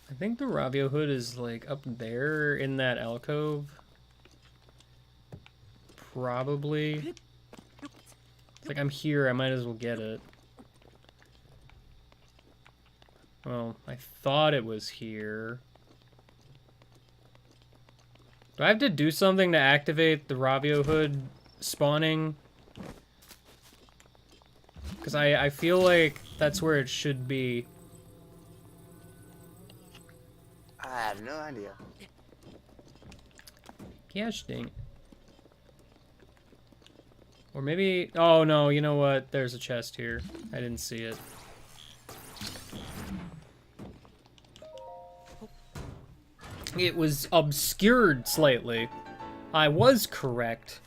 S2: I think the Ravio hood is, like, up there in that alcove. Probably. It's like, I'm here, I might as well get it. Well, I thought it was here. Do I have to do something to activate the Ravio hood spawning? Because I feel like that's where it should be.
S8: I have no idea.
S2: Gosh dang it. Or maybe... Oh, no, you know what? There's a chest here. I didn't see it. It was obscured slightly. I was correct.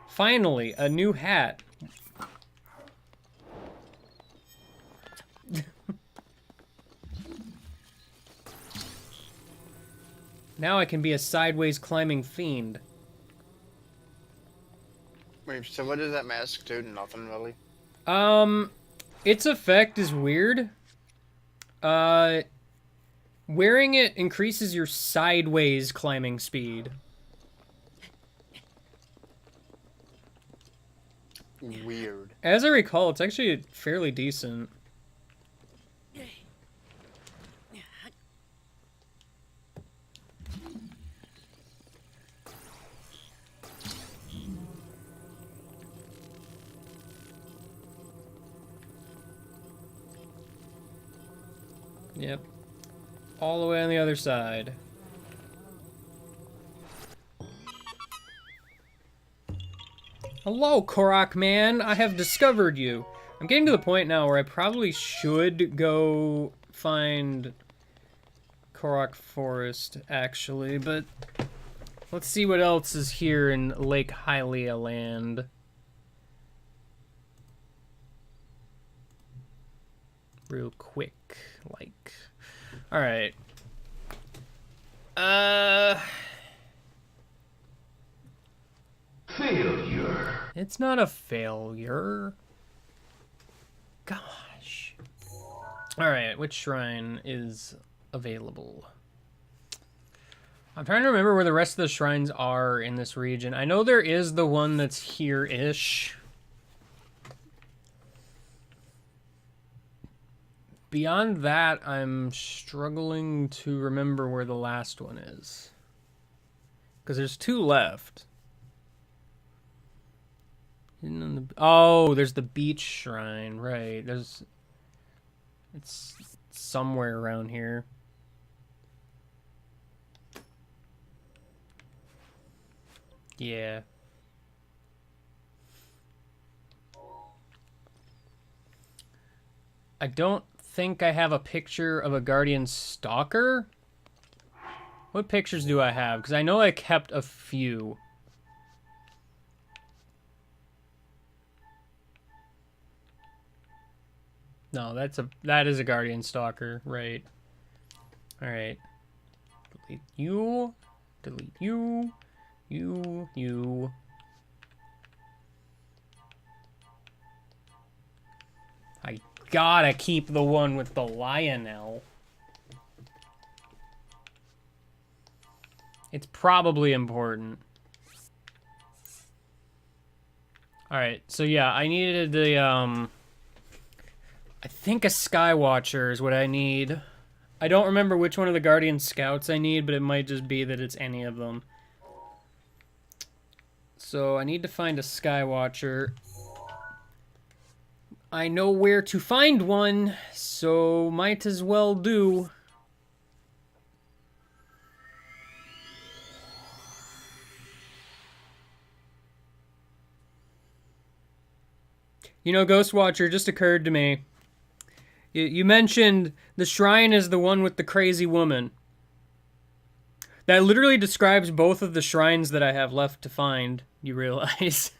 S2: Finally, a new hat. Now I can be a sideways climbing fiend.
S8: Wait, so what does that mask do? Nothing really.
S2: Its effect is weird. Wearing it increases your sideways climbing speed.
S8: Weird.
S2: As I recall, it's actually fairly decent. Yep. All the way on the other side. Hello, Korok man. I have discovered you. I'm getting to the point now where I probably should go find Korok Forest, actually, but let's see what else is here in Lake Hylia land. Real quick, like. Alright.
S9: Failure.
S2: It's not a failure. Gosh. Alright, which shrine is available? I'm trying to remember where the rest of the shrines are in this region. I know there is the one that's here-ish. Beyond that, I'm struggling to remember where the last one is. Because there's 2 left. Oh, there's the beach shrine, right. It's somewhere around here. Yeah. I don't think I have a picture of a Guardian Stalker. What pictures do I have? Because I know I kept a few. No, that is a Guardian Stalker, right. Alright. Delete you. Delete you. You. I gotta keep the one with the Lionel. It's probably important. Alright, so yeah, I needed the, I think a Skywatcher is what I need. I don't remember which one of the Guardian Scouts I need, but it might just be that it's any of them. So I need to find a Skywatcher. I know where to find one, so might as well do. You know, Ghostwatcher, just occurred to me. You mentioned the shrine is the one with the crazy woman. That literally describes both of the shrines that I have left to find, you realize.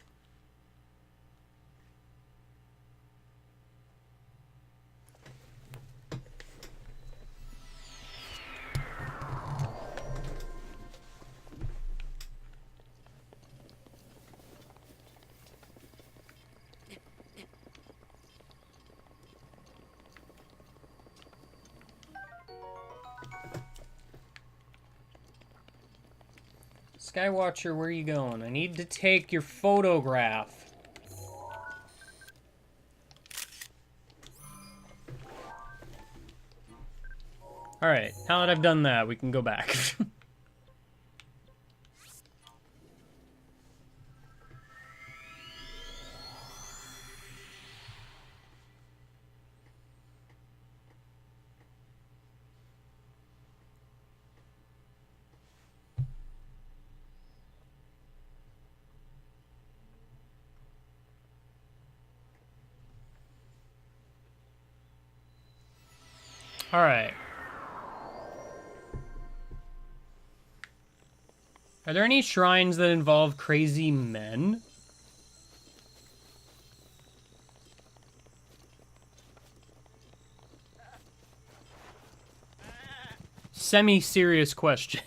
S2: Skywatcher, where are you going? I need to take your photograph. Alright, now that I've done that, we can go back. Alright. Are there any shrines that involve crazy men? Semi-serious question.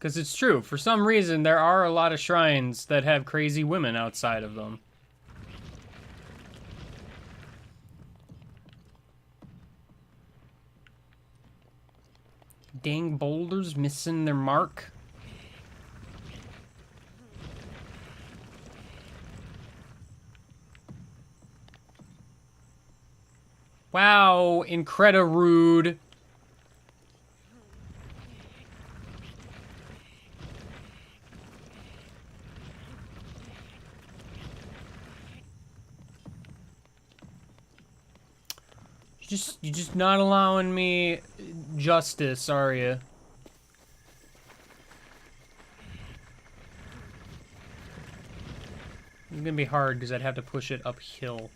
S2: Because it's true. For some reason, there are a lot of shrines that have crazy women outside of them. Dang boulders missing their mark. Wow, Increda rude. You're just not allowing me justice, are you? It's gonna be hard because I'd have to push it uphill.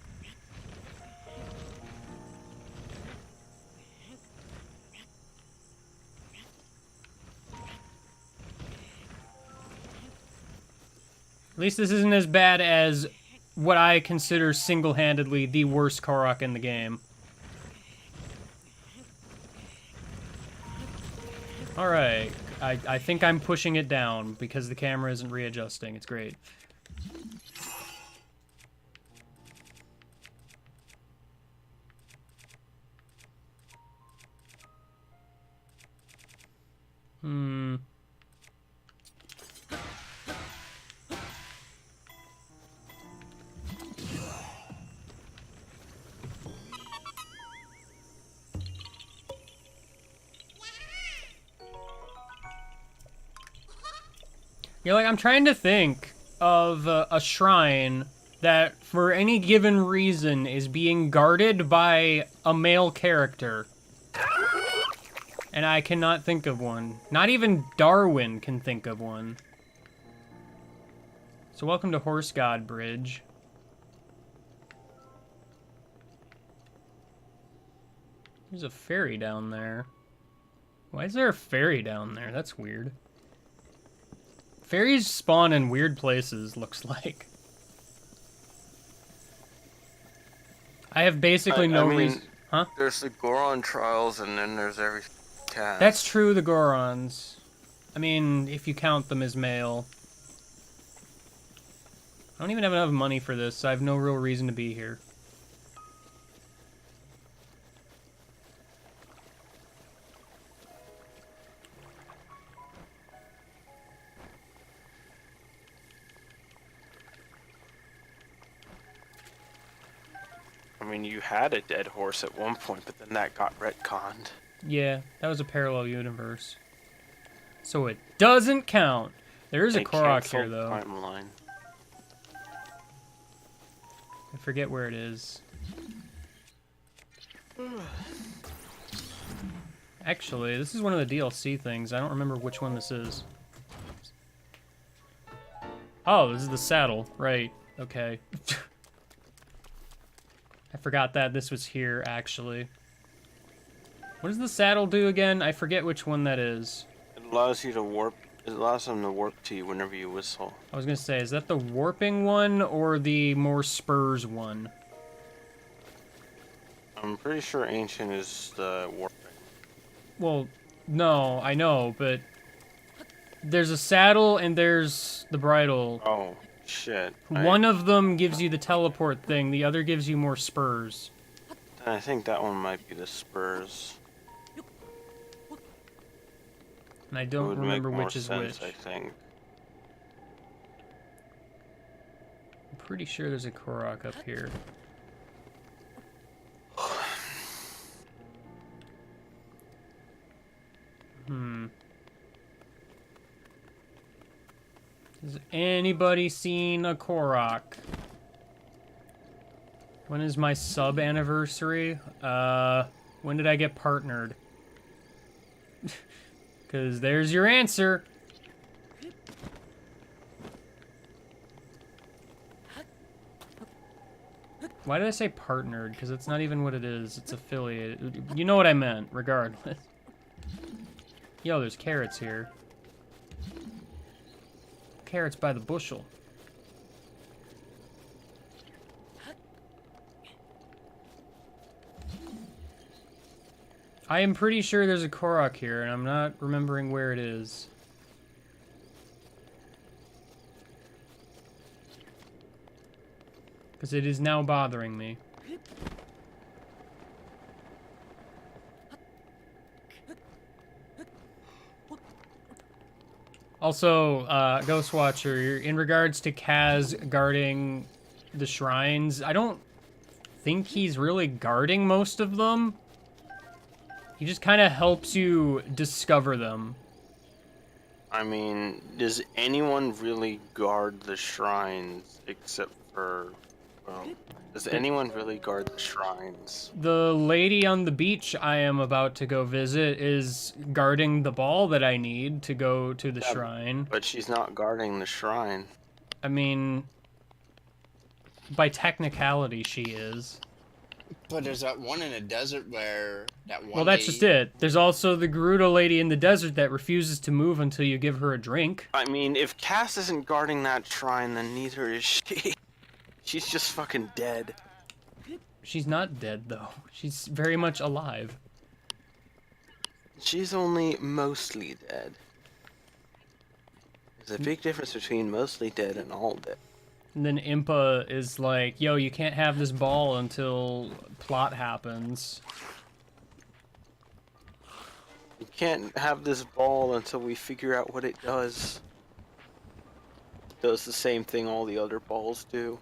S2: At least this isn't as bad as what I consider single-handedly the worst Korok in the game. Alright, I think I'm pushing it down because the camera isn't readjusting. It's great. You're like, I'm trying to think of a shrine that, for any given reason, is being guarded by a male character. And I cannot think of one. Not even Darwin can think of one. So welcome to Horse God Bridge. There's a ferry down there. Why is there a ferry down there? That's weird. Fairies spawn in weird places, looks like. I have basically no reason... Huh?
S10: There's the Goron trials, and then there's every cast.
S2: That's true, the Gorons. I mean, if you count them as male. I don't even have enough money for this, so I have no real reason to be here.
S10: I mean, you had a dead horse at one point, but then that got retconned.
S2: Yeah, that was a parallel universe. So it doesn't count. There is a Korok here, though.
S10: Timeline.
S2: I forget where it is. Actually, this is one of the DLC things. I don't remember which one this is. Oh, this is the saddle. Right. Okay. I forgot that this was here, actually. What does the saddle do again? I forget which one that is.
S10: It allows you to warp. It allows them to warp to you whenever you whistle.
S2: I was gonna say, is that the warping one or the more spurs one?
S10: I'm pretty sure Ancient is the warping.
S2: Well, no, I know, but there's a saddle and there's the bridle.
S10: Oh, shit.
S2: One of them gives you the teleport thing, the other gives you more spurs.
S10: I think that one might be the spurs.
S2: And I don't remember which is which.
S10: I think.
S2: I'm pretty sure there's a Korok up here. Has anybody seen a Korok? When is my sub anniversary? When did I get partnered? Because there's your answer. Why did I say partnered? Because it's not even what it is. It's affiliated. You know what I meant, regardless. Yo, there's carrots here. Carrots by the bushel. I am pretty sure there's a Korok here, and I'm not remembering where it is. Because it is now bothering me. Also, Ghostwatcher, in regards to Kaz guarding the shrines, I don't think he's really guarding most of them. He just kind of helps you discover them.
S10: I mean, does anyone really guard the shrines except for, well, does anyone really guard the shrines?
S2: The lady on the beach I am about to go visit is guarding the ball that I need to go to the shrine.
S10: But she's not guarding the shrine.
S2: I mean, by technicality, she is.
S8: But there's that one in the desert where that one.
S2: Well, that's just it. There's also the Gerudo lady in the desert that refuses to move until you give her a drink.
S10: I mean, if Cass isn't guarding that shrine, then neither is she. She's just fucking dead.
S2: She's not dead, though. She's very much alive.
S10: She's only mostly dead. There's a big difference between mostly dead and all dead.
S2: And then Impa is like, yo, you can't have this ball until plot happens.
S10: You can't have this ball until we figure out what it does. It does the same thing all the other balls do.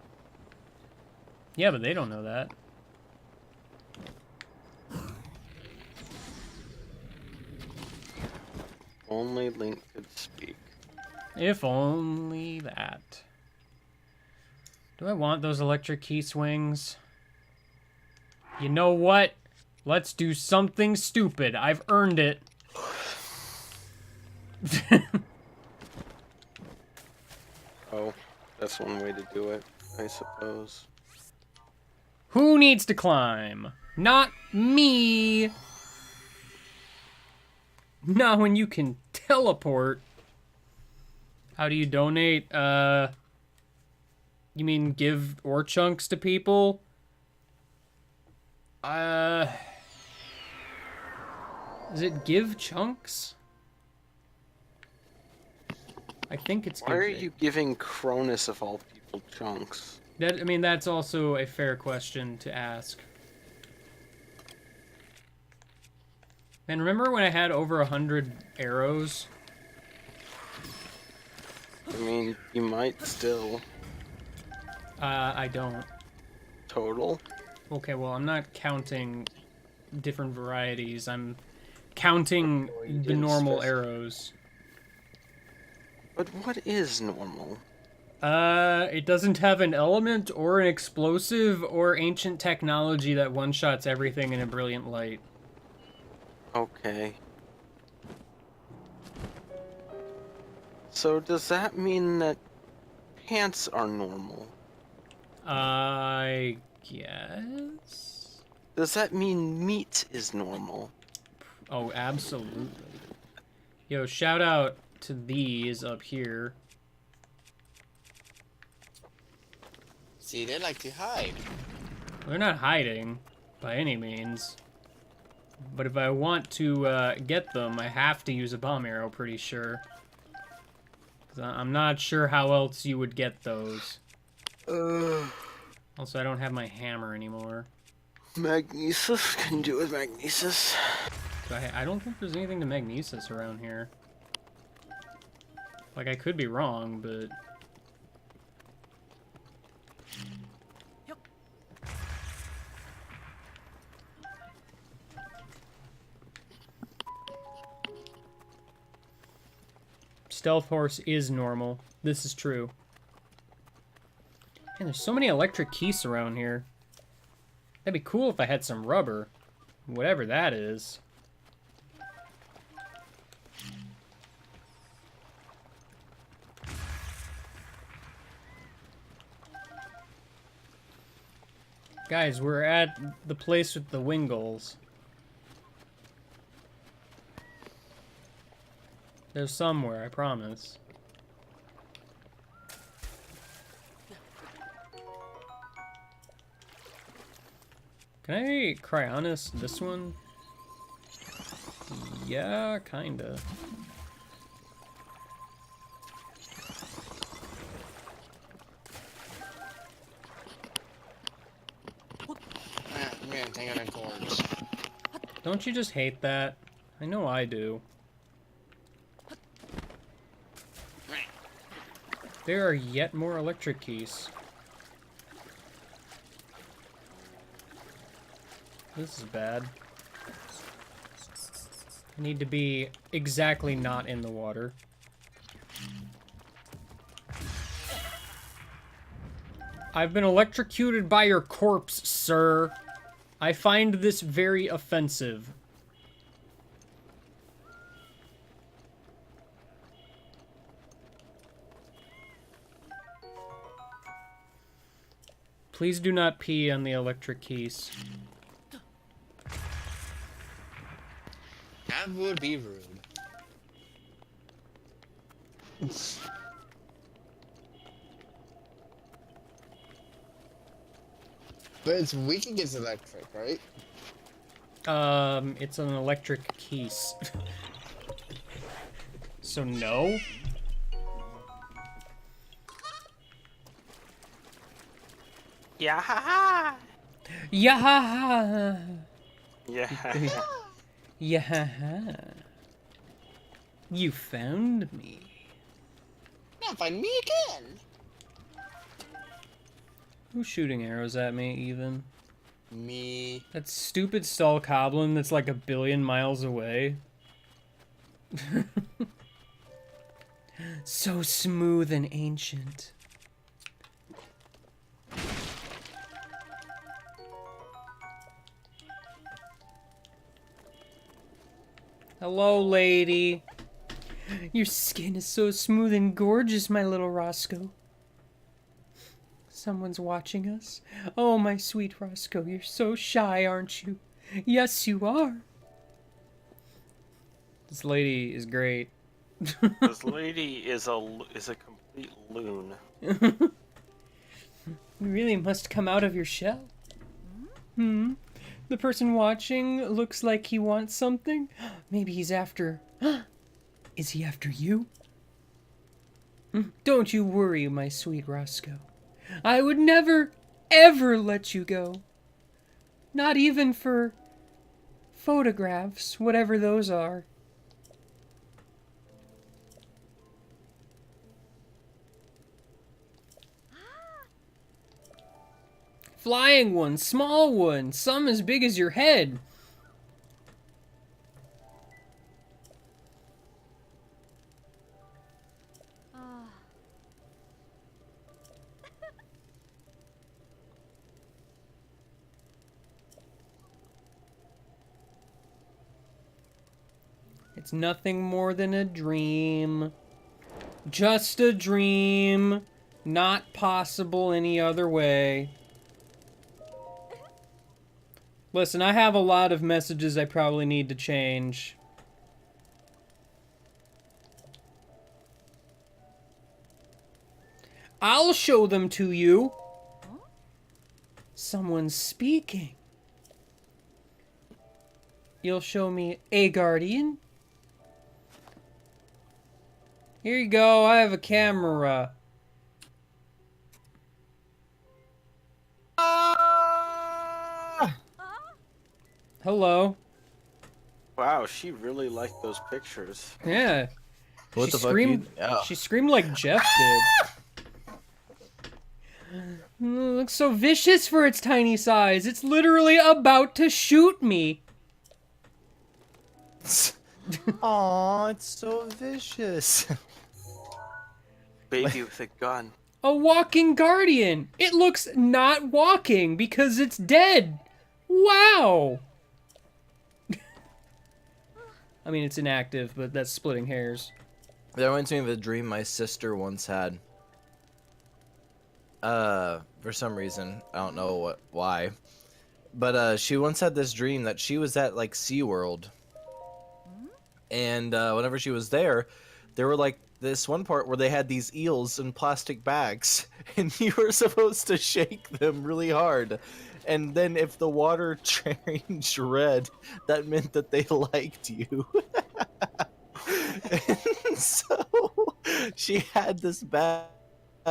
S2: Yeah, but they don't know that.
S10: Only Link could speak.
S2: If only that. Do I want those electric key swings? You know what? Let's do something stupid. I've earned it.
S10: Oh, that's one way to do it, I suppose.
S2: Who needs to climb? Not me. Not when you can teleport. How do you donate? You mean give ore chunks to people? Is it give chunks? I think it's.
S10: Why are you giving Cronus of all people chunks?
S2: That, I mean, that's also a fair question to ask. And remember when I had over 100 arrows?
S10: I mean, you might still.
S2: I don't.
S10: Total?
S2: Okay, well, I'm not counting different varieties. I'm counting the normal arrows.
S10: But what is normal?
S2: It doesn't have an element or an explosive or ancient technology that one-shots everything in a brilliant light.
S10: Okay. So does that mean that pants are normal?
S2: I guess?
S10: Does that mean meat is normal?
S2: Oh, absolutely. Yo, shout out to these up here.
S8: See, they like to hide.
S2: They're not hiding, by any means. But if I want to get them, I have to use a bomb arrow, pretty sure. 'Cause I'm not sure how else you would get those. Also, I don't have my hammer anymore.
S10: Magnesis? Can do with magnesis.
S2: I don't think there's anything to magnesis around here. Like, I could be wrong, but... Stealth Horse is normal. This is true. Man, there's so many electric keys around here. That'd be cool if I had some rubber. Whatever that is. Guys, we're at the place with the Wingulls. There's somewhere, I promise. Can I Cryonis this one? Yeah, kinda.
S8: Hang on cords.
S2: Don't you just hate that? I know I do. There are yet more electric keys. This is bad. I need to be exactly not in the water. I've been electrocuted by your corpse, sir. I find this very offensive. Please do not pee on the electric keys.
S8: That would be rude. But it's weak against electric, right?
S2: It's an electric keys. So no?
S3: Yeah, ha ha!
S2: Yeah.
S3: Yeah.
S2: Yeah. You found me.
S8: Now find me again.
S2: Who's shooting arrows at me, even?
S8: Me.
S2: That stupid Stall Goblin that's like 1 billion miles away. So smooth and ancient. Hello, lady. Your skin is so smooth and gorgeous, my little Roscoe. Someone's watching us. Oh, my sweet Roscoe, you're so shy, aren't you? Yes, you are. This lady is great.
S3: This lady is a complete loon.
S2: You really must come out of your shell. The person watching looks like he wants something. Maybe he's after... Is he after you? Don't you worry, my sweet Roscoe. I would never, ever let you go. Not even for photographs, whatever those are. Flying one, small one, some as big as your head. It's nothing more than a dream. Just a dream. Not possible any other way. Listen, I have a lot of messages I probably need to change. I'll show them to you. Someone's speaking. You'll show me a guardian? Here you go, I have a camera. Hello.
S3: Wow, she really liked those pictures.
S2: Yeah.
S4: What
S2: She
S4: the
S2: screamed,
S4: fuck? Oh.
S2: She screamed like Jeff did. Looks so vicious for its tiny size. It's literally about to shoot me.
S4: Aw, it's so vicious.
S3: Baby with a gun.
S2: A walking guardian. It looks not walking because it's dead. Wow. I mean, it's inactive, but that's splitting hairs.
S4: That reminds me of a dream my sister once had. For some reason, I don't know why. But she once had this dream that she was at like SeaWorld. And whenever she was there were like this one part where they had these eels in plastic bags, and you were supposed to shake them really hard. And then if the water changed red, that meant that they liked you. And so she had this bag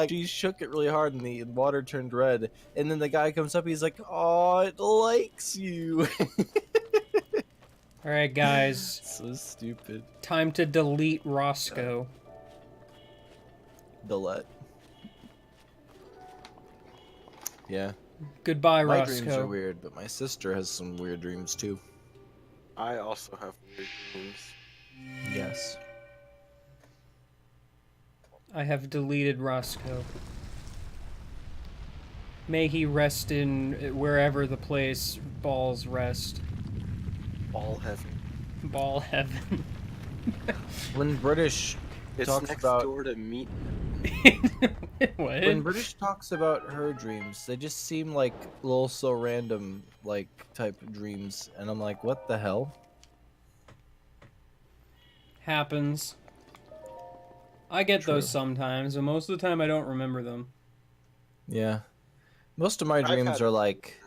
S4: she shook it really hard and the water turned red. And then the guy comes up, he's like, "Oh, it likes you."
S2: All right, guys.
S4: So stupid.
S2: Time to delete Roscoe.
S4: Delete. Yeah.
S2: Goodbye,
S4: My
S2: Roscoe.
S4: dreams are weird, but my sister has some weird dreams too.
S10: I also have weird dreams.
S4: Yes.
S2: I have deleted Roscoe. May he rest in wherever the place balls rest.
S4: Ball heaven.
S2: Ball heaven.
S4: When British
S10: It's
S4: talks
S10: next
S4: about
S10: door to meat.
S2: What?
S4: when British talks about her dreams, they just seem like little so random like type dreams, and I'm like, what the hell?
S2: Happens. I get
S4: True.
S2: those sometimes, but most of the time I don't remember them.
S4: Yeah. Most of my
S10: I've
S4: dreams
S10: had-
S4: are like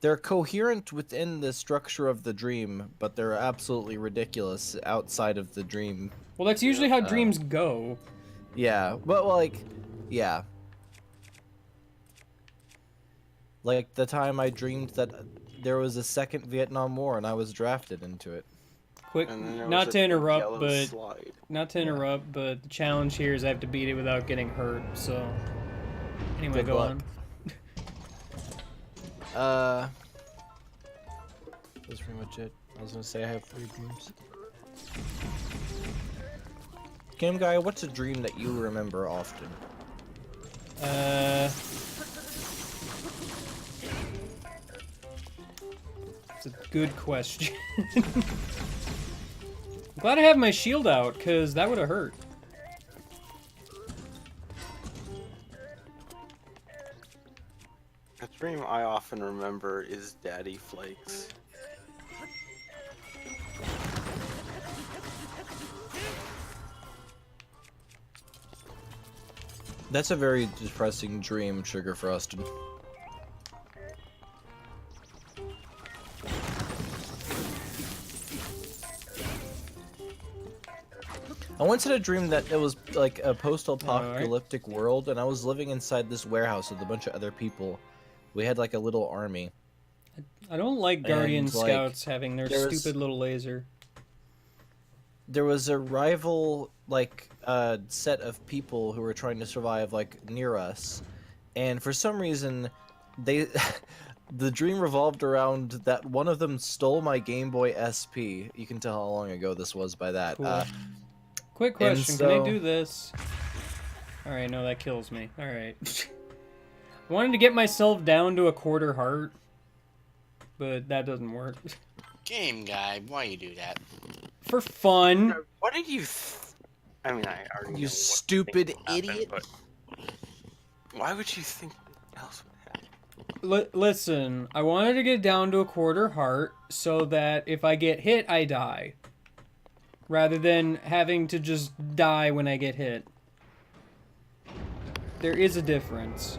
S4: they're coherent within the structure of the dream, but they're absolutely ridiculous outside of the dream.
S2: Well, that's usually how dreams go.
S4: Yeah, but like, yeah. Like the time I dreamed that there was a second Vietnam War and I was drafted into it.
S2: Quick,
S10: And then there
S2: not
S10: was
S2: to
S10: a
S2: interrupt,
S10: yellow
S2: but
S10: slide.
S2: not to interrupt, but the challenge here is I have to beat it without getting hurt. So, anyway,
S4: Good
S2: go
S4: luck.
S2: on.
S4: That's pretty much it. I was gonna say I have 3 dreams. Game guy, what's a dream that you remember often?
S2: It's a good question. I'm glad I have my shield out, because that would have hurt.
S10: A dream I often remember is Daddy Flakes.
S4: That's a very depressing dream, Sugar Frosted. I once had a dream that it was like a post-apocalyptic world, and I was living inside this warehouse with a bunch of other people. We had like a little army.
S2: I don't like Guardian
S4: And, like,
S2: Scouts having their
S4: there was-
S2: stupid little laser.
S4: There was a rival like set of people who were trying to survive like near us, and for some reason they the dream revolved around that one of them stole my Game Boy SP. You can tell how long ago this was by that.
S2: Cool. Quick
S4: and
S2: question, can I
S4: so-
S2: do this? Alright, no, that kills me. Alright. I wanted to get myself down to a quarter heart, but that doesn't work.
S8: Game guy, why you do that?
S2: For fun.
S10: What did you? I mean, I already. know
S4: You
S10: what
S4: stupid
S10: would happen,
S4: idiot.
S10: but why would you think else would happen?
S2: Listen, I wanted to get down to a quarter heart so that if I get hit, I die. Rather than having to just die when I get hit. There is a difference.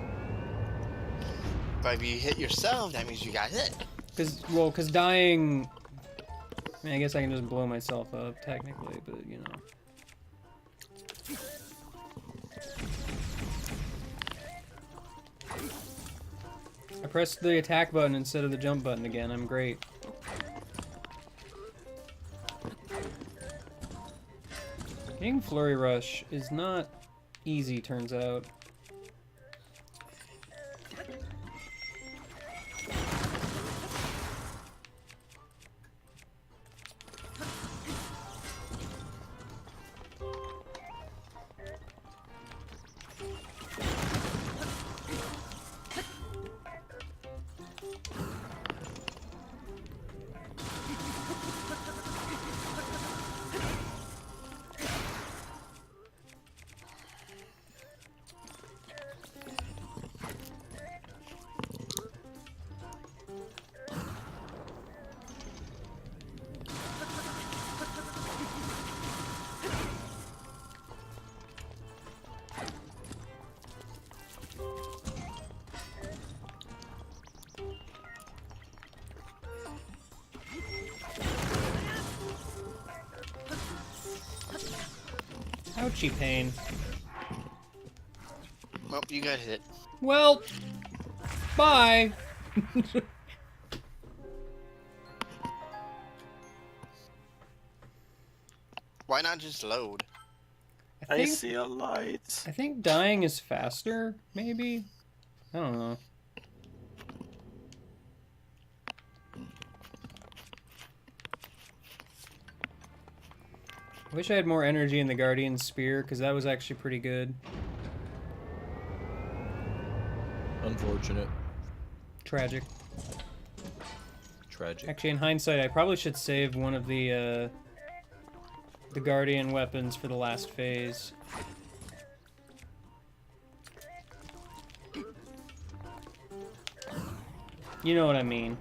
S8: But if you hit yourself, that means you got hit.
S2: Cause dying... I mean, I guess I can just blow myself up, technically, but, you know. I pressed the attack button instead of the jump button again. I'm great. Getting Flurry Rush is not easy, turns out. Ouchie pain.
S8: Well, you got hit.
S2: Well, bye.
S8: Why not just load?
S10: I see a light.
S2: I think dying is faster, maybe? I don't know. I wish I had more energy in the Guardian Spear, because that was actually pretty good.
S4: Unfortunate.
S2: Tragic.
S4: Tragic.
S2: Actually, in hindsight, I probably should save one of the Guardian weapons for the last phase. You know what I mean.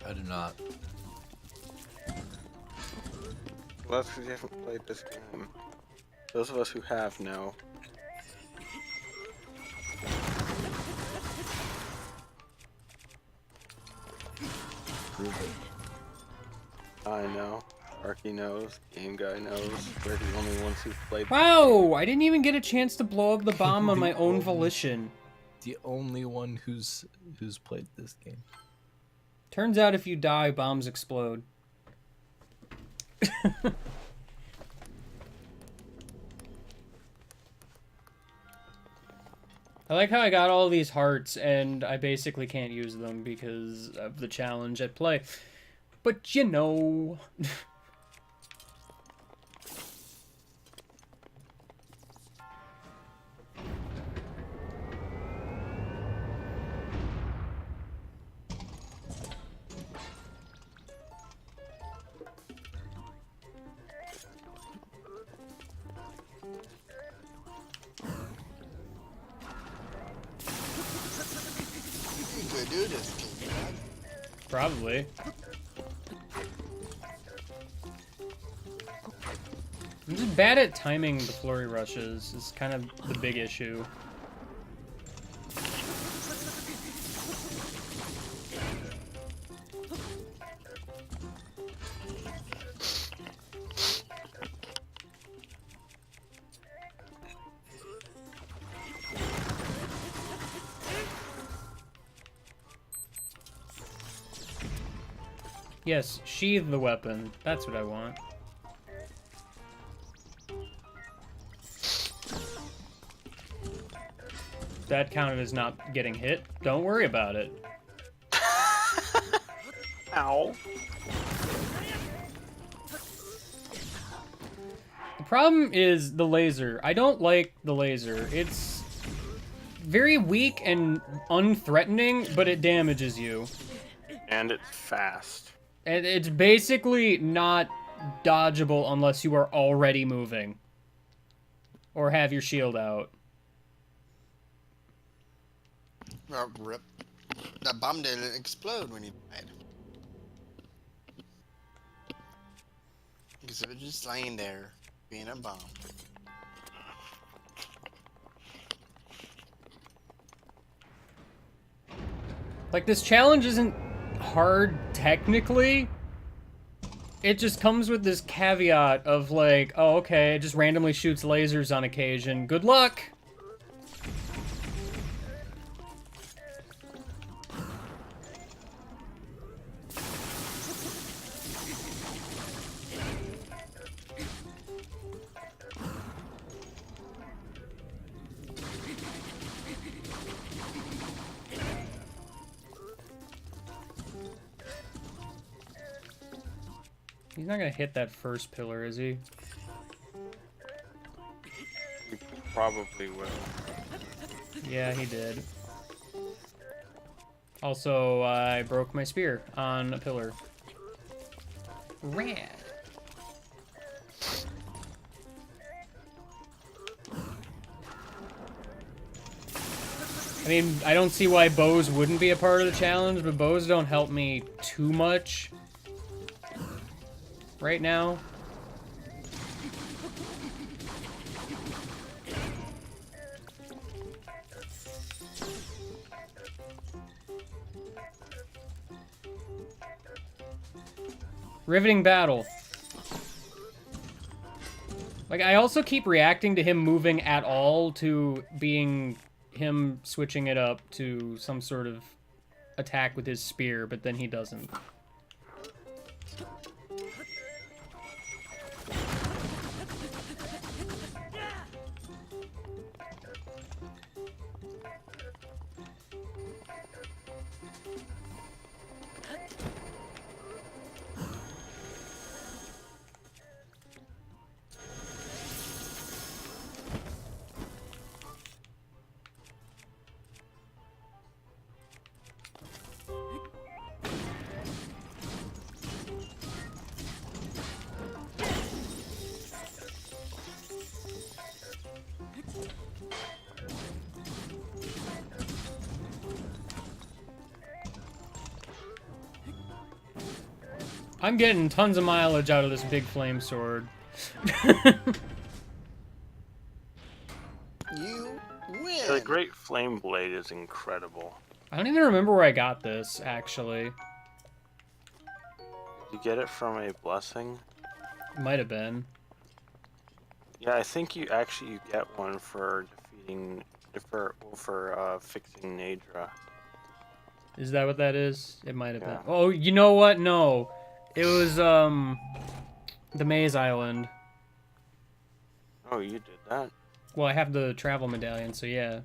S4: I do not.
S10: Well, that's because you haven't played this game. Those of us who have know.
S4: Prove it.
S10: I know. Arky knows. Game Guy knows. We're the only ones who've played.
S2: Wow! I didn't even get a chance to blow up the bomb on my own volition.
S4: The only one who's played this game.
S2: Turns out if you die, bombs explode. I like how I got all these hearts and I basically can't use them because of the challenge at play. But you know...
S8: You could do this, King Guy.
S2: Probably. I'm just bad at timing the flurry rushes, is kind of the big issue. Yes, sheathe the weapon. That's what I want. That counted as not getting hit. Don't worry about it.
S10: Ow.
S2: The problem is the laser. I don't like the laser. It's very weak and unthreatening, but it damages you.
S10: And it's fast.
S2: And it's basically not dodgeable unless you are already moving. Or have your shield out.
S8: Oh, rip. That bomb didn't explode when he died. Because it was just laying there, being a bomb.
S2: Like, this challenge isn't hard technically. It just comes with this caveat of like, oh, okay, it just randomly shoots lasers on occasion. Good luck! He's not gonna hit that first pillar, is he?
S10: You probably will.
S2: Yeah, he did. Also, I broke my spear on a pillar. Rad. I mean, I don't see why bows wouldn't be a part of the challenge, but bows don't help me too much right now. Riveting battle. Like, I also keep reacting to him moving at all to being him switching it up to some sort of attack with his spear, but then he doesn't. I'm getting tons of mileage out of this big flame sword.
S8: You win.
S10: The Great Flame Blade is incredible.
S2: I don't even remember where I got this, actually.
S10: Did you get it from a blessing?
S2: Might have been.
S10: Yeah, I think you get one for defeating for fixing Nadra.
S2: Is that what that is? It might have
S10: Yeah.
S2: been. Oh, you know what? No. It was, the Maze Island.
S10: Oh, you did that?
S2: Well, I have the travel medallion, so yeah.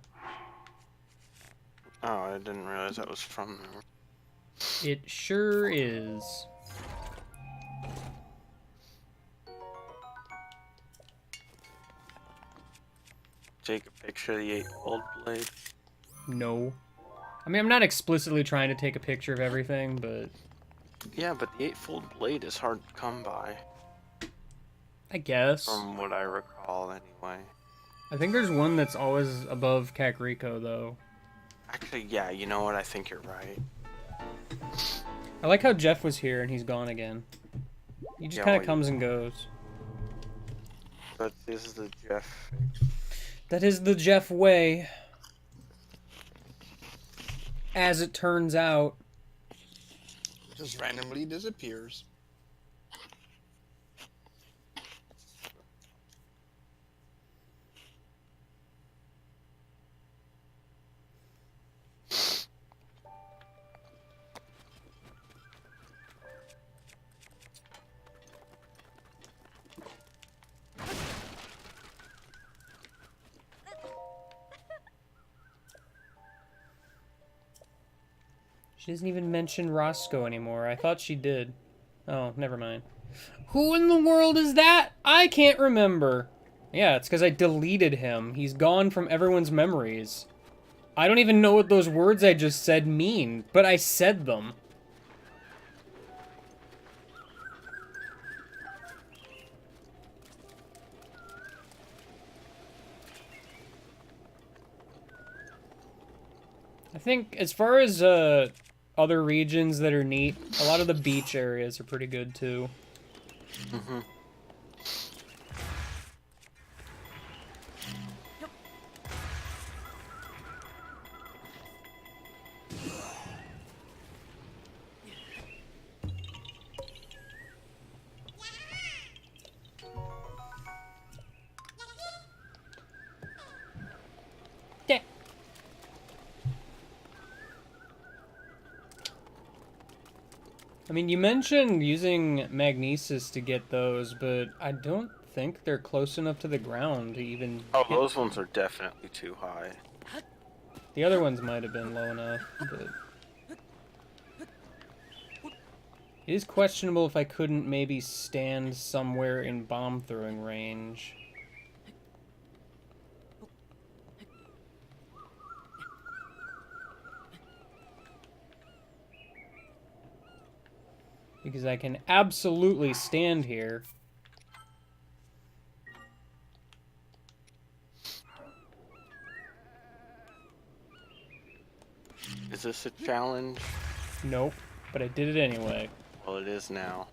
S10: Oh, I didn't realize that was from there.
S2: It sure is.
S10: Take a picture of the 8-fold blade.
S2: No. I mean, I'm not explicitly trying to take a picture of everything, but
S10: Yeah, but the 8-fold blade is hard to come by,
S2: I guess.
S10: from what I recall anyway.
S2: I think there's one that's always above Kakariko, though.
S10: Actually, yeah, you know what? I think you're right.
S2: I like how Jeff was here and he's gone again. He just
S10: Yeah,
S2: kind of
S10: well,
S2: comes and goes.
S10: But this is the Jeff.
S2: That is the Jeff way. As it turns out.
S8: Just randomly disappears.
S2: She doesn't even mention Roscoe anymore. I thought she did. Oh, never mind. Who in the world is that? I can't remember. Yeah, it's because I deleted him. He's gone from everyone's memories. I don't even know what those words I just said mean, but I said them. I think as far as other regions that are neat, a lot of the beach areas are pretty good too.
S10: Mm-hmm.
S2: I mean, you mentioned using magnesis to get those, but I don't think they're close enough to the ground to even
S10: Oh,
S2: hit.
S10: those ones are definitely too high.
S2: The other ones might have been low enough, but... It is questionable if I couldn't maybe stand somewhere in bomb throwing range. Because I can absolutely stand here.
S10: Is this a challenge?
S2: Nope, but I did it anyway.
S10: Well, it is now.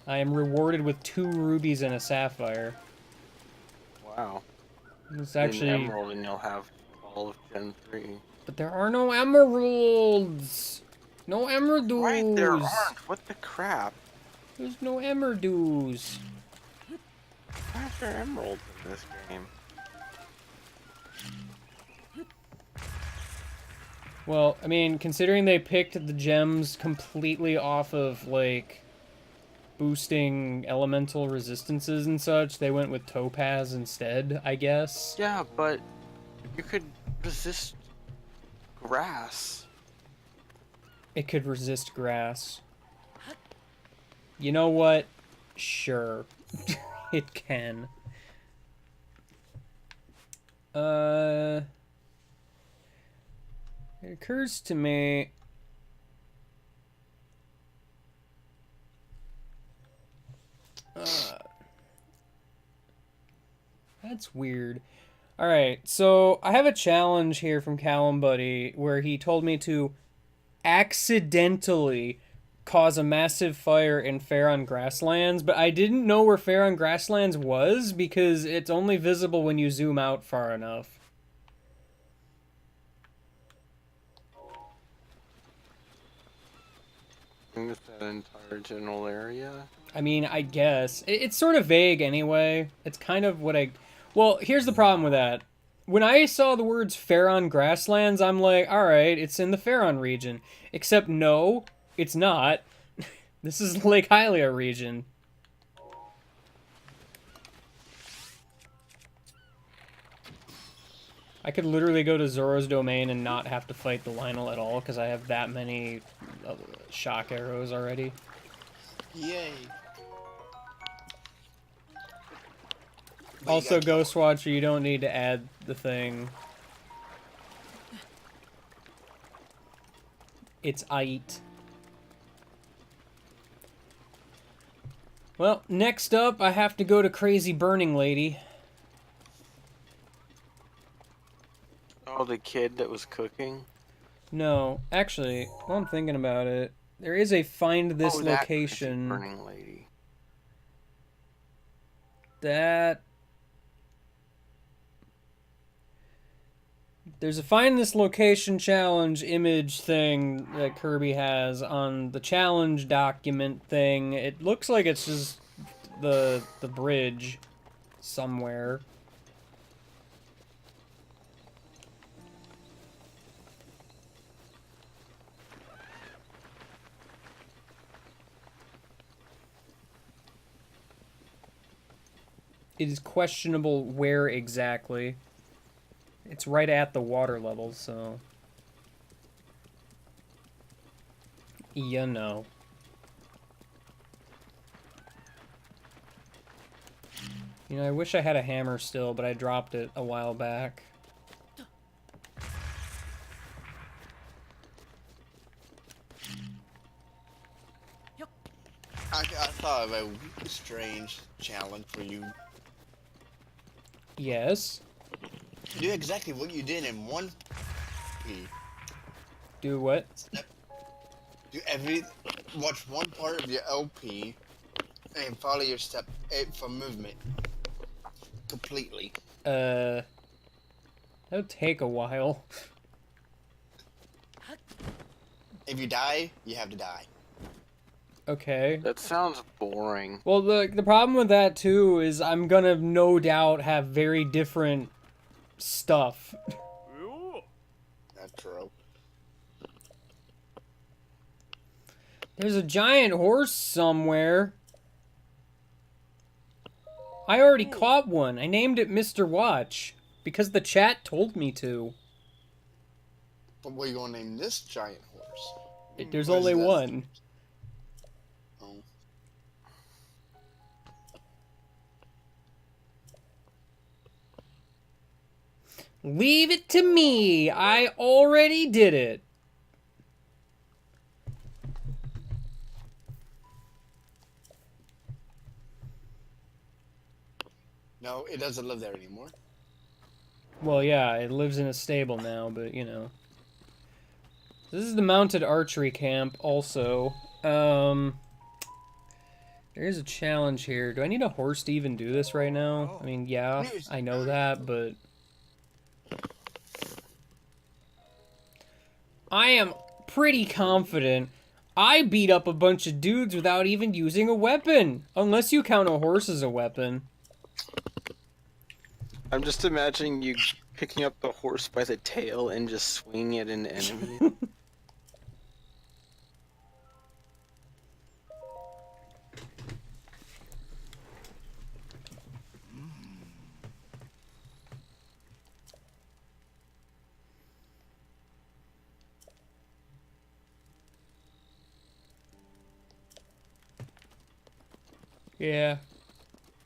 S2: I am rewarded with 2 rubies and a sapphire.
S10: Wow.
S2: It's
S10: Get
S2: actually...
S10: an emerald and you'll have all of Gen 3.
S2: But there are no emeralds! No Emeralds.
S10: Right, there aren't. What the crap?
S2: There's no Emeralds.
S10: Why are there emeralds in this game?
S2: Well, I mean, considering they picked the gems completely off of, like, boosting elemental resistances and such, they went with topaz instead, I guess.
S10: Yeah, but you could resist grass.
S2: It could resist grass. You know what? Sure. It can. It occurs to me... that's weird. Alright, so I have a challenge here from Callum Buddy where he told me to accidentally cause a massive fire in Faron Grasslands, but I didn't know where Faron Grasslands was because it's only visible when you zoom out far enough.
S10: I think it's that entire general area.
S2: I mean, I guess. It's sort of vague anyway. It's kind of what I... Well, here's the problem with that. When I saw the words Faron Grasslands, I'm like, alright, it's in the Faron region. Except no, it's not. This is Lake Hylia region. I could literally go to Zoro's domain and not have to fight the Lynel at all, because I have that many shock arrows already.
S8: Yay.
S2: Also, Ghostwatcher, you don't need to add the thing. It's aight. Well, next up, I have to go to Crazy Burning Lady.
S10: Oh, the kid that was cooking?
S2: No, actually, while I'm thinking about it, there is a find this location.
S10: That Burning Lady.
S2: That... There's a find this location challenge image thing that Kirby has on the challenge document thing. It looks like it's just the bridge somewhere. It is questionable where exactly. It's right at the water level, so... You know. You know, I wish I had a hammer still, but I dropped it a while back.
S8: I thought of a strange challenge for you.
S2: Yes?
S8: Do exactly what you did in 1P.
S2: Do what?
S8: Watch one part of your LP and follow your step 8 for movement. Completely.
S2: That'll take a while.
S8: If you die, you have to die.
S2: Okay.
S10: That sounds boring.
S2: Well, the problem with that, too, is I'm gonna no doubt have very different stuff.
S8: That's true.
S2: There's a giant horse somewhere. I already caught one. I named it Mr. Watch because the chat told me to.
S8: But what are you gonna name this giant horse?
S2: There's
S8: What is
S2: only
S8: that?
S2: one.
S8: Oh.
S2: Leave it to me. I already did it.
S8: No, it doesn't live there anymore.
S2: Well, yeah, it lives in a stable now, but, you know. This is the mounted archery camp, also. There is a challenge here. Do I need a horse to even do this right now? I mean, yeah, I know that, but... I am pretty confident I beat up a bunch of dudes without even using a weapon. Unless you count a horse as a weapon.
S3: I'm just imagining you picking up the horse by the tail and just swinging it into enemies.
S2: Yeah.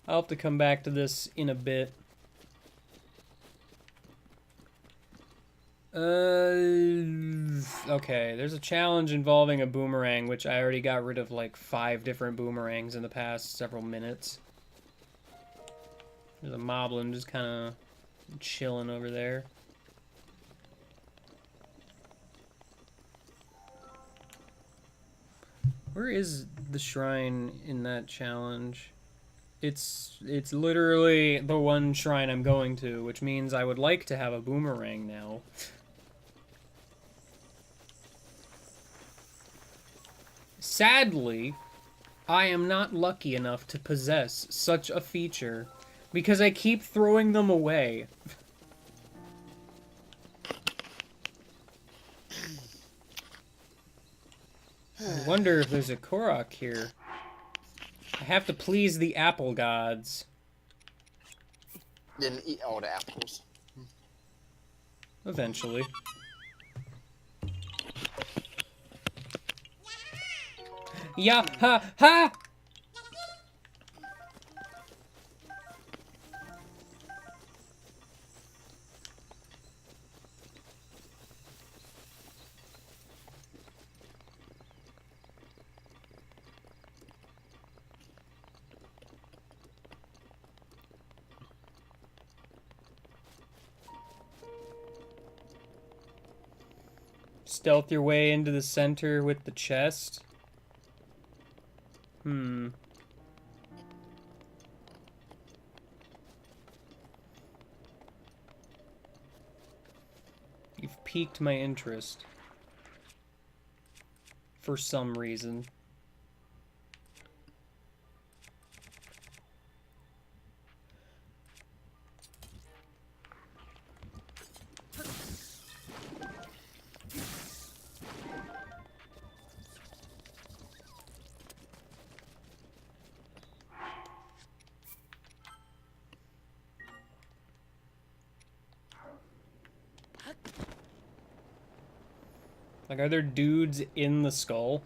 S2: I'll have to come back to this in a bit. Okay, there's a challenge involving a boomerang, which I already got rid of like 5 different boomerangs in the past several minutes. There's a moblin just kind of chilling over there. Where is the shrine in that challenge? It's literally the one shrine I'm going to, which means I would like to have a boomerang now. Sadly, I am not lucky enough to possess such a feature because I keep throwing them away. I wonder if there's a Korok here. I have to please the apple gods.
S8: Didn't eat all the apples.
S2: Eventually. Yeah, ha, ha! Stealth your way into the center with the chest. You've piqued my interest. For some reason. Like, are there dudes in the skull?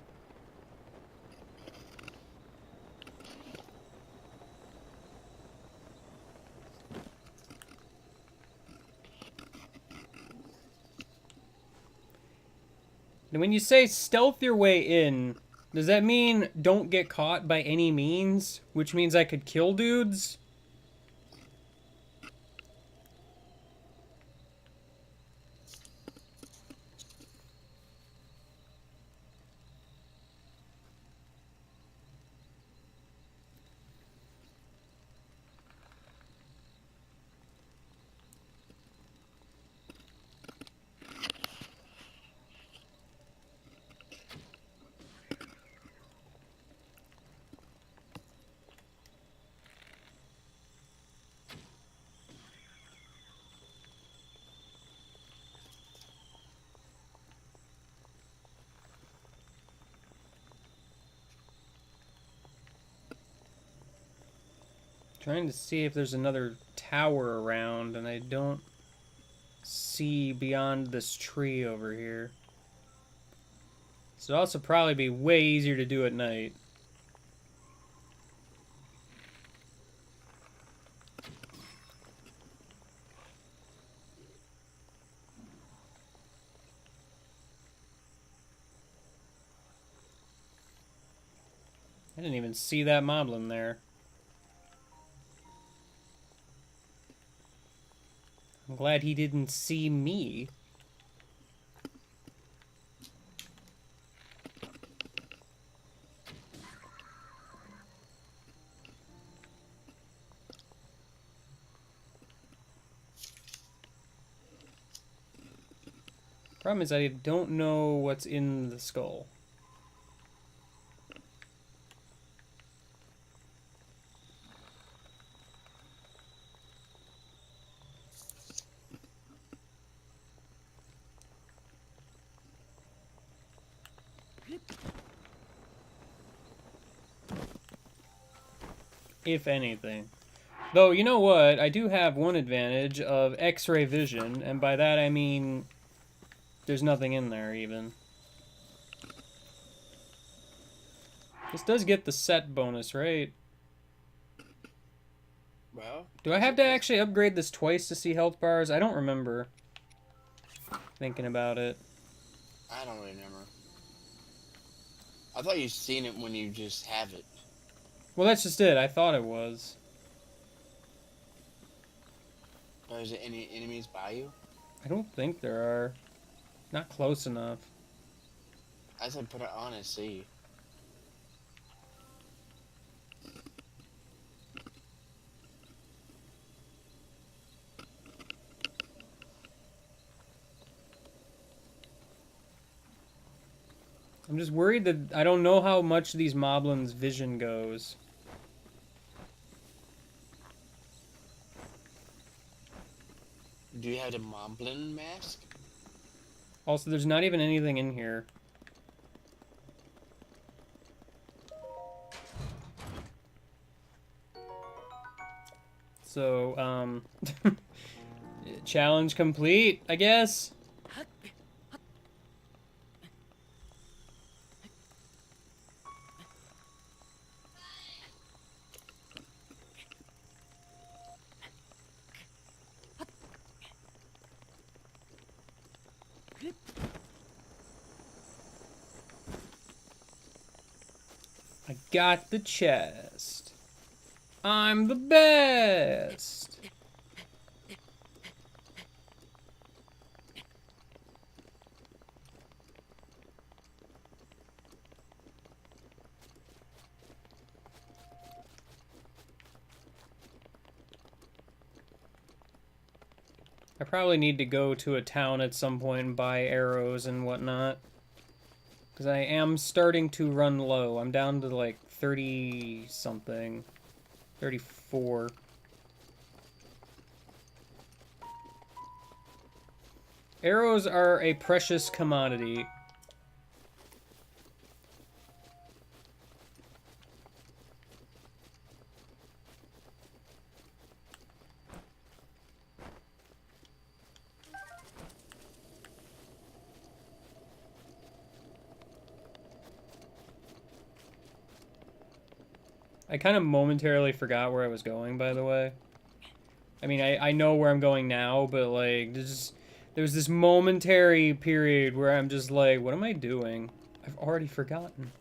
S2: And when you say stealth your way in, does that mean don't get caught by any means? Which means I could kill dudes? Trying to see if there's another tower around, and I don't see beyond this tree over here. So it'll also probably be way easier to do at night. I didn't even see that moblin there. I'm glad he didn't see me. Problem is I don't know what's in the skull. If anything. Though, you know what? I do have one advantage of X-ray vision, and by that I mean there's nothing in there, even. This does get the set bonus, right?
S8: Well,
S2: Do I have to actually upgrade this twice to see health bars? I don't remember. Thinking about it.
S8: I don't remember. I thought you'd seen it when you just have it.
S2: Well, that's just it. I thought it was.
S8: Is there any enemies by you?
S2: I don't think there are. Not close enough.
S8: I said put it on and see.
S2: I'm just worried that I don't know how much these moblins' vision goes.
S8: Do you have the Moblin mask?
S2: Also, there's not even anything in here. So, challenge complete, I guess. I got the chest. I'm the best. I probably need to go to a town at some point and buy arrows and whatnot. Because I am starting to run low. I'm down to like 30 something. 34. Arrows are a precious commodity. I kind of momentarily forgot where I was going, by the way. I mean, I know where I'm going now, but, like, there's this momentary period where I'm just like, what am I doing? I've already forgotten.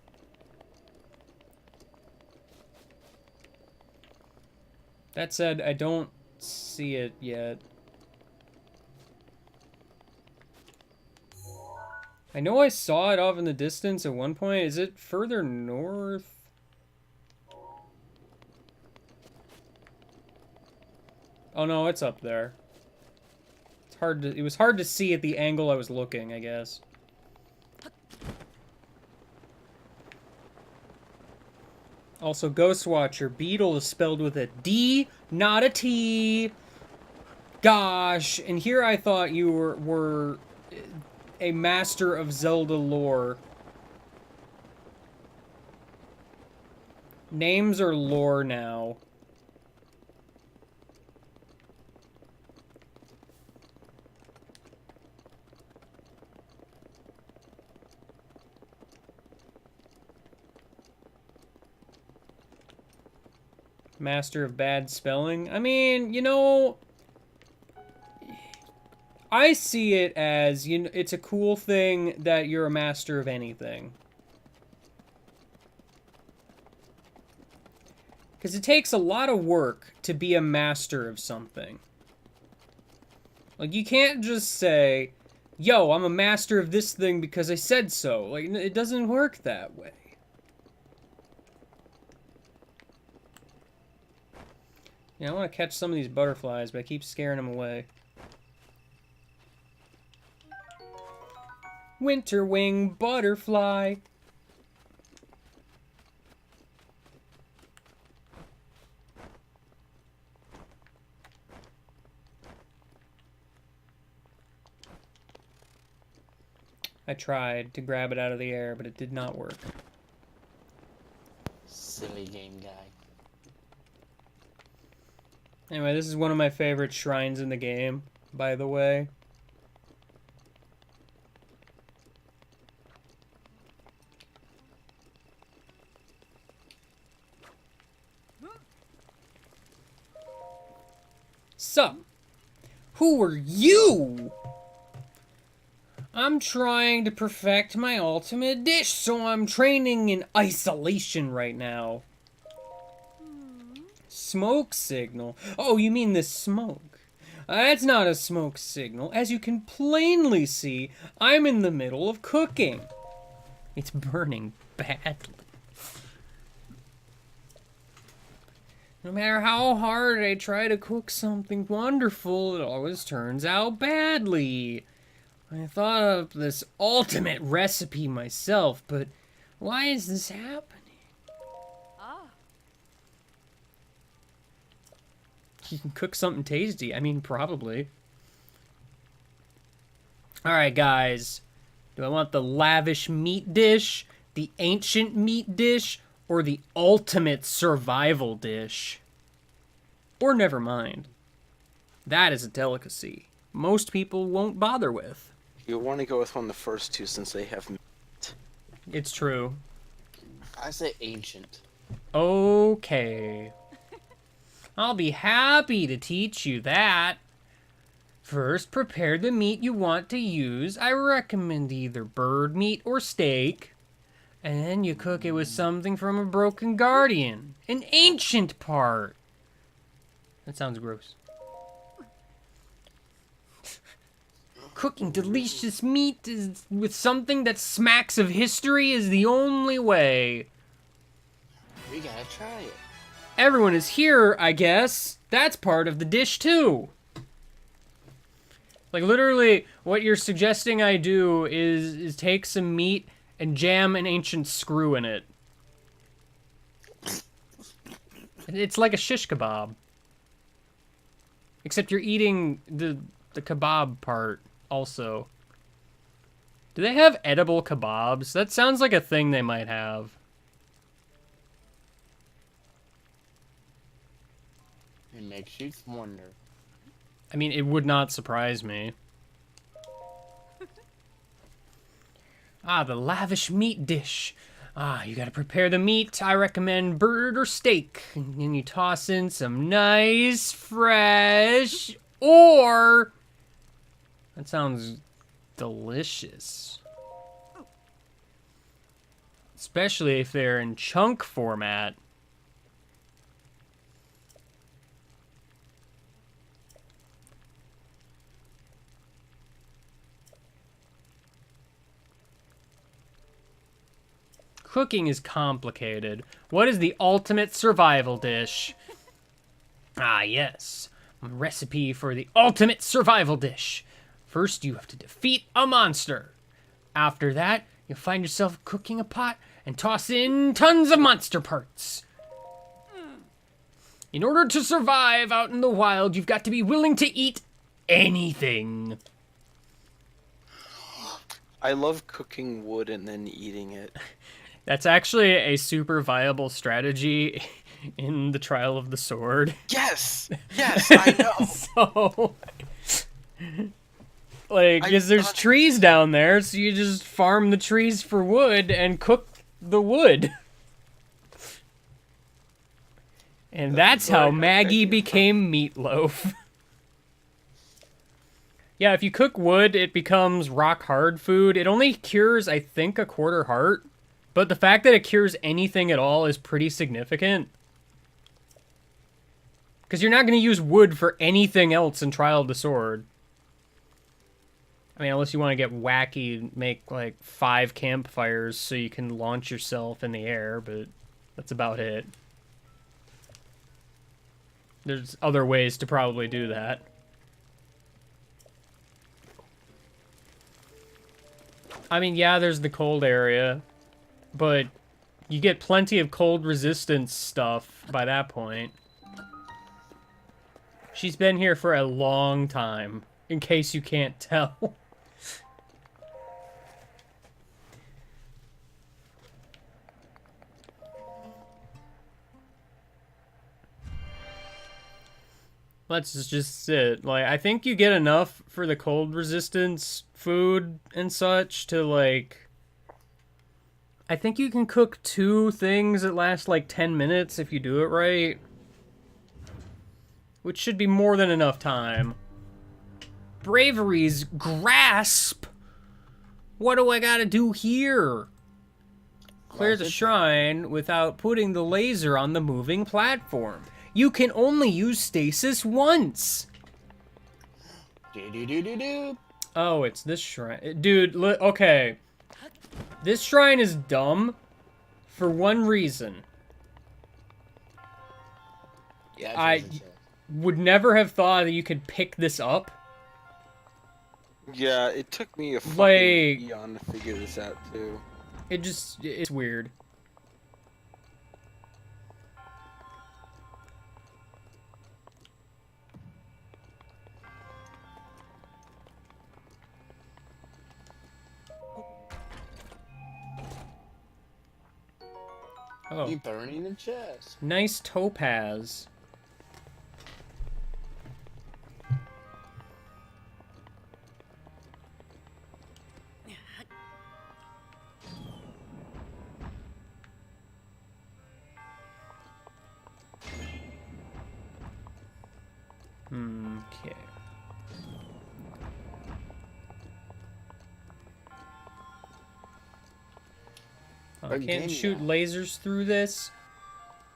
S2: That said, I don't see it yet. I know I saw it off in the distance at one point. Is it further north? Oh no, it's up there. It's hard to, it was hard to see at the angle I was looking, I guess. Also, Ghostwatcher, Beetle is spelled with a D, not a T. Gosh, and here I thought you were a master of Zelda lore. Names are lore now. Master of bad spelling. I mean, you know, I see it as, you know, it's a cool thing that you're a master of anything. Because it takes a lot of work to be a master of something. Like, you can't just say, yo, I'm a master of this thing because I said so. Like, it doesn't work that way. Yeah, I want to catch some of these butterflies, but I keep scaring them away. Winter wing butterfly. I tried to grab it out of the air, but it did not work.
S8: Silly game guy.
S2: Anyway, this is one of my favorite shrines in the game, by the way. So, who are you? I'm trying to perfect my ultimate dish, so I'm training in isolation right now. Smoke signal? Oh, you mean the smoke? That's not a smoke signal. As you can plainly see, I'm in the middle of cooking. It's burning badly. No matter how hard I try to cook something wonderful, it always turns out badly. I thought of this ultimate recipe myself, but why is this happening? You can cook something tasty. I mean, probably. Alright, guys. Do I want the lavish meat dish, the ancient meat dish, or the ultimate survival dish? Or never mind. That is a delicacy most people won't bother with.
S10: You want to go with one of the first two since they have meat.
S2: It's true.
S8: I say ancient.
S2: Okay. I'll be happy to teach you that. First, prepare the meat you want to use. I recommend either bird meat or steak. And then you cook it with something from a broken guardian. An ancient part. That sounds gross. Cooking delicious meat with something that smacks of history is the only way.
S8: We gotta try it.
S2: Everyone is here, I guess. That's part of the dish, too. Like, literally, what you're suggesting I do is take some meat and jam an ancient screw in it. It's like a shish kebab. Except you're eating the kebab part also. Do they have edible kebabs? That sounds like a thing they might have.
S8: It makes you wonder.
S2: I mean, it would not surprise me. The lavish meat dish. You gotta prepare the meat. I recommend bird or steak. And then you toss in some nice, fresh, or... That sounds delicious. Especially if they're in chunk format. Cooking is complicated. What is the ultimate survival dish? Yes. A recipe for the ultimate survival dish. First, you have to defeat a monster. After that, you'll find yourself cooking a pot and toss in tons of monster parts. In order to survive out in the wild, you've got to be willing to eat anything.
S10: I love cooking wood and then eating it.
S2: That's actually a super viable strategy in the Trial of the Sword.
S10: Yes! Yes, I know!
S2: So, like, because there's trees down there, so you just farm the trees for wood and cook the wood. And that's how Maggie became Meatloaf. Yeah, if you cook wood, it becomes rock hard food. It only cures, I think, a quarter heart. But the fact that it cures anything at all is pretty significant. Because you're not going to use wood for anything else in Trial of the Sword. I mean, unless you want to get wacky, make like 5 campfires so you can launch yourself in the air, but that's about it. There's other ways to probably do that. I mean, yeah, there's the cold area, but you get plenty of cold resistance stuff by that point. She's been here for a long time, in case you can't tell. Let's just sit. Like, I think you get enough for the cold resistance food and such to, like... I think you can cook 2 things that last, like, 10 minutes if you do it right. Which should be more than enough time. Bravery's grasp! What do I gotta do here? Clear the shrine without putting the laser on the moving platform. You can only use stasis once. Oh, it's this shrine. Dude, okay. This shrine is dumb for one reason.
S8: Yeah,
S2: I would never have thought that you could pick this up.
S3: Yeah, it took me a fucking
S2: Like...
S3: eon to figure this out, too.
S2: It's weird. Oh.
S8: You burning the chest.
S2: Nice topaz. Okay. I can't shoot lasers through this.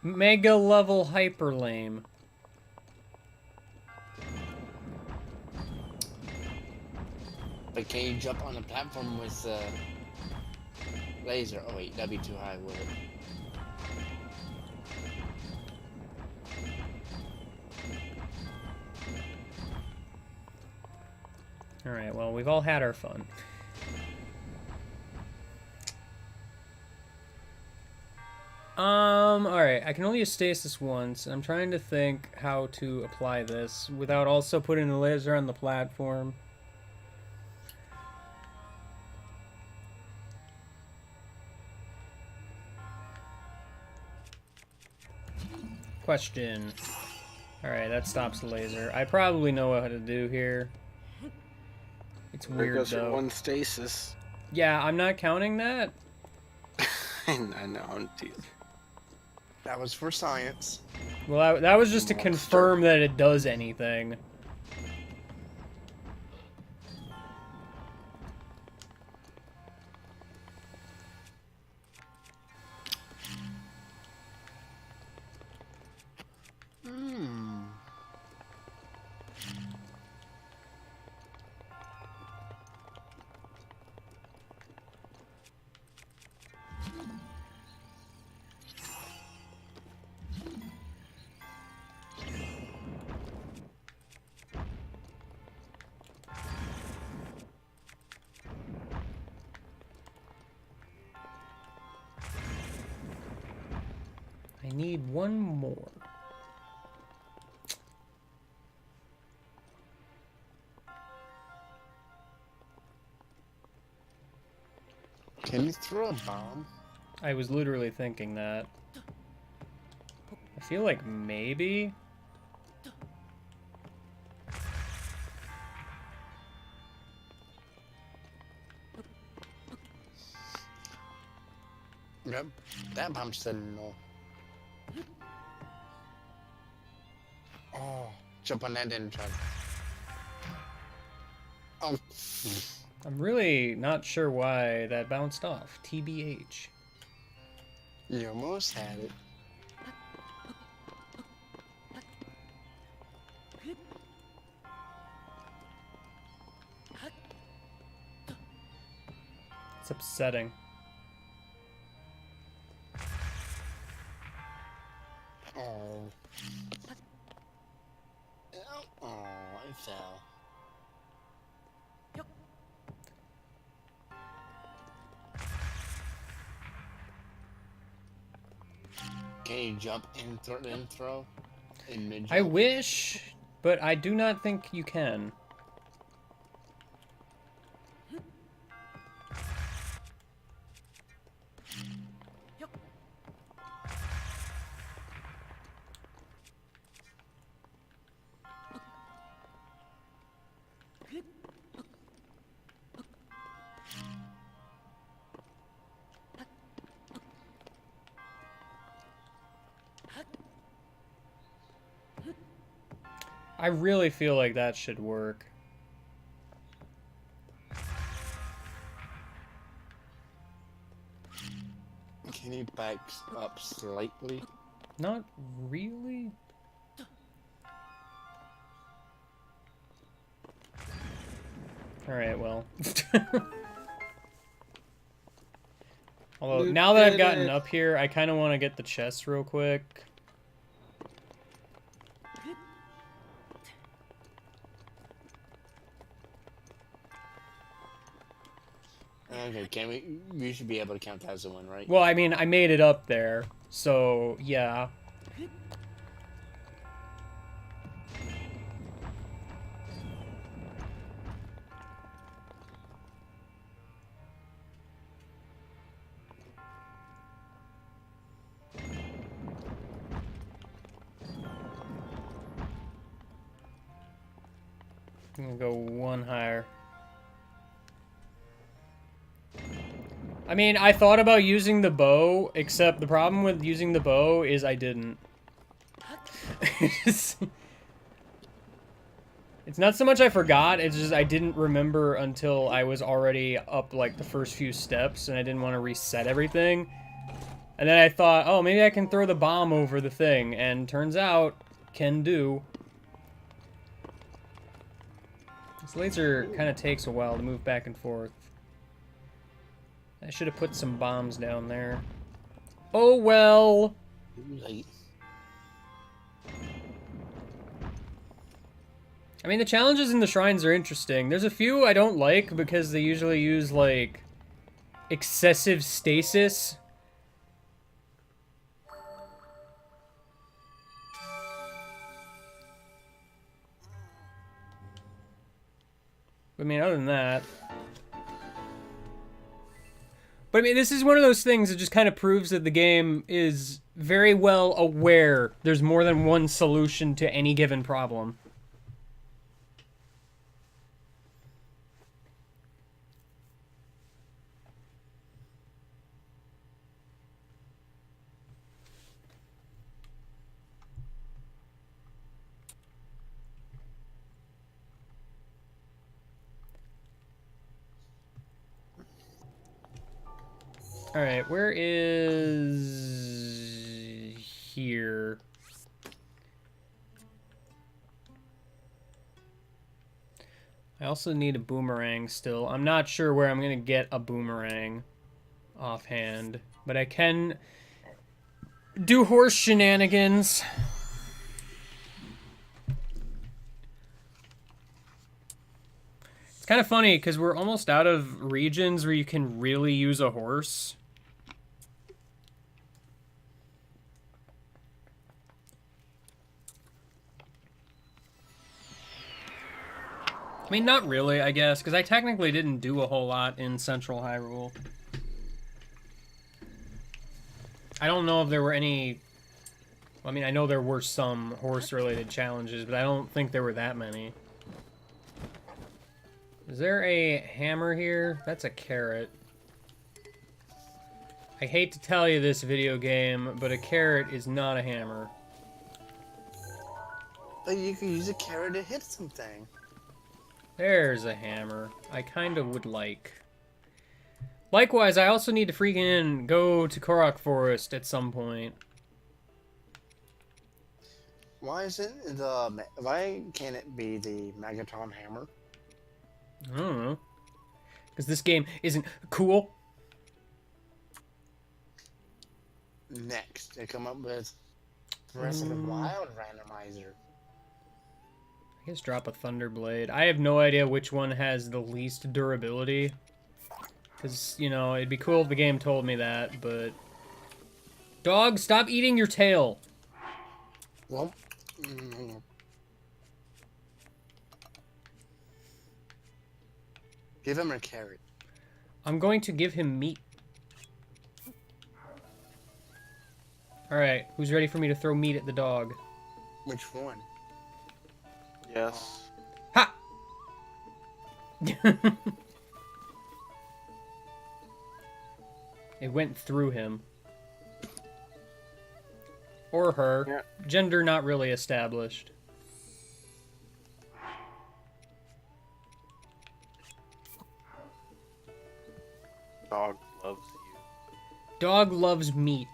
S2: Mega level hyper lame.
S8: But can you jump on the platform with laser? Oh wait, that'd be too high, would it?
S2: Alright, well, we've all had our fun. Alright, I can only use stasis once. I'm trying to think how to apply this without also putting the laser on the platform. Question. Alright, that stops the laser. I probably know what to do here. It's
S3: There
S2: weird,
S3: goes your
S2: though.
S3: one stasis.
S2: Yeah, I'm not counting that.
S3: I know, I'm teasing.
S8: That was for science.
S2: Well, that was just to confirm that it does anything. I need one more.
S8: Can you throw a bomb?
S2: I was literally thinking that. I feel like maybe.
S8: Yep, that bomb said no. Oh, jump on that and try. Oh.
S2: I'm really not sure why that bounced off. TBH.
S8: You almost had it.
S2: It's upsetting.
S8: Oh. Oh, I fell. Can you jump and throw? In mid-jump?
S2: I wish, but I do not think you can. I really feel like that should work.
S8: Can you back up slightly?
S2: Not really. Alright, well. Although, now that I've gotten up here, I kind of want to get the chest real quick.
S8: Okay, can we should be able to count that as a win, right?
S2: Well, I mean, I made it up there, so yeah. I'm gonna go one higher. I mean, I thought about using the bow, except the problem with using the bow is I didn't. It's not so much I forgot, it's just I didn't remember until I was already up, like, the first few steps, and I didn't want to reset everything. And then I thought, oh, maybe I can throw the bomb over the thing, and turns out, can do. This laser kind of takes a while to move back and forth. I should have put some bombs down there. Oh well!
S8: Late.
S2: I mean, the challenges in the shrines are interesting. There's a few I don't like because they usually use, like, excessive stasis. I mean, other than that... But I mean, this is one of those things that just kind of proves that the game is very well aware there's more than one solution to any given problem. Alright, where is... here? I also need a boomerang still. I'm not sure where I'm gonna get a boomerang offhand, but I can do horse shenanigans. It's kind of funny because we're almost out of regions where you can really use a horse. I mean, not really, I guess, because I technically didn't do a whole lot in Central Hyrule. I don't know if there were any... I mean, I know there were some horse-related challenges, but I don't think there were that many. Is there a hammer here? That's a carrot. I hate to tell you this, video game, but a carrot is not a hammer.
S8: But you can use a carrot to hit something.
S2: There's a hammer. I kind of would like. Likewise, I also need to freaking go to Korok Forest at some point.
S8: Why isn't the... Why can't it be the Megaton hammer?
S2: I don't know. Because this game isn't cool.
S8: Next, they come up with Breath of the Wild randomizer.
S2: I guess drop a Thunder Blade. I have no idea which one has the least durability. Because, you know, it'd be cool if the game told me that, but... Dog, stop eating your tail.
S8: Well, give him a carrot.
S2: I'm going to give him meat. Alright, who's ready for me to throw meat at the dog?
S8: Which one?
S10: Yes.
S2: Ha! It went through him. Or her.
S10: Yeah.
S2: Gender not really established.
S10: Dog loves you.
S2: Dog loves meat.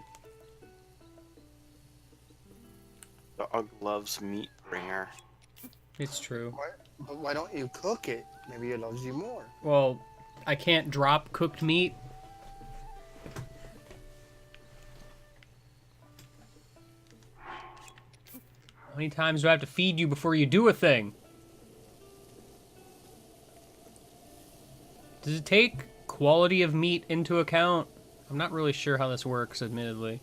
S10: Dog loves meat bringer.
S2: It's true.
S8: But why don't you cook it? Maybe it loves you more.
S2: Well, I can't drop cooked meat. How many times do I have to feed you before you do a thing? Does it take quality of meat into account? I'm not really sure how this works, admittedly.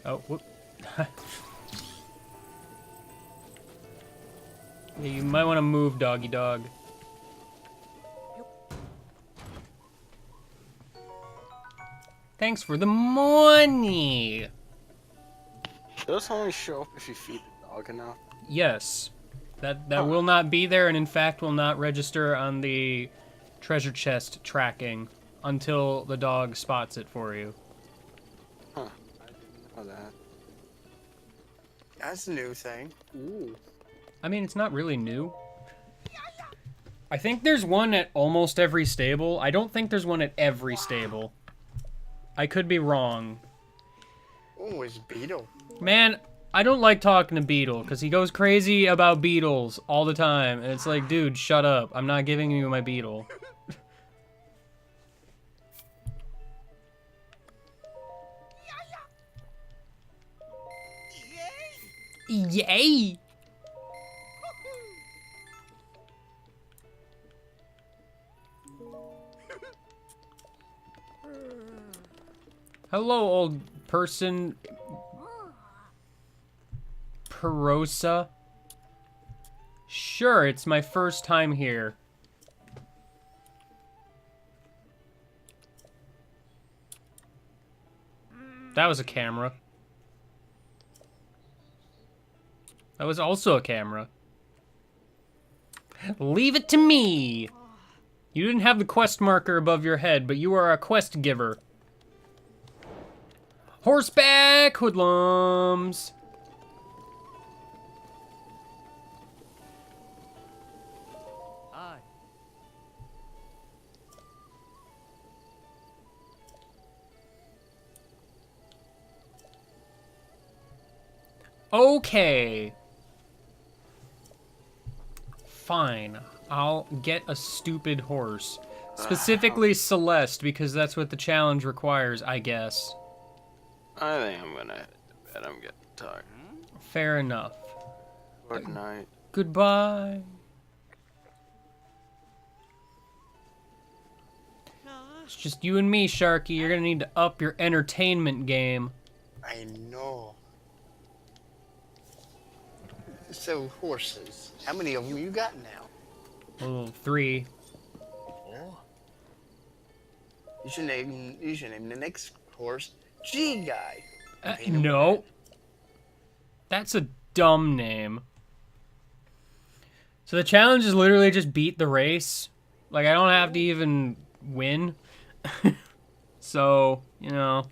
S2: Oh, whoop. Yeah, you might want to move, doggy dog. Thanks for the money!
S10: Those only show up if you feed the dog enough.
S2: Yes. That will not be there, and in fact will not register on the treasure chest tracking until the dog spots it for you.
S10: Huh. I didn't know that.
S8: That's a new thing. Ooh.
S2: I mean, it's not really new. I think there's one at almost every stable. I don't think there's one at every stable. I could be wrong.
S8: Oh, it's Beetle.
S2: Man, I don't like talking to Beetle, because he goes crazy about beetles all the time. And it's like, dude, shut up. I'm not giving you my beetle. Yay! Hello, old person. Perosa. Sure, it's my first time here. That was a camera. That was also a camera. Leave it to me! You didn't have the quest marker above your head, but you are a quest giver. Horseback hoodlums! Okay. Fine. I'll get a stupid horse. Specifically Celeste, because that's what the challenge requires, I guess.
S10: I think I'm gonna head to bed. I'm getting tired.
S2: Fair enough.
S10: Good night.
S2: Goodbye. It's just you and me, Sharky. You're gonna need to up your entertainment game.
S8: I know. So, horses. How many of them you got now?
S2: Oh, 3.
S8: Oh. You should name the next horse G-Guy.
S2: No. That's a dumb name. So the challenge is literally just beat the race. Like, I don't have to even win. So, you know.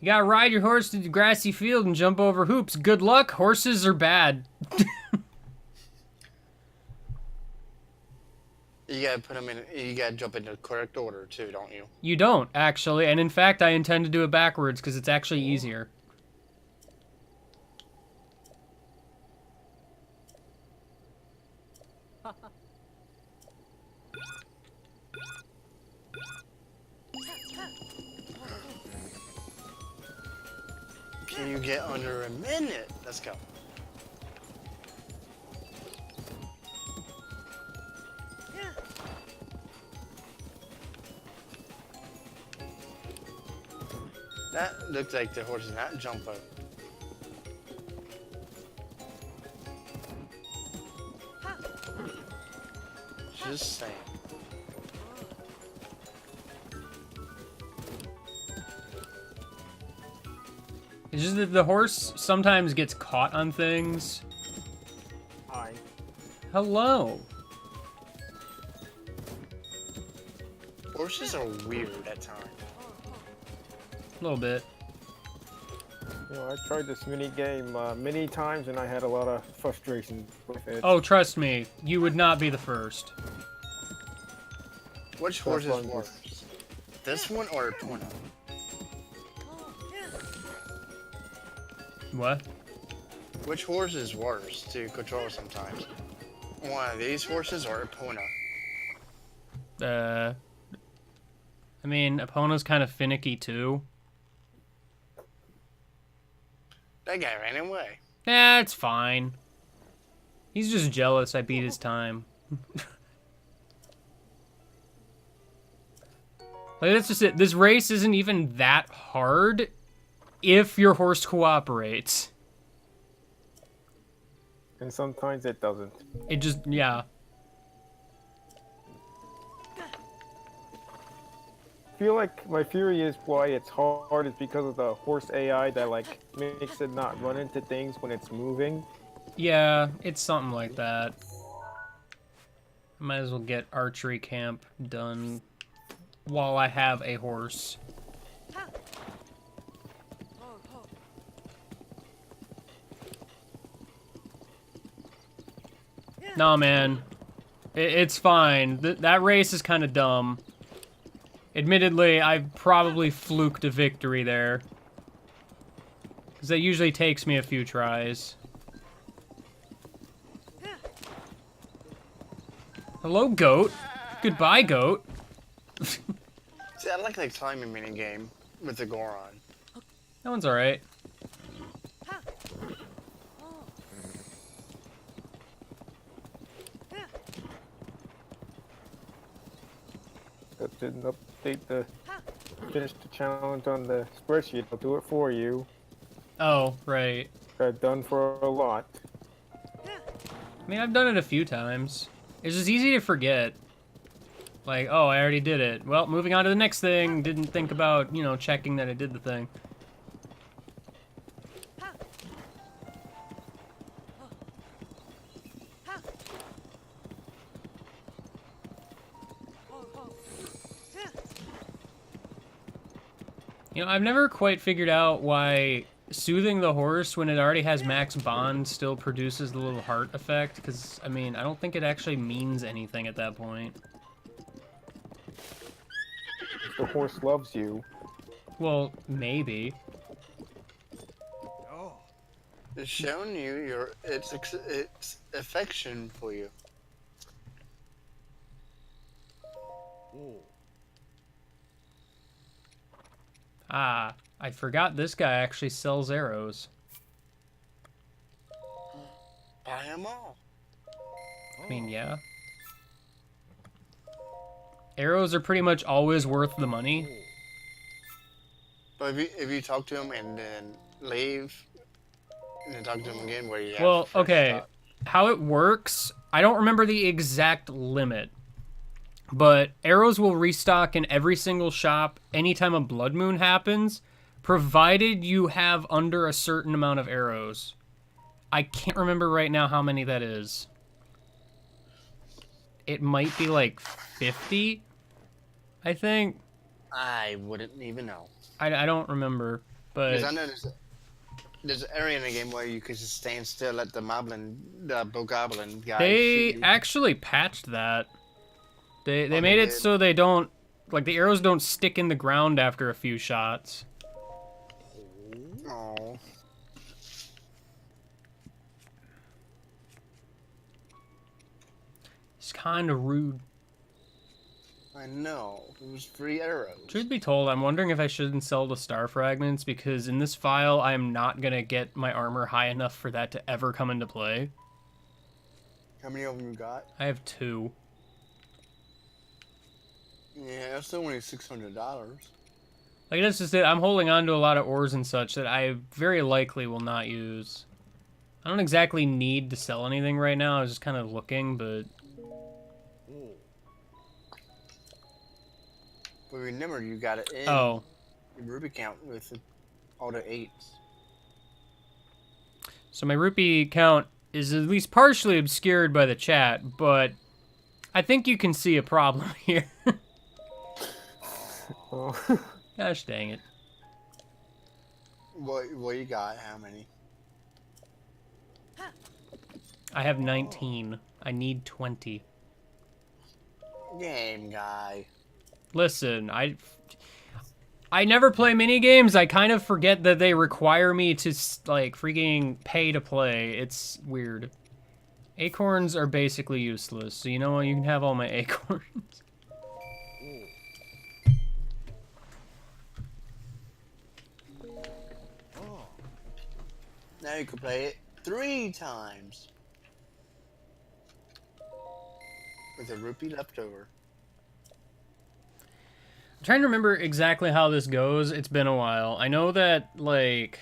S2: You gotta ride your horse to the grassy field and jump over hoops. Good luck, horses are bad.
S8: You gotta put them in. You gotta jump in the correct order too, don't you?
S2: You don't, actually. And in fact, I intend to do it backwards because it's actually easier.
S8: Can you get under a minute? Let's go. That looks like the horse is not jumping. Just saying.
S2: It's just that the horse sometimes gets caught on things.
S12: Hi.
S2: Hello.
S8: Horses are weird at times.
S2: A little bit.
S12: You know, I tried this mini game many times and I had a lot of frustration with it.
S2: Oh, trust me, you would not be the first.
S8: Which horse is worse? This one or Epona?
S2: What?
S8: Which horse is worse to control sometimes? One of these horses or Epona?
S2: I mean, Epona's kind of finicky too.
S8: That guy ran away.
S2: Nah, it's fine. He's just jealous I beat his time. Like, that's just it. This race isn't even that hard if your horse cooperates.
S12: And sometimes it doesn't.
S2: It just, yeah.
S12: I feel like my theory is why it's hard is because of the horse AI that like makes it not run into things when it's moving.
S2: Yeah, it's something like that. Might as well get archery camp done while I have a horse. Nah, man. It's fine. That race is kind of dumb. Admittedly, I probably fluked a victory there. Because that usually takes me a few tries. Hello, goat. Goodbye, goat.
S8: See, I like the climbing minigame with the Goron.
S2: That one's alright.
S12: That didn't update the finish the challenge on the spreadsheet. I'll do it for you.
S2: Oh, right.
S12: Got done for a lot.
S2: I mean, I've done it a few times. It's just easy to forget. Like, oh, I already did it. Well, moving on to the next thing. Didn't think about, you know, checking that I did the thing. You know, I've never quite figured out why soothing the horse when it already has max bond still produces the little heart effect, because, I mean, I don't think it actually means anything at that point.
S12: The horse loves you.
S2: Well, maybe.
S8: It's showing you its affection for you.
S2: Ah, I forgot this guy actually sells arrows.
S8: Buy them all.
S2: I mean, yeah. Arrows are pretty much always worth the money.
S8: But if you talk to him and then leave, and then talk to him again, where you have
S2: Well,
S8: fresh
S2: okay.
S8: stock.
S2: How it works, I don't remember the exact limit. But arrows will restock in every single shop anytime a blood moon happens, provided you have under a certain amount of arrows. I can't remember right now how many that is. It might be like 50, I think.
S8: I wouldn't even know.
S2: I don't remember, but
S8: Because I know there's an area in the game where you could just stand still, let the bogoblin guy shoot
S2: they
S8: you.
S2: actually patched that. They
S8: Oh,
S2: made
S8: they
S2: it
S8: did?
S2: so they don't, like, the arrows don't stick in the ground after a few shots.
S8: Oh.
S2: It's kind of rude.
S8: I know. It was free arrows.
S2: Truth be told, I'm wondering if I shouldn't sell the star fragments, because in this file, I am not going to get my armor high enough for that to ever come into play.
S8: How many of them you got?
S2: I have 2.
S8: Yeah, that's still only $600.
S2: Like, that's just it. I'm holding on to a lot of ores and such that I very likely will not use. I don't exactly need to sell anything right now. I was just kind of looking, but...
S8: But remember, you got it in
S2: Oh.
S8: your rupee count with all the 8s.
S2: So my rupee count is at least partially obscured by the chat, but I think you can see a problem here.
S12: Oh.
S2: Gosh dang it.
S8: What you got? How many?
S2: I have 19. I need 20.
S8: Game guy.
S2: Listen, I never play minigames. I kind of forget that they require me to, like, freaking pay to play. It's weird. Acorns are basically useless, so you know what? You can have all my acorns.
S8: Now you can play it 3 times. With a rupee left over.
S2: I'm trying to remember exactly how this goes. It's been a while. I know that, like,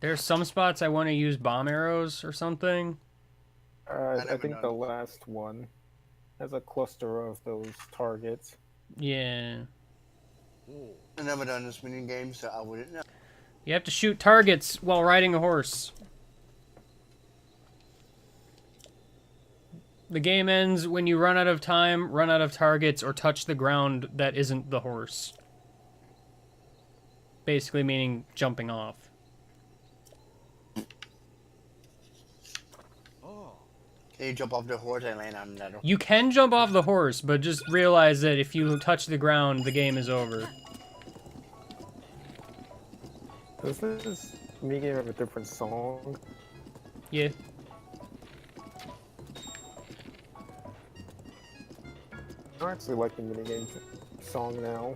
S2: there's some spots I want to use bomb arrows or something.
S12: I think the last one has a cluster of those targets.
S2: Yeah.
S8: I've never done this mini game, so I wouldn't know.
S2: You have to shoot targets while riding a horse. The game ends when you run out of time, run out of targets, or touch the ground that isn't the horse. Basically meaning jumping off.
S8: Can you jump off the horse and land on that?
S2: You can jump off the horse, but just realize that if you touch the ground, the game is over.
S12: Does this minigame have a different song?
S2: Yeah.
S12: I actually like the minigame song now.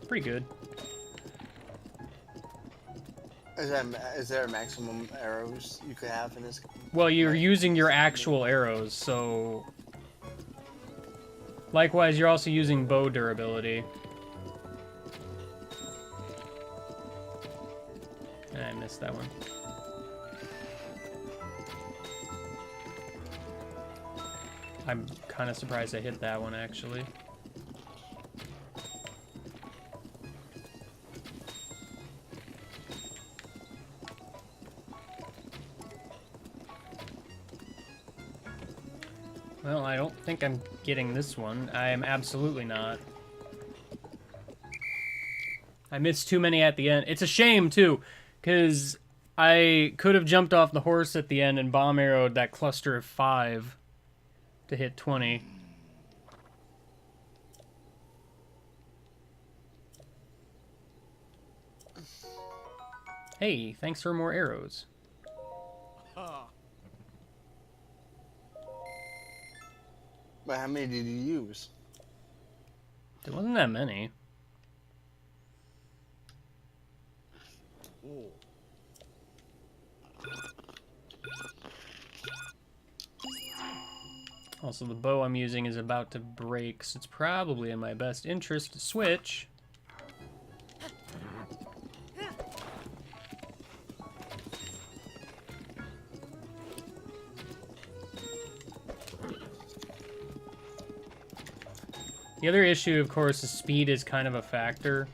S2: Pretty good.
S8: Is there a maximum arrows you could have in this?
S2: Well, you're using your actual arrows, so... Likewise, you're also using bow durability. I missed that one. I'm kind of surprised I hit that one, actually. Well, I don't think I'm getting this one. I am absolutely not. I missed too many at the end. It's a shame, too, because I could have jumped off the horse at the end and bomb arrowed that cluster of 5 to hit 20. Hey, thanks for more arrows.
S8: But how many did you use?
S2: There wasn't that many. Also, the bow I'm using is about to break, so it's probably in my best interest to switch. The other issue, of course, is speed is kind of a factor.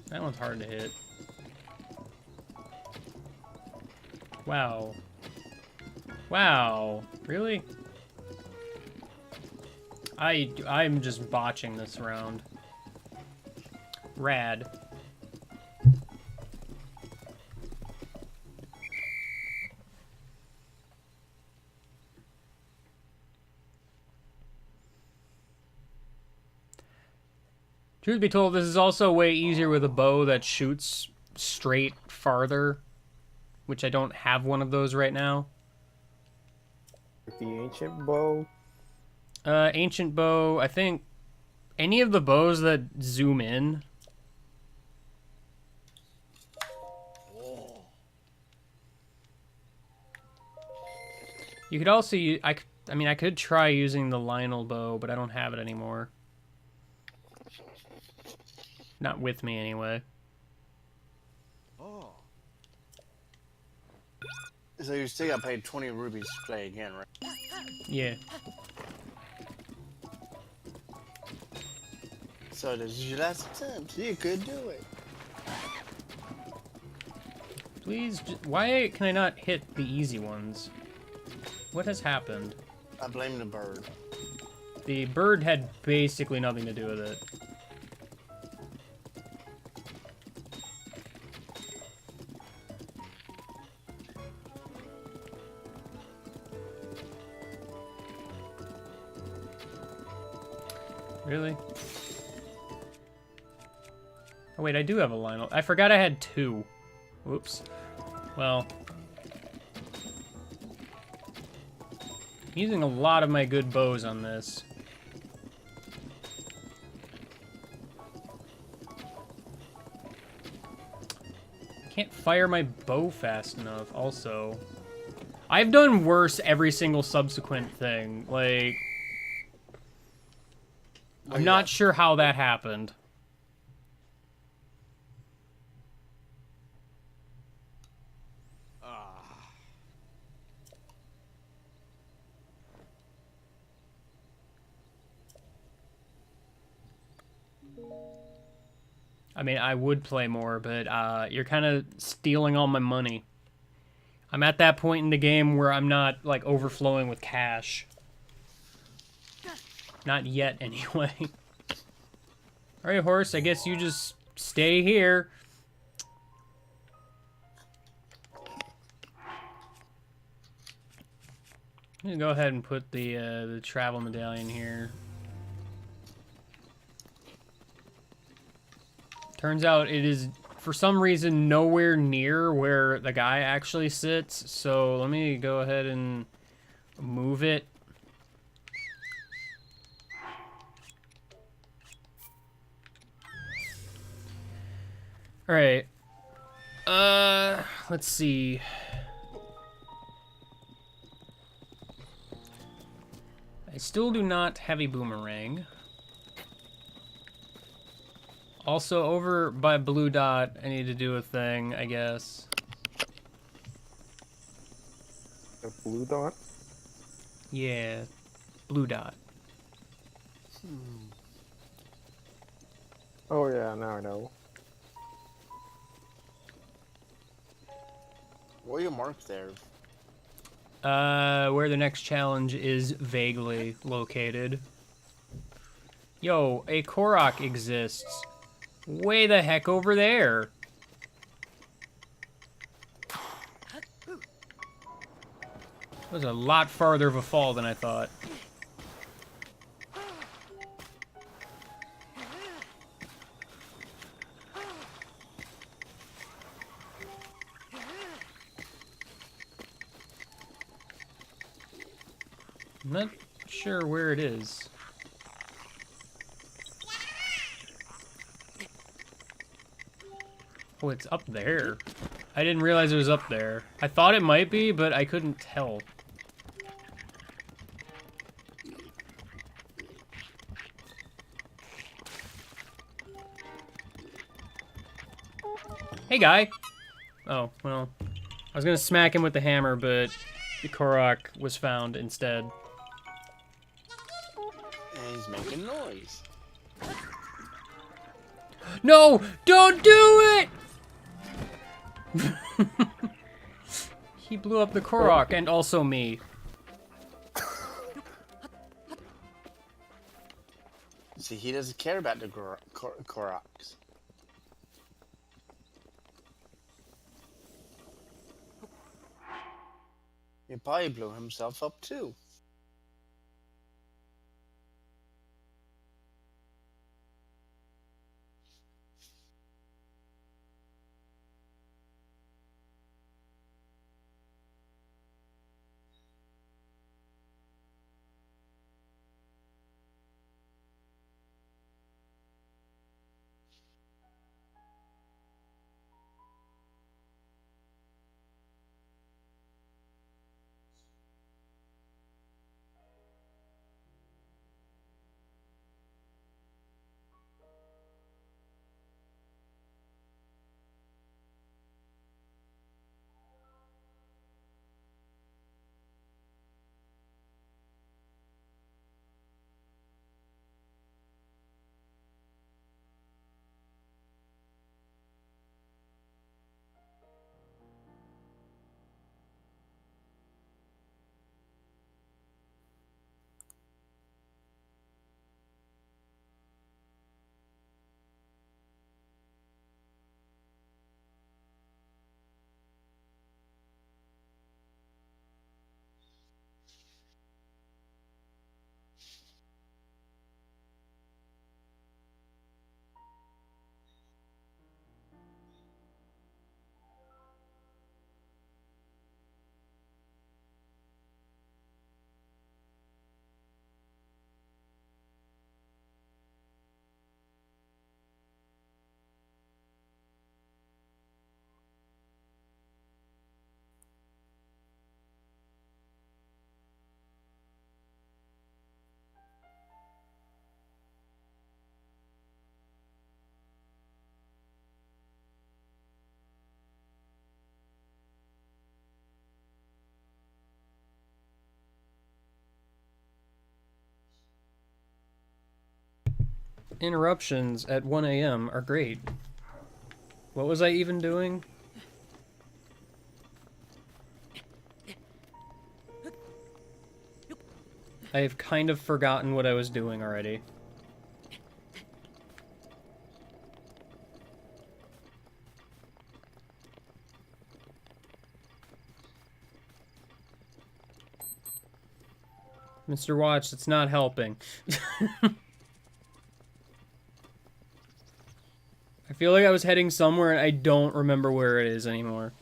S2: That one's hard to hit. Wow. Wow. Really? I'm just botching this round. Rad. Truth be told, this is also way easier with a bow that shoots straight farther, which I don't have one of those right now.
S12: The ancient bow.
S2: Ancient bow, I think any of the bows that zoom in. You could also I mean, I could try using the Lionel bow, but I don't have it anymore. Not with me, anyway.
S8: Oh. So you still got paid 20 rubies to play again, right?
S2: Yeah.
S8: So this is your last attempt. You could do it.
S2: Please, why can I not hit the easy ones? What has happened?
S8: I blame the bird.
S2: The bird had basically nothing to do with it. Really? Oh wait, I do have a Lionel. I forgot I had 2. Whoops. Well. Using a lot of my good bows on this. I can't fire my bow fast enough, also. I've done worse every single subsequent thing. Like, I'm not sure how that happened. I mean, I would play more, but you're kind of stealing all my money. I'm at that point in the game where I'm not, like, overflowing with cash. Not yet, anyway. Alright, horse, I guess you just stay here. I'm gonna go ahead and put the travel medallion here. Turns out it is, for some reason, nowhere near where the guy actually sits. So let me go ahead and move it. Alright. Let's see. I still do not have a boomerang. Also, over by Blue Dot, I need to do a thing, I guess.
S12: The blue dot?
S2: Yeah, Blue Dot.
S12: Oh yeah, now I know.
S8: What are your marks there?
S2: Where the next challenge is vaguely located. Yo, a Korok exists. Way the heck over there. That was a lot farther of a fall than I thought. I'm not sure where it is. Oh, it's up there. I didn't realize it was up there. I thought it might be, but I couldn't tell. Hey, guy! Oh, well. I was gonna smack him with the hammer, but the Korok was found instead.
S8: And he's making noise.
S2: No! Don't do it! He blew up the Korok and also me.
S8: See, he doesn't care about the Koroks. He probably blew himself up too.
S2: Interruptions at 1 a.m. are great. What was I even doing? I have kind of forgotten what I was doing already. Mr. Watch, it's not helping. I feel like I was heading somewhere and I don't remember where it is anymore.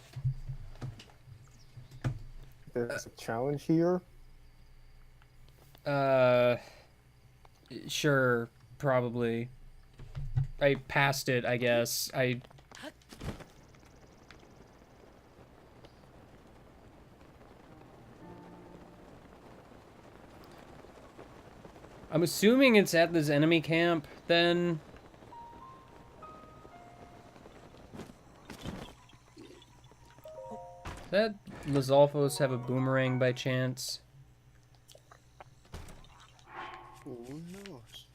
S12: There's a challenge here.
S2: Sure, probably. I passed it, I guess. I'm assuming it's at this enemy camp, then. Does that Lizalfos have a boomerang by chance?
S8: Who knows?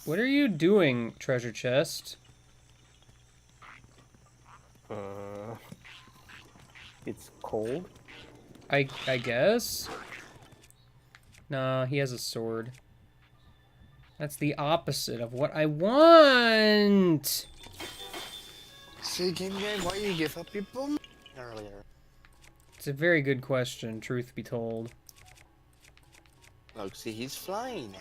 S2: What are you doing, treasure chest?
S12: It's cold.
S2: I guess? Nah, he has a sword. That's the opposite of what I want!
S8: See, Game, why you give up your boom earlier?
S2: It's a very good question, truth be told.
S8: Look, see, he's flying now.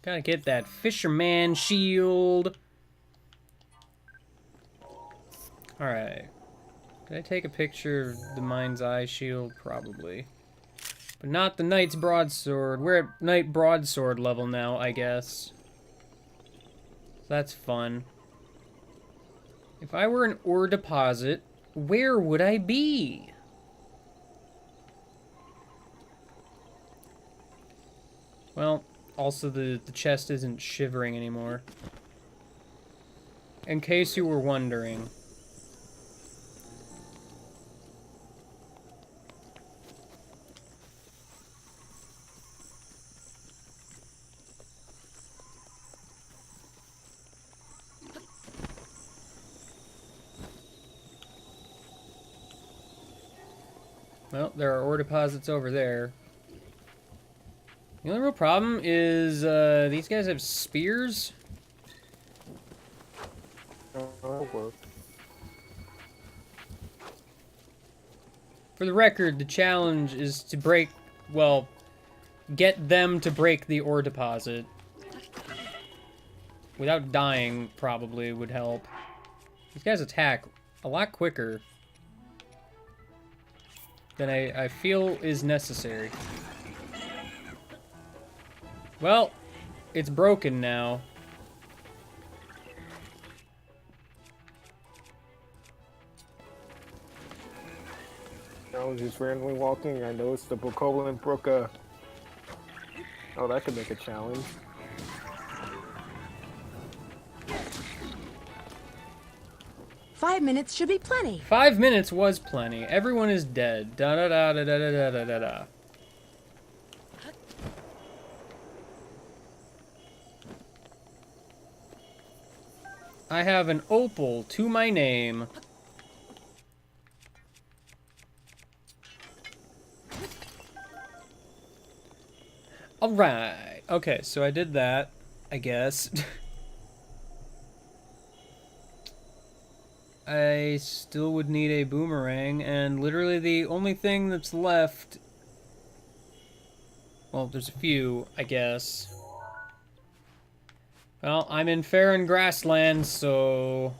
S2: Gotta get that fisherman shield. Alright. Did I take a picture of the mind's eye shield? Probably. But not the knight's broadsword. We're at knight broadsword level now, I guess. That's fun. If I were an ore deposit, where would I be? Well, also the chest isn't shivering anymore. In case you were wondering. Well, there are ore deposits over there. The only real problem is these guys have spears.
S12: That'll work.
S2: For the record, the challenge is to break, well, get them to break the ore deposit. Without dying, probably, would help. These guys attack a lot quicker than I feel is necessary. Well, it's broken now.
S12: I was just randomly walking. I noticed the Bokoblin broke a. Oh, that could make a challenge.
S13: Five minutes should be plenty.
S2: 5 minutes was plenty. Everyone is dead. Da da da da da da da da da. I have an opal to my name. Alright. Okay, so I did that, I guess. I still would need a boomerang, and literally the only thing that's left... Well, there's a few, I guess. Well, I'm in Farron Grassland, so...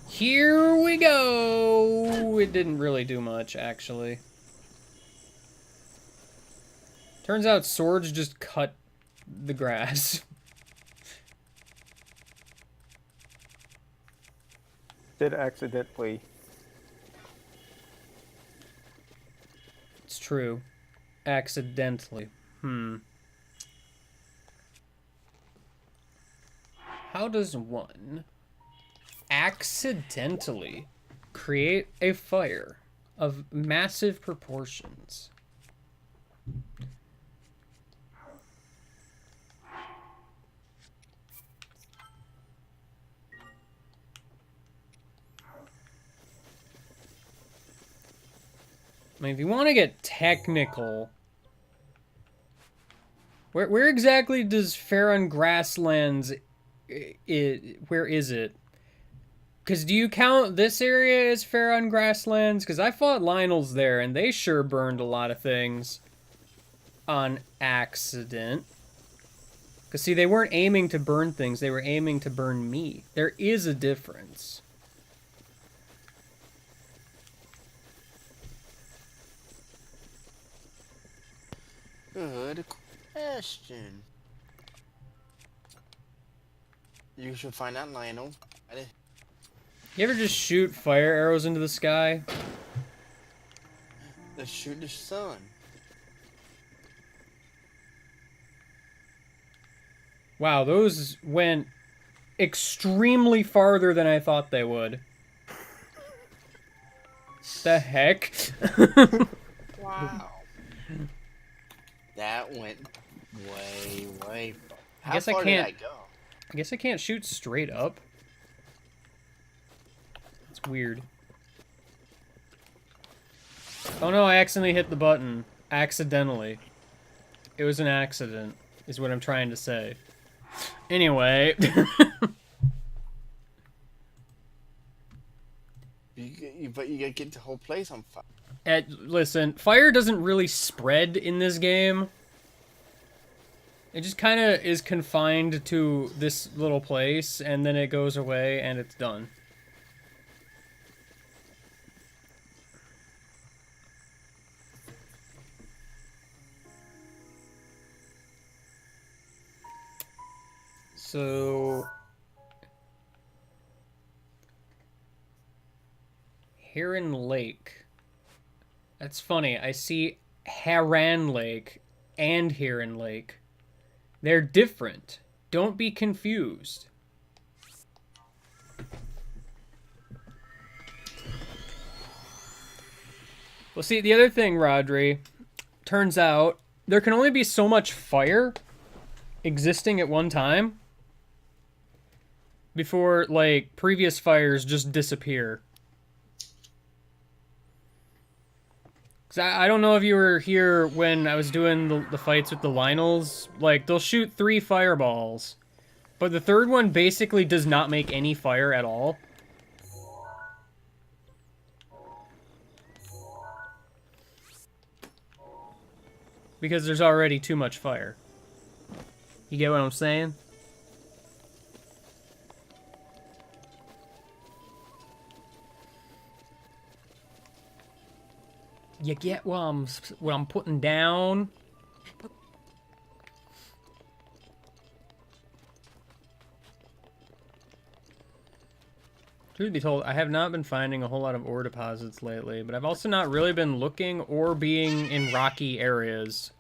S2: Here we go! It didn't really do much, actually. Turns out swords just cut the grass.
S12: Did accidentally.
S2: It's true. Accidentally. How does one accidentally create a fire of massive proportions? I mean, if you want to get technical, where exactly does Farron Grasslands, where is it? Because do you count this area as Farron Grasslands? Because I fought Lionel's there, and they sure burned a lot of things on accident. Because, see, they weren't aiming to burn things, they were aiming to burn me. There is a difference.
S8: Good question. You should find out, Lionel.
S2: You ever just shoot fire arrows into the sky?
S8: Let's shoot the sun.
S2: Wow, those went extremely farther than I thought they would. The heck?
S8: Wow. That went way, way far.
S2: I guess
S8: How far
S2: I can't.
S8: did I go?
S2: I guess I can't shoot straight up. It's weird. Oh no, I accidentally hit the button. Accidentally. It was an accident, is what I'm trying to say. Anyway.
S8: But you gotta get the whole place on fire.
S2: Listen, fire doesn't really spread in this game. It just kind of is confined to this little place, and then it goes away, and it's done. So... Heron Lake. That's funny. I see Haran Lake and Heron Lake. They're different. Don't be confused. Well, see, the other thing, Rodri, turns out there can only be so much fire existing at one time before, like, previous fires just disappear. Because I don't know if you were here when I was doing the fights with the Lynels. Like, they'll shoot 3 fireballs, but the third one basically does not make any fire at all. Because there's already too much fire. You get what I'm saying? You get what I'm putting down? Truth be told, I have not been finding a whole lot of ore deposits lately, but I've also not really been looking or being in rocky areas.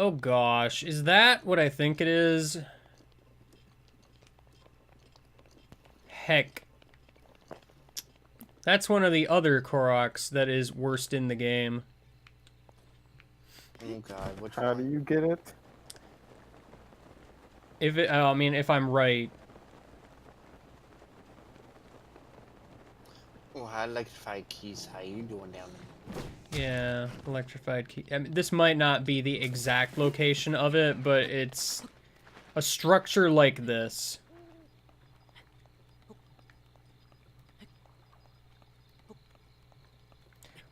S2: Oh gosh, is that what I think it is? Heck. That's one of the other Koroks that is worst in the game.
S8: Oh god, which
S12: How do you get it?
S2: If it, I mean, if I'm right.
S8: Oh, I electrified keys. How you doing down there?
S2: Yeah, electrified key. I mean, this might not be the exact location of it, but it's a structure like this.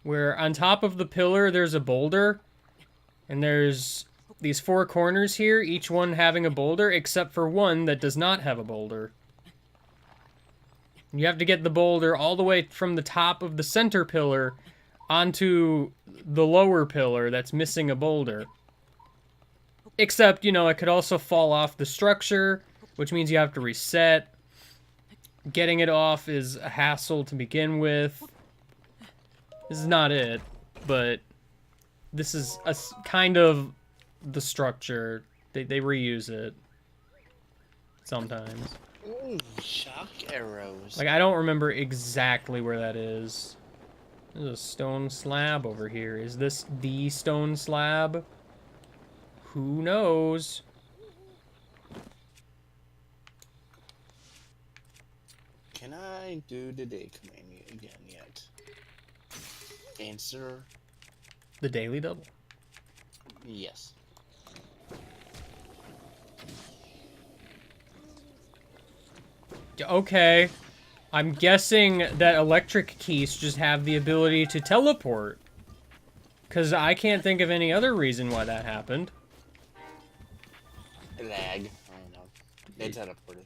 S2: Where on top of the pillar there's a boulder, and there's these 4 corners here, each one having a boulder, except for one that does not have a boulder. You have to get the boulder all the way from the top of the center pillar onto the lower pillar that's missing a boulder. Except, you know, it could also fall off the structure, which means you have to reset. Getting it off is a hassle to begin with. This is not it, but this is a kind of the structure. They reuse it sometimes.
S8: Ooh, shock arrows.
S2: Like, I don't remember exactly where that is. There's a stone slab over here. Is this the stone slab? Who knows?
S8: Can I do the day command again yet? Answer.
S2: The daily double?
S8: Yes.
S2: Okay. I'm guessing that electric keys just have the ability to teleport. Because I can't think of any other reason why that happened.
S8: Lag. I don't know. They teleported.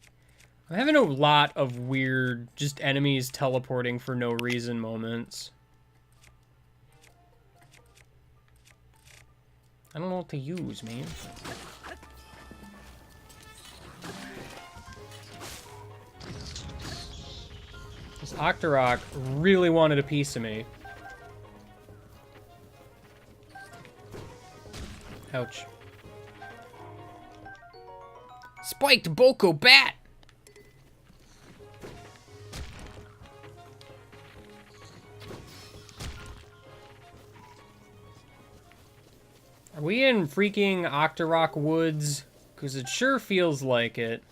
S2: I'm having a lot of weird, just enemies teleporting for no reason moments. I don't know what to use, man. This Octorok really wanted a piece of me. Ouch. Spiked Boko Bat! Are we in freaking Octorok Woods? Because it sure feels like it.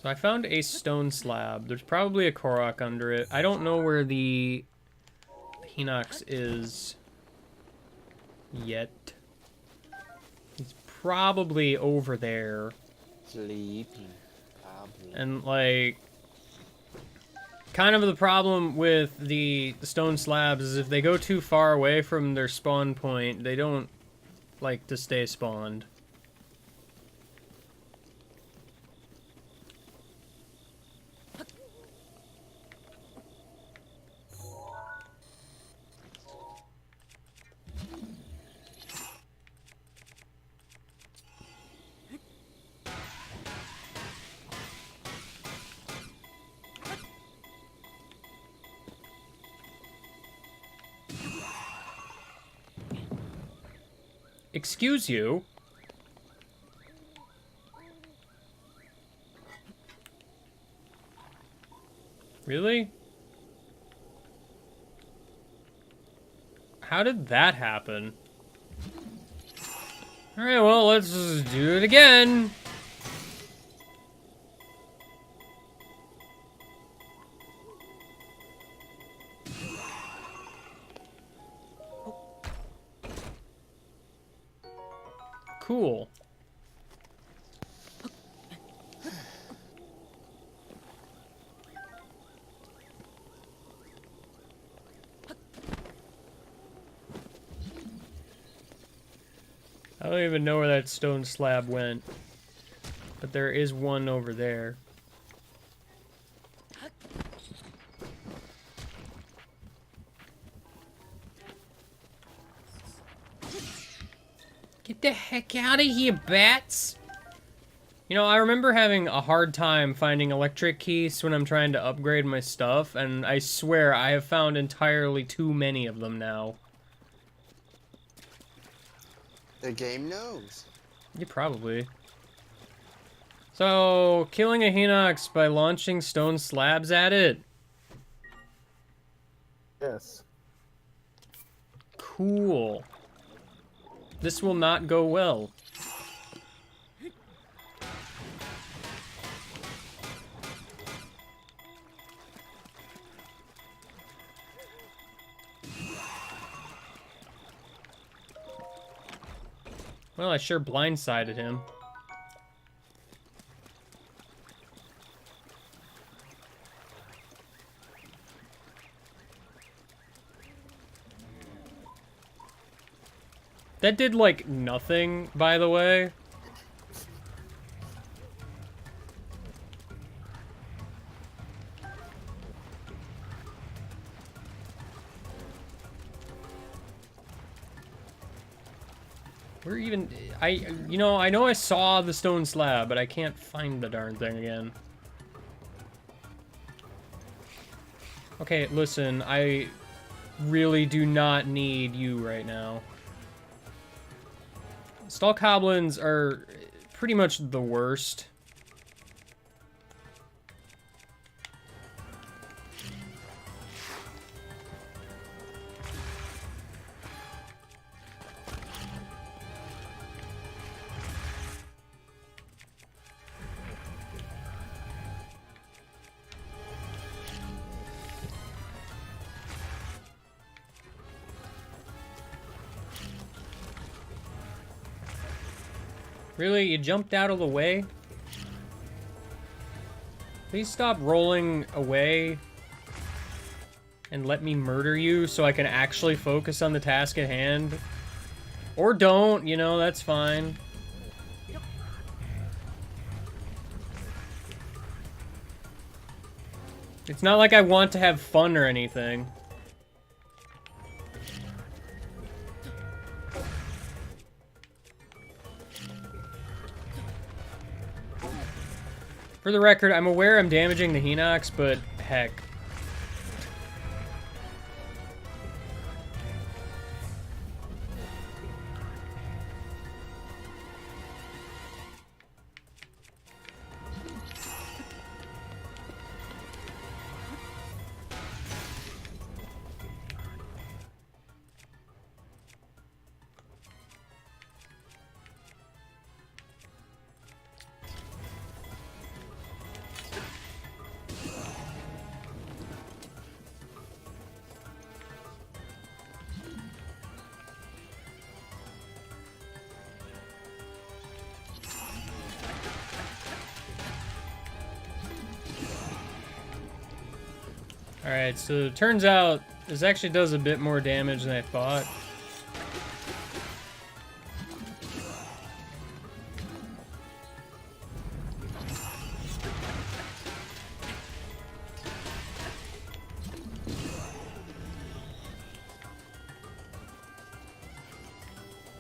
S2: So I found a stone slab. There's probably a Korok under it. I don't know where the Hinox is yet. He's probably over there.
S8: Sleeping. Probably.
S2: And, like, kind of the problem with the stone slabs is if they go too far away from their spawn point, they don't like to stay spawned. Excuse you? Really? How did that happen? Alright, well, let's just do it again. Cool. I don't even know where that stone slab went, but there is one over there. Get the heck out of here, bats! You know, I remember having a hard time finding electric keys when I'm trying to upgrade my stuff, and I swear I have found entirely too many of them now.
S8: The game knows.
S2: Yeah, probably. So, killing a Hinox by launching stone slabs at it.
S12: Yes.
S2: Cool. This will not go well. Well, I sure blindsided him. That did, like, nothing, by the way. Where even... you know, I know I saw the stone slab, but I can't find the darn thing again. Okay, listen, I really do not need you right now. Stalk Hoblins are pretty much the worst. Really? You jumped out of the way? Please stop rolling away and let me murder you so I can actually focus on the task at hand. Or don't, you know, that's fine. It's not like I want to have fun or anything. For the record, I'm aware I'm damaging the Hinox, but heck. Alright, so it turns out this actually does a bit more damage than I thought.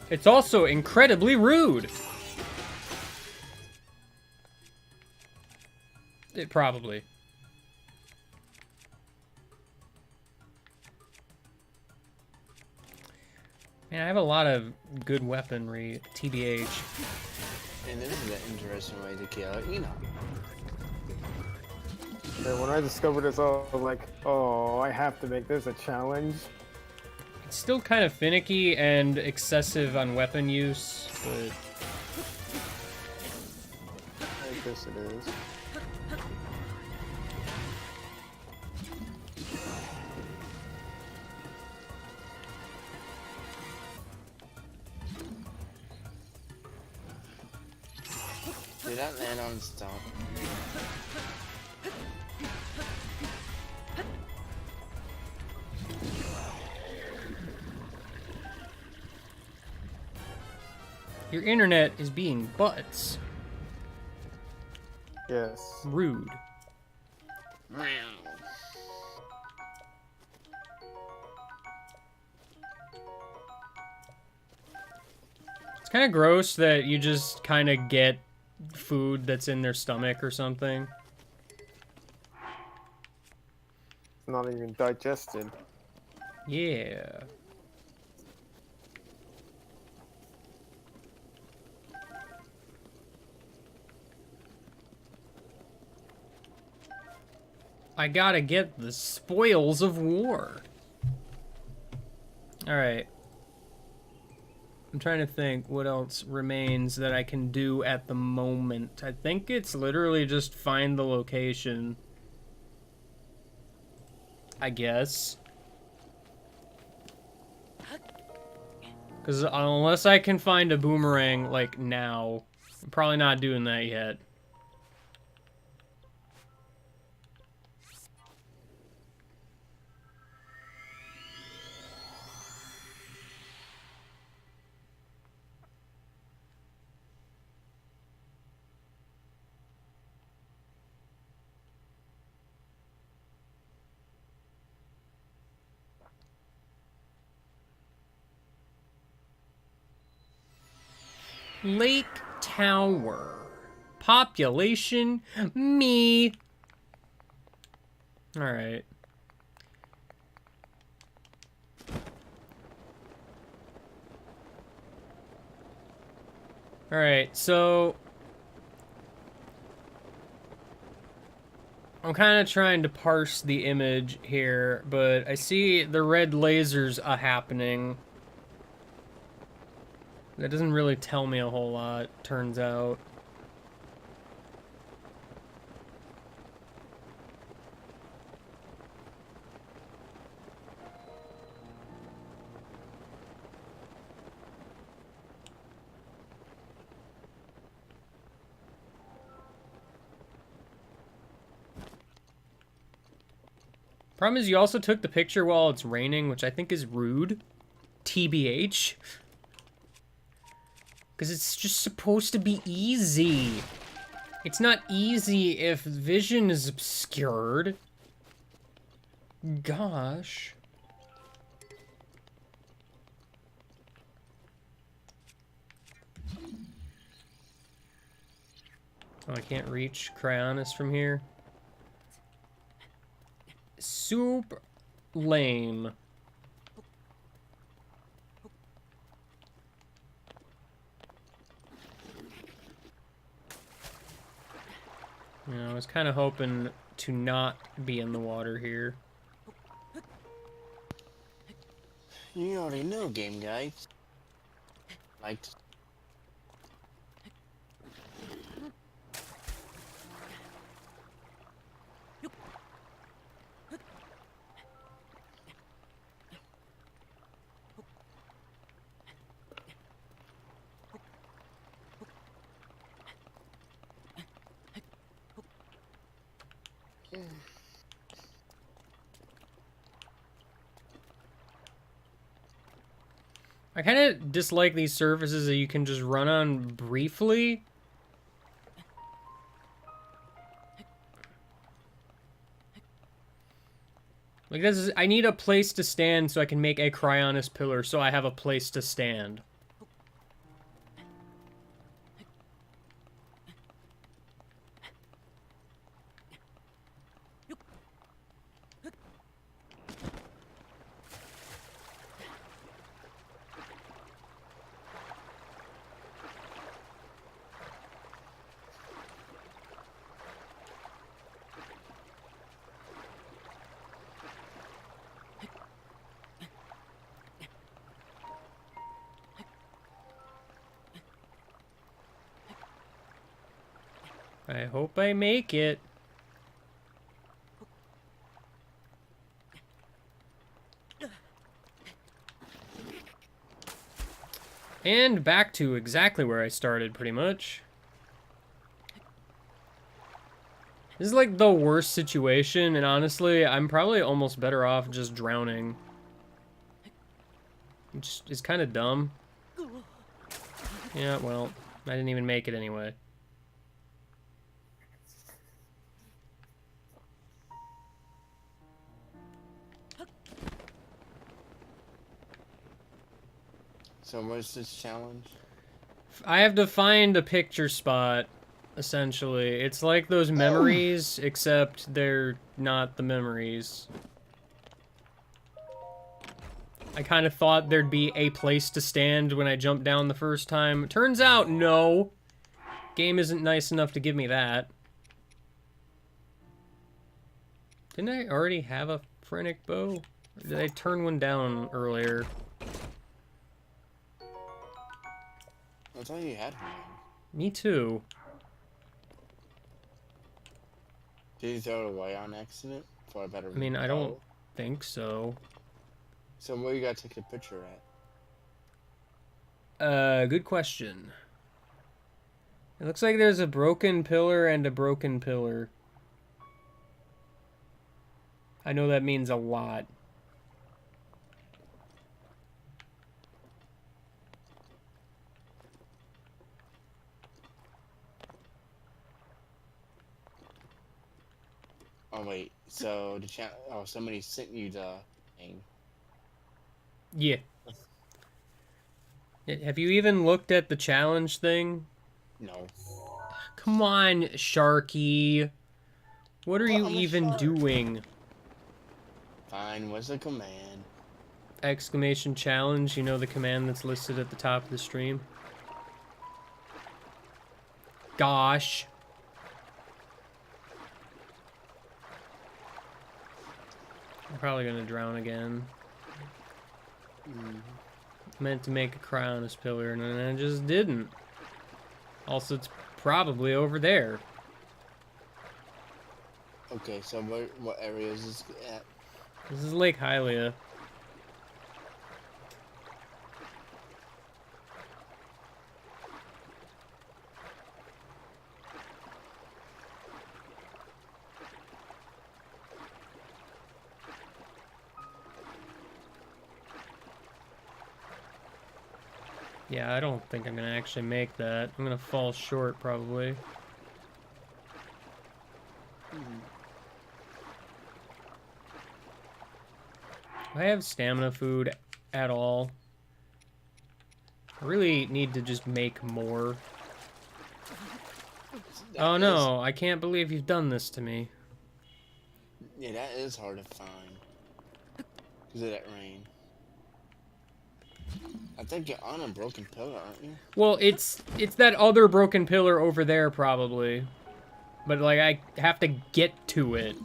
S2: It's also incredibly rude. It probably. Man, I have a lot of good weaponry, TBH.
S8: And this is an interesting way to kill it, you know.
S12: And when I discovered this, I was like, oh, I have to make this a challenge.
S2: It's still kind of finicky and excessive on weapon use, but...
S12: I guess it is.
S8: Did that land on stone?
S2: Your internet is being butts.
S12: Yes.
S2: Rude. It's kind of gross that you just kind of get food that's in their stomach or something.
S12: It's not even digested.
S2: Yeah. I gotta get the spoils of war. Alright. I'm trying to think what else remains that I can do at the moment. I think it's literally just find the location. I guess. Because unless I can find a boomerang, like, now, I'm probably not doing that yet. Lake Tower. Population, me. Alright. Alright, so... I'm kind of trying to parse the image here, but I see the red lasers are happening. That doesn't really tell me a whole lot, turns out. Problem is you also took the picture while it's raining, which I think is rude. TBH. Because it's just supposed to be easy. It's not easy if vision is obscured. Gosh. Oh, I can't reach Cryonis from here. Super lame. You know, I was kind of hoping to not be in the water here.
S8: You already know, game guy. Like.
S2: I kind of dislike these surfaces that you can just run on briefly. Like this is, I need a place to stand so I can make a Cryonis pillar so I have a place to stand. I hope I make it. And back to exactly where I started, pretty much. This is like the worst situation, and honestly, I'm probably almost better off just drowning. Which is kind of dumb. Yeah, well, I didn't even make it anyway.
S8: So what's this challenge?
S2: I have to find a picture spot, essentially. It's like those memories, except they're not the memories. I kind of thought there'd be a place to stand when I jumped down the first time. Turns out, no. Game isn't nice enough to give me that. Didn't I already have a Phrenic bow? Or did I turn one down earlier?
S8: I thought you had one.
S2: Me too.
S8: Did you throw it away on accident for a better?
S2: I mean, I don't think so.
S8: So where you gotta take the picture at?
S2: Good question. It looks like there's a broken pillar and a broken pillar. I know that means a lot.
S8: Oh wait, so the somebody sent you the thing.
S2: Yeah. Have you even looked at the challenge thing?
S8: No.
S2: Come on, Sharky. What are you
S8: I'm a
S2: even
S8: shark.
S2: doing?
S8: Fine, what's the command?
S2: Exclamation challenge, you know the command that's listed at the top of the stream? Gosh. I'm probably gonna drown again. Meant to make a Cryonis pillar and then I just didn't. Also, it's probably over there.
S8: Okay, so what area is this at?
S2: This is Lake Hylia. Yeah, I don't think I'm gonna actually make that. I'm gonna fall short, probably. Do I have stamina food at all? I really need to just make more. Oh no, I can't believe you've done this to me.
S8: Yeah, that is hard to find. Because of that rain. I think you're on a broken pillar, aren't you?
S2: Well, it's that other broken pillar over there, probably. But, like, I have to get to it.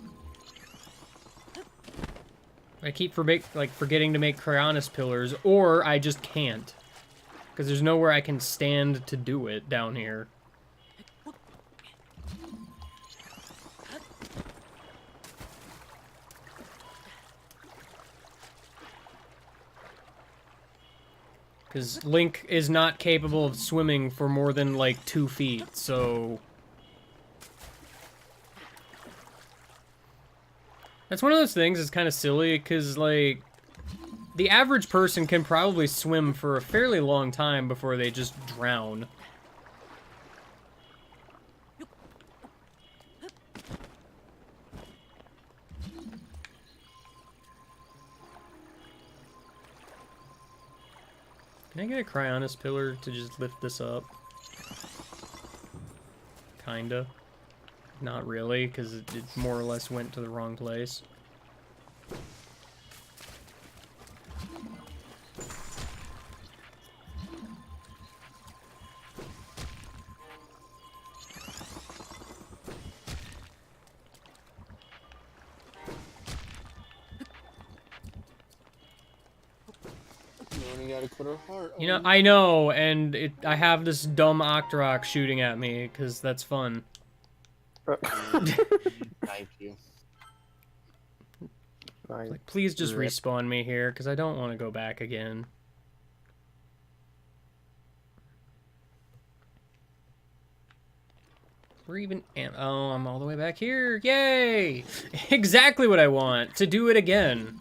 S2: I keep forgetting to make Cryonis pillars, or I just can't. Because there's nowhere I can stand to do it down here. Because Link is not capable of swimming for more than, like, 2 feet, so... That's one of those things that's kind of silly, because, like... the average person can probably swim for a fairly long time before they just drown. Can I get a Cryonis pillar to just lift this up? Kinda. Not really, because it more or less went to the wrong place.
S8: You only got a quarter heart.
S2: You know, I know, and I have this dumb Octorok shooting at me, because that's fun.
S8: Thank you.
S2: Like, please just respawn me here, because I don't want to go back again. We're even... Oh, I'm all the way back here. Yay! Exactly what I want. To do it again.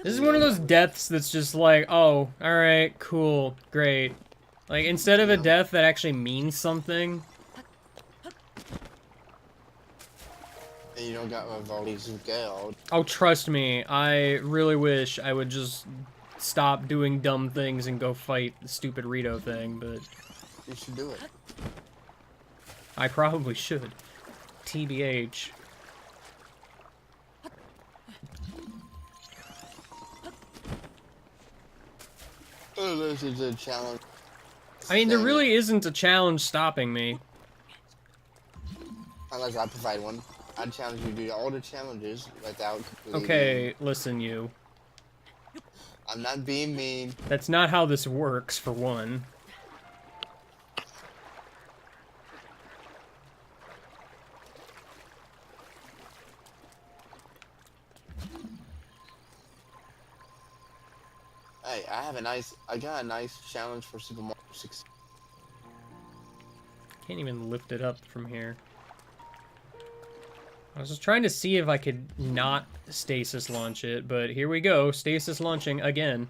S2: This is one of those deaths that's just like, oh, alright, cool, great. Like, instead of a death that actually means something...
S8: And you don't got Rivali's Gale.
S2: Oh, trust me, I really wish I would just stop doing dumb things and go fight the stupid Rito thing, but...
S8: You should do it.
S2: I probably should. TBH.
S8: Oh, this is a challenge.
S2: I mean, there really isn't a challenge stopping me.
S8: Unless I provide one. I challenge you to do all the challenges without completely...
S2: Okay, listen, you.
S8: I'm not being mean.
S2: That's not how this works, for one.
S8: Hey, I got a nice challenge for Super Mario 6.
S2: Can't even lift it up from here. I was just trying to see if I could not stasis launch it, but here we go, stasis launching again.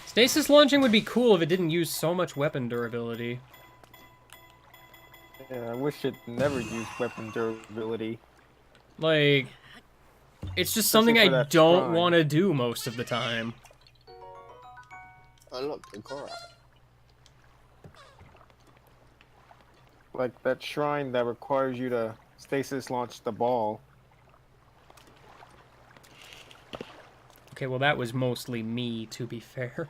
S2: Stasis launching would be cool if it didn't use so much weapon durability.
S12: Yeah, I wish it never used weapon durability.
S2: Like, it's just something I
S12: that
S2: don't
S12: shrine.
S2: want to do most of the time.
S8: Oh look, the Korok.
S12: Like that shrine that requires you to stasis launch the ball.
S2: Okay, well that was mostly me, to be fair.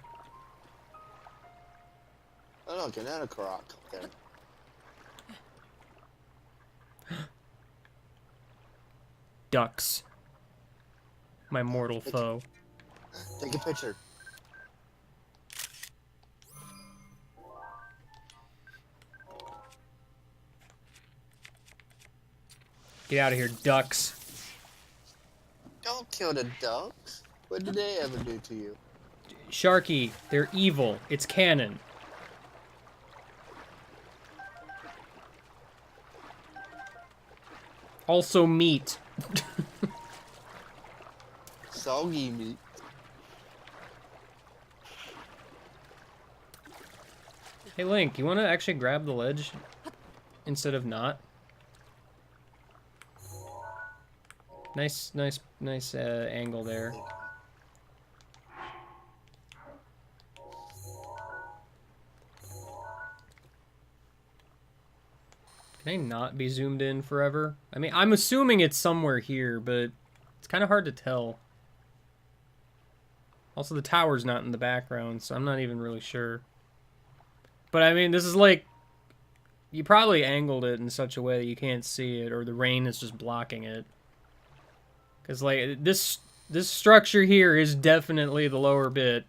S8: Oh look, another Korok there.
S2: Ducks. My mortal foe.
S8: Take a picture.
S2: Get out of here, ducks.
S8: Don't kill the ducks. What did they ever do to you?
S2: Sharky, they're evil. It's canon. Also meat.
S8: Soggy meat.
S2: Hey Link, you want to actually grab the ledge instead of not? Nice angle there. Can I not be zoomed in forever? I mean, I'm assuming it's somewhere here, but it's kind of hard to tell. Also, the tower's not in the background, so I'm not even really sure. But I mean, this is like... You probably angled it in such a way that you can't see it, or the rain is just blocking it. Because, like, this structure here is definitely the lower bit.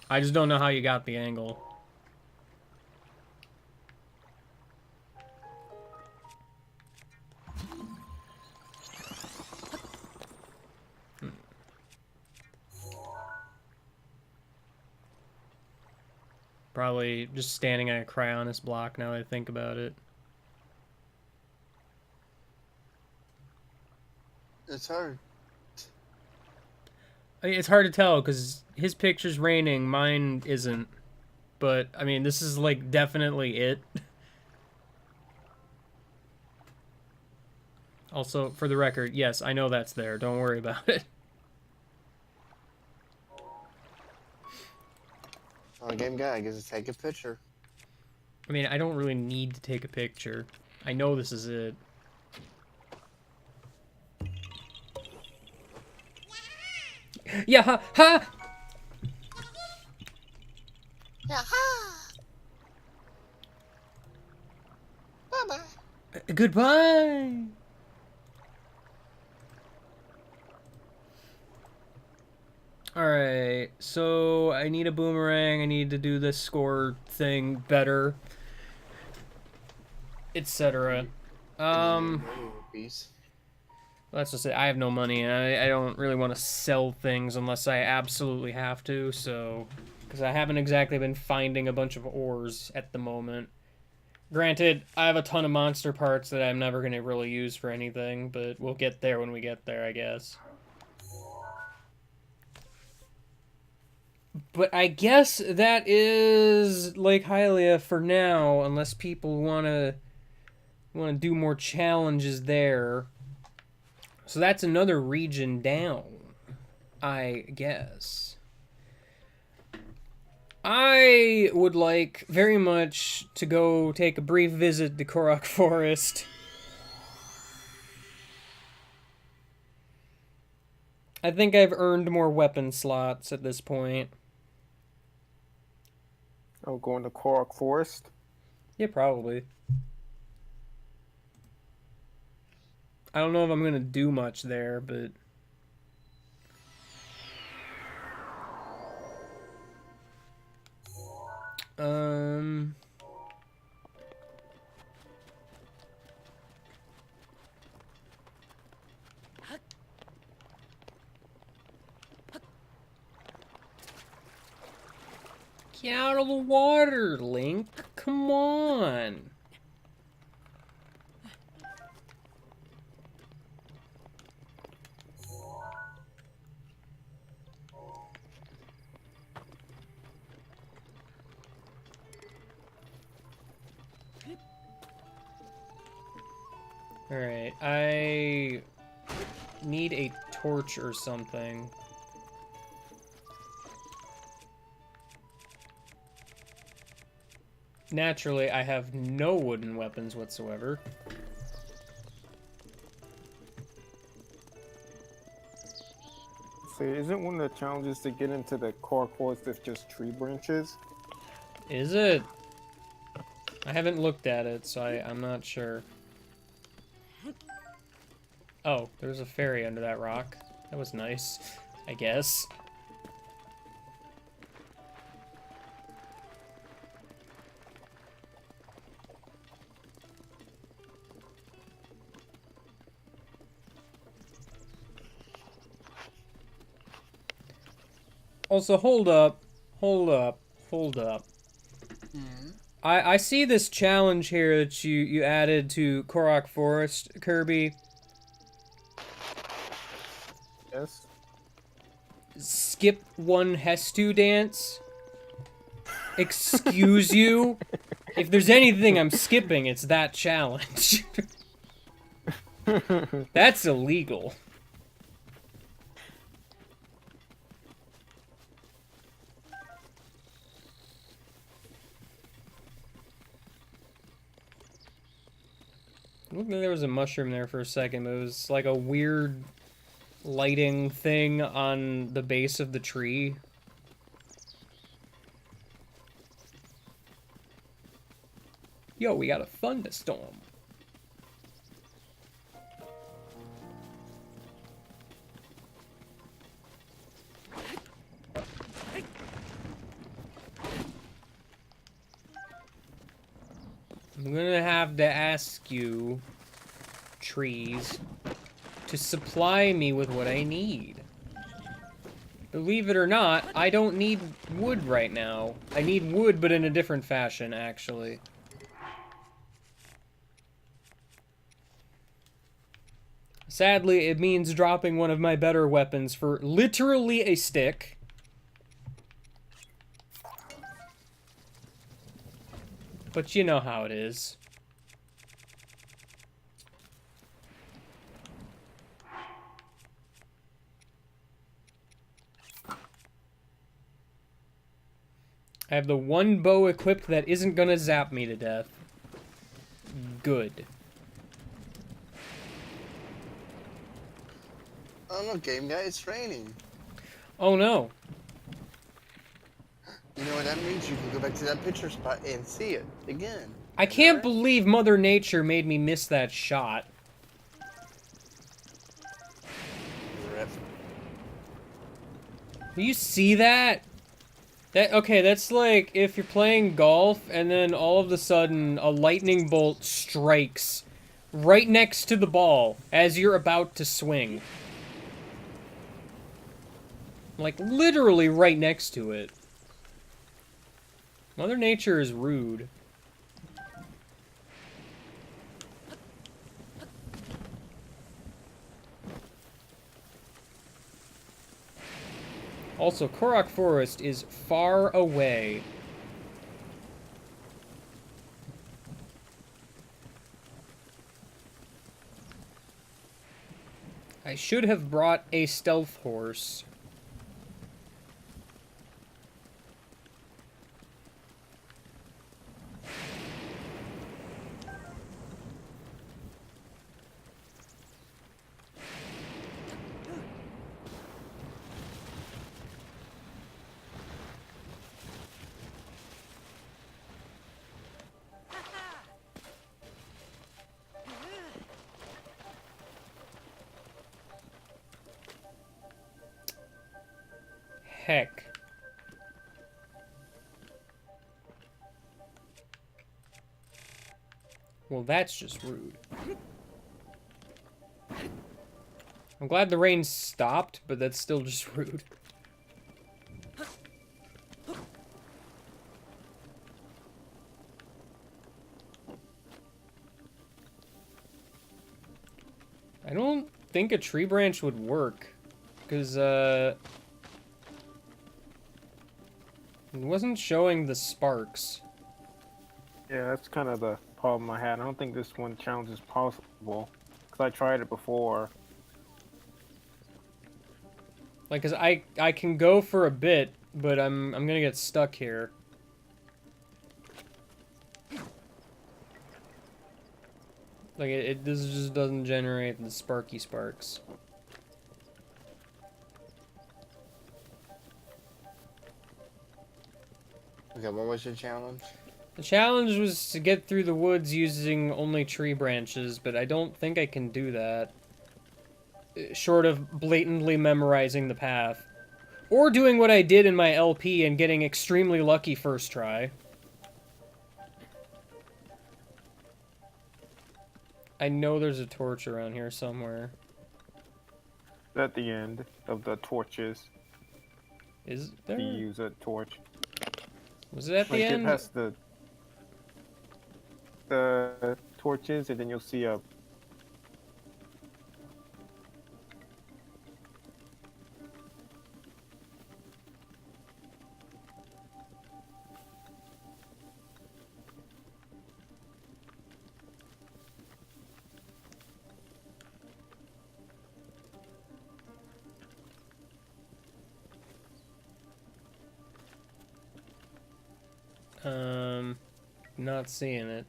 S2: I just don't know how you got the angle. Probably just standing at a Cryonis block now that I think about it.
S8: It's hard.
S2: I mean, it's hard to tell because his picture's raining, mine isn't. But, I mean, this is, like, definitely it. Also, for the record, yes, I know that's there. Don't worry about it.
S8: On a game guy, I guess take a picture.
S2: I mean, I don't really need to take a picture. I know this is it. Yeah, ha! Ha!
S8: Bye-bye.
S2: Goodbye! Alright, so I need a boomerang, I need to do this score thing better, etc. Let's just say I have no money, and I don't really want to sell things unless I absolutely have to, so... Because I haven't exactly been finding a bunch of ores at the moment. Granted, I have a ton of monster parts that I'm never going to really use for anything, but we'll get there when we get there, I guess. But I guess that is Lake Hylia for now, unless people want to do more challenges there. So that's another region down, I guess. I would like very much to go take a brief visit to Korok Forest. I think I've earned more weapon slots at this point.
S12: Oh, going to Korok Forest?
S2: Yeah, probably. I don't know if I'm going to do much there, but... Get out of the water, Link. Come on. Alright, I need a torch or something. Naturally, I have no wooden weapons whatsoever.
S12: See, isn't one of the challenges to get into the Korok Forest with just tree branches?
S2: Is it? I haven't looked at it, so I'm not sure. Oh, there's a fairy under that rock. That was nice, I guess. Also, hold up. I see this challenge here that you added to Korok Forest, Kirby.
S12: Yes.
S2: Skip one Hestu dance. Excuse you? If there's anything I'm skipping, it's that challenge. That's illegal. Looked like there was a mushroom there for a second, but it was like a weird lighting thing on the base of the tree. Yo, we got a thunderstorm. I'm gonna have to ask you, trees, to supply me with what I need. Believe it or not, I don't need wood right now. I need wood, but in a different fashion, actually. Sadly, it means dropping one of my better weapons for literally a stick. But you know how it is. I have the one bow equipped that isn't gonna zap me to death. Good.
S8: Oh no, game guy, it's raining.
S2: Oh no.
S8: You know what that means? You can go back to that picture spot and see it again.
S2: I can't believe Mother Nature made me miss that shot.
S8: Rip.
S2: Do you see that? Okay, that's like if you're playing golf and then all of a sudden a lightning bolt strikes right next to the ball as you're about to swing. Like literally right next to it. Mother Nature is rude. Also, Korok Forest is far away. I should have brought a stealth horse. Heck. Well, that's just rude. I'm glad the rain stopped, but that's still just rude. I don't think a tree branch would work, because, it wasn't showing the sparks.
S12: Yeah, that's kind of the problem I had. I don't think this one challenge is possible, because I tried it before.
S2: Like, cause I can go for a bit, but I'm gonna get stuck here. Like, this just doesn't generate the sparky sparks.
S8: Okay, what was your challenge?
S2: The challenge was to get through the woods using only tree branches, but I don't think I can do that. Short of blatantly memorizing the path. Or doing what I did in my LP and getting extremely lucky first try. I know there's a torch around here somewhere.
S12: At the end of the torches.
S2: Is there?
S12: You use a torch.
S2: Was it at the
S12: Like,
S2: end?
S12: get past the torches, and then you'll see a...
S2: Not seeing it.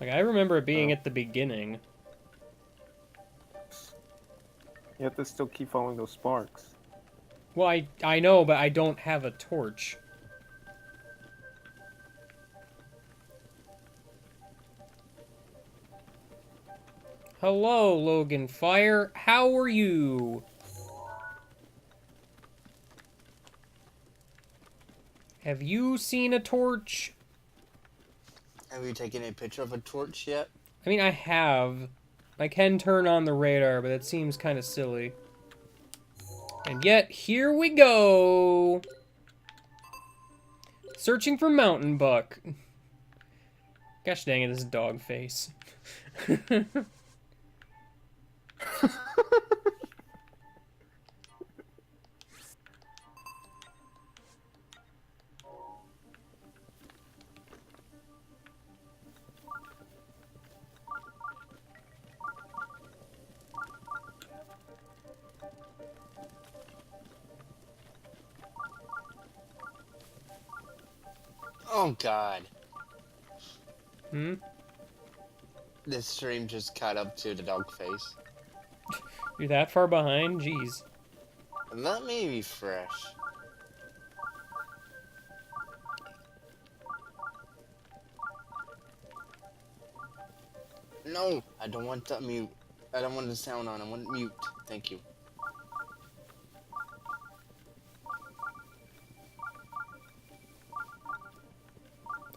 S2: Like, I remember it being at the beginning.
S12: You have to still keep following those sparks.
S2: Well, I know, but I don't have a torch. Hello, Logan Fire. How are you? Have you seen a torch?
S8: Have you taken a picture of a torch yet?
S2: I mean, I have. I can turn on the radar, but it seems kind of silly. And yet, here we go! Searching for mountain buck. Gosh dang it, this dog face.
S8: Oh god.
S2: Hmm?
S8: This stream just caught up to the dog face.
S2: You're that far behind? Jeez.
S8: Let me refresh. No, I don't want that mute. I don't want the sound on. I want mute. Thank you.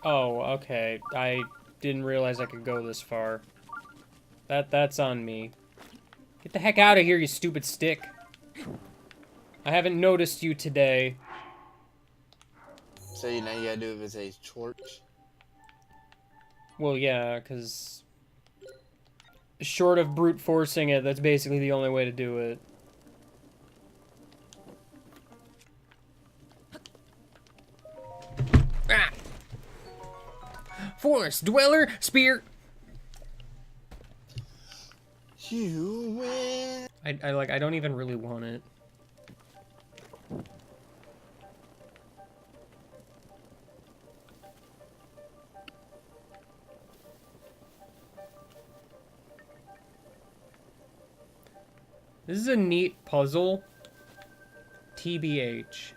S2: Oh, okay. I didn't realize I could go this far. That's on me. Get the heck out of here, you stupid stick. I haven't noticed you today.
S8: So now you gotta do it with a torch?
S2: Well, yeah, because... short of brute forcing it, that's basically the only way to do it. Ah! Forest Dweller, spear!
S8: You win!
S2: I don't even really want it. This is a neat puzzle. TBH.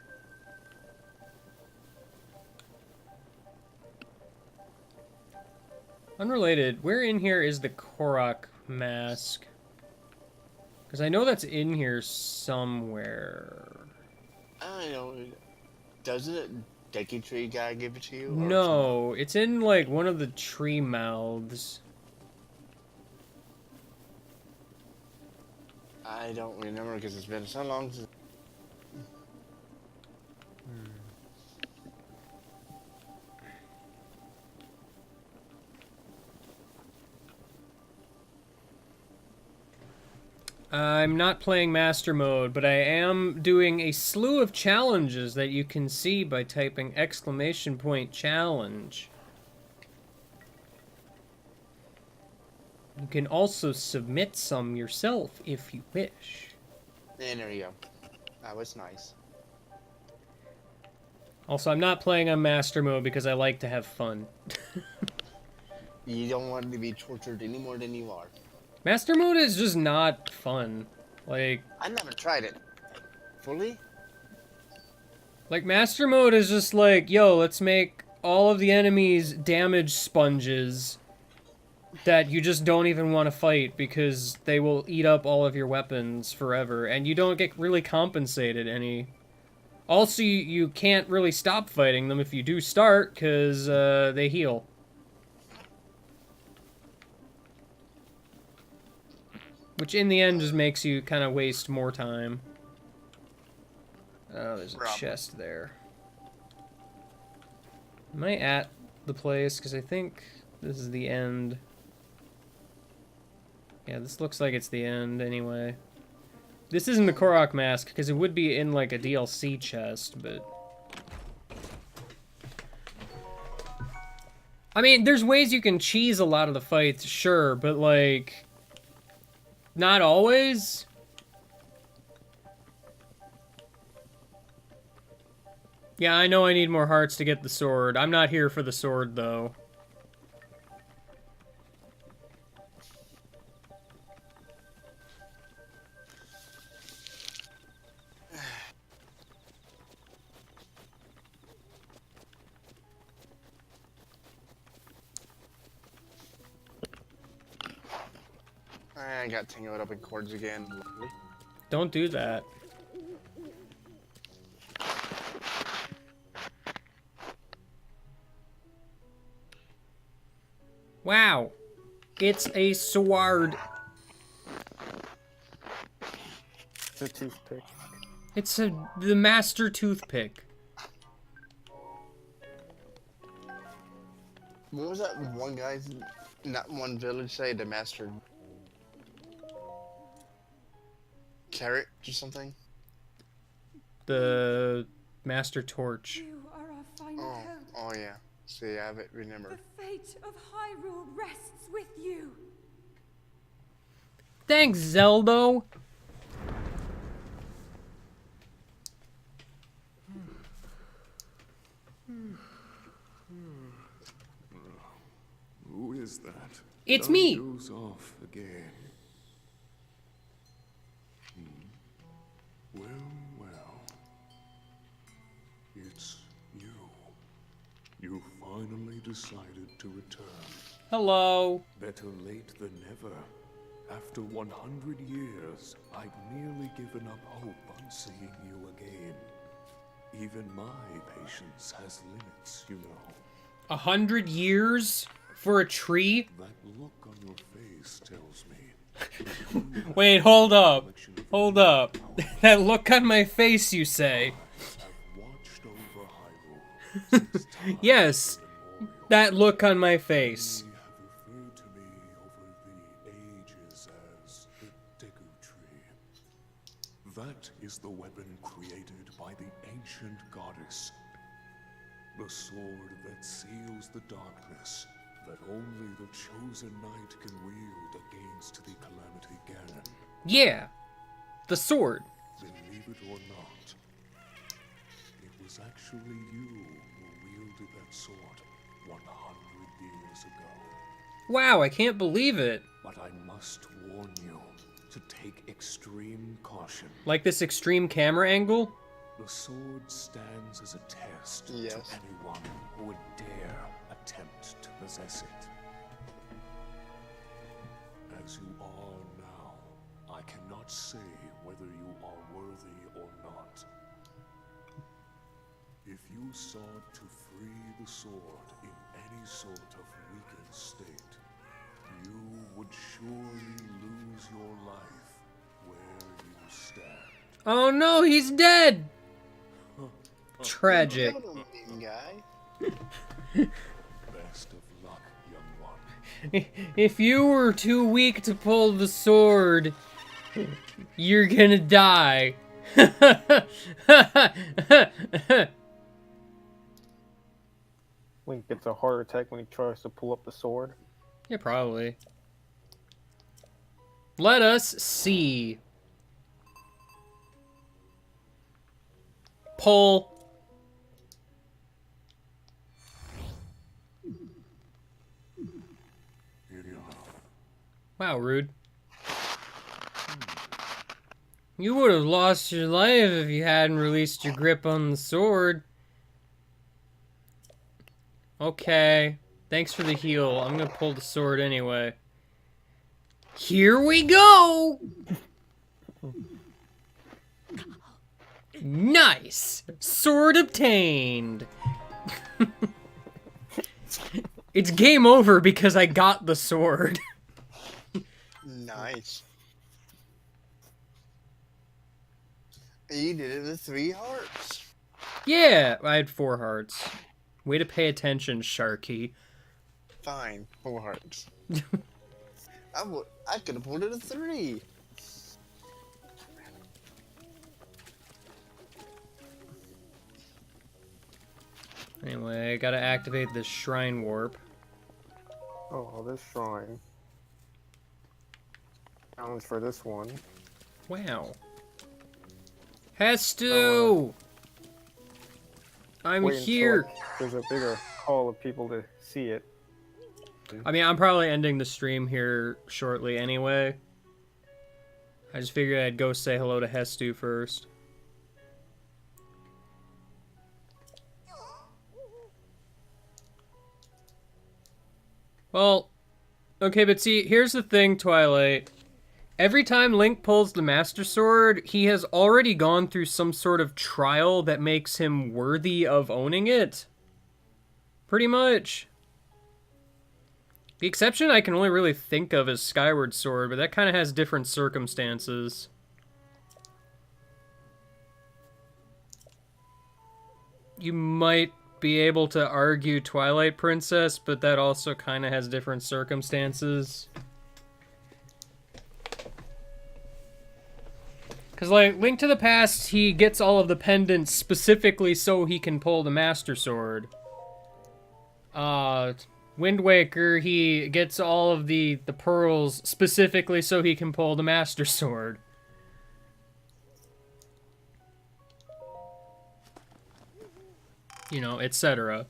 S2: Unrelated, where in here is the Korok mask? Because I know that's in here somewhere.
S8: I don't know. Doesn't it Deku Tree guy give it to you?
S2: No, it's in like one of the tree mouths.
S8: I don't remember because it's been so long since.
S2: I'm not playing Master Mode, but I am doing a slew of challenges that you can see by typing !challenge. You can also submit some yourself if you wish.
S8: And there you go. That was nice.
S2: Also, I'm not playing on Master Mode because I like to have fun.
S8: You don't want to be tortured any more than you are.
S2: Master Mode is just not fun. Like...
S8: I never tried it. Fully?
S2: Like, Master Mode is just like, yo, let's make all of the enemies damage sponges that you just don't even want to fight because they will eat up all of your weapons forever, and you don't get really compensated any. Also, you can't really stop fighting them if you do start, because they heal. Which in the end just makes you kind of waste more time. Oh, there's a chest there. Am I at the place? Because I think this is the end. Yeah, this looks like it's the end anyway. This isn't the Korok mask, because it would be in like a DLC chest, but... I mean, there's ways you can cheese a lot of the fights, sure, but like... not always. Yeah, I know I need more hearts to get the sword. I'm not here for the sword, though.
S8: I got tangled up in cords again. Lovely.
S2: Don't do that. Wow. It's a sword.
S12: It's a toothpick.
S2: It's the master toothpick.
S8: What was that one guy's, not one village say, the master carrot or something?
S2: The Master Torch.
S14: You are our final
S8: Oh,
S14: hope.
S8: oh yeah. See, I have it remembered.
S14: The fate of Hyrule rests with you.
S2: Thanks, Zeldo.
S15: Who is that?
S2: It's me.
S15: Goes off again. Well, well. It's you. You finally decided to return.
S2: Hello.
S15: Better late than never. After 100 years, I'd nearly given up hope on seeing you again. Even my patience has limits, you know.
S2: 100 years for a tree?
S15: That look on your face tells me.
S2: Wait, hold up. Hold up. That look on my face, you say?
S15: Watched over Hyrule.
S2: Yes, that look on my face.
S15: You have referred to me over the ages as the Deku Tree. That is the weapon created by the ancient goddess. The sword that seals the darkness that only the chosen knight can wield against the Calamity Ganon.
S2: Yeah, the sword.
S15: Believe it or not, it was actually you who wielded that sword 100 years ago.
S2: Wow, I can't believe it.
S15: But I must warn you to take extreme caution.
S2: Like this extreme camera angle?
S15: The sword stands as a test to
S8: Yes.
S15: anyone who would dare attempt to possess it. As you are now, I cannot say whether you are worthy or not. If you sought to free the sword in any sort of weakened state, you would surely lose your life where you stand.
S2: Oh no, he's dead! Tragic.
S8: Guy.
S15: Best of luck, young one.
S2: If you were too weak to pull the sword, you're gonna die.
S12: Link gets a heart attack when he tries to pull up the sword.
S2: Yeah, probably. Let us see. Pull. Wow, rude. You would have lost your life if you hadn't released your grip on the sword. Okay. Thanks for the heal. I'm gonna pull the sword anyway. Here we go! Nice! Sword obtained! It's game over because I got the sword.
S8: Nice. You did it with 3 hearts.
S2: Yeah, I had 4 hearts. Way to pay attention, Sharky.
S8: Fine, 4 hearts. I could have pulled it a 3.
S2: Anyway, I gotta activate this shrine warp.
S12: Oh, this shrine. Challenge for this one.
S2: Wow. Hestu! I'm
S12: Wait until
S2: here!
S12: there's a bigger call of people to see it.
S2: I mean, I'm probably ending the stream here shortly anyway. I just figured I'd go say hello to Hestu first. Well, okay, but see, here's the thing, Twilight. Every time Link pulls the Master Sword, he has already gone through some sort of trial that makes him worthy of owning it. Pretty much. The exception I can only really think of is Skyward Sword, but that kind of has different circumstances. You might be able to argue Twilight Princess, but that also kind of has different circumstances. Because, like, Link to the Past, he gets all of the pendants specifically so he can pull the Master Sword. Wind Waker, he gets all of the pearls specifically so he can pull the Master Sword. You know, etc.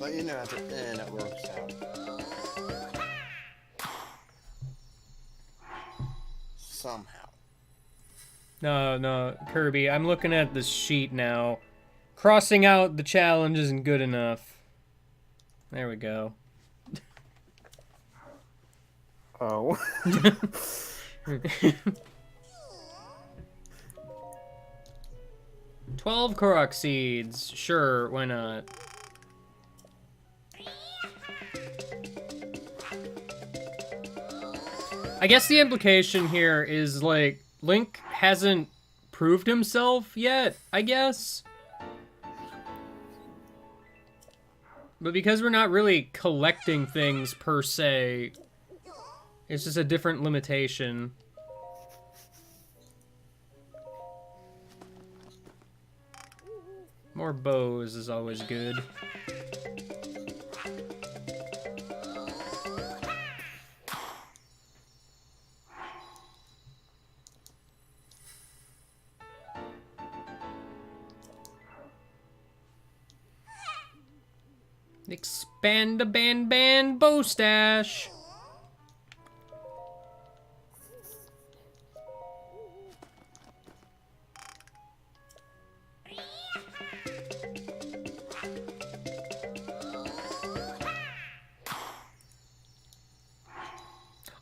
S8: But you know, at the end, it works out. Somehow.
S2: No, Kirby, I'm looking at this sheet now. Crossing out the challenge isn't good enough. There we go.
S12: Oh.
S2: 12 Korok seeds. Sure, why not? I guess the implication here is, like, Link hasn't proved himself yet, I guess. But because we're not really collecting things per se, it's just a different limitation. More bows is always good. Expand the band bow stash.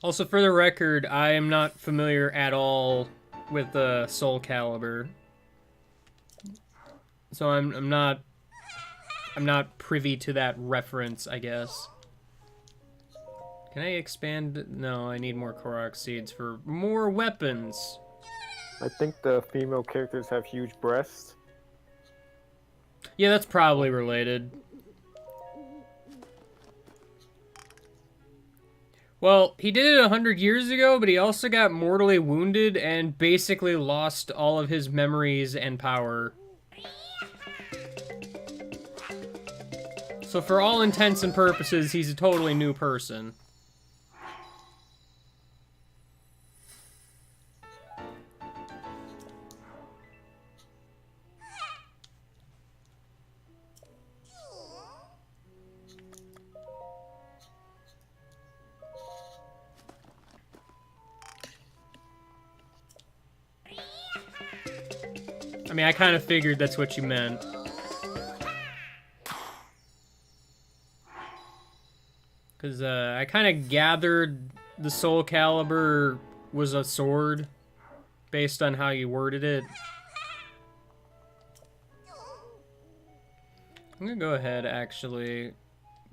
S2: Also, for the record, I am not familiar at all with the Soul Calibur, so I'm not privy to that reference, I guess. Can I expand? No, I need more Korok seeds for more weapons.
S12: I think the female characters have huge breasts.
S2: Yeah, that's probably related. Well, he did it 100 years ago, but he also got mortally wounded and basically lost all of his memories and power. So for all intents and purposes, he's a totally new person. I mean, I kind of figured that's what you meant. Because I kind of gathered the Soul Calibur was a sword based on how you worded it. I'm going to go ahead, actually,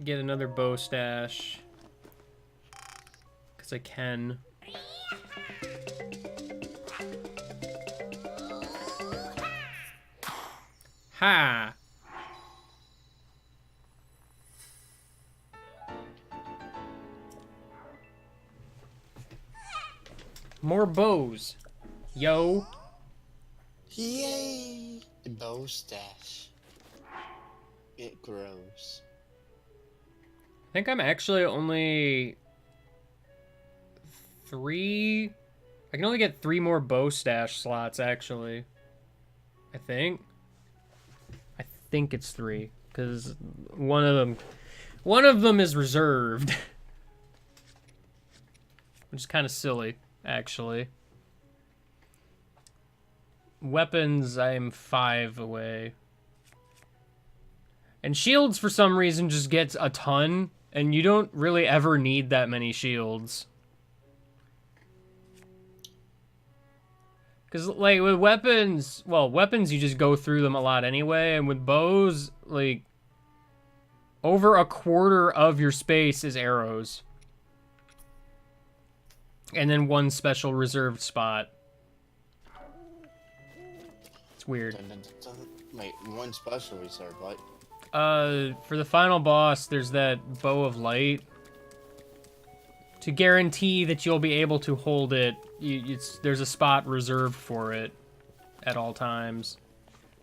S2: get another bow stash. Because I can. Ha! More bows. Yo.
S8: Yay! The bow stash. It grows.
S2: I think I'm actually only 3... I can only get 3 more bow stash slots, actually. I think it's 3, because one of them is reserved. Which is kind of silly, actually. Weapons, I'm 5 away. And shields, for some reason, just gets a ton, and you don't really ever need that many shields. Because, like, with weapons... Well, weapons, you just go through them a lot anyway. And with bows, like... Over a quarter of your space is arrows. And then one special reserved spot. It's weird.
S8: Wait, one special reserve, what?
S2: For the final boss, there's that Bow of Light. To guarantee that you'll be able to hold it, there's a spot reserved for it at all times.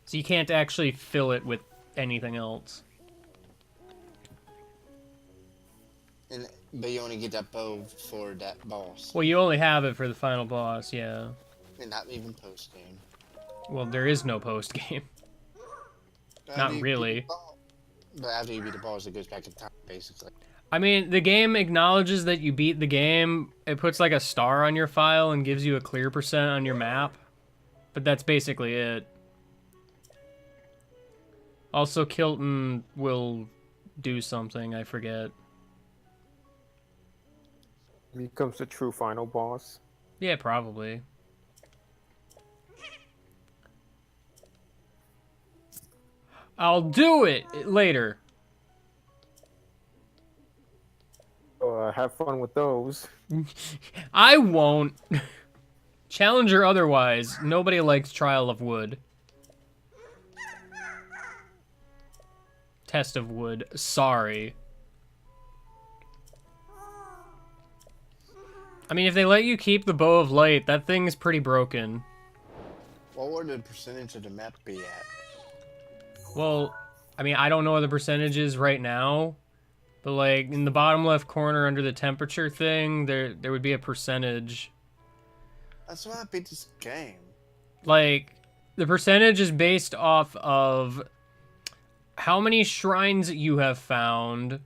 S2: So you can't actually fill it with anything else.
S8: But you only get that bow for that boss.
S2: Well, you only have it for the final boss, yeah.
S8: And not even post game.
S2: Well, there is no post game. Not really.
S8: But after you beat the boss, it goes back in time, basically.
S2: I mean, the game acknowledges that you beat the game. It puts like a star on your file and gives you a clear % on your map. But that's basically it. Also, Kilton will do something, I forget.
S12: Becomes the true final boss.
S2: Yeah, probably. I'll do it later.
S12: Have fun with those.
S2: I won't. Challenger otherwise. Nobody likes Trial of Wood. Test of Wood. Sorry. I mean, if they let you keep the Bow of Light, that thing is pretty broken.
S8: What would the percentage of the map be at?
S2: Well, I mean, I don't know what the percentage is right now, but like in the bottom left corner under the temperature thing, there would be a percentage.
S8: That's why I beat this game.
S2: Like, the percentage is based off of how many shrines you have found.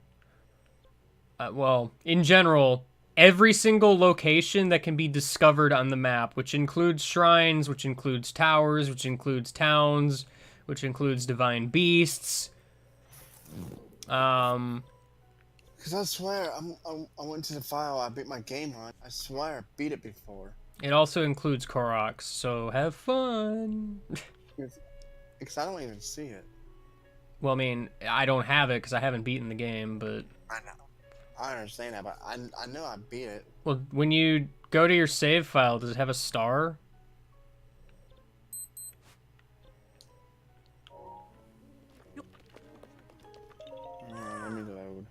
S2: Well, in general, every single location that can be discovered on the map, which includes shrines, which includes towers, which includes towns, which includes divine beasts.
S8: Because I swear, I went to the file, I beat my game on. I swear I beat it before.
S2: It also includes Koroks, so have fun.
S8: Because I don't even see it.
S2: Well, I mean, I don't have it because I haven't beaten the game, but...
S8: I know. I understand that, but I know I beat it.
S2: Well, when you go to your save file, does it have a star?
S8: Let me load.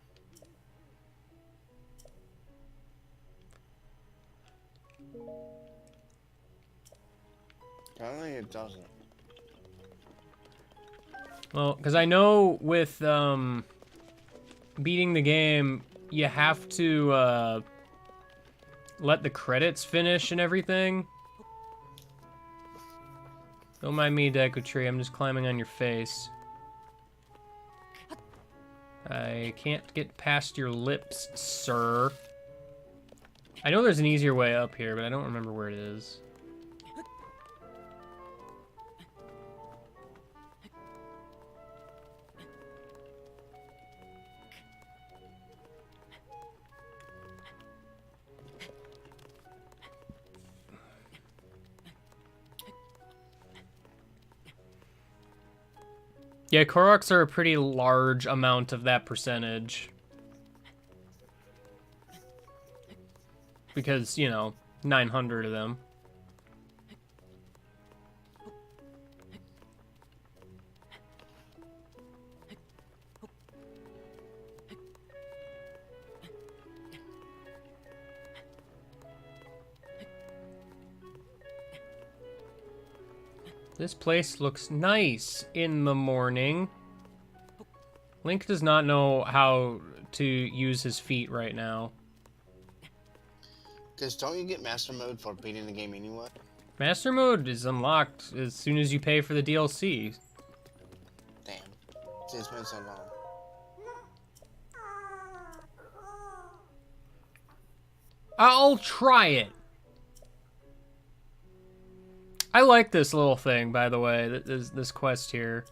S8: Apparently it doesn't.
S2: Well, because I know with beating the game, you have to let the credits finish and everything. Don't mind me, Deku Tree. I'm just climbing on your face. I can't get past your lips, sir. I know there's an easier way up here, but I don't remember where it is. Yeah, Koroks are a pretty large amount of that percentage. Because, you know, 900 of them. This place looks nice in the morning. Link does not know how to use his feet right now.
S8: Because don't you get master mode for beating the game anyway?
S2: Master mode is unlocked as soon as you pay for the DLC.
S8: Damn. It's been so long.
S2: I'll try it. I like this little thing, by the way, this quest here.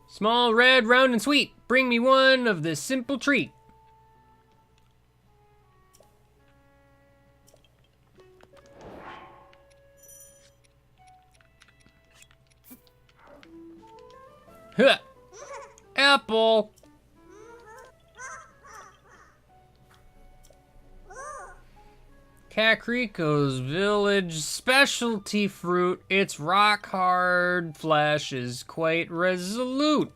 S2: Small, red, round, and sweet. Bring me one of this simple treat. Huh. Apple. Kakariko's Village specialty fruit. Its rock hard flesh is quite resolute.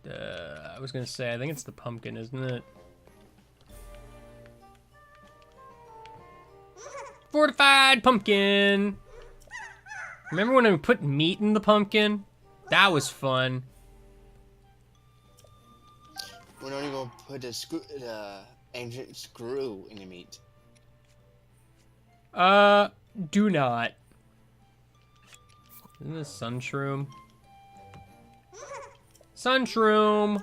S2: I was gonna say, I think it's the pumpkin, isn't it? Fortified pumpkin! Remember when I put meat in the pumpkin? That was fun.
S8: We're not even gonna put the ancient screw in the meat.
S2: Do not. Isn't this Sunshroom? Sunshroom!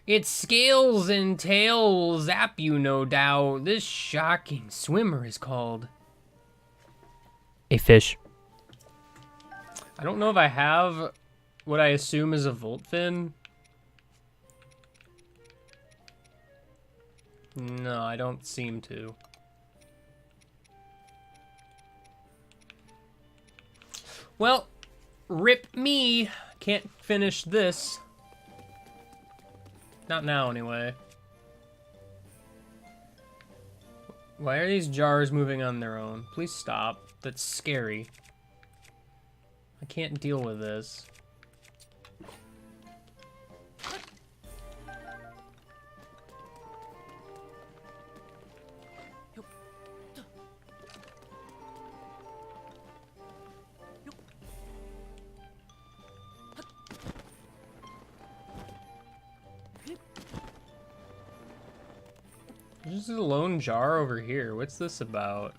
S2: Its scales and tails zap you, no doubt. This shocking swimmer is called a fish. I don't know if I have what I assume is a Voltfin. No, I don't seem to. Well, rip me. Can't finish this. Not now, anyway. Why are these jars moving on their own? Please stop. That's scary. I can't deal with this. There's just a lone jar over here. What's this about?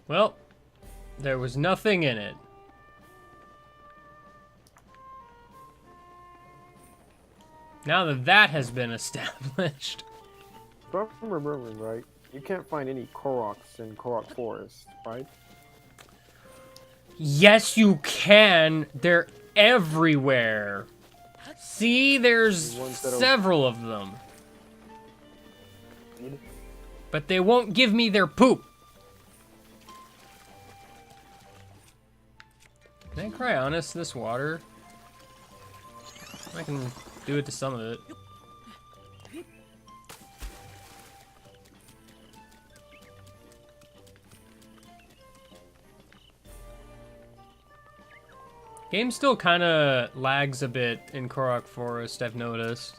S2: Well, there was nothing in it. Now that that has been established.
S12: If I'm remembering right, you can't find any Koroks in Korok Forest, right?
S2: Yes, you can. They're everywhere. See, there's several of them. But they won't give me their poop. Can I Cryonis this water? I can do it to some of it. Game still kind of lags a bit in Korok Forest, I've noticed.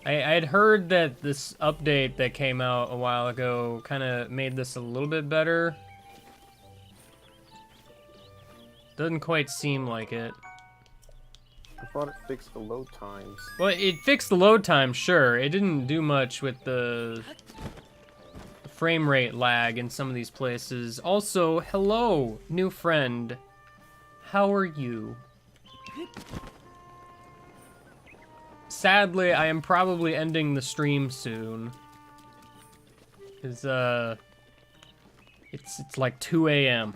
S2: I had heard that this update that came out a while ago kind of made this a little bit better. Doesn't quite seem like it.
S12: I thought it fixed the load times.
S2: Well, it fixed the load time, sure. It didn't do much with the frame rate lag in some of these places. Also, hello, new friend. How are you? Sadly, I am probably ending the stream soon. Cause it's like 2 a.m.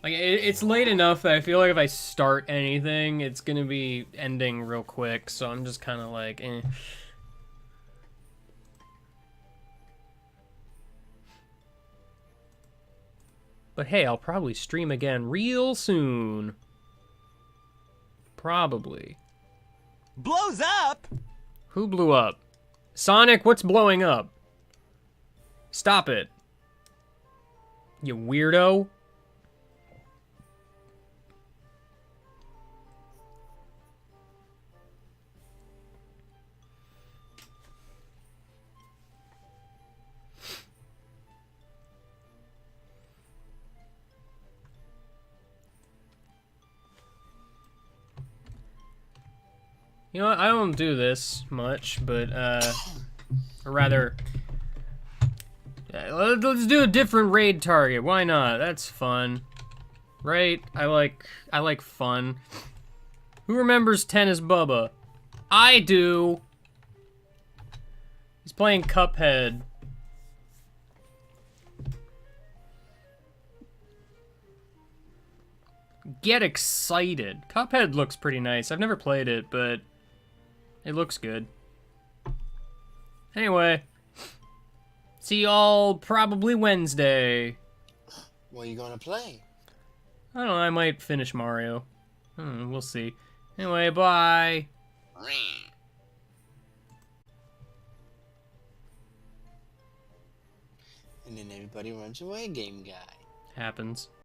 S2: Like it's late enough that I feel like if I start anything, it's gonna be ending real quick. So I'm just kind of like, eh. But hey, I'll probably stream again real soon. Probably.
S11: Blows up?
S2: Who blew up? Sonic, what's blowing up? Stop it. You weirdo. You know what, I don't do this much, but, or rather, let's do a different raid target, why not? That's fun. Right? I like fun. Who remembers Tennis Bubba? I do! He's playing Cuphead. get excited. Cuphead looks pretty nice. I've never played it, but it looks good. Anyway, see y'all probably Wednesday.
S8: What are you gonna play?
S2: I don't know, I might finish Mario. We'll see. Anyway, bye.
S8: And then everybody runs away, game guy.
S2: Happens.